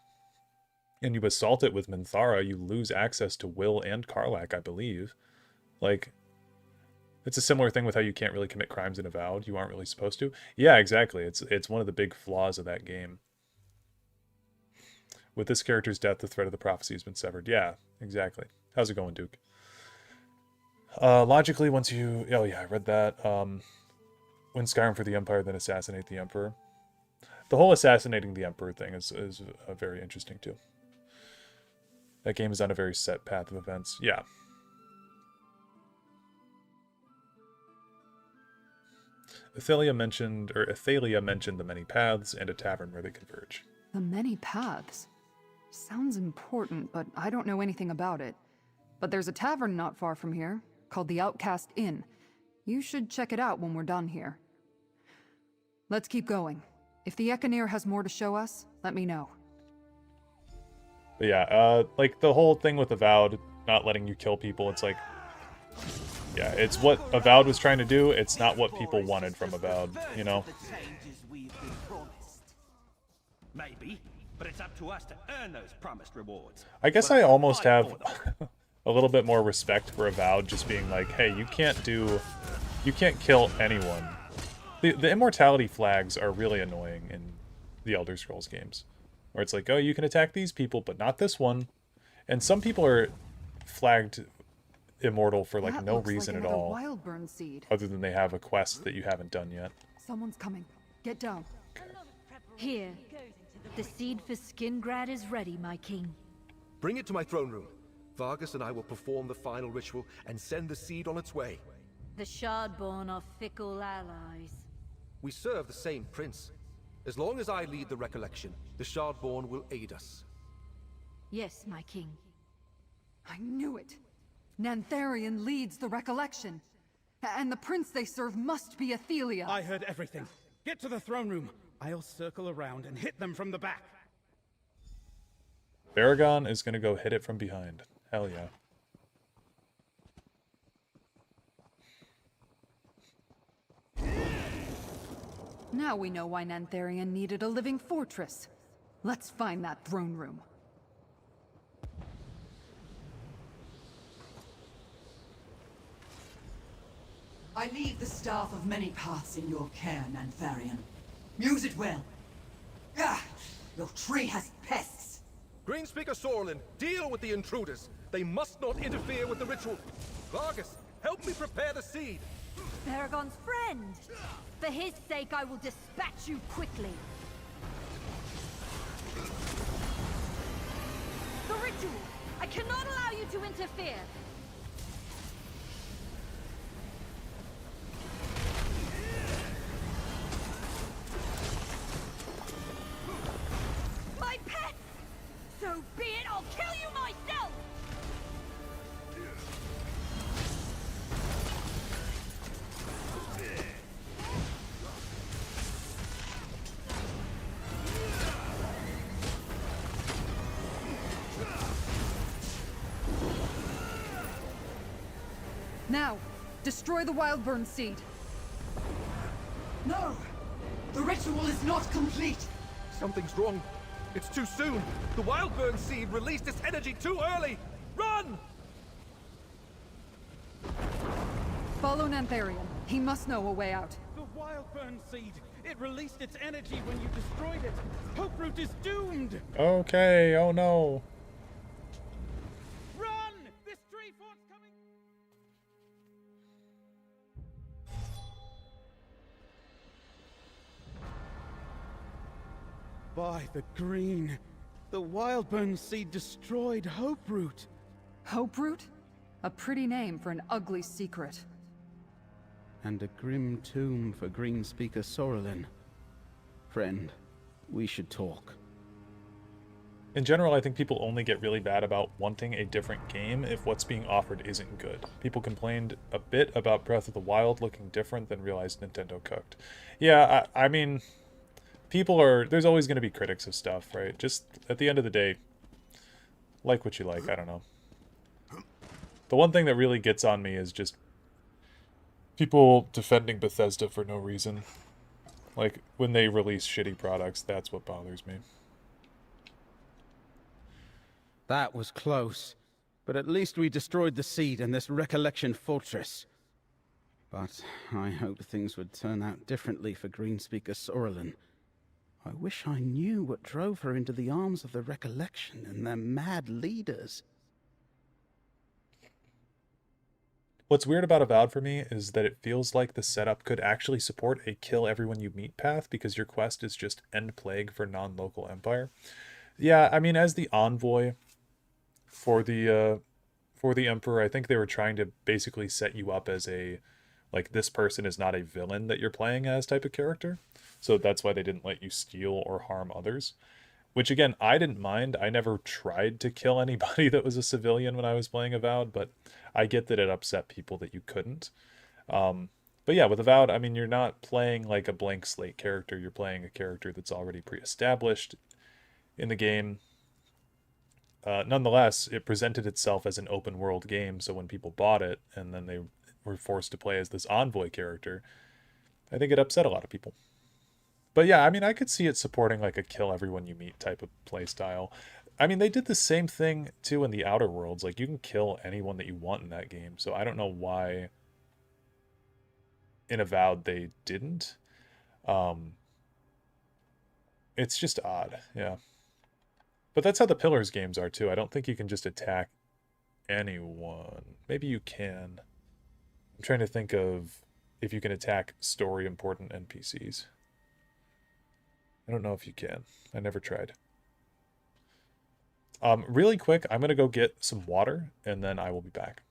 and you assault it with Minthara, you lose access to Will and Karlach, I believe. Like, it's a similar thing with how you can't really commit crimes in Avowed. You aren't really supposed to. Yeah, exactly. It's one of the big flaws of that game. With this character's death, the thread of the prophecy has been severed. Yeah, exactly. How's it going, Duke? Logically, once you... Oh, yeah, I read that. Win Skyrim for the Empire, then assassinate the Emperor. The whole assassinating the Emperor thing is very interesting, too. That game is on a very set path of events. Yeah. Athelia mentioned the many paths and a tavern where they converge. The many paths. Sounds important, but I don't know anything about it. But there's a tavern not far from here, called the Outcast Inn. You should check it out when we're done here. Let's keep going. If the Echoneer has more to show us, let me know. But yeah, like the whole thing with Avowed not letting you kill people, it's like... Yeah, it's what Avowed was trying to do, it's not what people wanted from Avowed, you know? Maybe, but it's up to us to earn those promised rewards. I guess I almost have... a little bit more respect for Avowed just being like, hey, you can't kill anyone. The immortality flags are really annoying in the Elder Scrolls games. Where it's like, oh, you can attack these people, but not this one. And some people are flagged immortal for like no reason at all. Wildburn seed. Other than they have a quest that you haven't done yet. Someone's coming. Get down. Here. The seed for Skingrad is ready, my king. Bring it to my throne room. Vargas and I will perform the final ritual and send the seed on its way. The Shardborn are fickle allies. We serve the same prince. As long as I lead the recollection, the Shardborn will aid us. Yes, my king. I knew it. Nantharion leads the recollection. And the prince they serve must be Athelia. I heard everything. Get to the throne room. I'll circle around and hit them from the back. Baragon is gonna go hit it from behind. Hell yeah. Now we know why Nantharion needed a living fortress. Let's find that throne room. I leave the staff of many paths in your care, Nantharion. Use it well. Ah, your tree has pests. Greenspeaker Sorlin, deal with the intruders. They must not interfere with the ritual. Vargas, help me prepare the seed. Baragon's friend! For his sake, I will dispatch you quickly. The ritual! I cannot allow you to interfere! My pets! So be it, I'll kill you myself! Now, destroy the Wildburn seed. No! The ritual is not complete! Something's wrong. It's too soon. The Wildburn seed released its energy too early. Run! Follow Nantharion. He must know a way out. The Wildburn seed! It released its energy when you destroyed it! Hoperoot is doomed! Okay, oh no. Run! This tree fort's coming! By the green, the Wildburn seed destroyed Hoperoot. Hoperoot? A pretty name for an ugly secret. And a grim tomb for Greenspeaker Sorlin. Friend, we should talk. In general, I think people only get really bad about wanting a different game if what's being offered isn't good. People complained a bit about Breath of the Wild looking different than realized Nintendo cooked. Yeah, I mean, there's always going to be critics of stuff, right? Just at the end of the day, like what you like, I don't know. The one thing that really gets on me is just people defending Bethesda for no reason. Like, when they release shitty products, that's what bothers me. That was close. But at least we destroyed the seed and this recollection fortress. But I hoped things would turn out differently for Greenspeaker Sorlin. I wish I knew what drove her into the arms of the recollection and their mad leaders. What's weird about Avowed for me is that it feels like the setup could actually support a kill everyone you meet path because your quest is just end plague for non-local empire. Yeah, I mean, as the envoy for the Emperor, I think they were trying to basically set you up as a, like, this person is not a villain that you're playing as type of character. So that's why they didn't let you steal or harm others. Which, again, I didn't mind. I never tried to kill anybody that was a civilian when I was playing Avowed, but I get that it upset people that you couldn't. But yeah, with Avowed, I mean, you're not playing like a blank slate character. You're playing a character that's already pre-established in the game. Nonetheless, it presented itself as an open world game, so when people bought it and then they were forced to play as this envoy character, I think it upset a lot of people. But yeah, I mean, I could see it supporting like a kill everyone you meet type of play style. I mean, they did the same thing too in the Outer Worlds. Like, you can kill anyone that you want in that game. So I don't know why in Avowed they didn't. It's just odd, yeah. But that's how the Pillars games are too. I don't think you can just attack anyone. Maybe you can. I'm trying to think of if you can attack story important NPCs. I don't know if you can. I never tried. Really quick, I'm going to go get some water, and then I will be back.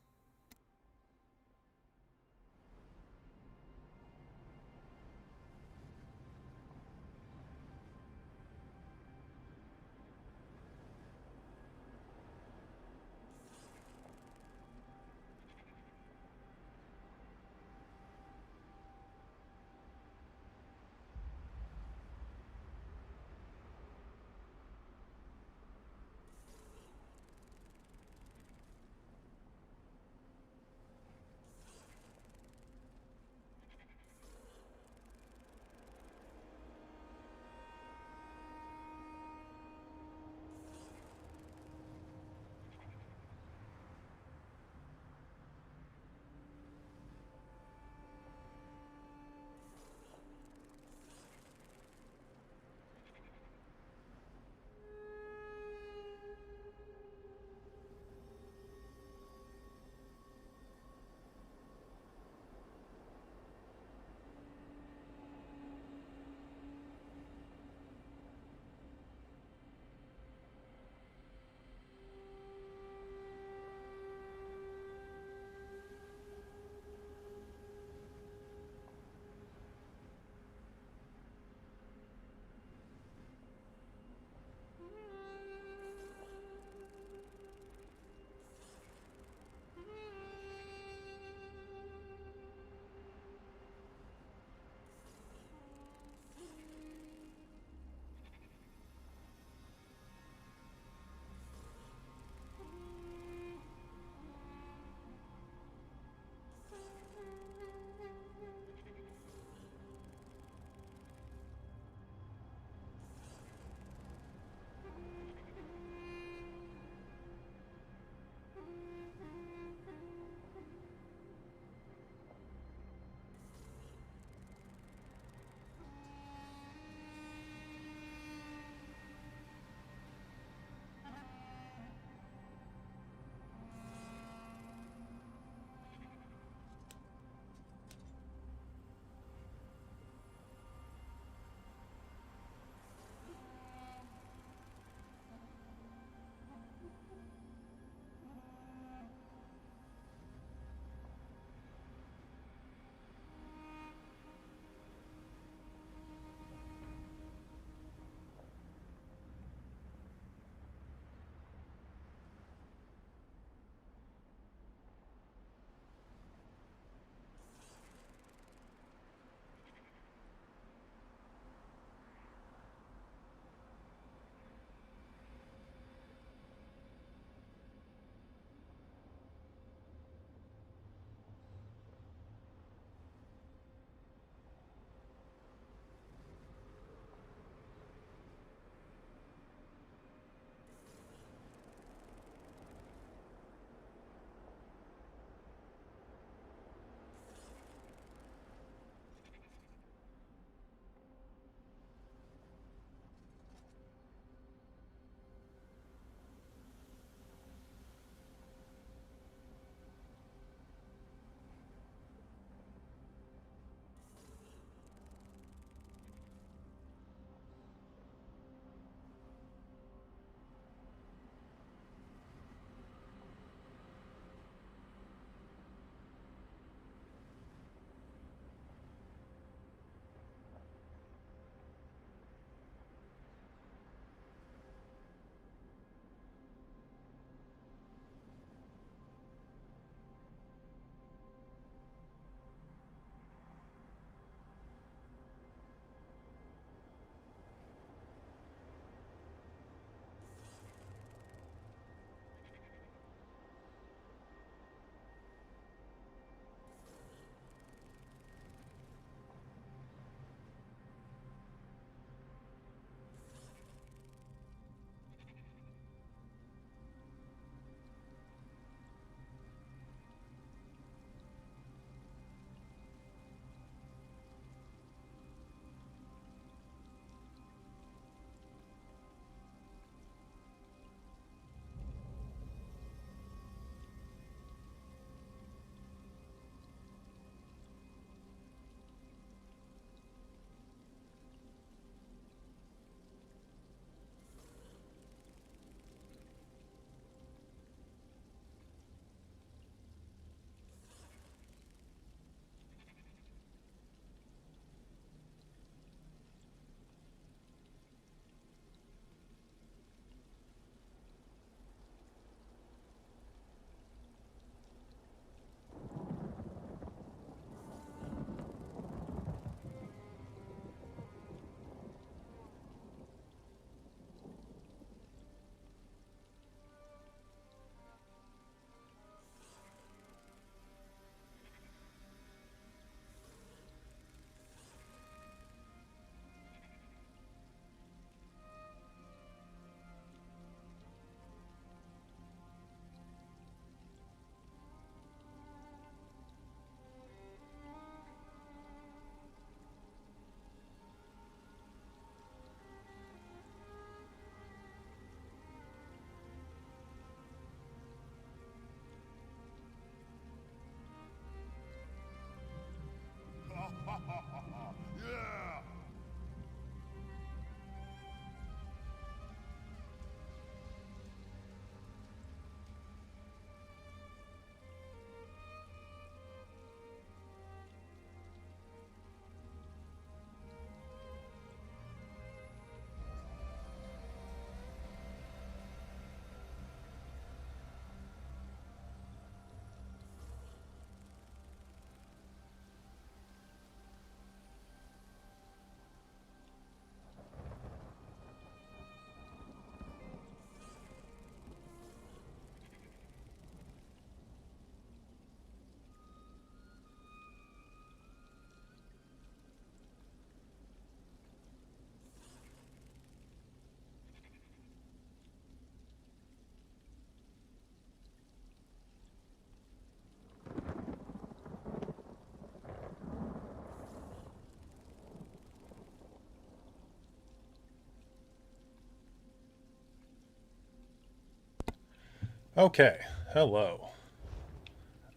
Okay, hello.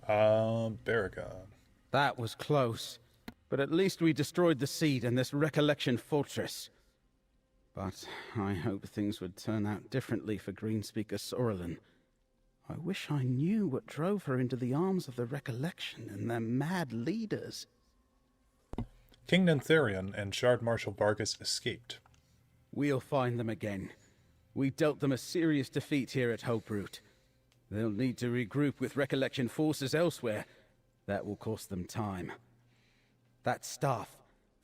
Baragon. That was close. But at least we destroyed the seed and this recollection fortress. But I hope things would turn out differently for Greenspeaker Sorelin. I wish I knew what drove her into the arms of the recollection and their mad leaders. King Nantharion and Shard Marshal Vargas escaped. We'll find them again. We dealt them a serious defeat here at Hoperoot. They'll need to regroup with recollection forces elsewhere. That will cost them time. That staff.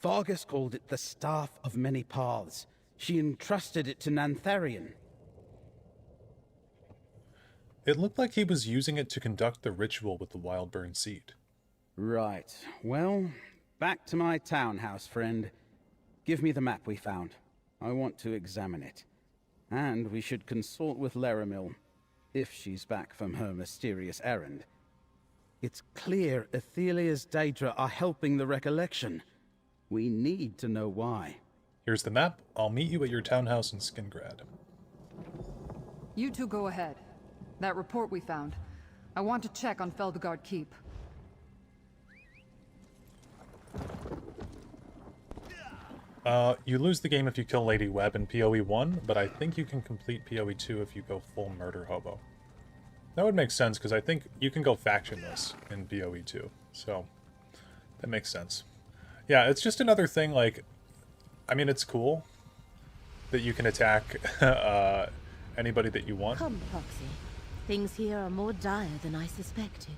Vargas called it the Staff of Many Paths. She entrusted it to Nantharion. It looked like he was using it to conduct the ritual with the Wildburn seed. Right. Well, back to my townhouse, friend. Give me the map we found. I want to examine it. And we should consult with Laramil, if she's back from her mysterious errand. It's clear Athelia's Daedra are helping the recollection. We need to know why. Here's the map. I'll meet you at your townhouse in Skingrad. You two go ahead. That report we found. I want to check on Feldegaard Keep. You lose the game if you kill Lady Webb in PoE 1, but I think you can complete PoE 2 if you go full Murder Hobo. That would make sense, because I think you can go factionless in PoE 2, so that makes sense. Yeah, it's just another thing, like, I mean, it's cool that you can attack anybody that you want. Come, Proxy. Things here are more dire than I suspected.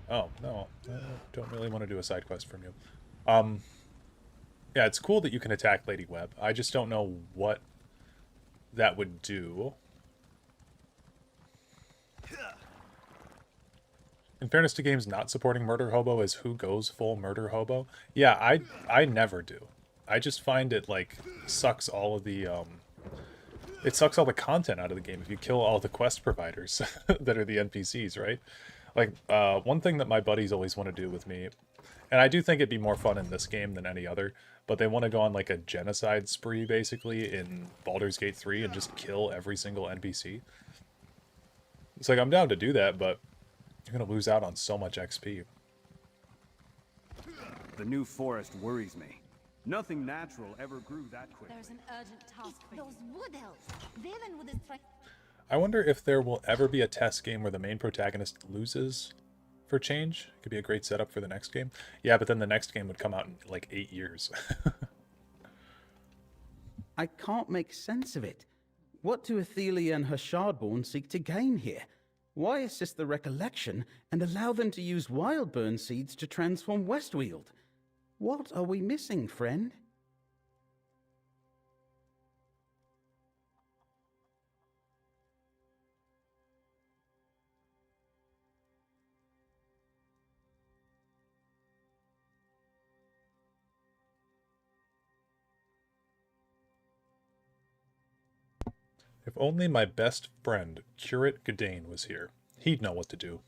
Oh, no. I don't really want to do a side quest from you. Yeah, it's cool that you can attack Lady Webb. I just don't know what that would do. In fairness to games not supporting Murder Hobo as who goes full Murder Hobo. Yeah, I never do. I just find it, like, sucks all of the, it sucks all the content out of the game if you kill all the quest providers that are the NPCs, right? Like, one thing that my buddies always want to do with me, and I do think it'd be more fun in this game than any other, but they want to go on, like, a genocide spree, basically, in Baldur's Gate 3 and just kill every single NPC. It's like, I'm down to do that, but you're going to lose out on so much XP. The new forest worries me. Nothing natural ever grew that quickly. There's an urgent task for those wood elves. Valen with his strength. I wonder if there will ever be a test game where the main protagonist loses for change. It could be a great setup for the next game. Yeah, but then the next game would come out in like 8 years. I can't make sense of it. What do Athelia and her Shardborn seek to gain here? Why assist the recollection and allow them to use Wildburn seeds to transform Westweald? What are we missing, friend? If only my best friend, Curate Gadain, was here. He'd know what to do.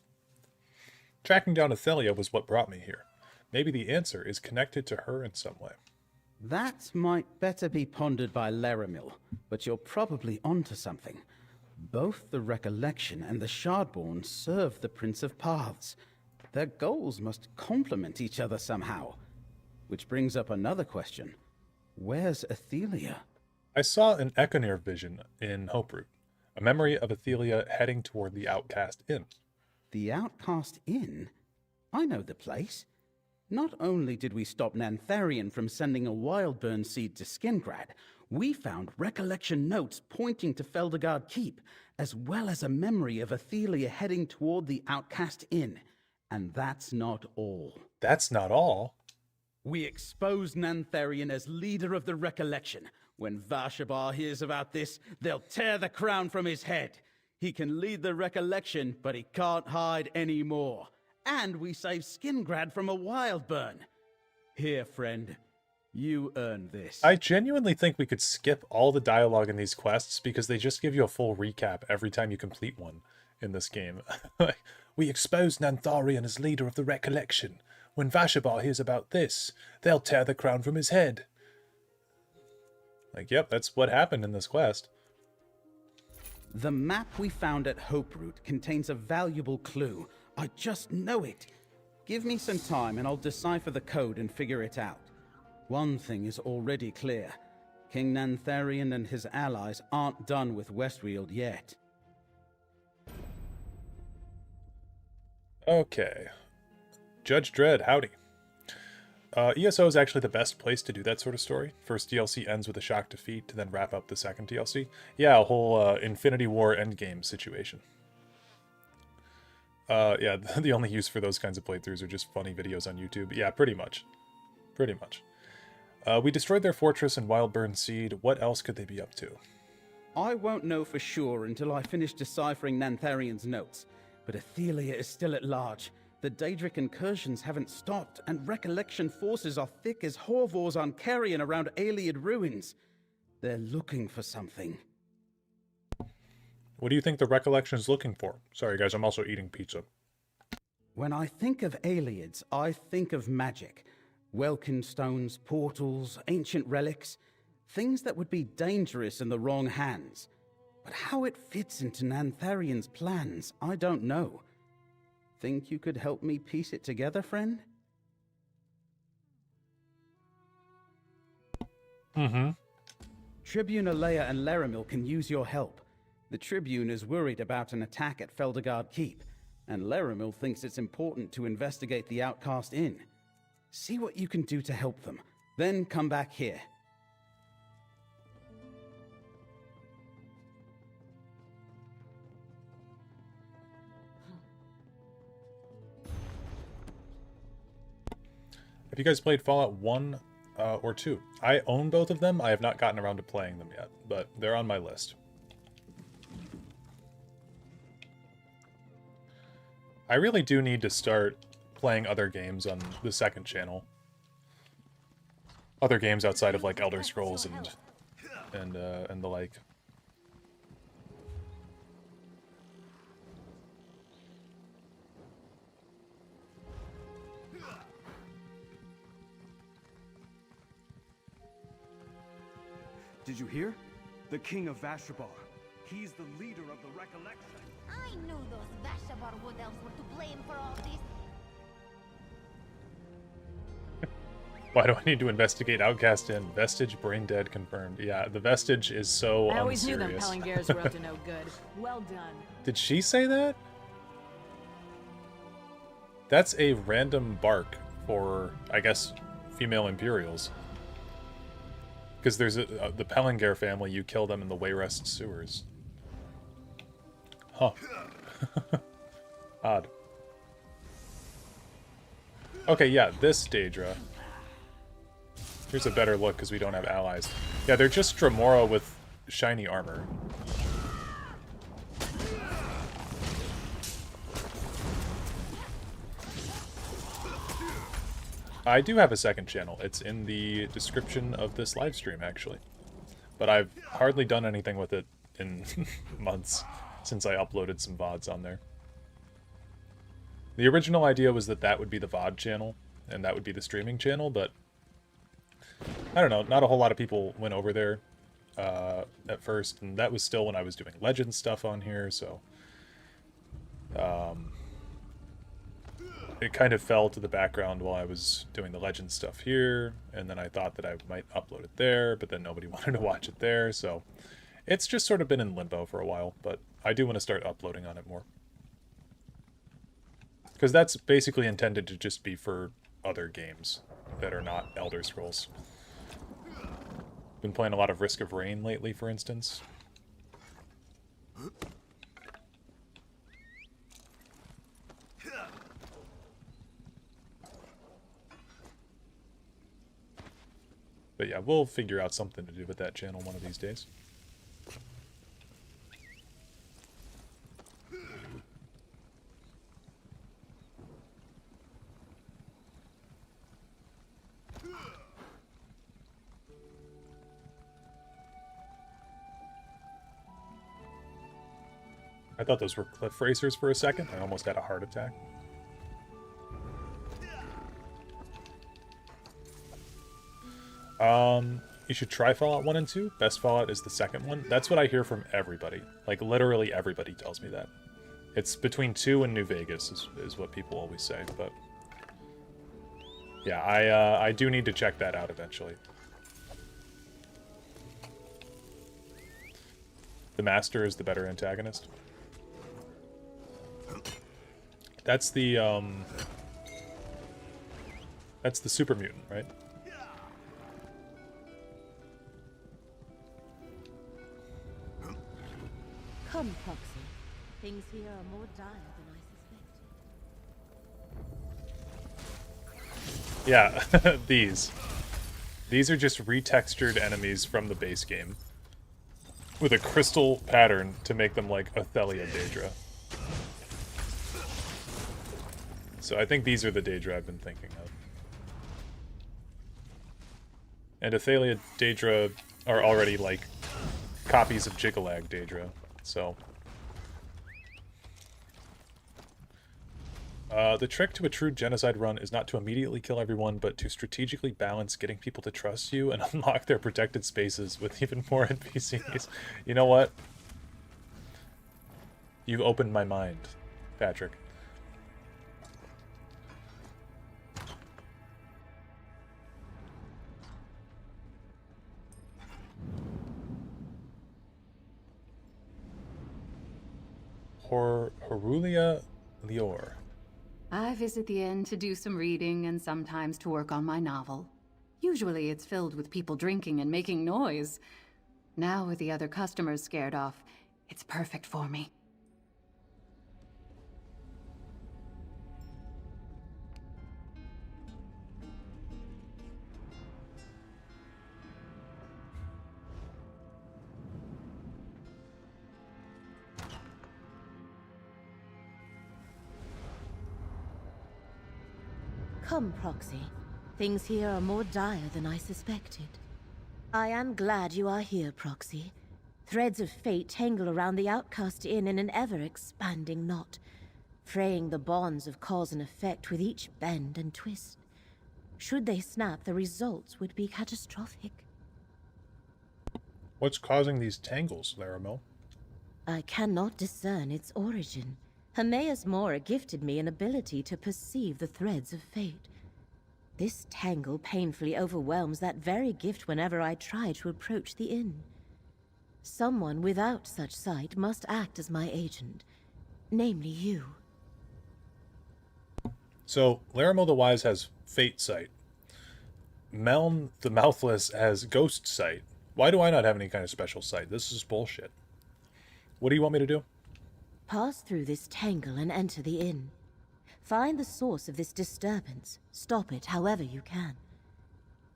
Tracking down Athelia was what brought me here. Maybe the answer is connected to her in some way. That might better be pondered by Laramil, but you're probably onto something. Both the Recollection and the Shardborn serve the Prince of Paths. Their goals must complement each other somehow. Which brings up another question. Where's Athelia? I saw an Econir vision in Hoperoot, a memory of Athelia heading toward the Outcast Inn. The Outcast Inn? I know the place. Not only did we stop Nantharion from sending a Wildburn seed to Skingrad, we found recollection notes pointing to Feldegaard Keep, as well as a memory of Athelia heading toward the Outcast Inn. And that's not all. That's not all? We exposed Nantharion as leader of the recollection. When Vashabar hears about this, they'll tear the crown from his head. He can lead the recollection, but he can't hide anymore. And we saved Skingrad from a Wildburn. Here, friend. You earned this. I genuinely think we could skip all the dialogue in these quests because they just give you a full recap every time you complete one in this game. We exposed Nantharion as leader of the recollection. When Vashabar hears about this, they'll tear the crown from his head. Like, yep, that's what happened in this quest. The map we found at Hoperoot contains a valuable clue. I just know it. Give me some time and I'll decipher the code and figure it out. One thing is already clear. King Nantharian and his allies aren't done with Westweald yet. Okay. Judge Dredd, howdy. ESO is actually the best place to do that sort of story. First DLC ends with a shock defeat to then wrap up the second DLC. Yeah, a whole Infinity War endgame situation. Yeah, the only use for those kinds of playthroughs are just funny videos on YouTube. Yeah, pretty much. Pretty much. We destroyed their fortress and Wildburn Seed. What else could they be up to? I won't know for sure until I finish deciphering Nantharian's notes, but Athelia is still at large. The Daedric incursions haven't stopped, and Recollection forces are thick as Horvors on Carrion around Ayleid ruins. They're looking for something. What do you think the Recollection's looking for? Sorry guys, I'm also eating pizza. When I think of Ayleids, I think of magic. Welkin stones, portals, ancient relics. Things that would be dangerous in the wrong hands. But how it fits into Nantharian's plans, I don't know. Think you could help me piece it together, friend? Mm-hmm. Tribune Alea and Laramil can use your help. The Tribune is worried about an attack at Feldegard Keep, and Laramil thinks it's important to investigate the Outcast Inn. See what you can do to help them, then come back here. Have you guys played Fallout 1 or 2? I own both of them. I have not gotten around to playing them yet, but they're on my list. I really do need to start playing other games on the second channel. Other games outside of like Elder Scrolls and the like. Did you hear? The King of Vashabar. He's the leader of the Recollection. I knew those Vashabar Wood Elves were to blame for all this. Why do I need to investigate Outcast Inn? Vestige brain dead confirmed. Yeah, the Vestige is so I always knew them unserious. Pellingares were up to no good. Well done. Did she say that? That's a random bark for, I guess, female Imperials. Because there's the Pellingar family, you kill them in the Wayrest sewers. Huh. Odd. Okay, yeah, this Daedra. Here's a better look because we don't have allies. Yeah, they're just Dremora with shiny armor. I do have a second channel. It's in the description of this live stream, actually. But I've hardly done anything with it in months since I uploaded some VODs on there. The original idea was that that would be the VOD channel, and that would be the streaming channel, but I don't know, not a whole lot of people went over there at first, and that was still when I was doing Legends stuff on here, so it kind of fell to the background while I was doing the Legends stuff here, and then I thought that I might upload it there, but then nobody wanted to watch it there, so it's just sort of been in limbo for a while, but I do want to start uploading on it more. Because that's basically intended to just be for other games that are not Elder Scrolls. Been playing a lot of Risk of Rain lately, for instance. But yeah, we'll figure out something to do with that channel one of these days. I thought those were cliff racers for a second. I almost had a heart attack. you should try Fallout 1 and 2. Best Fallout is the second one. That's what I hear from everybody. Like, literally everybody tells me that. It's between 2 and New Vegas is what people always say, but... yeah, I do need to check that out eventually. The Master is the better antagonist. That's the super mutant, right? Come, Proxy. Things here are more dire than I suspected. Yeah, these. These are just retextured enemies from the base game. With a crystal pattern to make them like Athelia Daedra. So I think these are the Daedra I've been thinking of. And Athelia Daedra are already like copies of Jiggalag Daedra, so... the trick to a true genocide run is not to immediately kill everyone, but to strategically balance getting people to trust you and unlock their protected spaces with even more NPCs. You know what? You've opened my mind, Patrick. Horulia Lior. I visit the inn to do some reading and sometimes to work on my novel. Usually it's filled with people drinking and making noise. Now with the other customers scared off, it's perfect for me. Come, Proxy. Things here are more dire than I suspected. I am glad you are here, Proxy. Threads of fate tangle around the Outcast Inn in an ever-expanding knot, fraying the bonds of cause and effect with each bend and twist. Should they snap, the results would be catastrophic. What's causing these tangles, Laramel? I cannot discern its origin. Hermaeus Mora gifted me an ability to perceive the threads of fate. This tangle painfully overwhelms that very gift whenever I try to approach the inn. Someone without such sight must act as my agent, namely you. So, Laramel the Wise has fate sight. Meln the Mouthless has ghost sight. Why do I not have any kind of special sight? This is bullshit. What do you want me to do? Pass through this tangle and enter the inn. Find the source of this disturbance. Stop it however you can.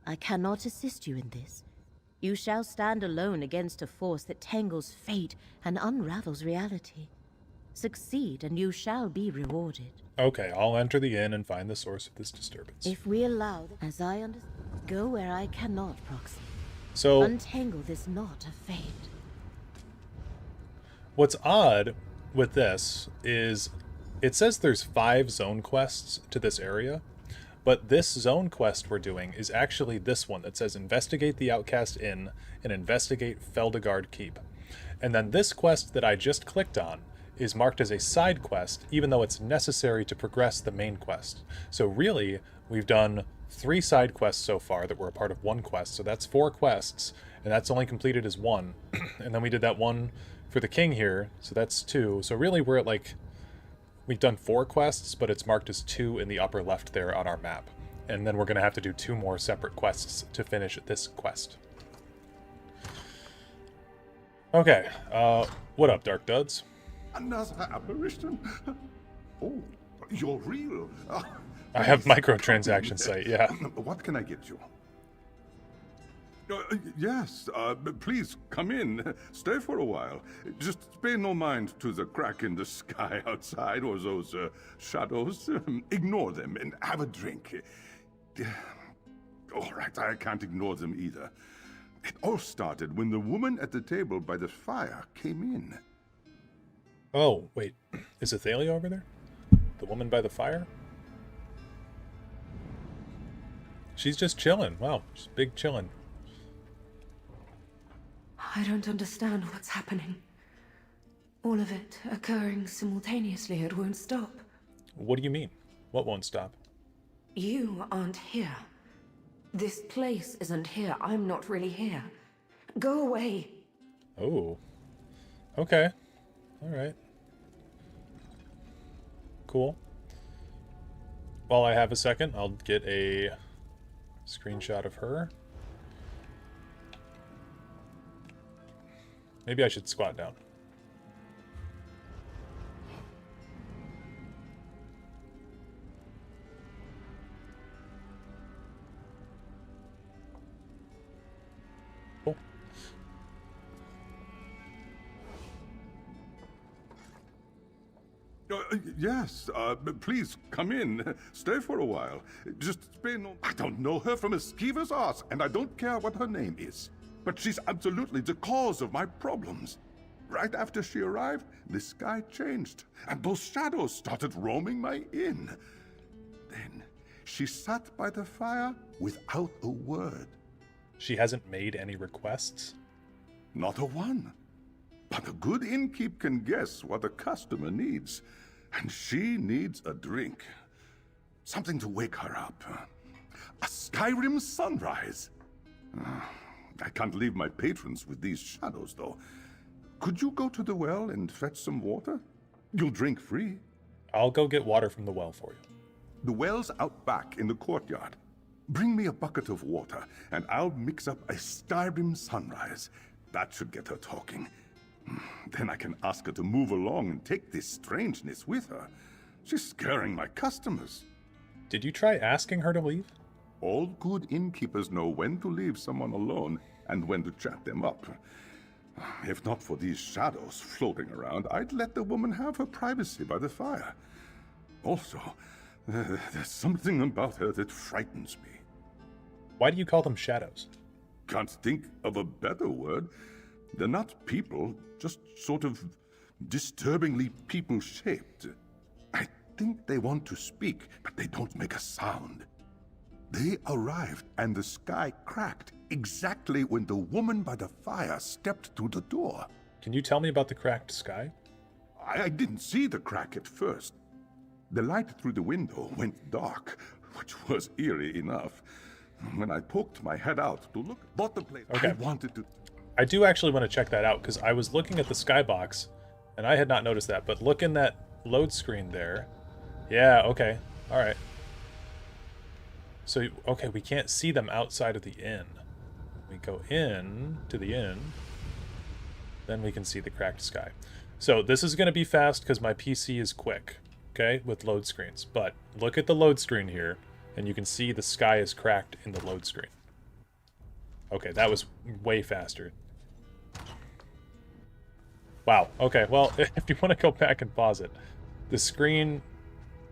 I cannot assist you in this. You shall stand alone against a force that tangles fate and unravels reality. Succeed and you shall be rewarded. Okay, I'll enter the inn and find the source of this disturbance. If we allow, as I understand, go where I cannot, Proxy. So, untangle this knot of fate. What's odd with this is it says there's 5 zone quests to this area, but this zone quest we're doing is actually this one that says investigate the Outcast Inn and investigate Feldegard Keep. And then this quest that I just clicked on is marked as a side quest, even though it's necessary to progress the main quest. So really, we've done 3 side quests so far that were a part of one quest, so that's 4 quests, and that's only completed as 1. And then we did that one for the king here, so that's 2. So really we're at like, we've done 4 quests, but it's marked as 2 in the upper left there on our map. And then we're going to have to do 2 more separate quests to finish this quest. Okay, what up, Dark Duds? Another apparition? Oh, you're real. I have microtransaction site, yeah. What can I get you? Yes, please come in. Stay for a while. Just pay no mind to the crack in the sky outside or those shadows. Ignore them and have a drink. All right, I can't ignore them either. It all started when the woman at the table by the fire came in. Oh, wait. Is Athelia over there? The woman by the fire? She's just chilling. Wow, she's big chilling. I don't understand what's happening. All of it occurring simultaneously, it won't stop. What do you mean? What won't stop? You aren't here. This place isn't here. I'm not really here. Go away. Oh. Okay. Alright. Cool. While I have a second, I'll get a screenshot of her. Maybe I should squat down. Cool. Yes, please come in. Stay for a while. Just spare no... I don't know her from a skeever's ass, and I don't care what her name is. But she's absolutely the cause of my problems. Right after she arrived, the sky changed, and those shadows started roaming my inn. Then she sat by the fire without a word. She hasn't made any requests? Not a one. But a good innkeep can guess what a customer needs. And she needs a drink. Something to wake her up. A Skyrim sunrise. I can't leave my patrons with these shadows, though. Could you go to the well and fetch some water? You'll drink free. I'll go get water from the well for you. The well's out back in the courtyard. Bring me a bucket of water, and I'll mix up a Skyrim sunrise. That should get her talking. Then I can ask her to move along and take this strangeness with her. She's scaring my customers. Did you try asking her to leave? All good innkeepers know when to leave someone alone and when to chat them up. If not for these shadows floating around, I'd let the woman have her privacy by the fire. Also, there's something about her that frightens me. Why do you call them shadows? Can't think of a better word. They're not people, just sort of disturbingly people-shaped. I think they want to speak, but they don't make a sound. They arrived, and the sky cracked exactly when the woman by the fire stepped through the door. Can you tell me about the cracked sky? I didn't see the crack at first. The light through the window went dark, which was eerie enough. When I poked my head out to look at the place, okay. I wanted to... I do actually want to check that out, because I was looking at the skybox, and I had not noticed that, but look in that load screen there. Yeah, okay. Alright. So, okay, we can't see them outside of the inn. We go in to the inn, then we can see the cracked sky. So this is going to be fast because my PC is quick, okay, with load screens. But look at the load screen here, and you can see the sky is cracked in the load screen. Okay, that was way faster. Wow, okay, well, if you want to go back and pause it, the screen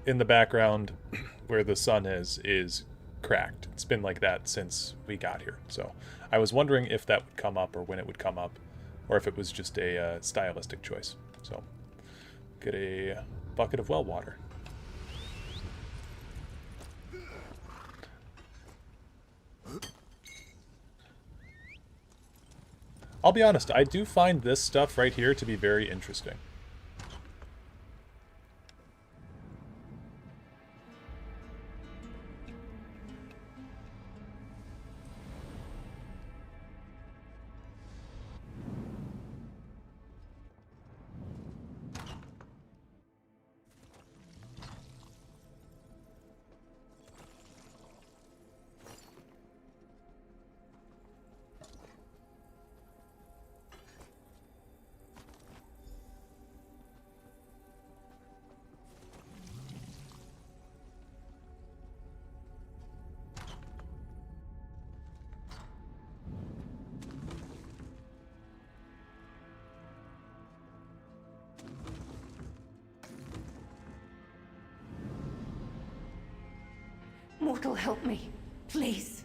in the background where the sun is cracked. It's been like that since we got here. So I was wondering if that would come up or when it would come up, or if it was just a stylistic choice. So get a bucket of well water. I'll be honest, I do find this stuff right here to be very interesting. Mortal, help me. Please.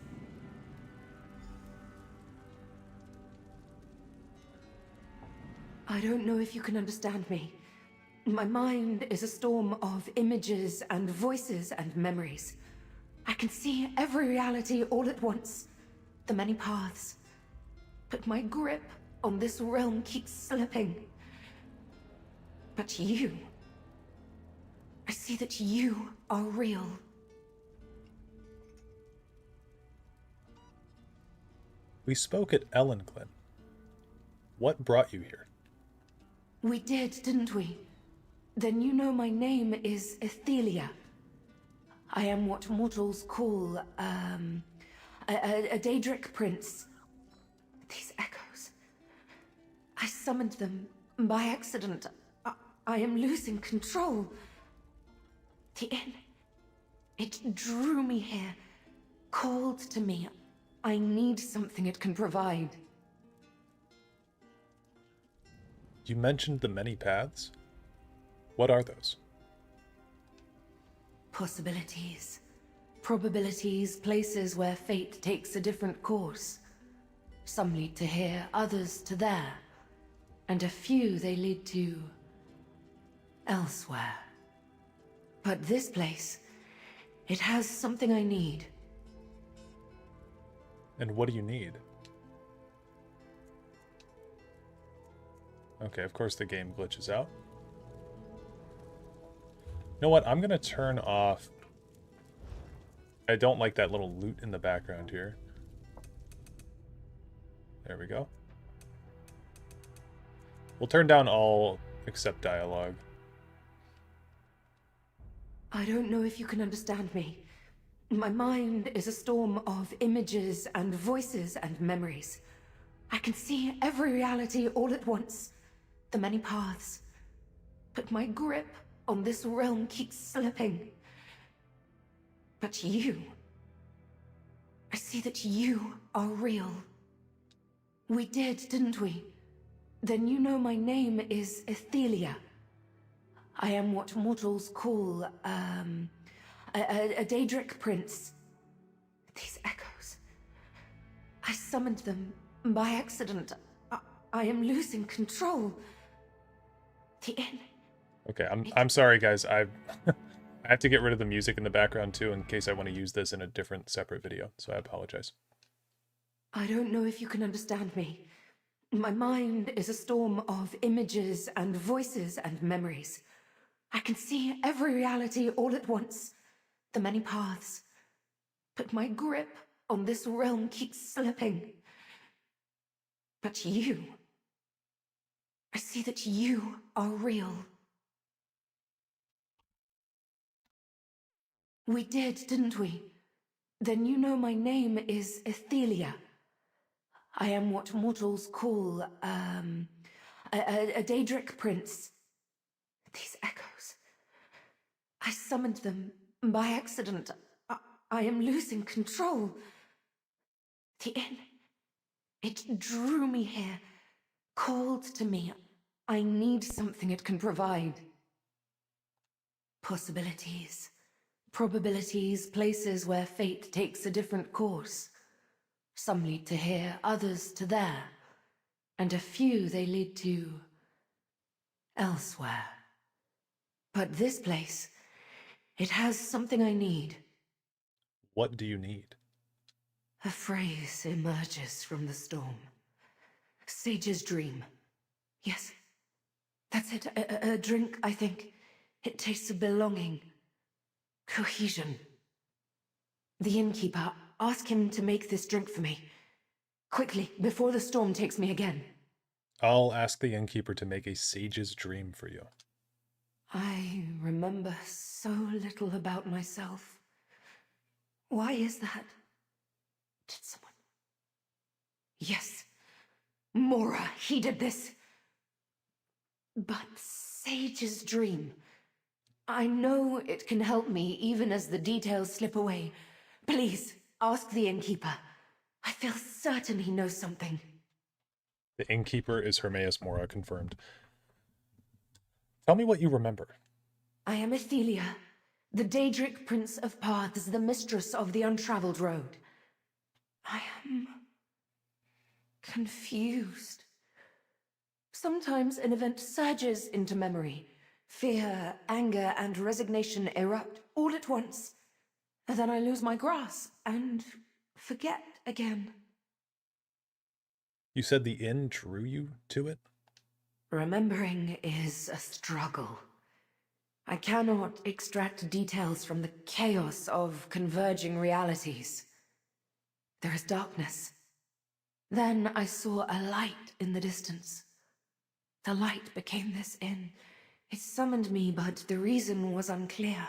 I don't know if you can understand me. My mind is a storm of images and voices and memories. I can see every reality all at once. The many paths. But my grip on this realm keeps slipping. But you... I see that you are real. We spoke at Ellenglen. What brought you here? We did, didn't we? Then you know my name is Ethelia. I am what mortals call, a Daedric prince. These echoes... I summoned them by accident. I am losing control. The inn... it drew me here, called to me. I need something it can provide. You mentioned the many paths. What are those? Possibilities. Probabilities, places where fate takes a different course. Some lead to here, others to there. And a few they lead to... elsewhere. But this place, it has something I need. And what do you need? Okay, of course the game glitches out. You know what? I'm going to turn off... I don't like that little loot in the background here. There we go. We'll turn down all except dialogue. I don't know if you can understand me. My mind is a storm of images and voices and memories. I can see every reality all at once. The many paths. But my grip on this realm keeps slipping. But you... I see that you are real. We did, didn't we? Then you know my name is Ethelia. I am what mortals call, a Daedric prince. These echoes... I summoned them by accident. I am losing control. The inn... Okay, I'm sorry, guys. I have to get rid of the music in the background, too, in case I want to use this in a different, separate video, so I apologize. I don't know if you can understand me. My mind is a storm of images and voices and memories. I can see every reality all at once. The many paths. But my grip on this realm keeps slipping. But you... I see that you are real. We did, didn't we? Then you know my name is Ethelia. I am what mortals call, a Daedric prince. These echoes... I summoned them by accident. I am losing control. The inn... it drew me here, called to me. I need something it can provide. Possibilities. Probabilities, places where fate takes a different course. Some lead to here, others to there. And a few they lead to... elsewhere. But this place, it has something I need. What do you need? A phrase emerges from the storm. Sage's dream. Yes, that's it. A drink, I think. It tastes of belonging. Cohesion. The innkeeper, ask him to make this drink for me. Quickly, before the storm takes me again. I'll ask the innkeeper to make a sage's dream for you. I remember so little about myself. Why is that? Did someone... Yes. Mora, he did this. But Sage's dream... I know it can help me even as the details slip away. Please, ask the innkeeper. I feel certain he knows something. The innkeeper is Hermaeus Mora, confirmed. Tell me what you remember. I am Ethelia, the Daedric Prince of Paths, the mistress of the untraveled road. I am... confused. Sometimes an event surges into memory. Fear, anger, and resignation erupt all at once. And then I lose my grasp and forget again. You said the inn drew you to it? Remembering is a struggle. I cannot extract details from the chaos of converging realities. There is darkness. Then I saw a light in the distance. The light became this inn. It summoned me, but the reason was unclear.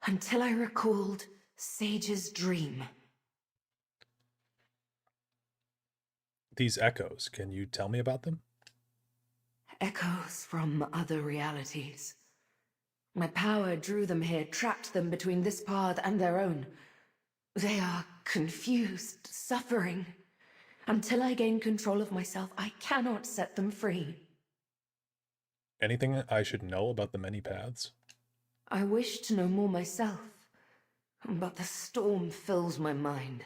Until I recalled Sage's dream. These echoes, can you tell me about them? Echoes from other realities. My power drew them here, trapped them between this path and their own. They are confused, suffering. Until I gain control of myself, I cannot set them free. Anything I should know about the many paths? I wish to know more myself, but the storm fills my mind.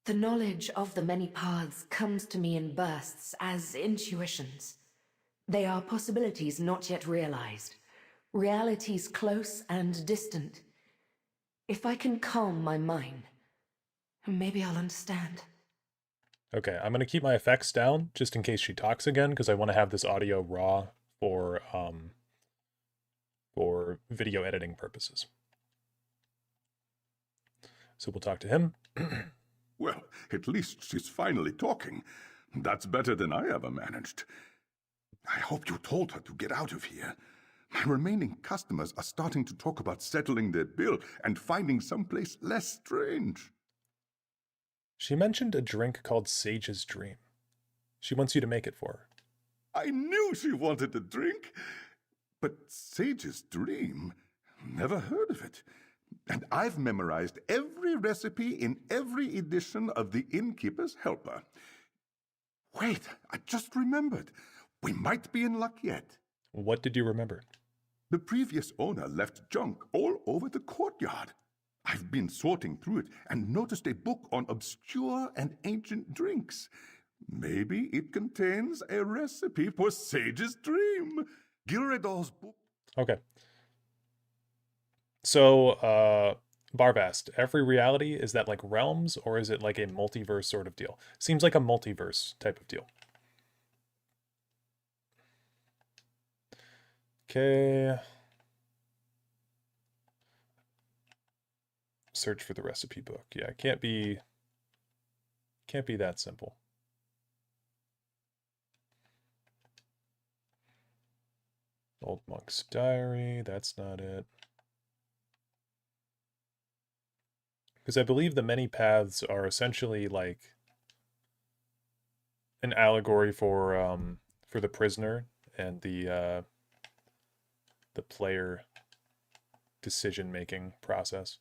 The knowledge of the many paths comes to me in bursts as intuitions. They are possibilities not yet realized, realities close and distant. If I can calm my mind, maybe I'll understand. Okay, I'm going to keep my effects down just in case she talks again, because I want to have this audio raw for video editing purposes. So we'll talk to him. Well, at least she's finally talking. That's better than I ever managed. I hope you told her to get out of here. My remaining customers are starting to talk about settling their bill and finding someplace less strange. She mentioned a drink called Sage's Dream. She wants you to make it for her. I knew she wanted a drink. But Sage's Dream? Never heard of it. And I've memorized every recipe in every edition of The Innkeeper's Helper. Wait, I just remembered. We might be in luck yet. What did you remember? The previous owner left junk all over the courtyard. I've been sorting through it and noticed a book on obscure and ancient drinks. Maybe it contains a recipe for Sage's Dream. Gilredal's book. Okay. So, Barvast, every reality, is that like realms, or is it like a multiverse sort of deal? Seems like a multiverse type of deal. Okay. Search for the recipe book. Yeah, it can't be that simple. Old Monk's Diary, that's not it. Because I believe the many paths are essentially like an allegory for the prisoner and the player decision-making process.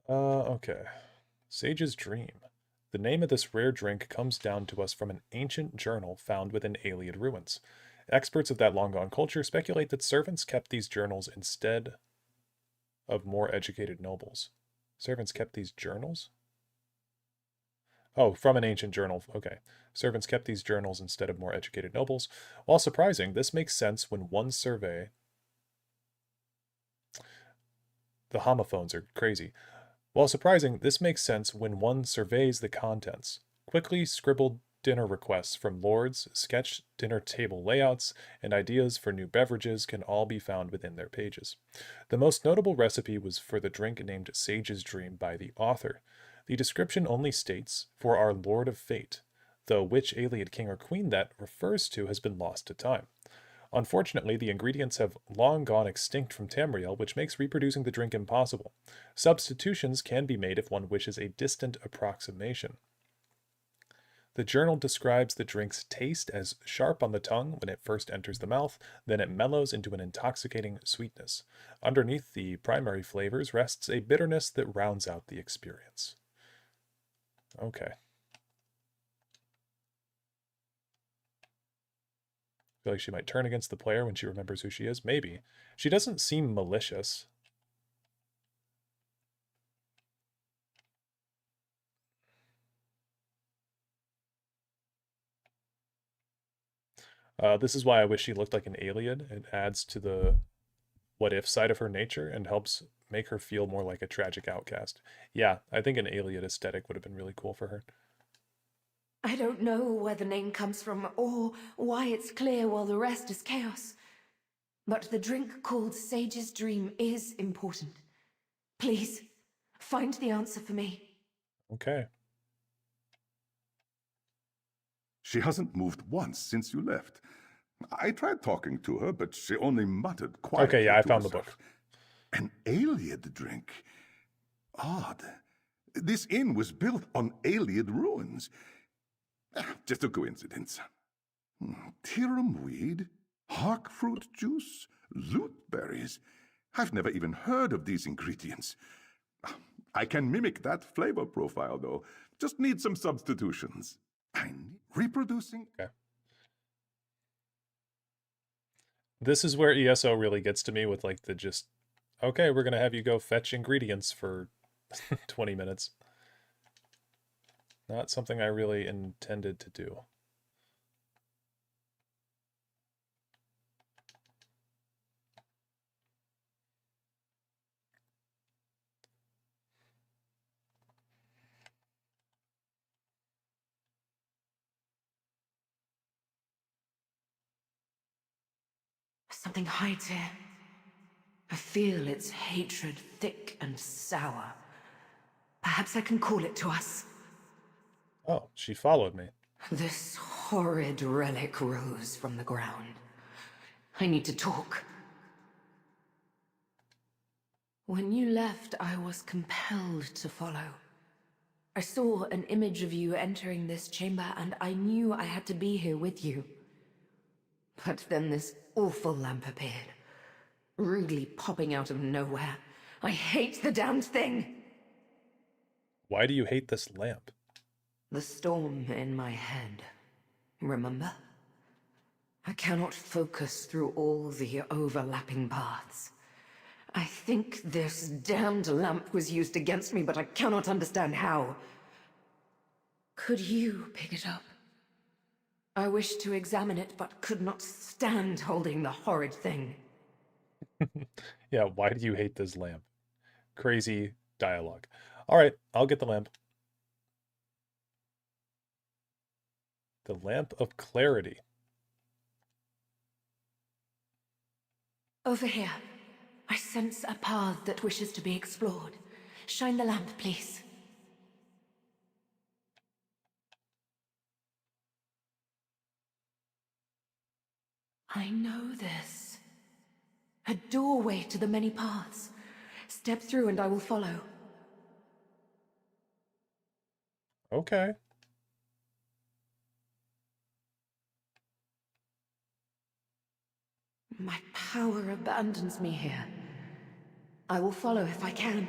Okay. Sage's Dream. The name of this rare drink comes down to us from an ancient journal found within Ayleid ruins. Experts of that long-gone culture speculate that servants kept these journals instead of more educated nobles. Servants kept these journals? Oh, from an ancient journal. Okay. Servants kept these journals instead of more educated nobles. While surprising, this makes sense when one survey... The homophones are crazy. While surprising, this makes sense when one surveys the contents. Quickly scribbled dinner requests from lords, sketched dinner table layouts, and ideas for new beverages can all be found within their pages. The most notable recipe was for the drink named Sage's Dream by the author. The description only states, "For our Lord of Fate," though which Ayleid king or queen that refers to has been lost to time. Unfortunately, the ingredients have long gone extinct from Tamriel, which makes reproducing the drink impossible. Substitutions can be made if one wishes a distant approximation. The journal describes the drink's taste as sharp on the tongue when it first enters the mouth, then it mellows into an intoxicating sweetness. Underneath the primary flavors rests a bitterness that rounds out the experience. Okay. I feel like she might turn against the player when she remembers who she is. Maybe. She doesn't seem malicious. This is why I wish she looked like an Ayleid. It adds to the what if side of her nature and helps make her feel more like a tragic outcast. Yeah, I think an Iliad aesthetic would have been really cool for her. I don't know where the name comes from or why it's clear while the rest is chaos. But the drink called Sage's Dream is important. Please, find the answer for me. Okay. She hasn't moved once since you left. I tried talking to her, but she only muttered quietly. Okay, yeah, I to found the herself. book. An Iliad drink. Odd. This inn was built on Iliad ruins. Just a coincidence. Tirum weed, hark fruit juice, loot berries. I've never even heard of these ingredients. I can mimic that flavor profile, though. Just need some substitutions. Reproducing. Okay. This is where ESO really gets to me with like the just, okay, we're going to have you go fetch ingredients for 20 minutes. Not something I really intended to do. Something hides here. I feel its hatred thick and sour. Perhaps I can call it to us. Oh, she followed me. This horrid relic rose from the ground. I need to talk. When you left, I was compelled to follow. I saw an image of you entering this chamber, and I knew I had to be here with you. But then this awful lamp appeared, rudely popping out of nowhere. I hate the damned thing! Why do you hate this lamp? The storm in my head, remember? I cannot focus through all the overlapping paths. I think this damned lamp was used against me, but I cannot understand how. Could you pick it up? I wished to examine it, but could not stand holding the horrid thing. Yeah, why do you hate this lamp? Crazy dialogue. All right, I'll get the lamp. The lamp of clarity. Over here. I sense a path that wishes to be explored. Shine the lamp, please. I know this. A doorway to the many paths. Step through and I will follow. Okay. My power abandons me here. I will follow if I can.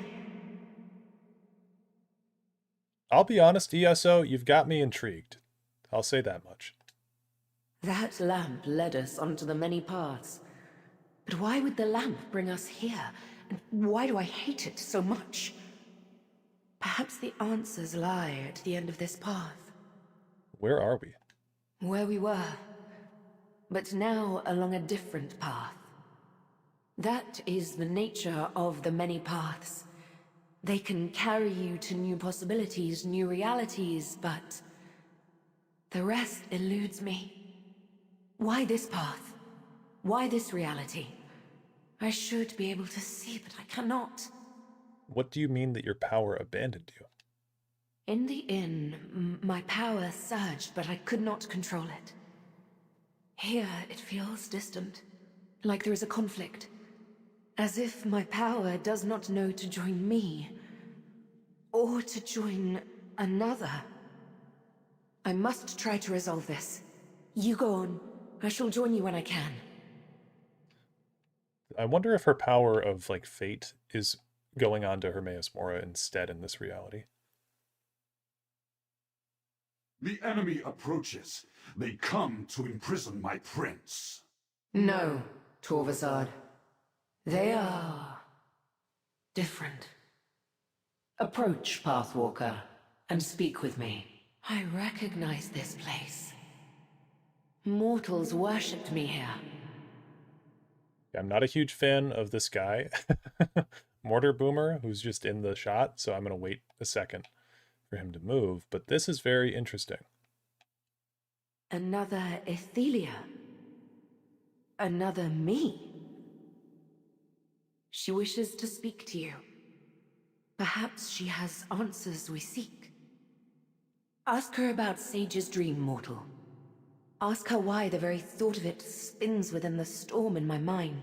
I'll be honest, ESO, you've got me intrigued. I'll say that much. That lamp led us onto the many paths. But why would the lamp bring us here? And why do I hate it so much? Perhaps the answers lie at the end of this path. Where are we? Where we were. But now along a different path. That is the nature of the many paths. They can carry you to new possibilities, new realities, but the rest eludes me. Why this path? Why this reality? I should be able to see, but I cannot. What do you mean that your power abandoned you? In the inn, my power surged, but I could not control it. Here, it feels distant, like there is a conflict. As if my power does not know to join me, or to join another. I must try to resolve this. You go on. I shall join you when I can. I wonder if her power of, like, fate is going on to Hermaeus Mora instead in this reality. The enemy approaches. They come to imprison my prince. No, Torvasad. They are different. Approach, Pathwalker, and speak with me. I recognize this place. Mortals worshipped me here. I'm not a huge fan of this guy, Mortar Boomer, who's just in the shot, so I'm going to wait a second for him to move, but this is very interesting. Another Ethelia. Another me. She wishes to speak to you. Perhaps she has answers we seek. Ask her about Sage's dream, mortal. Ask her why the very thought of it spins within the storm in my mind.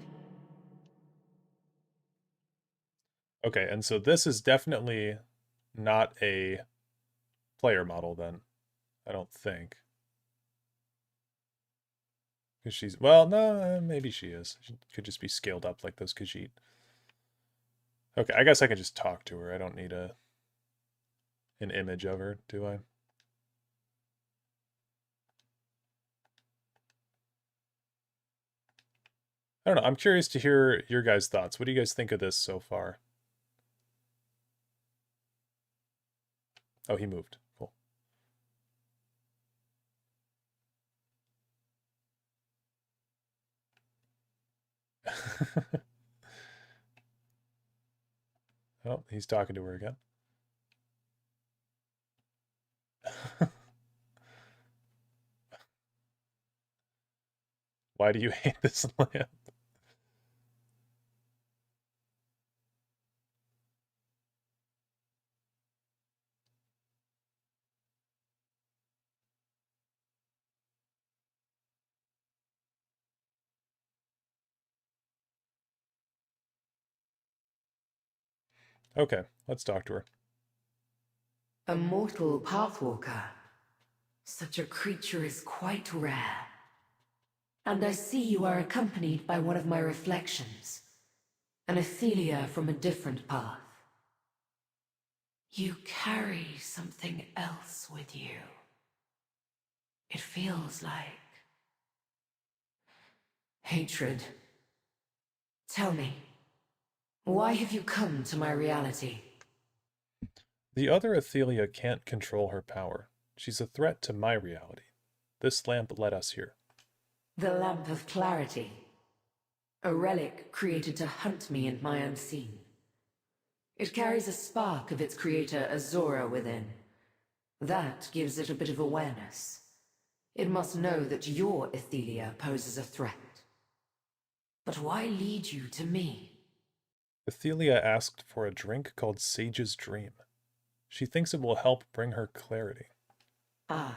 Okay, and so this is definitely not a player model then, I don't think. Because she's, well, no, maybe she is. She could just be scaled up like those Khajiit. Okay, I guess I can just talk to her. I don't need an image of her, do I? I don't know. I'm curious to hear your guys' thoughts. What do you guys think of this so far? Oh, he moved. Cool. Oh, he's talking to her again. Why do you hate this lamp? Okay, let's talk to her. A mortal pathwalker. Such a creature is quite rare. And I see you are accompanied by one of my reflections. An Ethelia from a different path. You carry something else with you. It feels like hatred. Tell me, why have you come to my reality? The other Ethelia can't control her power. She's a threat to my reality. This lamp led us here. The Lamp of Clarity. A relic created to hunt me and my unseen. It carries a spark of its creator Azora within. That gives it a bit of awareness. It must know that your Ethelia poses a threat. But why lead you to me? Ethelia asked for a drink called Sage's Dream. She thinks it will help bring her clarity. Ah.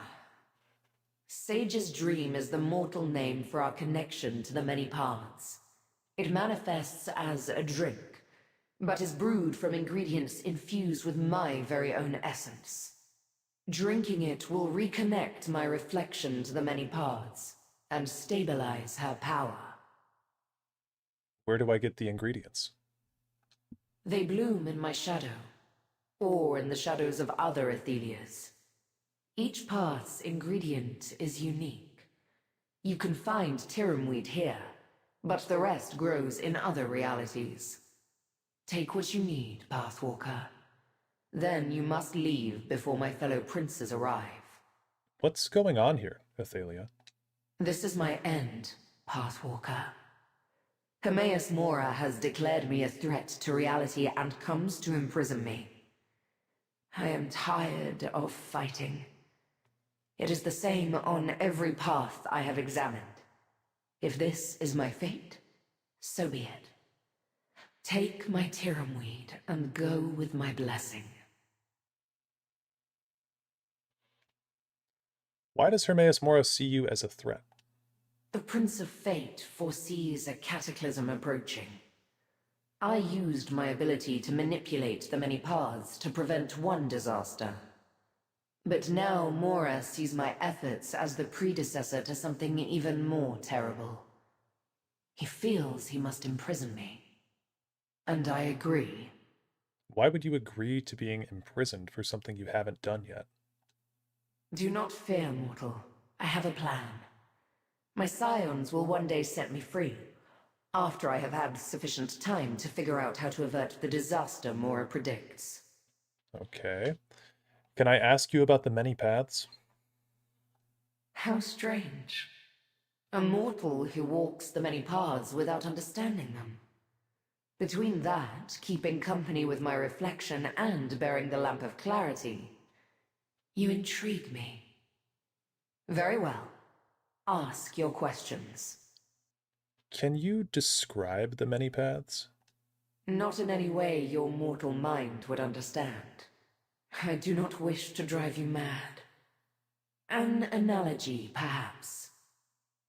Sage's Dream is the mortal name for our connection to the many paths. It manifests as a drink, but is brewed from ingredients infused with my very own essence. Drinking it will reconnect my reflection to the many paths and stabilize her power. Where do I get the ingredients? They bloom in my shadow, or in the shadows of other Ethelias. Each path's ingredient is unique. You can find Tiramweed here, but the rest grows in other realities. Take what you need, Pathwalker. Then you must leave before my fellow princes arrive. What's going on here, Ethelia? This is my end, Pathwalker. Hermaeus Mora has declared me a threat to reality and comes to imprison me. I am tired of fighting. It is the same on every path I have examined. If this is my fate, so be it. Take my Tiramweed and go with my blessing. Why does Hermaeus Mora see you as a threat? The Prince of Fate foresees a cataclysm approaching. I used my ability to manipulate the many paths to prevent one disaster. But now Mora sees my efforts as the predecessor to something even more terrible. He feels he must imprison me. And I agree. Why would you agree to being imprisoned for something you haven't done yet? Do not fear, mortal. I have a plan. My scions will one day set me free, after I have had sufficient time to figure out how to avert the disaster Mora predicts. Okay. Can I ask you about the many paths? How strange. A mortal who walks the many paths without understanding them. Between that, keeping company with my reflection, and bearing the lamp of clarity, you intrigue me. Very well. Ask your questions. Can you describe the many paths? Not in any way your mortal mind would understand. I do not wish to drive you mad. An analogy, perhaps.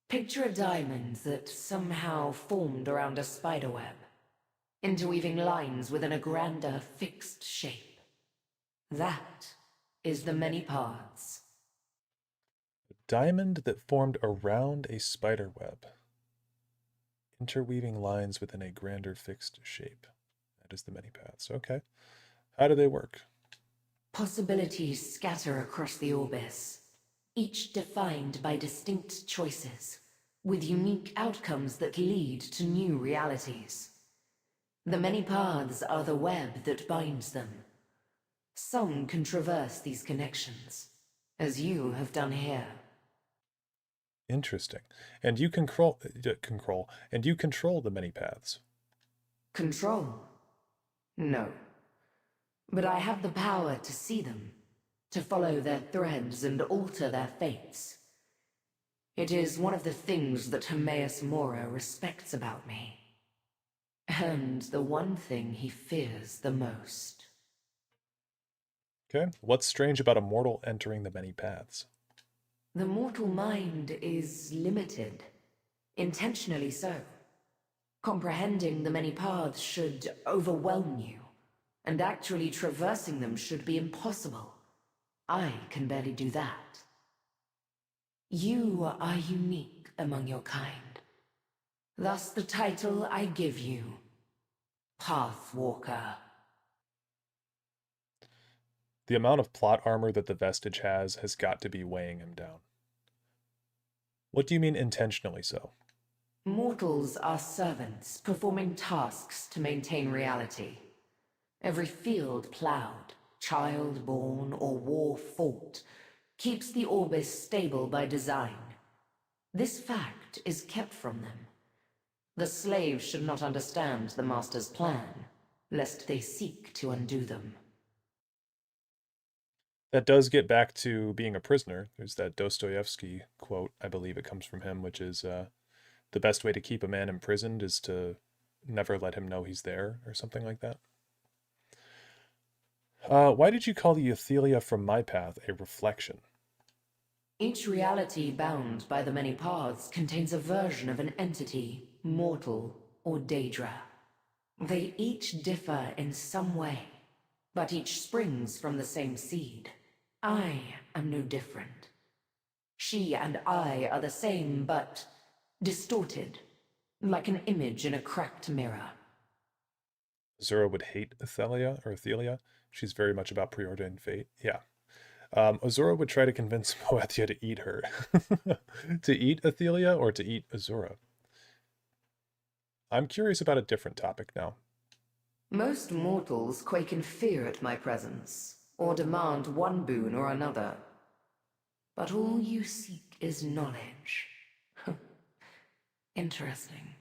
Picture a diamond that somehow formed around a spiderweb, interweaving lines within a grander, fixed shape. That is the many paths. A diamond that formed around a spider web, interweaving lines within a grander fixed shape. That is the many paths. Okay. How do they work? Possibilities scatter across the Orbis, each defined by distinct choices, with unique outcomes that lead to new realities. The many paths are the web that binds them. Some can traverse these connections, as you have done here. Interesting. And you control the many paths. Control? No. But I have the power to see them, to follow their threads and alter their fates. It is one of the things that Hermaeus Mora respects about me. And the one thing he fears the most. Okay. What's strange about a mortal entering the many paths? The mortal mind is limited, intentionally so. Comprehending the many paths should overwhelm you, and actually traversing them should be impossible. I can barely do that. You are unique among your kind. Thus the title I give you, Pathwalker. The amount of plot armor that the Vestige has got to be weighing him down. What do you mean intentionally so? Mortals are servants, performing tasks to maintain reality. Every field plowed, child born, or war fought keeps the Orbis stable by design. This fact is kept from them. The slaves should not understand the Master's plan, lest they seek to undo them. That does get back to being a prisoner. There's that Dostoevsky quote, I believe it comes from him, which is the best way to keep a man imprisoned is to never let him know he's there, or something like that. Why did you call the Athelia from my path a reflection? Each reality bound by the many paths contains a version of an entity, mortal or Daedra. They each differ in some way, but each springs from the same seed. I am no different. She and I are the same, but distorted, like an image in a cracked mirror. Azura would hate Athelia. She's very much about preordained fate. Yeah. Azura would try to convince Boethia to eat her. To eat Athelia or to eat Azura? I'm curious about a different topic now. Most mortals quake in fear at my presence, or demand one boon or another. But all you seek is knowledge. Interesting.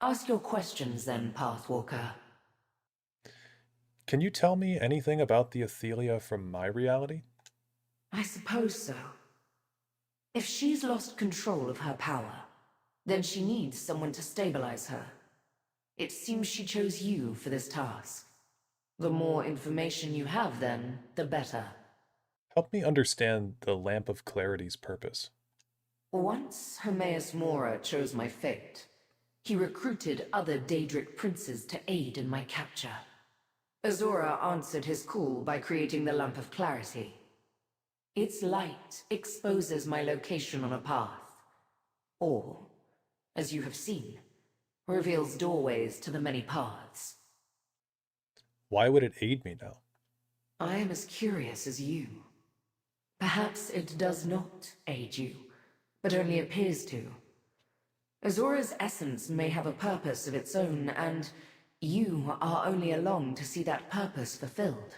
Ask your questions then, Pathwalker. Can you tell me anything about the Athelia from my reality? I suppose so. If she's lost control of her power, then she needs someone to stabilize her. It seems she chose you for this task. The more information you have, then, the better. Help me understand the Lamp of Clarity's purpose. Once Hermaeus Mora chose my fate, he recruited other Daedric princes to aid in my capture. Azura answered his call by creating the Lamp of Clarity. Its light exposes my location on a path, or, as you have seen, reveals doorways to the many paths. Why would it aid me now? I am as curious as you. Perhaps it does not aid you, but only appears to. Azura's essence may have a purpose of its own, and you are only along to see that purpose fulfilled.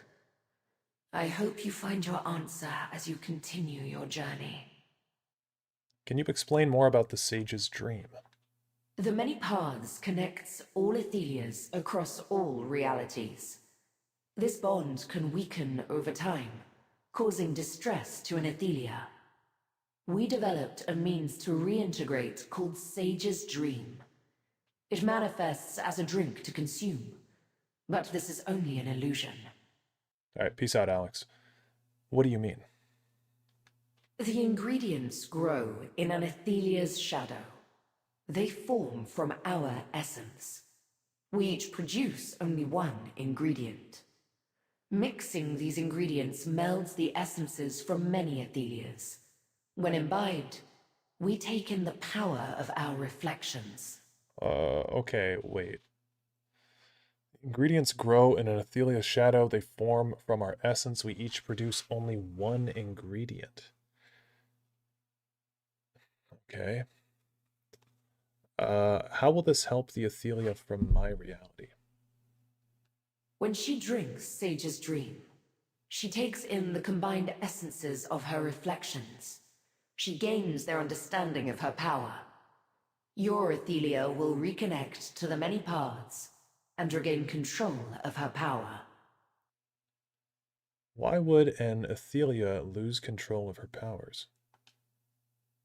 I hope you find your answer as you continue your journey. Can you explain more about the Sage's dream? The many paths connects all Athelias across all realities. This bond can weaken over time, causing distress to an Athelia. We developed a means to reintegrate called Sage's Dream. It manifests as a drink to consume, but this is only an illusion. Alright, peace out, Alex. What do you mean? The ingredients grow in an Athelia's shadow. They form from our essence. We each produce only one ingredient. Mixing these ingredients melds the essences from many Athelias. When imbibed, we take in the power of our reflections. Okay, wait. Ingredients grow in an Athelia's shadow. They form from our essence. We each produce only one ingredient. Okay. How will this help the Athelia from my reality? When she drinks Sage's Dream, she takes in the combined essences of her reflections. She gains their understanding of her power. Your Athelia will reconnect to the many paths and regain control of her power. Why would an Athelia lose control of her powers?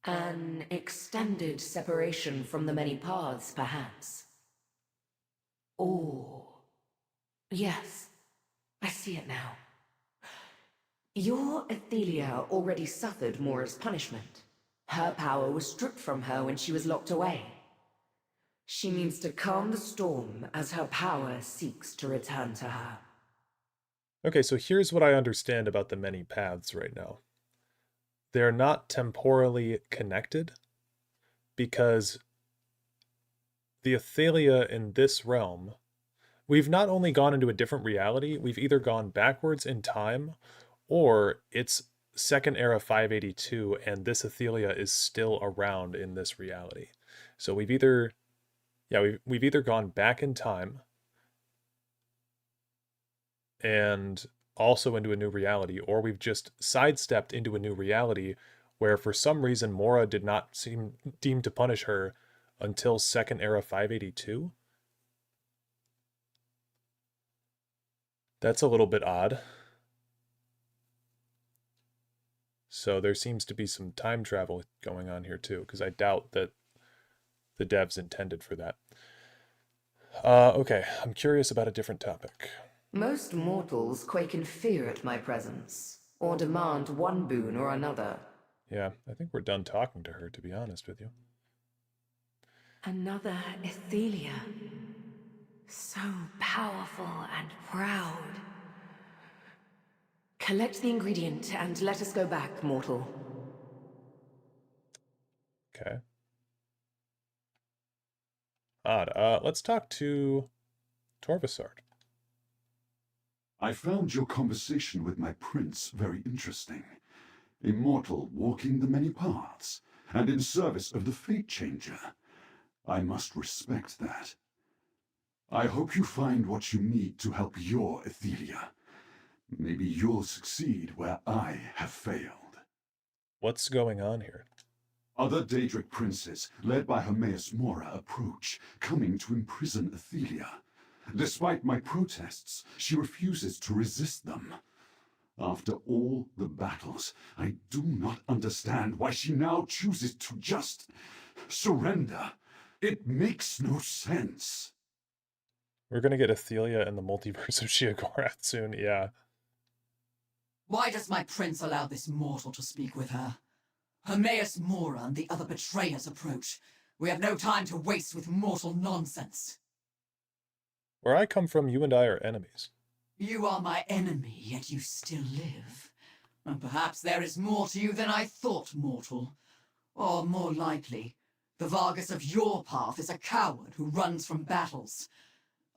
An extended separation from the many paths, perhaps. Oh, yes, I see it now. Your Athelia already suffered Mora's punishment. Her power was stripped from her when she was locked away. She needs to calm the storm as her power seeks to return to her. Okay, so here's what I understand about the many paths right now. They're not temporally connected because the Athelia in this realm, we've not only gone into a different reality, we've either gone backwards in time or it's second era 582 and this Athelia is still around in this reality. So we've either gone back in time and also into a new reality, or we've just sidestepped into a new reality where for some reason Mora did not seem deemed to punish her until second era 582. That's a little bit odd. So there seems to be some time travel going on here too, because I doubt that the devs intended for that. Okay, I'm curious about a different topic. Most mortals quake in fear at my presence, or demand one boon or another. Yeah, I think we're done talking to her, to be honest with you. Another Athelia. So powerful and proud. Collect the ingredient and let us go back, mortal. Okay. Odd. Let's talk to Torvasard. I found your conversation with my prince very interesting. A mortal walking the many paths, and in service of the Fate Changer. I must respect that. I hope you find what you need to help your Athelia. Maybe you'll succeed where I have failed. What's going on here? Other Daedric princes, led by Hermaeus Mora, approach, coming to imprison Athelia. Despite my protests, she refuses to resist them. After all the battles, I do not understand why she now chooses to just surrender. It makes no sense. We're gonna get Athelia in the multiverse of Sheogorath soon, yeah. Why does my prince allow this mortal to speak with her? Hermaeus Mora and the other betrayers approach. We have no time to waste with mortal nonsense. Where I come from, you and I are enemies. You are my enemy, yet you still live. And perhaps there is more to you than I thought, mortal. Or more likely, the Vargas of your path is a coward who runs from battles.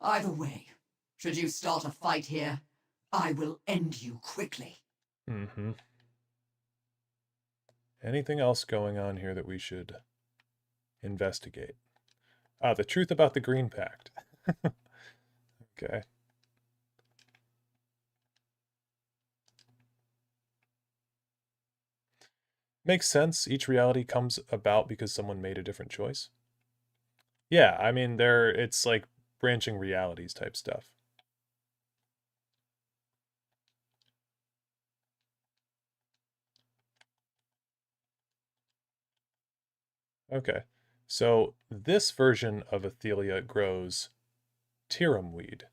Either way, should you start a fight here, I will end you quickly. Mm-hmm. Anything else going on here that we should investigate? Ah, the truth about the Green Pact. Okay. Makes sense. Each reality comes about because someone made a different choice. Yeah, I mean, it's like branching realities type stuff. Okay, so this version of Athelia grows Tirum weed.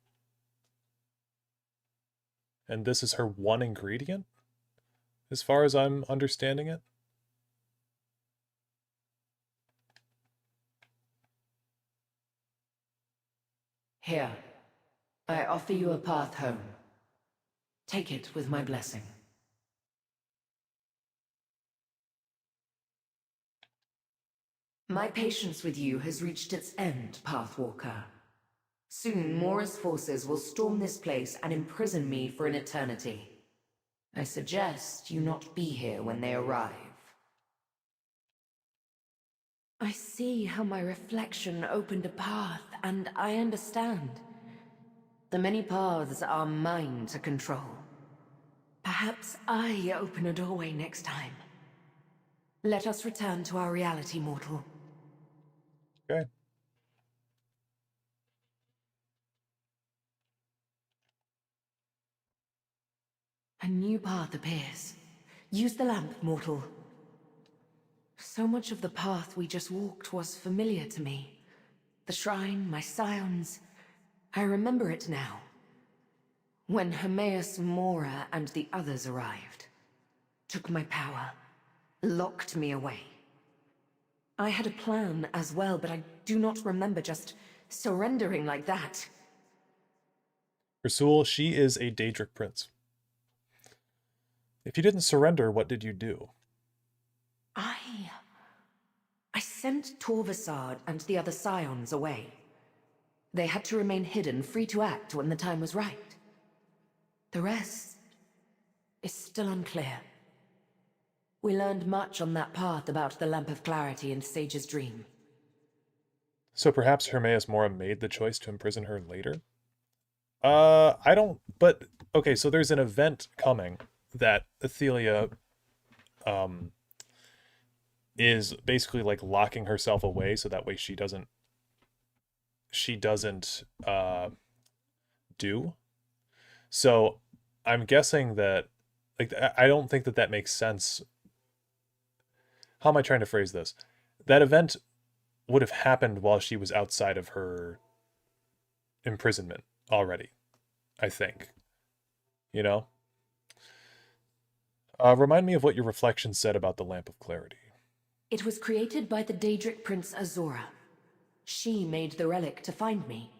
And this is her one ingredient, as far as I'm understanding it? Here, I offer you a path home. Take it with my blessing. My patience with you has reached its end, Pathwalker. Soon, Mora's forces will storm this place and imprison me for an eternity. I suggest you not be here when they arrive. I see how my reflection opened a path, and I understand. The many paths are mine to control. Perhaps I open a doorway next time. Let us return to our reality, mortal. Okay. A new path appears. Use the lamp, mortal. So much of the path we just walked was familiar to me. The shrine, my scions. I remember it now. When Hermaeus, Mora, and the others arrived. Took my power. Locked me away. I had a plan as well, but I do not remember just surrendering like that. Rasul, she is a Daedric prince. If you didn't surrender, what did you do? I sent Torvasard and the other scions away. They had to remain hidden, free to act when the time was right. The rest is still unclear. We learned much on that path about the Lamp of Clarity and Sage's Dream. So perhaps Hermaeus Mora made the choice to imprison her later? I don't, but, okay, so there's an event coming that Athelia, is basically like locking herself away so that way she doesn't do. So I'm guessing that, like, I don't think that that makes sense. How am I trying to phrase this? That event would have happened while she was outside of her imprisonment already, I think. You know? Remind me of what your reflection said about the Lamp of Clarity. It was created by the Daedric Prince Azora. She made the relic to find me.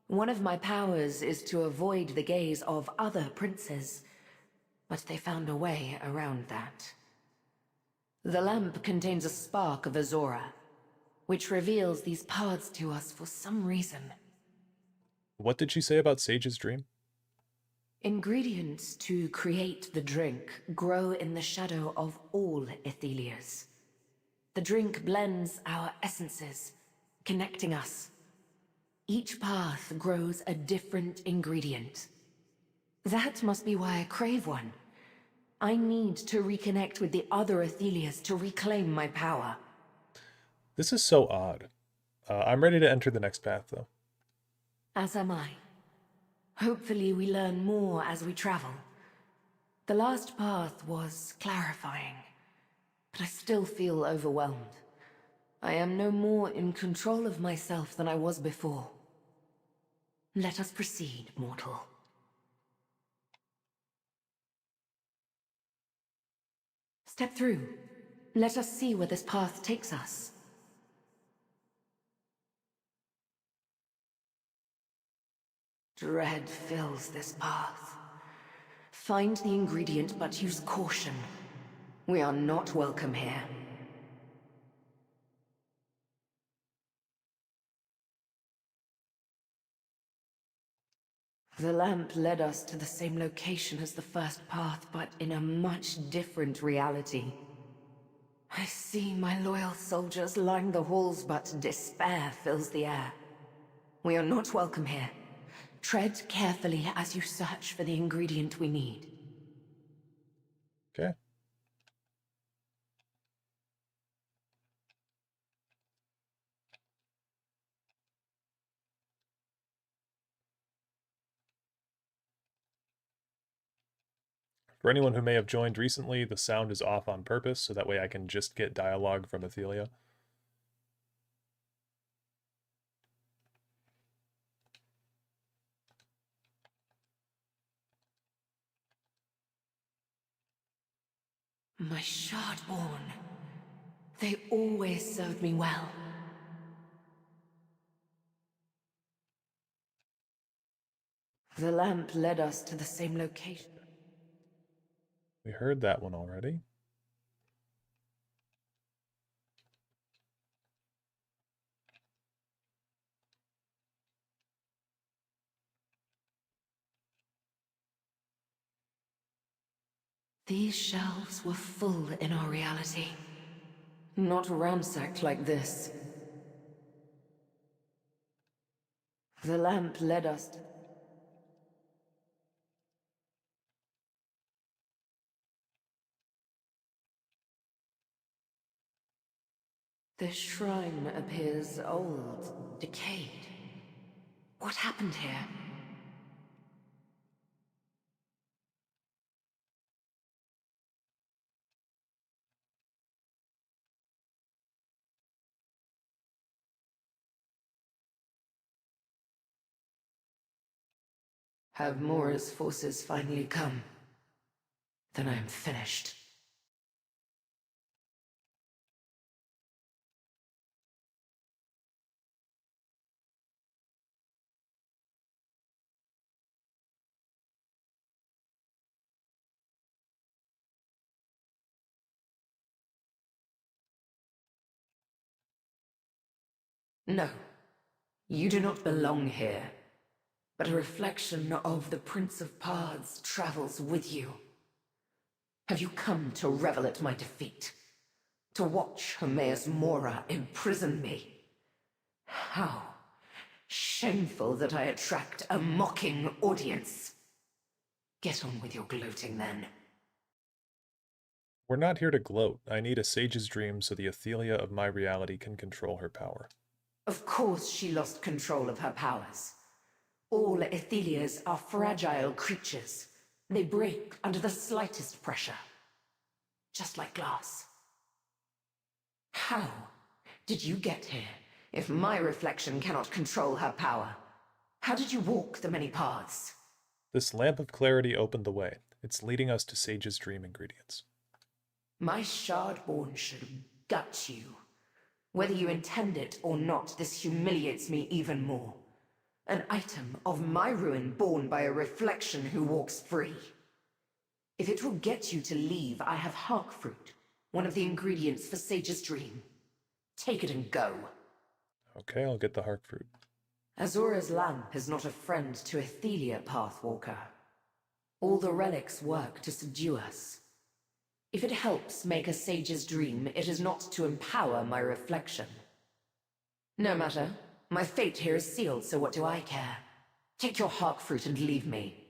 One of my powers is to avoid the gaze of other princes, but they found a way around that. The lamp contains a spark of Azora, which reveals these paths to us for some reason. What did she say about Sage's dream? Ingredients to create the drink grow in the shadow of all Athelias. The drink blends our essences, connecting us. Each path grows a different ingredient. That must be why I crave one. I need to reconnect with the other Athelias to reclaim my power. This is so odd. I'm ready to enter the next path, though. As am I. Hopefully we learn more as we travel. The last path was clarifying, but I still feel overwhelmed. I am no more in control of myself than I was before. Let us proceed, mortal. Step through. Let us see where this path takes us. Dread fills this path. Find the ingredient, but use caution. We are not welcome here. The lamp led us to the same location as the first path, but in a much different reality. I see my loyal soldiers line the halls, but despair fills the air. We are not welcome here. Tread carefully as you search for the ingredient we need. Okay. For anyone who may have joined recently, the sound is off on purpose, so that way I can just get dialogue from Athelia. My Shardborn. They always served me well. The lamp led us to the same location. We heard that one already. These shelves were full in our reality. Not ransacked like this. The lamp led us to... This shrine appears old, decayed. What happened here? Have Mora's forces finally come? Then I am finished. No, you do not belong here, but a reflection of the Prince of Pards travels with you. Have you come to revel at my defeat? To watch Hermaeus Mora imprison me? How shameful that I attract a mocking audience. Get on with your gloating then. We're not here to gloat. I need a sage's dream so the Athelia of my reality can control her power. Of course she lost control of her powers. All Athelias are fragile creatures. They break under the slightest pressure. Just like glass. How did you get here, if my reflection cannot control her power? How did you walk the many paths? This lamp of clarity opened the way. It's leading us to Sage's dream ingredients. My Shardborn should gut you. Whether you intend it or not, this humiliates me even more. An item of my ruin born by a reflection who walks free. If it will get you to leave, I have Hark Fruit, one of the ingredients for Sage's dream. Take it and go. Okay, I'll get the Hark Fruit. Azora's lamp is not a friend to Athelia, Pathwalker. All the relics work to subdue us. If it helps make a sage's dream, it is not to empower my reflection. No matter. My fate here is sealed, so what do I care? Take your Hark Fruit and leave me.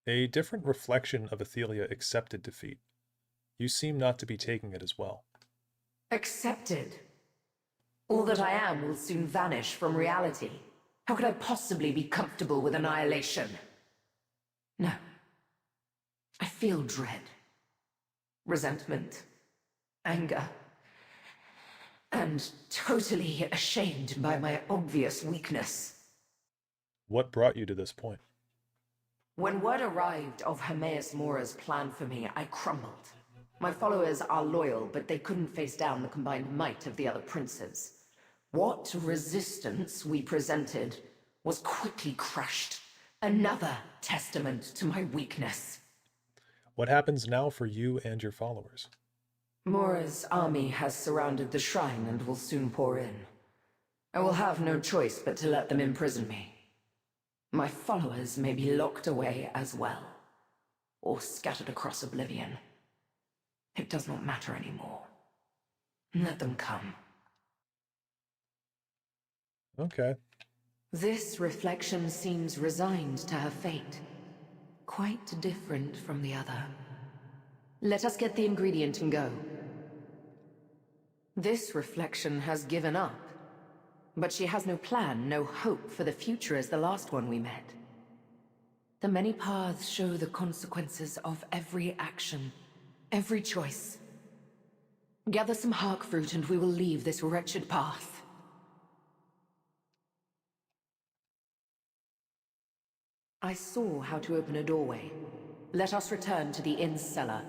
A different reflection of Athelia accepted defeat. You seem not to be taking it as well. Accepted? All that I am will soon vanish from reality. How could I possibly be comfortable with annihilation? No. I feel dread. Resentment. Anger. And totally ashamed by my obvious weakness. What brought you to this point? When word arrived of Hermaeus Mora's plan for me, I crumbled. My followers are loyal, but they couldn't face down the combined might of the other princes. What resistance we presented was quickly crushed. Another testament to my weakness. What happens now for you and your followers? Mora's army has surrounded the shrine and will soon pour in. I will have no choice but to let them imprison me. My followers may be locked away as well, or scattered across oblivion. It does not matter anymore. Let them come. Okay. This reflection seems resigned to her fate. Quite different from the other. Let us get the ingredient and go. This reflection has given up. But she has no plan, no hope for the future as the last one we met. The many paths show the consequences of every action, every choice. Gather some hark fruit and we will leave this wretched path. I saw how to open a doorway. Let us return to the inn's cellar.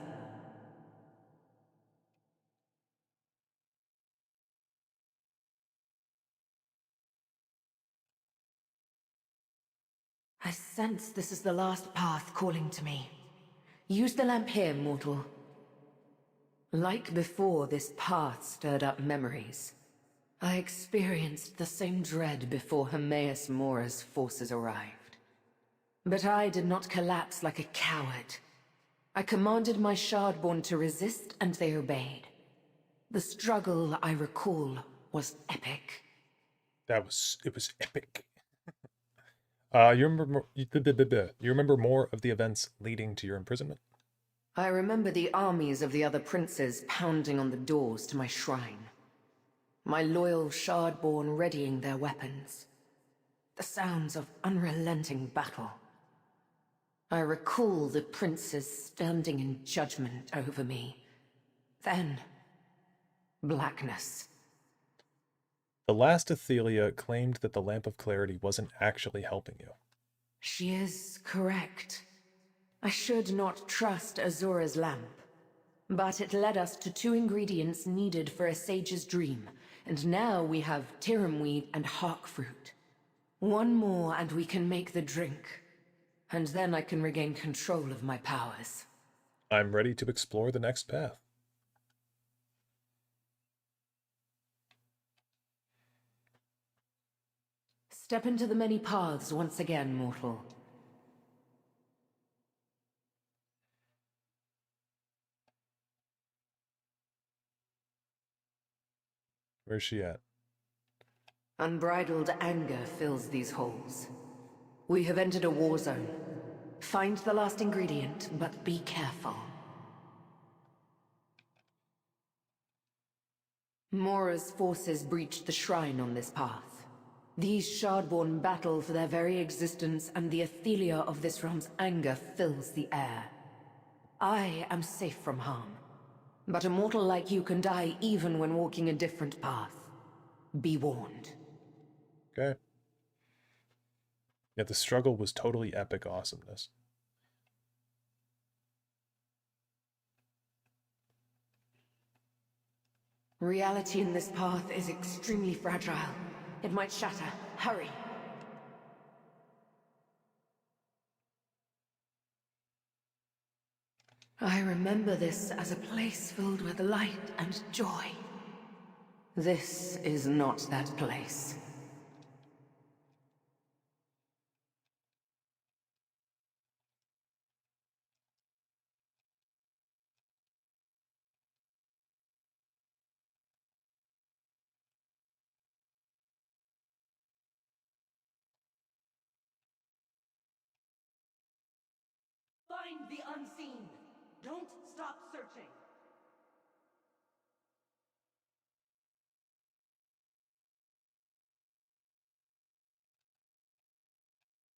I sense this is the last path calling to me. Use the lamp here, mortal. Like before, this path stirred up memories. I experienced the same dread before Hermaeus Mora's forces arrived. But I did not collapse like a coward. I commanded my Shardborn to resist, and they obeyed. The struggle, I recall, was epic. It was epic. You remember more of the events leading to your imprisonment? I remember the armies of the other princes pounding on the doors to my shrine. My loyal Shardborn readying their weapons. The sounds of unrelenting battle. I recall the princes standing in judgment over me. Then, blackness. The last Athelia claimed that the Lamp of Clarity wasn't actually helping you. She is correct. I should not trust Azura's lamp. But it led us to 2 ingredients needed for a sage's dream, and now we have Tiramweed and Hark Fruit. 1 more and we can make the drink. And then I can regain control of my powers. I'm ready to explore the next path. Step into the many paths once again, mortal. Where's she at? Unbridled anger fills these halls. We have entered a war zone. Find the last ingredient, but be careful. Mora's forces breached the shrine on this path. These Shardborn battle for their very existence, and the Athelia of this realm's anger fills the air. I am safe from harm. But a mortal like you can die even when walking a different path. Be warned. Okay. Yeah, the struggle was totally epic awesomeness. Reality in this path is extremely fragile. It might shatter. Hurry. I remember this as a place filled with light and joy. This is not that place. Find the unseen. Don't stop searching.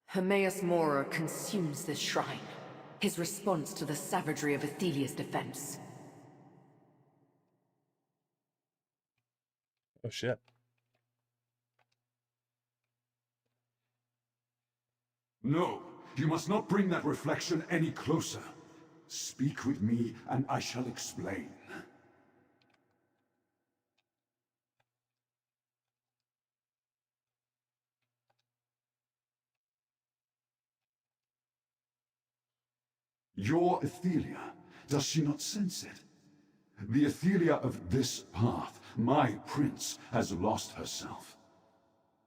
Hermaeus Mora consumes this shrine. His response to the savagery of Athelia's defense. Oh shit. No, you must not bring that reflection any closer. Speak with me, and I shall explain. Your Athelia, does she not sense it? The Athelia of this path, my prince, has lost herself.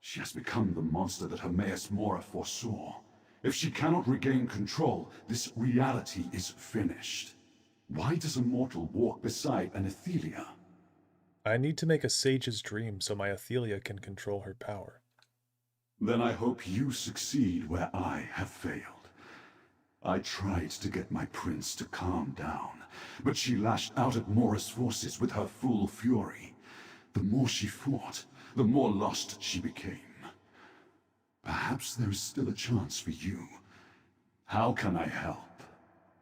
She has become the monster that Hermaeus Mora foresaw. If she cannot regain control, this reality is finished. Why does a mortal walk beside an Athelia? I need to make a sage's dream so my Athelia can control her power. Then I hope you succeed where I have failed. I tried to get my prince to calm down, but she lashed out at Mora's forces with her full fury. The more she fought, the more lost she became. Perhaps there is still a chance for you. How can I help?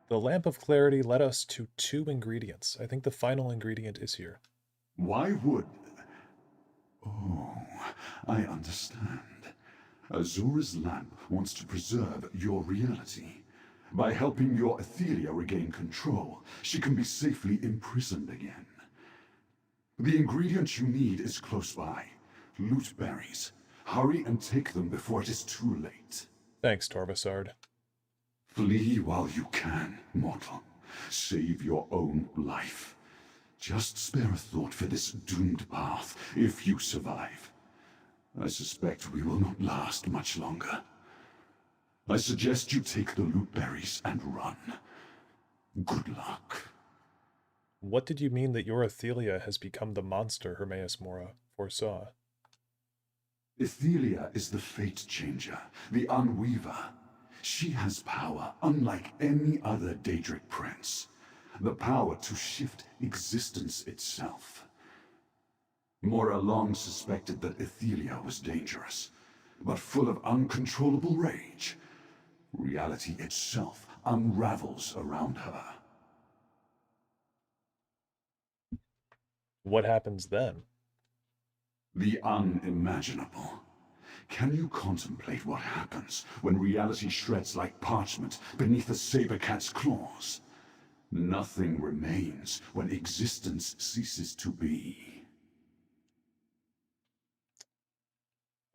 The Lamp of Clarity led us to 2 ingredients. I think the final ingredient is here. Why would... Oh, I understand. Azura's lamp wants to preserve your reality. By helping your Athelia regain control, she can be safely imprisoned again. The ingredient you need is close by. Loot berries. Hurry and take them before it is too late. Thanks, Torvasard. Flee while you can, mortal. Save your own life. Just spare a thought for this doomed path, if you survive. I suspect we will not last much longer. I suggest you take the loot berries and run. Good luck. What did you mean that your Athelia has become the monster Hermaeus Mora foresaw? Athelia is the fate changer, the unweaver. She has power unlike any other Daedric prince. The power to shift existence itself. Mora long suspected that Athelia was dangerous, but full of uncontrollable rage. Reality itself unravels around her. What happens then? The unimaginable. Can you contemplate what happens when reality shreds like parchment beneath a saber cat's claws? Nothing remains when existence ceases to be.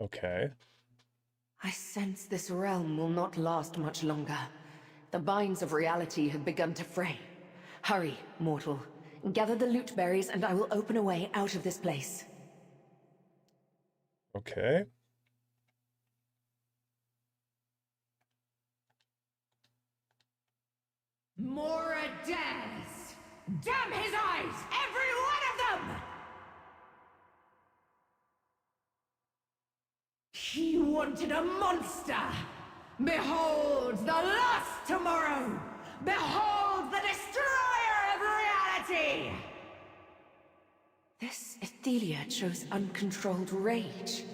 Okay. I sense this realm will not last much longer. The binds of reality have begun to fray. Hurry, mortal. Gather the loot berries and I will open a way out of this place. Okay. Mora dares! Damn his eyes! Every one of them! He wanted a monster! Behold the last tomorrow! Behold the destroyer of reality! This Athelia shows uncontrolled rage.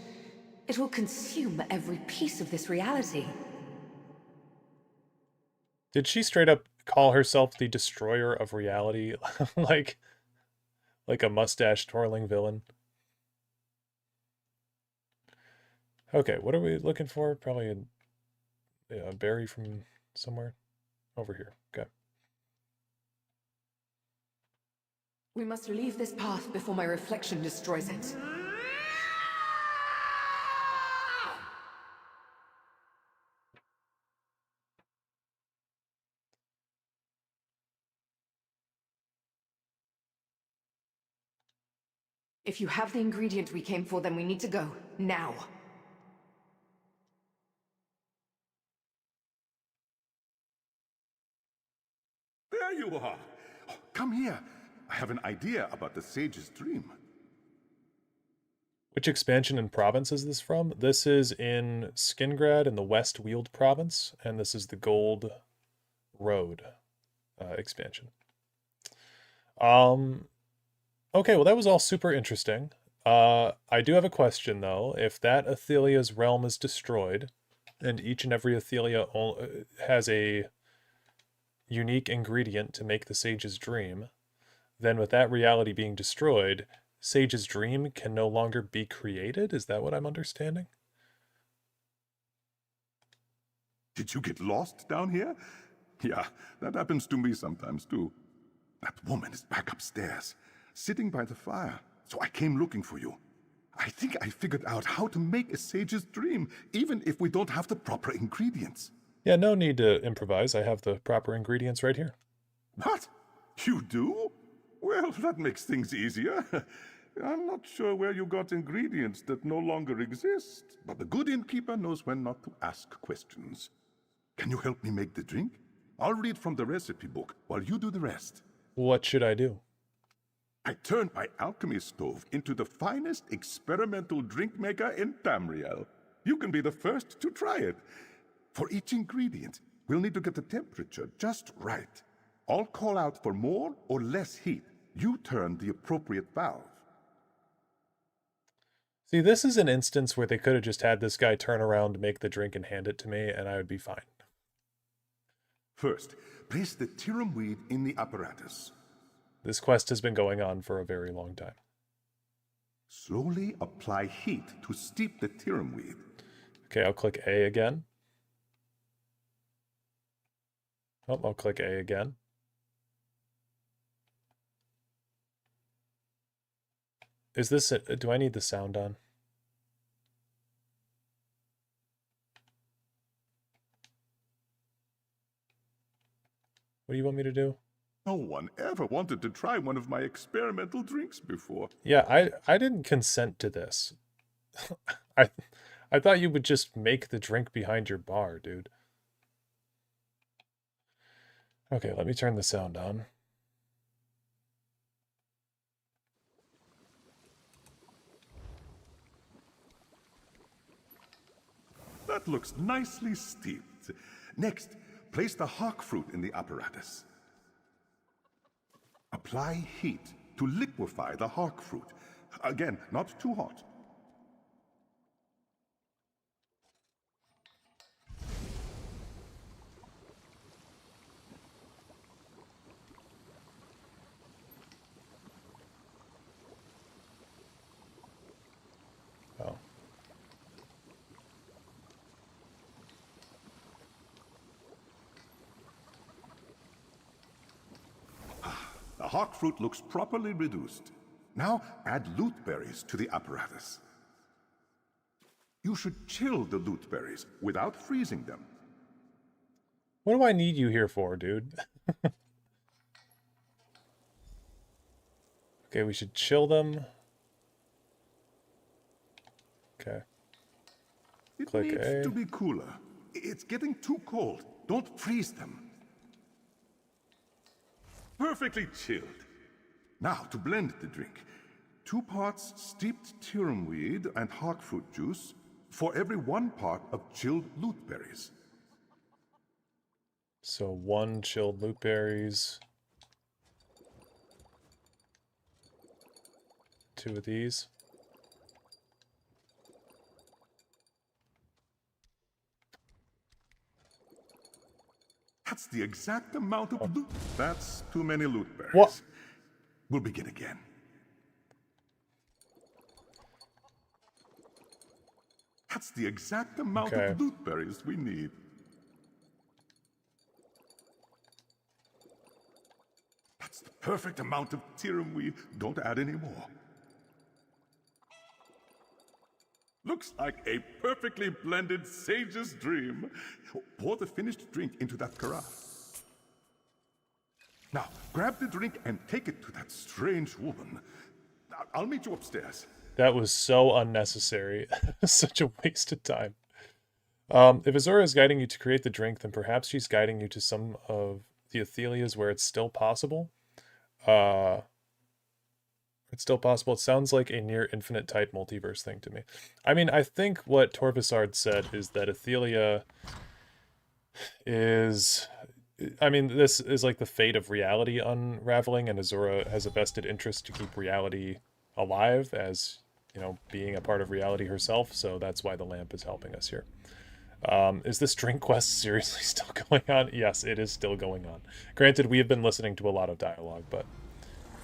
It will consume every piece of this reality. Did she straight up call herself the destroyer of reality? like a mustache twirling villain? Okay, what are we looking for? Probably a berry from somewhere. Over here. Okay. We must leave this path before my reflection destroys it. If you have the ingredient we came for, then we need to go. Now. There you are. Oh, come here. I have an idea about the sage's dream. Which expansion and province is this from? This is in Skingrad in the West Weald province, and this is the Gold Road expansion. Okay, well that was all super interesting. I do have a question though. If that Athelia's realm is destroyed, and each and every Athelia has a unique ingredient to make the sage's dream, then with that reality being destroyed, Sage's dream can no longer be created? Is that what I'm understanding? Did you get lost down here? Yeah, that happens to me sometimes too. That woman is back upstairs, sitting by the fire, so I came looking for you. I think I figured out how to make a sage's dream, even if we don't have the proper ingredients. Yeah, no need to improvise. I have the proper ingredients right here. What? You do? Well, that makes things easier. I'm not sure where you got ingredients that no longer exist, but the good innkeeper knows when not to ask questions. Can you help me make the drink? I'll read from the recipe book while you do the rest. What should I do? I turned my alchemy stove into the finest experimental drink maker in Tamriel. You can be the first to try it. For each ingredient, we'll need to get the temperature just right. I'll call out for more or less heat. You turn the appropriate valve. See, this is an instance where they could have just had this guy turn around, make the drink, and hand it to me, and I would be fine. First, place the Tirum weed in the apparatus. This quest has been going on for a very long time. Slowly apply heat to steep the Tirum weed. Okay, I'll click A again. Oh, I'll click A again. Is this do I need the sound on? What do you want me to do? No one ever wanted to try one of my experimental drinks before. Yeah, I didn't consent to this. I thought you would just make the drink behind your bar, dude. Okay, let me turn the sound on. That looks nicely steeped. Next, place the hawk fruit in the apparatus. Apply heat to liquefy the hawk fruit. Again, not too hot. Oh. The hawk fruit looks properly reduced. Now add loot berries to the apparatus. You should chill the loot berries without freezing them. What do I need you here for, dude? Okay, we should chill them. Okay. It Click needs A. to be cooler. It's getting too cold. Don't freeze them. Perfectly chilled. Now to blend the drink. 2 parts steeped Tirum weed and hawk fruit juice for every 1 part of chilled loot berries. So 1 chilled loot berries. 2 of these. That's the exact amount of loot. That's too many loot berries. What? We'll begin again. That's the exact amount of loot berries we need. That's the perfect amount of Tirum weed. Don't add any more. Looks like a perfectly blended sage's dream. Pour the finished drink into that carafe. Now, grab the drink and take it to that strange woman. I'll meet you upstairs. That was so unnecessary. Such a waste of time. If Azura is guiding you to create the drink, then perhaps she's guiding you to some of the Athelias where it's still possible. It's still possible. It sounds like a near infinite type multiverse thing to me. I mean, I think what Torvisard said is that Athelia is... I mean, this is like the fate of reality unraveling, and Azura has a vested interest to keep reality alive as, you know, being a part of reality herself, so that's why the lamp is helping us here. Is this drink quest seriously still going on? Yes, it is still going on. Granted, we have been listening to a lot of dialogue, but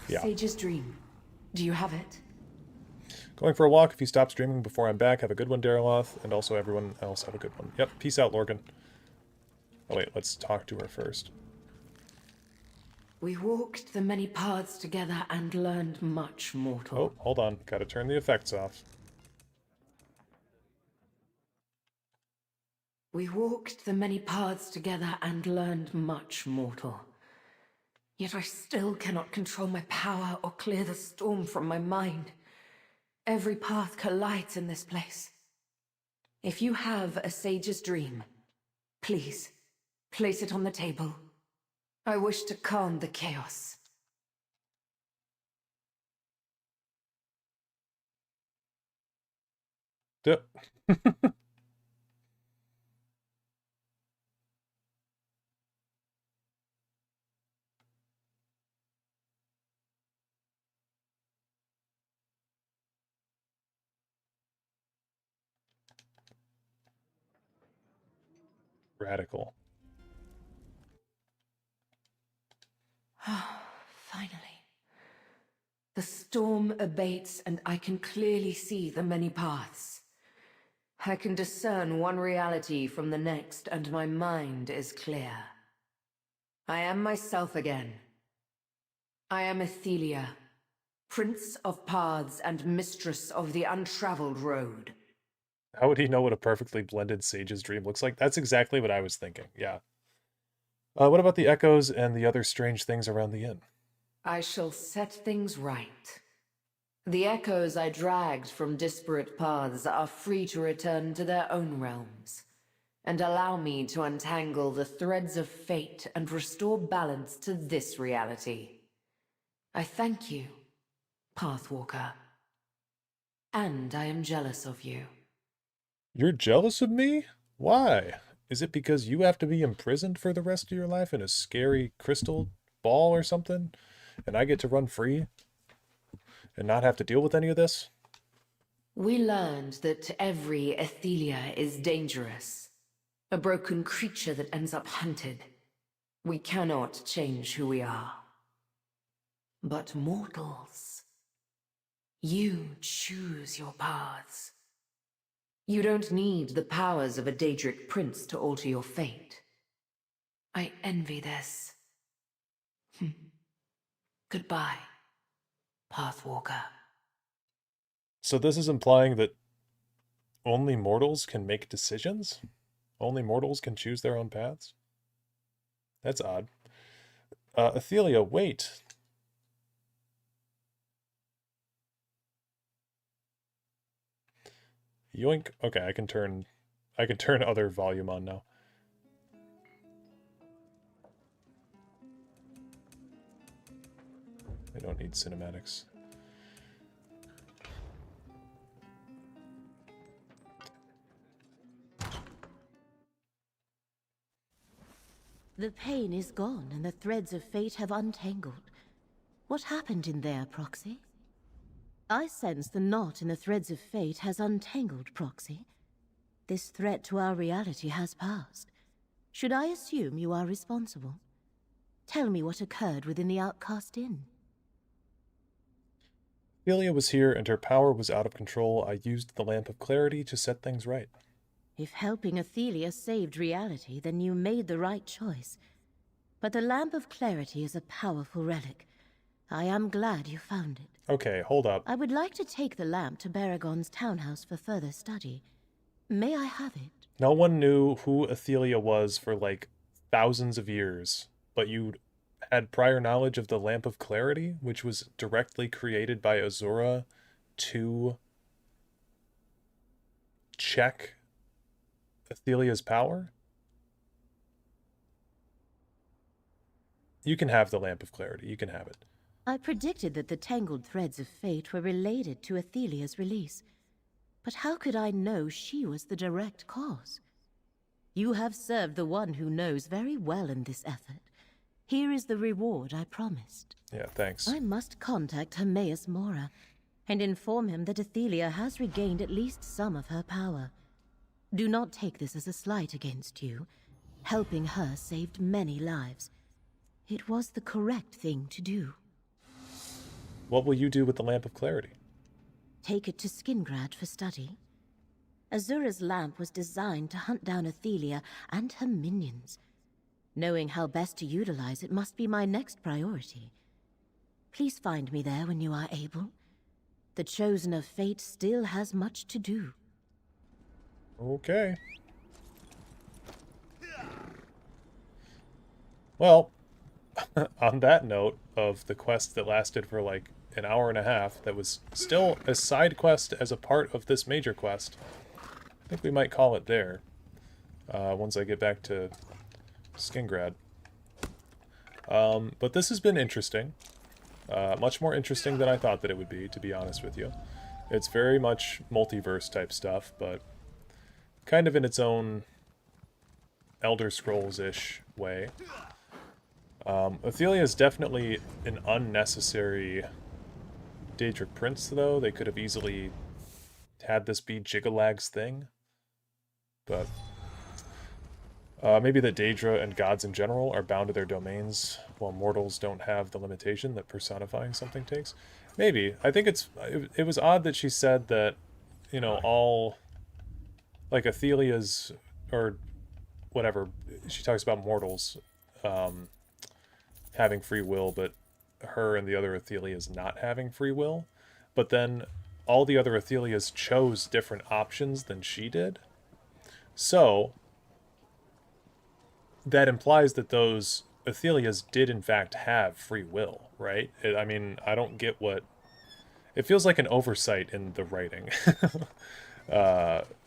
yeah. Sage's dream. Do you have it? Going for a walk. If you stop streaming before I'm back, have a good one, Dareloth, and also everyone else have a good one. Yep, peace out, Lorgan. Oh wait, let's talk to her first. We walked the many paths together and learned much, mortal. Oh, hold on. Gotta turn the effects off. We walked the many paths together and learned much, mortal. Yet I still cannot control my power or clear the storm from my mind. Every path collides in this place. If you have a sage's dream, please, place it on the table. I wish to calm the chaos. Duh. Radical. Finally. The storm abates and I can clearly see the many paths. I can discern one reality from the next and my mind is clear. I am myself again. I am Athelia, Prince of Paths and Mistress of the Untraveled Road. How would he know what a perfectly blended sage's dream looks like? That's exactly what I was thinking, yeah. What about the echoes and the other strange things around the inn? I shall set things right. The echoes I dragged from disparate paths are free to return to their own realms, and allow me to untangle the threads of fate and restore balance to this reality. I thank you, Pathwalker. And I am jealous of you. You're jealous of me? Why? Is it because you have to be imprisoned for the rest of your life in a scary crystal ball or something? And I get to run free? And not have to deal with any of this? We learned that every Athelia is dangerous. A broken creature that ends up hunted. We cannot change who we are. But mortals, you choose your paths. You don't need the powers of a Daedric prince to alter your fate. I envy this. Goodbye, Pathwalker. So this is implying that only mortals can make decisions? Only mortals can choose their own paths? That's odd. Athelia, wait. Yoink. Okay, I can turn other volume on now. I don't need cinematics. The pain is gone and the threads of fate have untangled. What happened in there, Proxy? I sense the knot in the threads of fate has untangled, Proxy. This threat to our reality has passed. Should I assume you are responsible? Tell me what occurred within the Outcast Inn. Athelia was here and her power was out of control. I used the Lamp of Clarity to set things right. If helping Athelia saved reality, then you made the right choice. But the Lamp of Clarity is a powerful relic. I am glad you found it. Okay, hold up. I would like to take the lamp to Baragon's townhouse for further study. May I have it? No one knew who Athelia was for, like, thousands of years, but you had prior knowledge of the Lamp of Clarity, which was directly created by Azura to check Athelia's power? You can have the Lamp of Clarity. You can have it. I predicted that the tangled threads of fate were related to Athelia's release. But how could I know she was the direct cause? You have served the one who knows very well in this effort. Here is the reward I promised. Yeah, thanks. I must contact Hermaeus Mora and inform him that Athelia has regained at least some of her power. Do not take this as a slight against you. Helping her saved many lives. It was the correct thing to do. What will you do with the Lamp of Clarity? Take it to Skingrad for study. Azura's lamp was designed to hunt down Athelia and her minions. Knowing how best to utilize it must be my next priority. Please find me there when you are able. The Chosen of Fate still has much to do. Okay. Well, on that note of the quest that lasted for like an hour and a half, that was still a side quest as a part of this major quest, I think we might call it there. Once I get back to Skingrad. But this has been interesting. Much more interesting than I thought that it would be, to be honest with you. It's very much multiverse type stuff, but kind of in its own Elder Scrolls-ish way. Athelia is definitely an unnecessary Daedric Prince, though. They could have easily had this be Jigalag's thing. But Maybe that Daedra and gods in general are bound to their domains, while mortals don't have the limitation that personifying something takes. Maybe. I think it was odd that she said that, you know, all, like, Athelia's, or whatever, she talks about mortals having free will, but her and the other Athelias not having free will. But then all the other Athelias chose different options than she did. So that implies that those Athelias did in fact have free will, right? I mean, I don't get what... It feels like an oversight in the writing.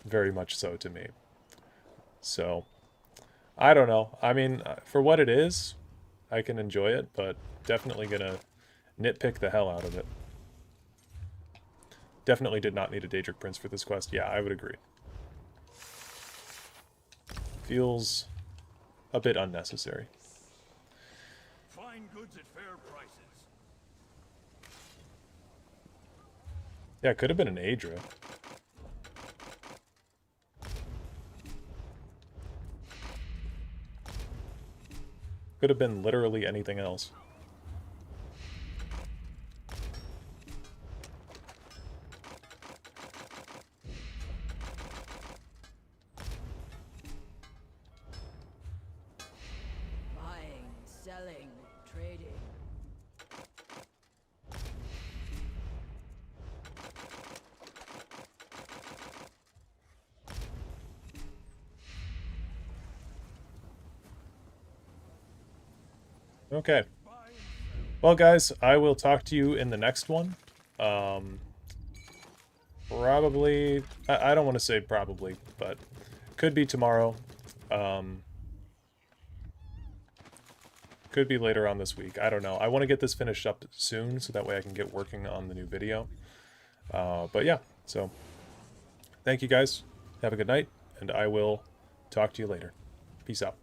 Very much so to me. So, I don't know. I mean, for what it is, I can enjoy it, but definitely gonna nitpick the hell out of it. Definitely did not need a Daedric Prince for this quest. Yeah, I would agree. Feels a bit unnecessary. Fine goods at fair prices. Yeah, it could have been an Aedra. Could have been literally anything else. Buying, selling, trading. Okay. Well, guys, I will talk to you in the next one. Probably... I don't want to say probably, but could be tomorrow. Could be later on this week. I don't know. I want to get this finished up soon, so that way I can get working on the new video. But yeah, so thank you guys. Have a good night, and I will talk to you later. Peace out.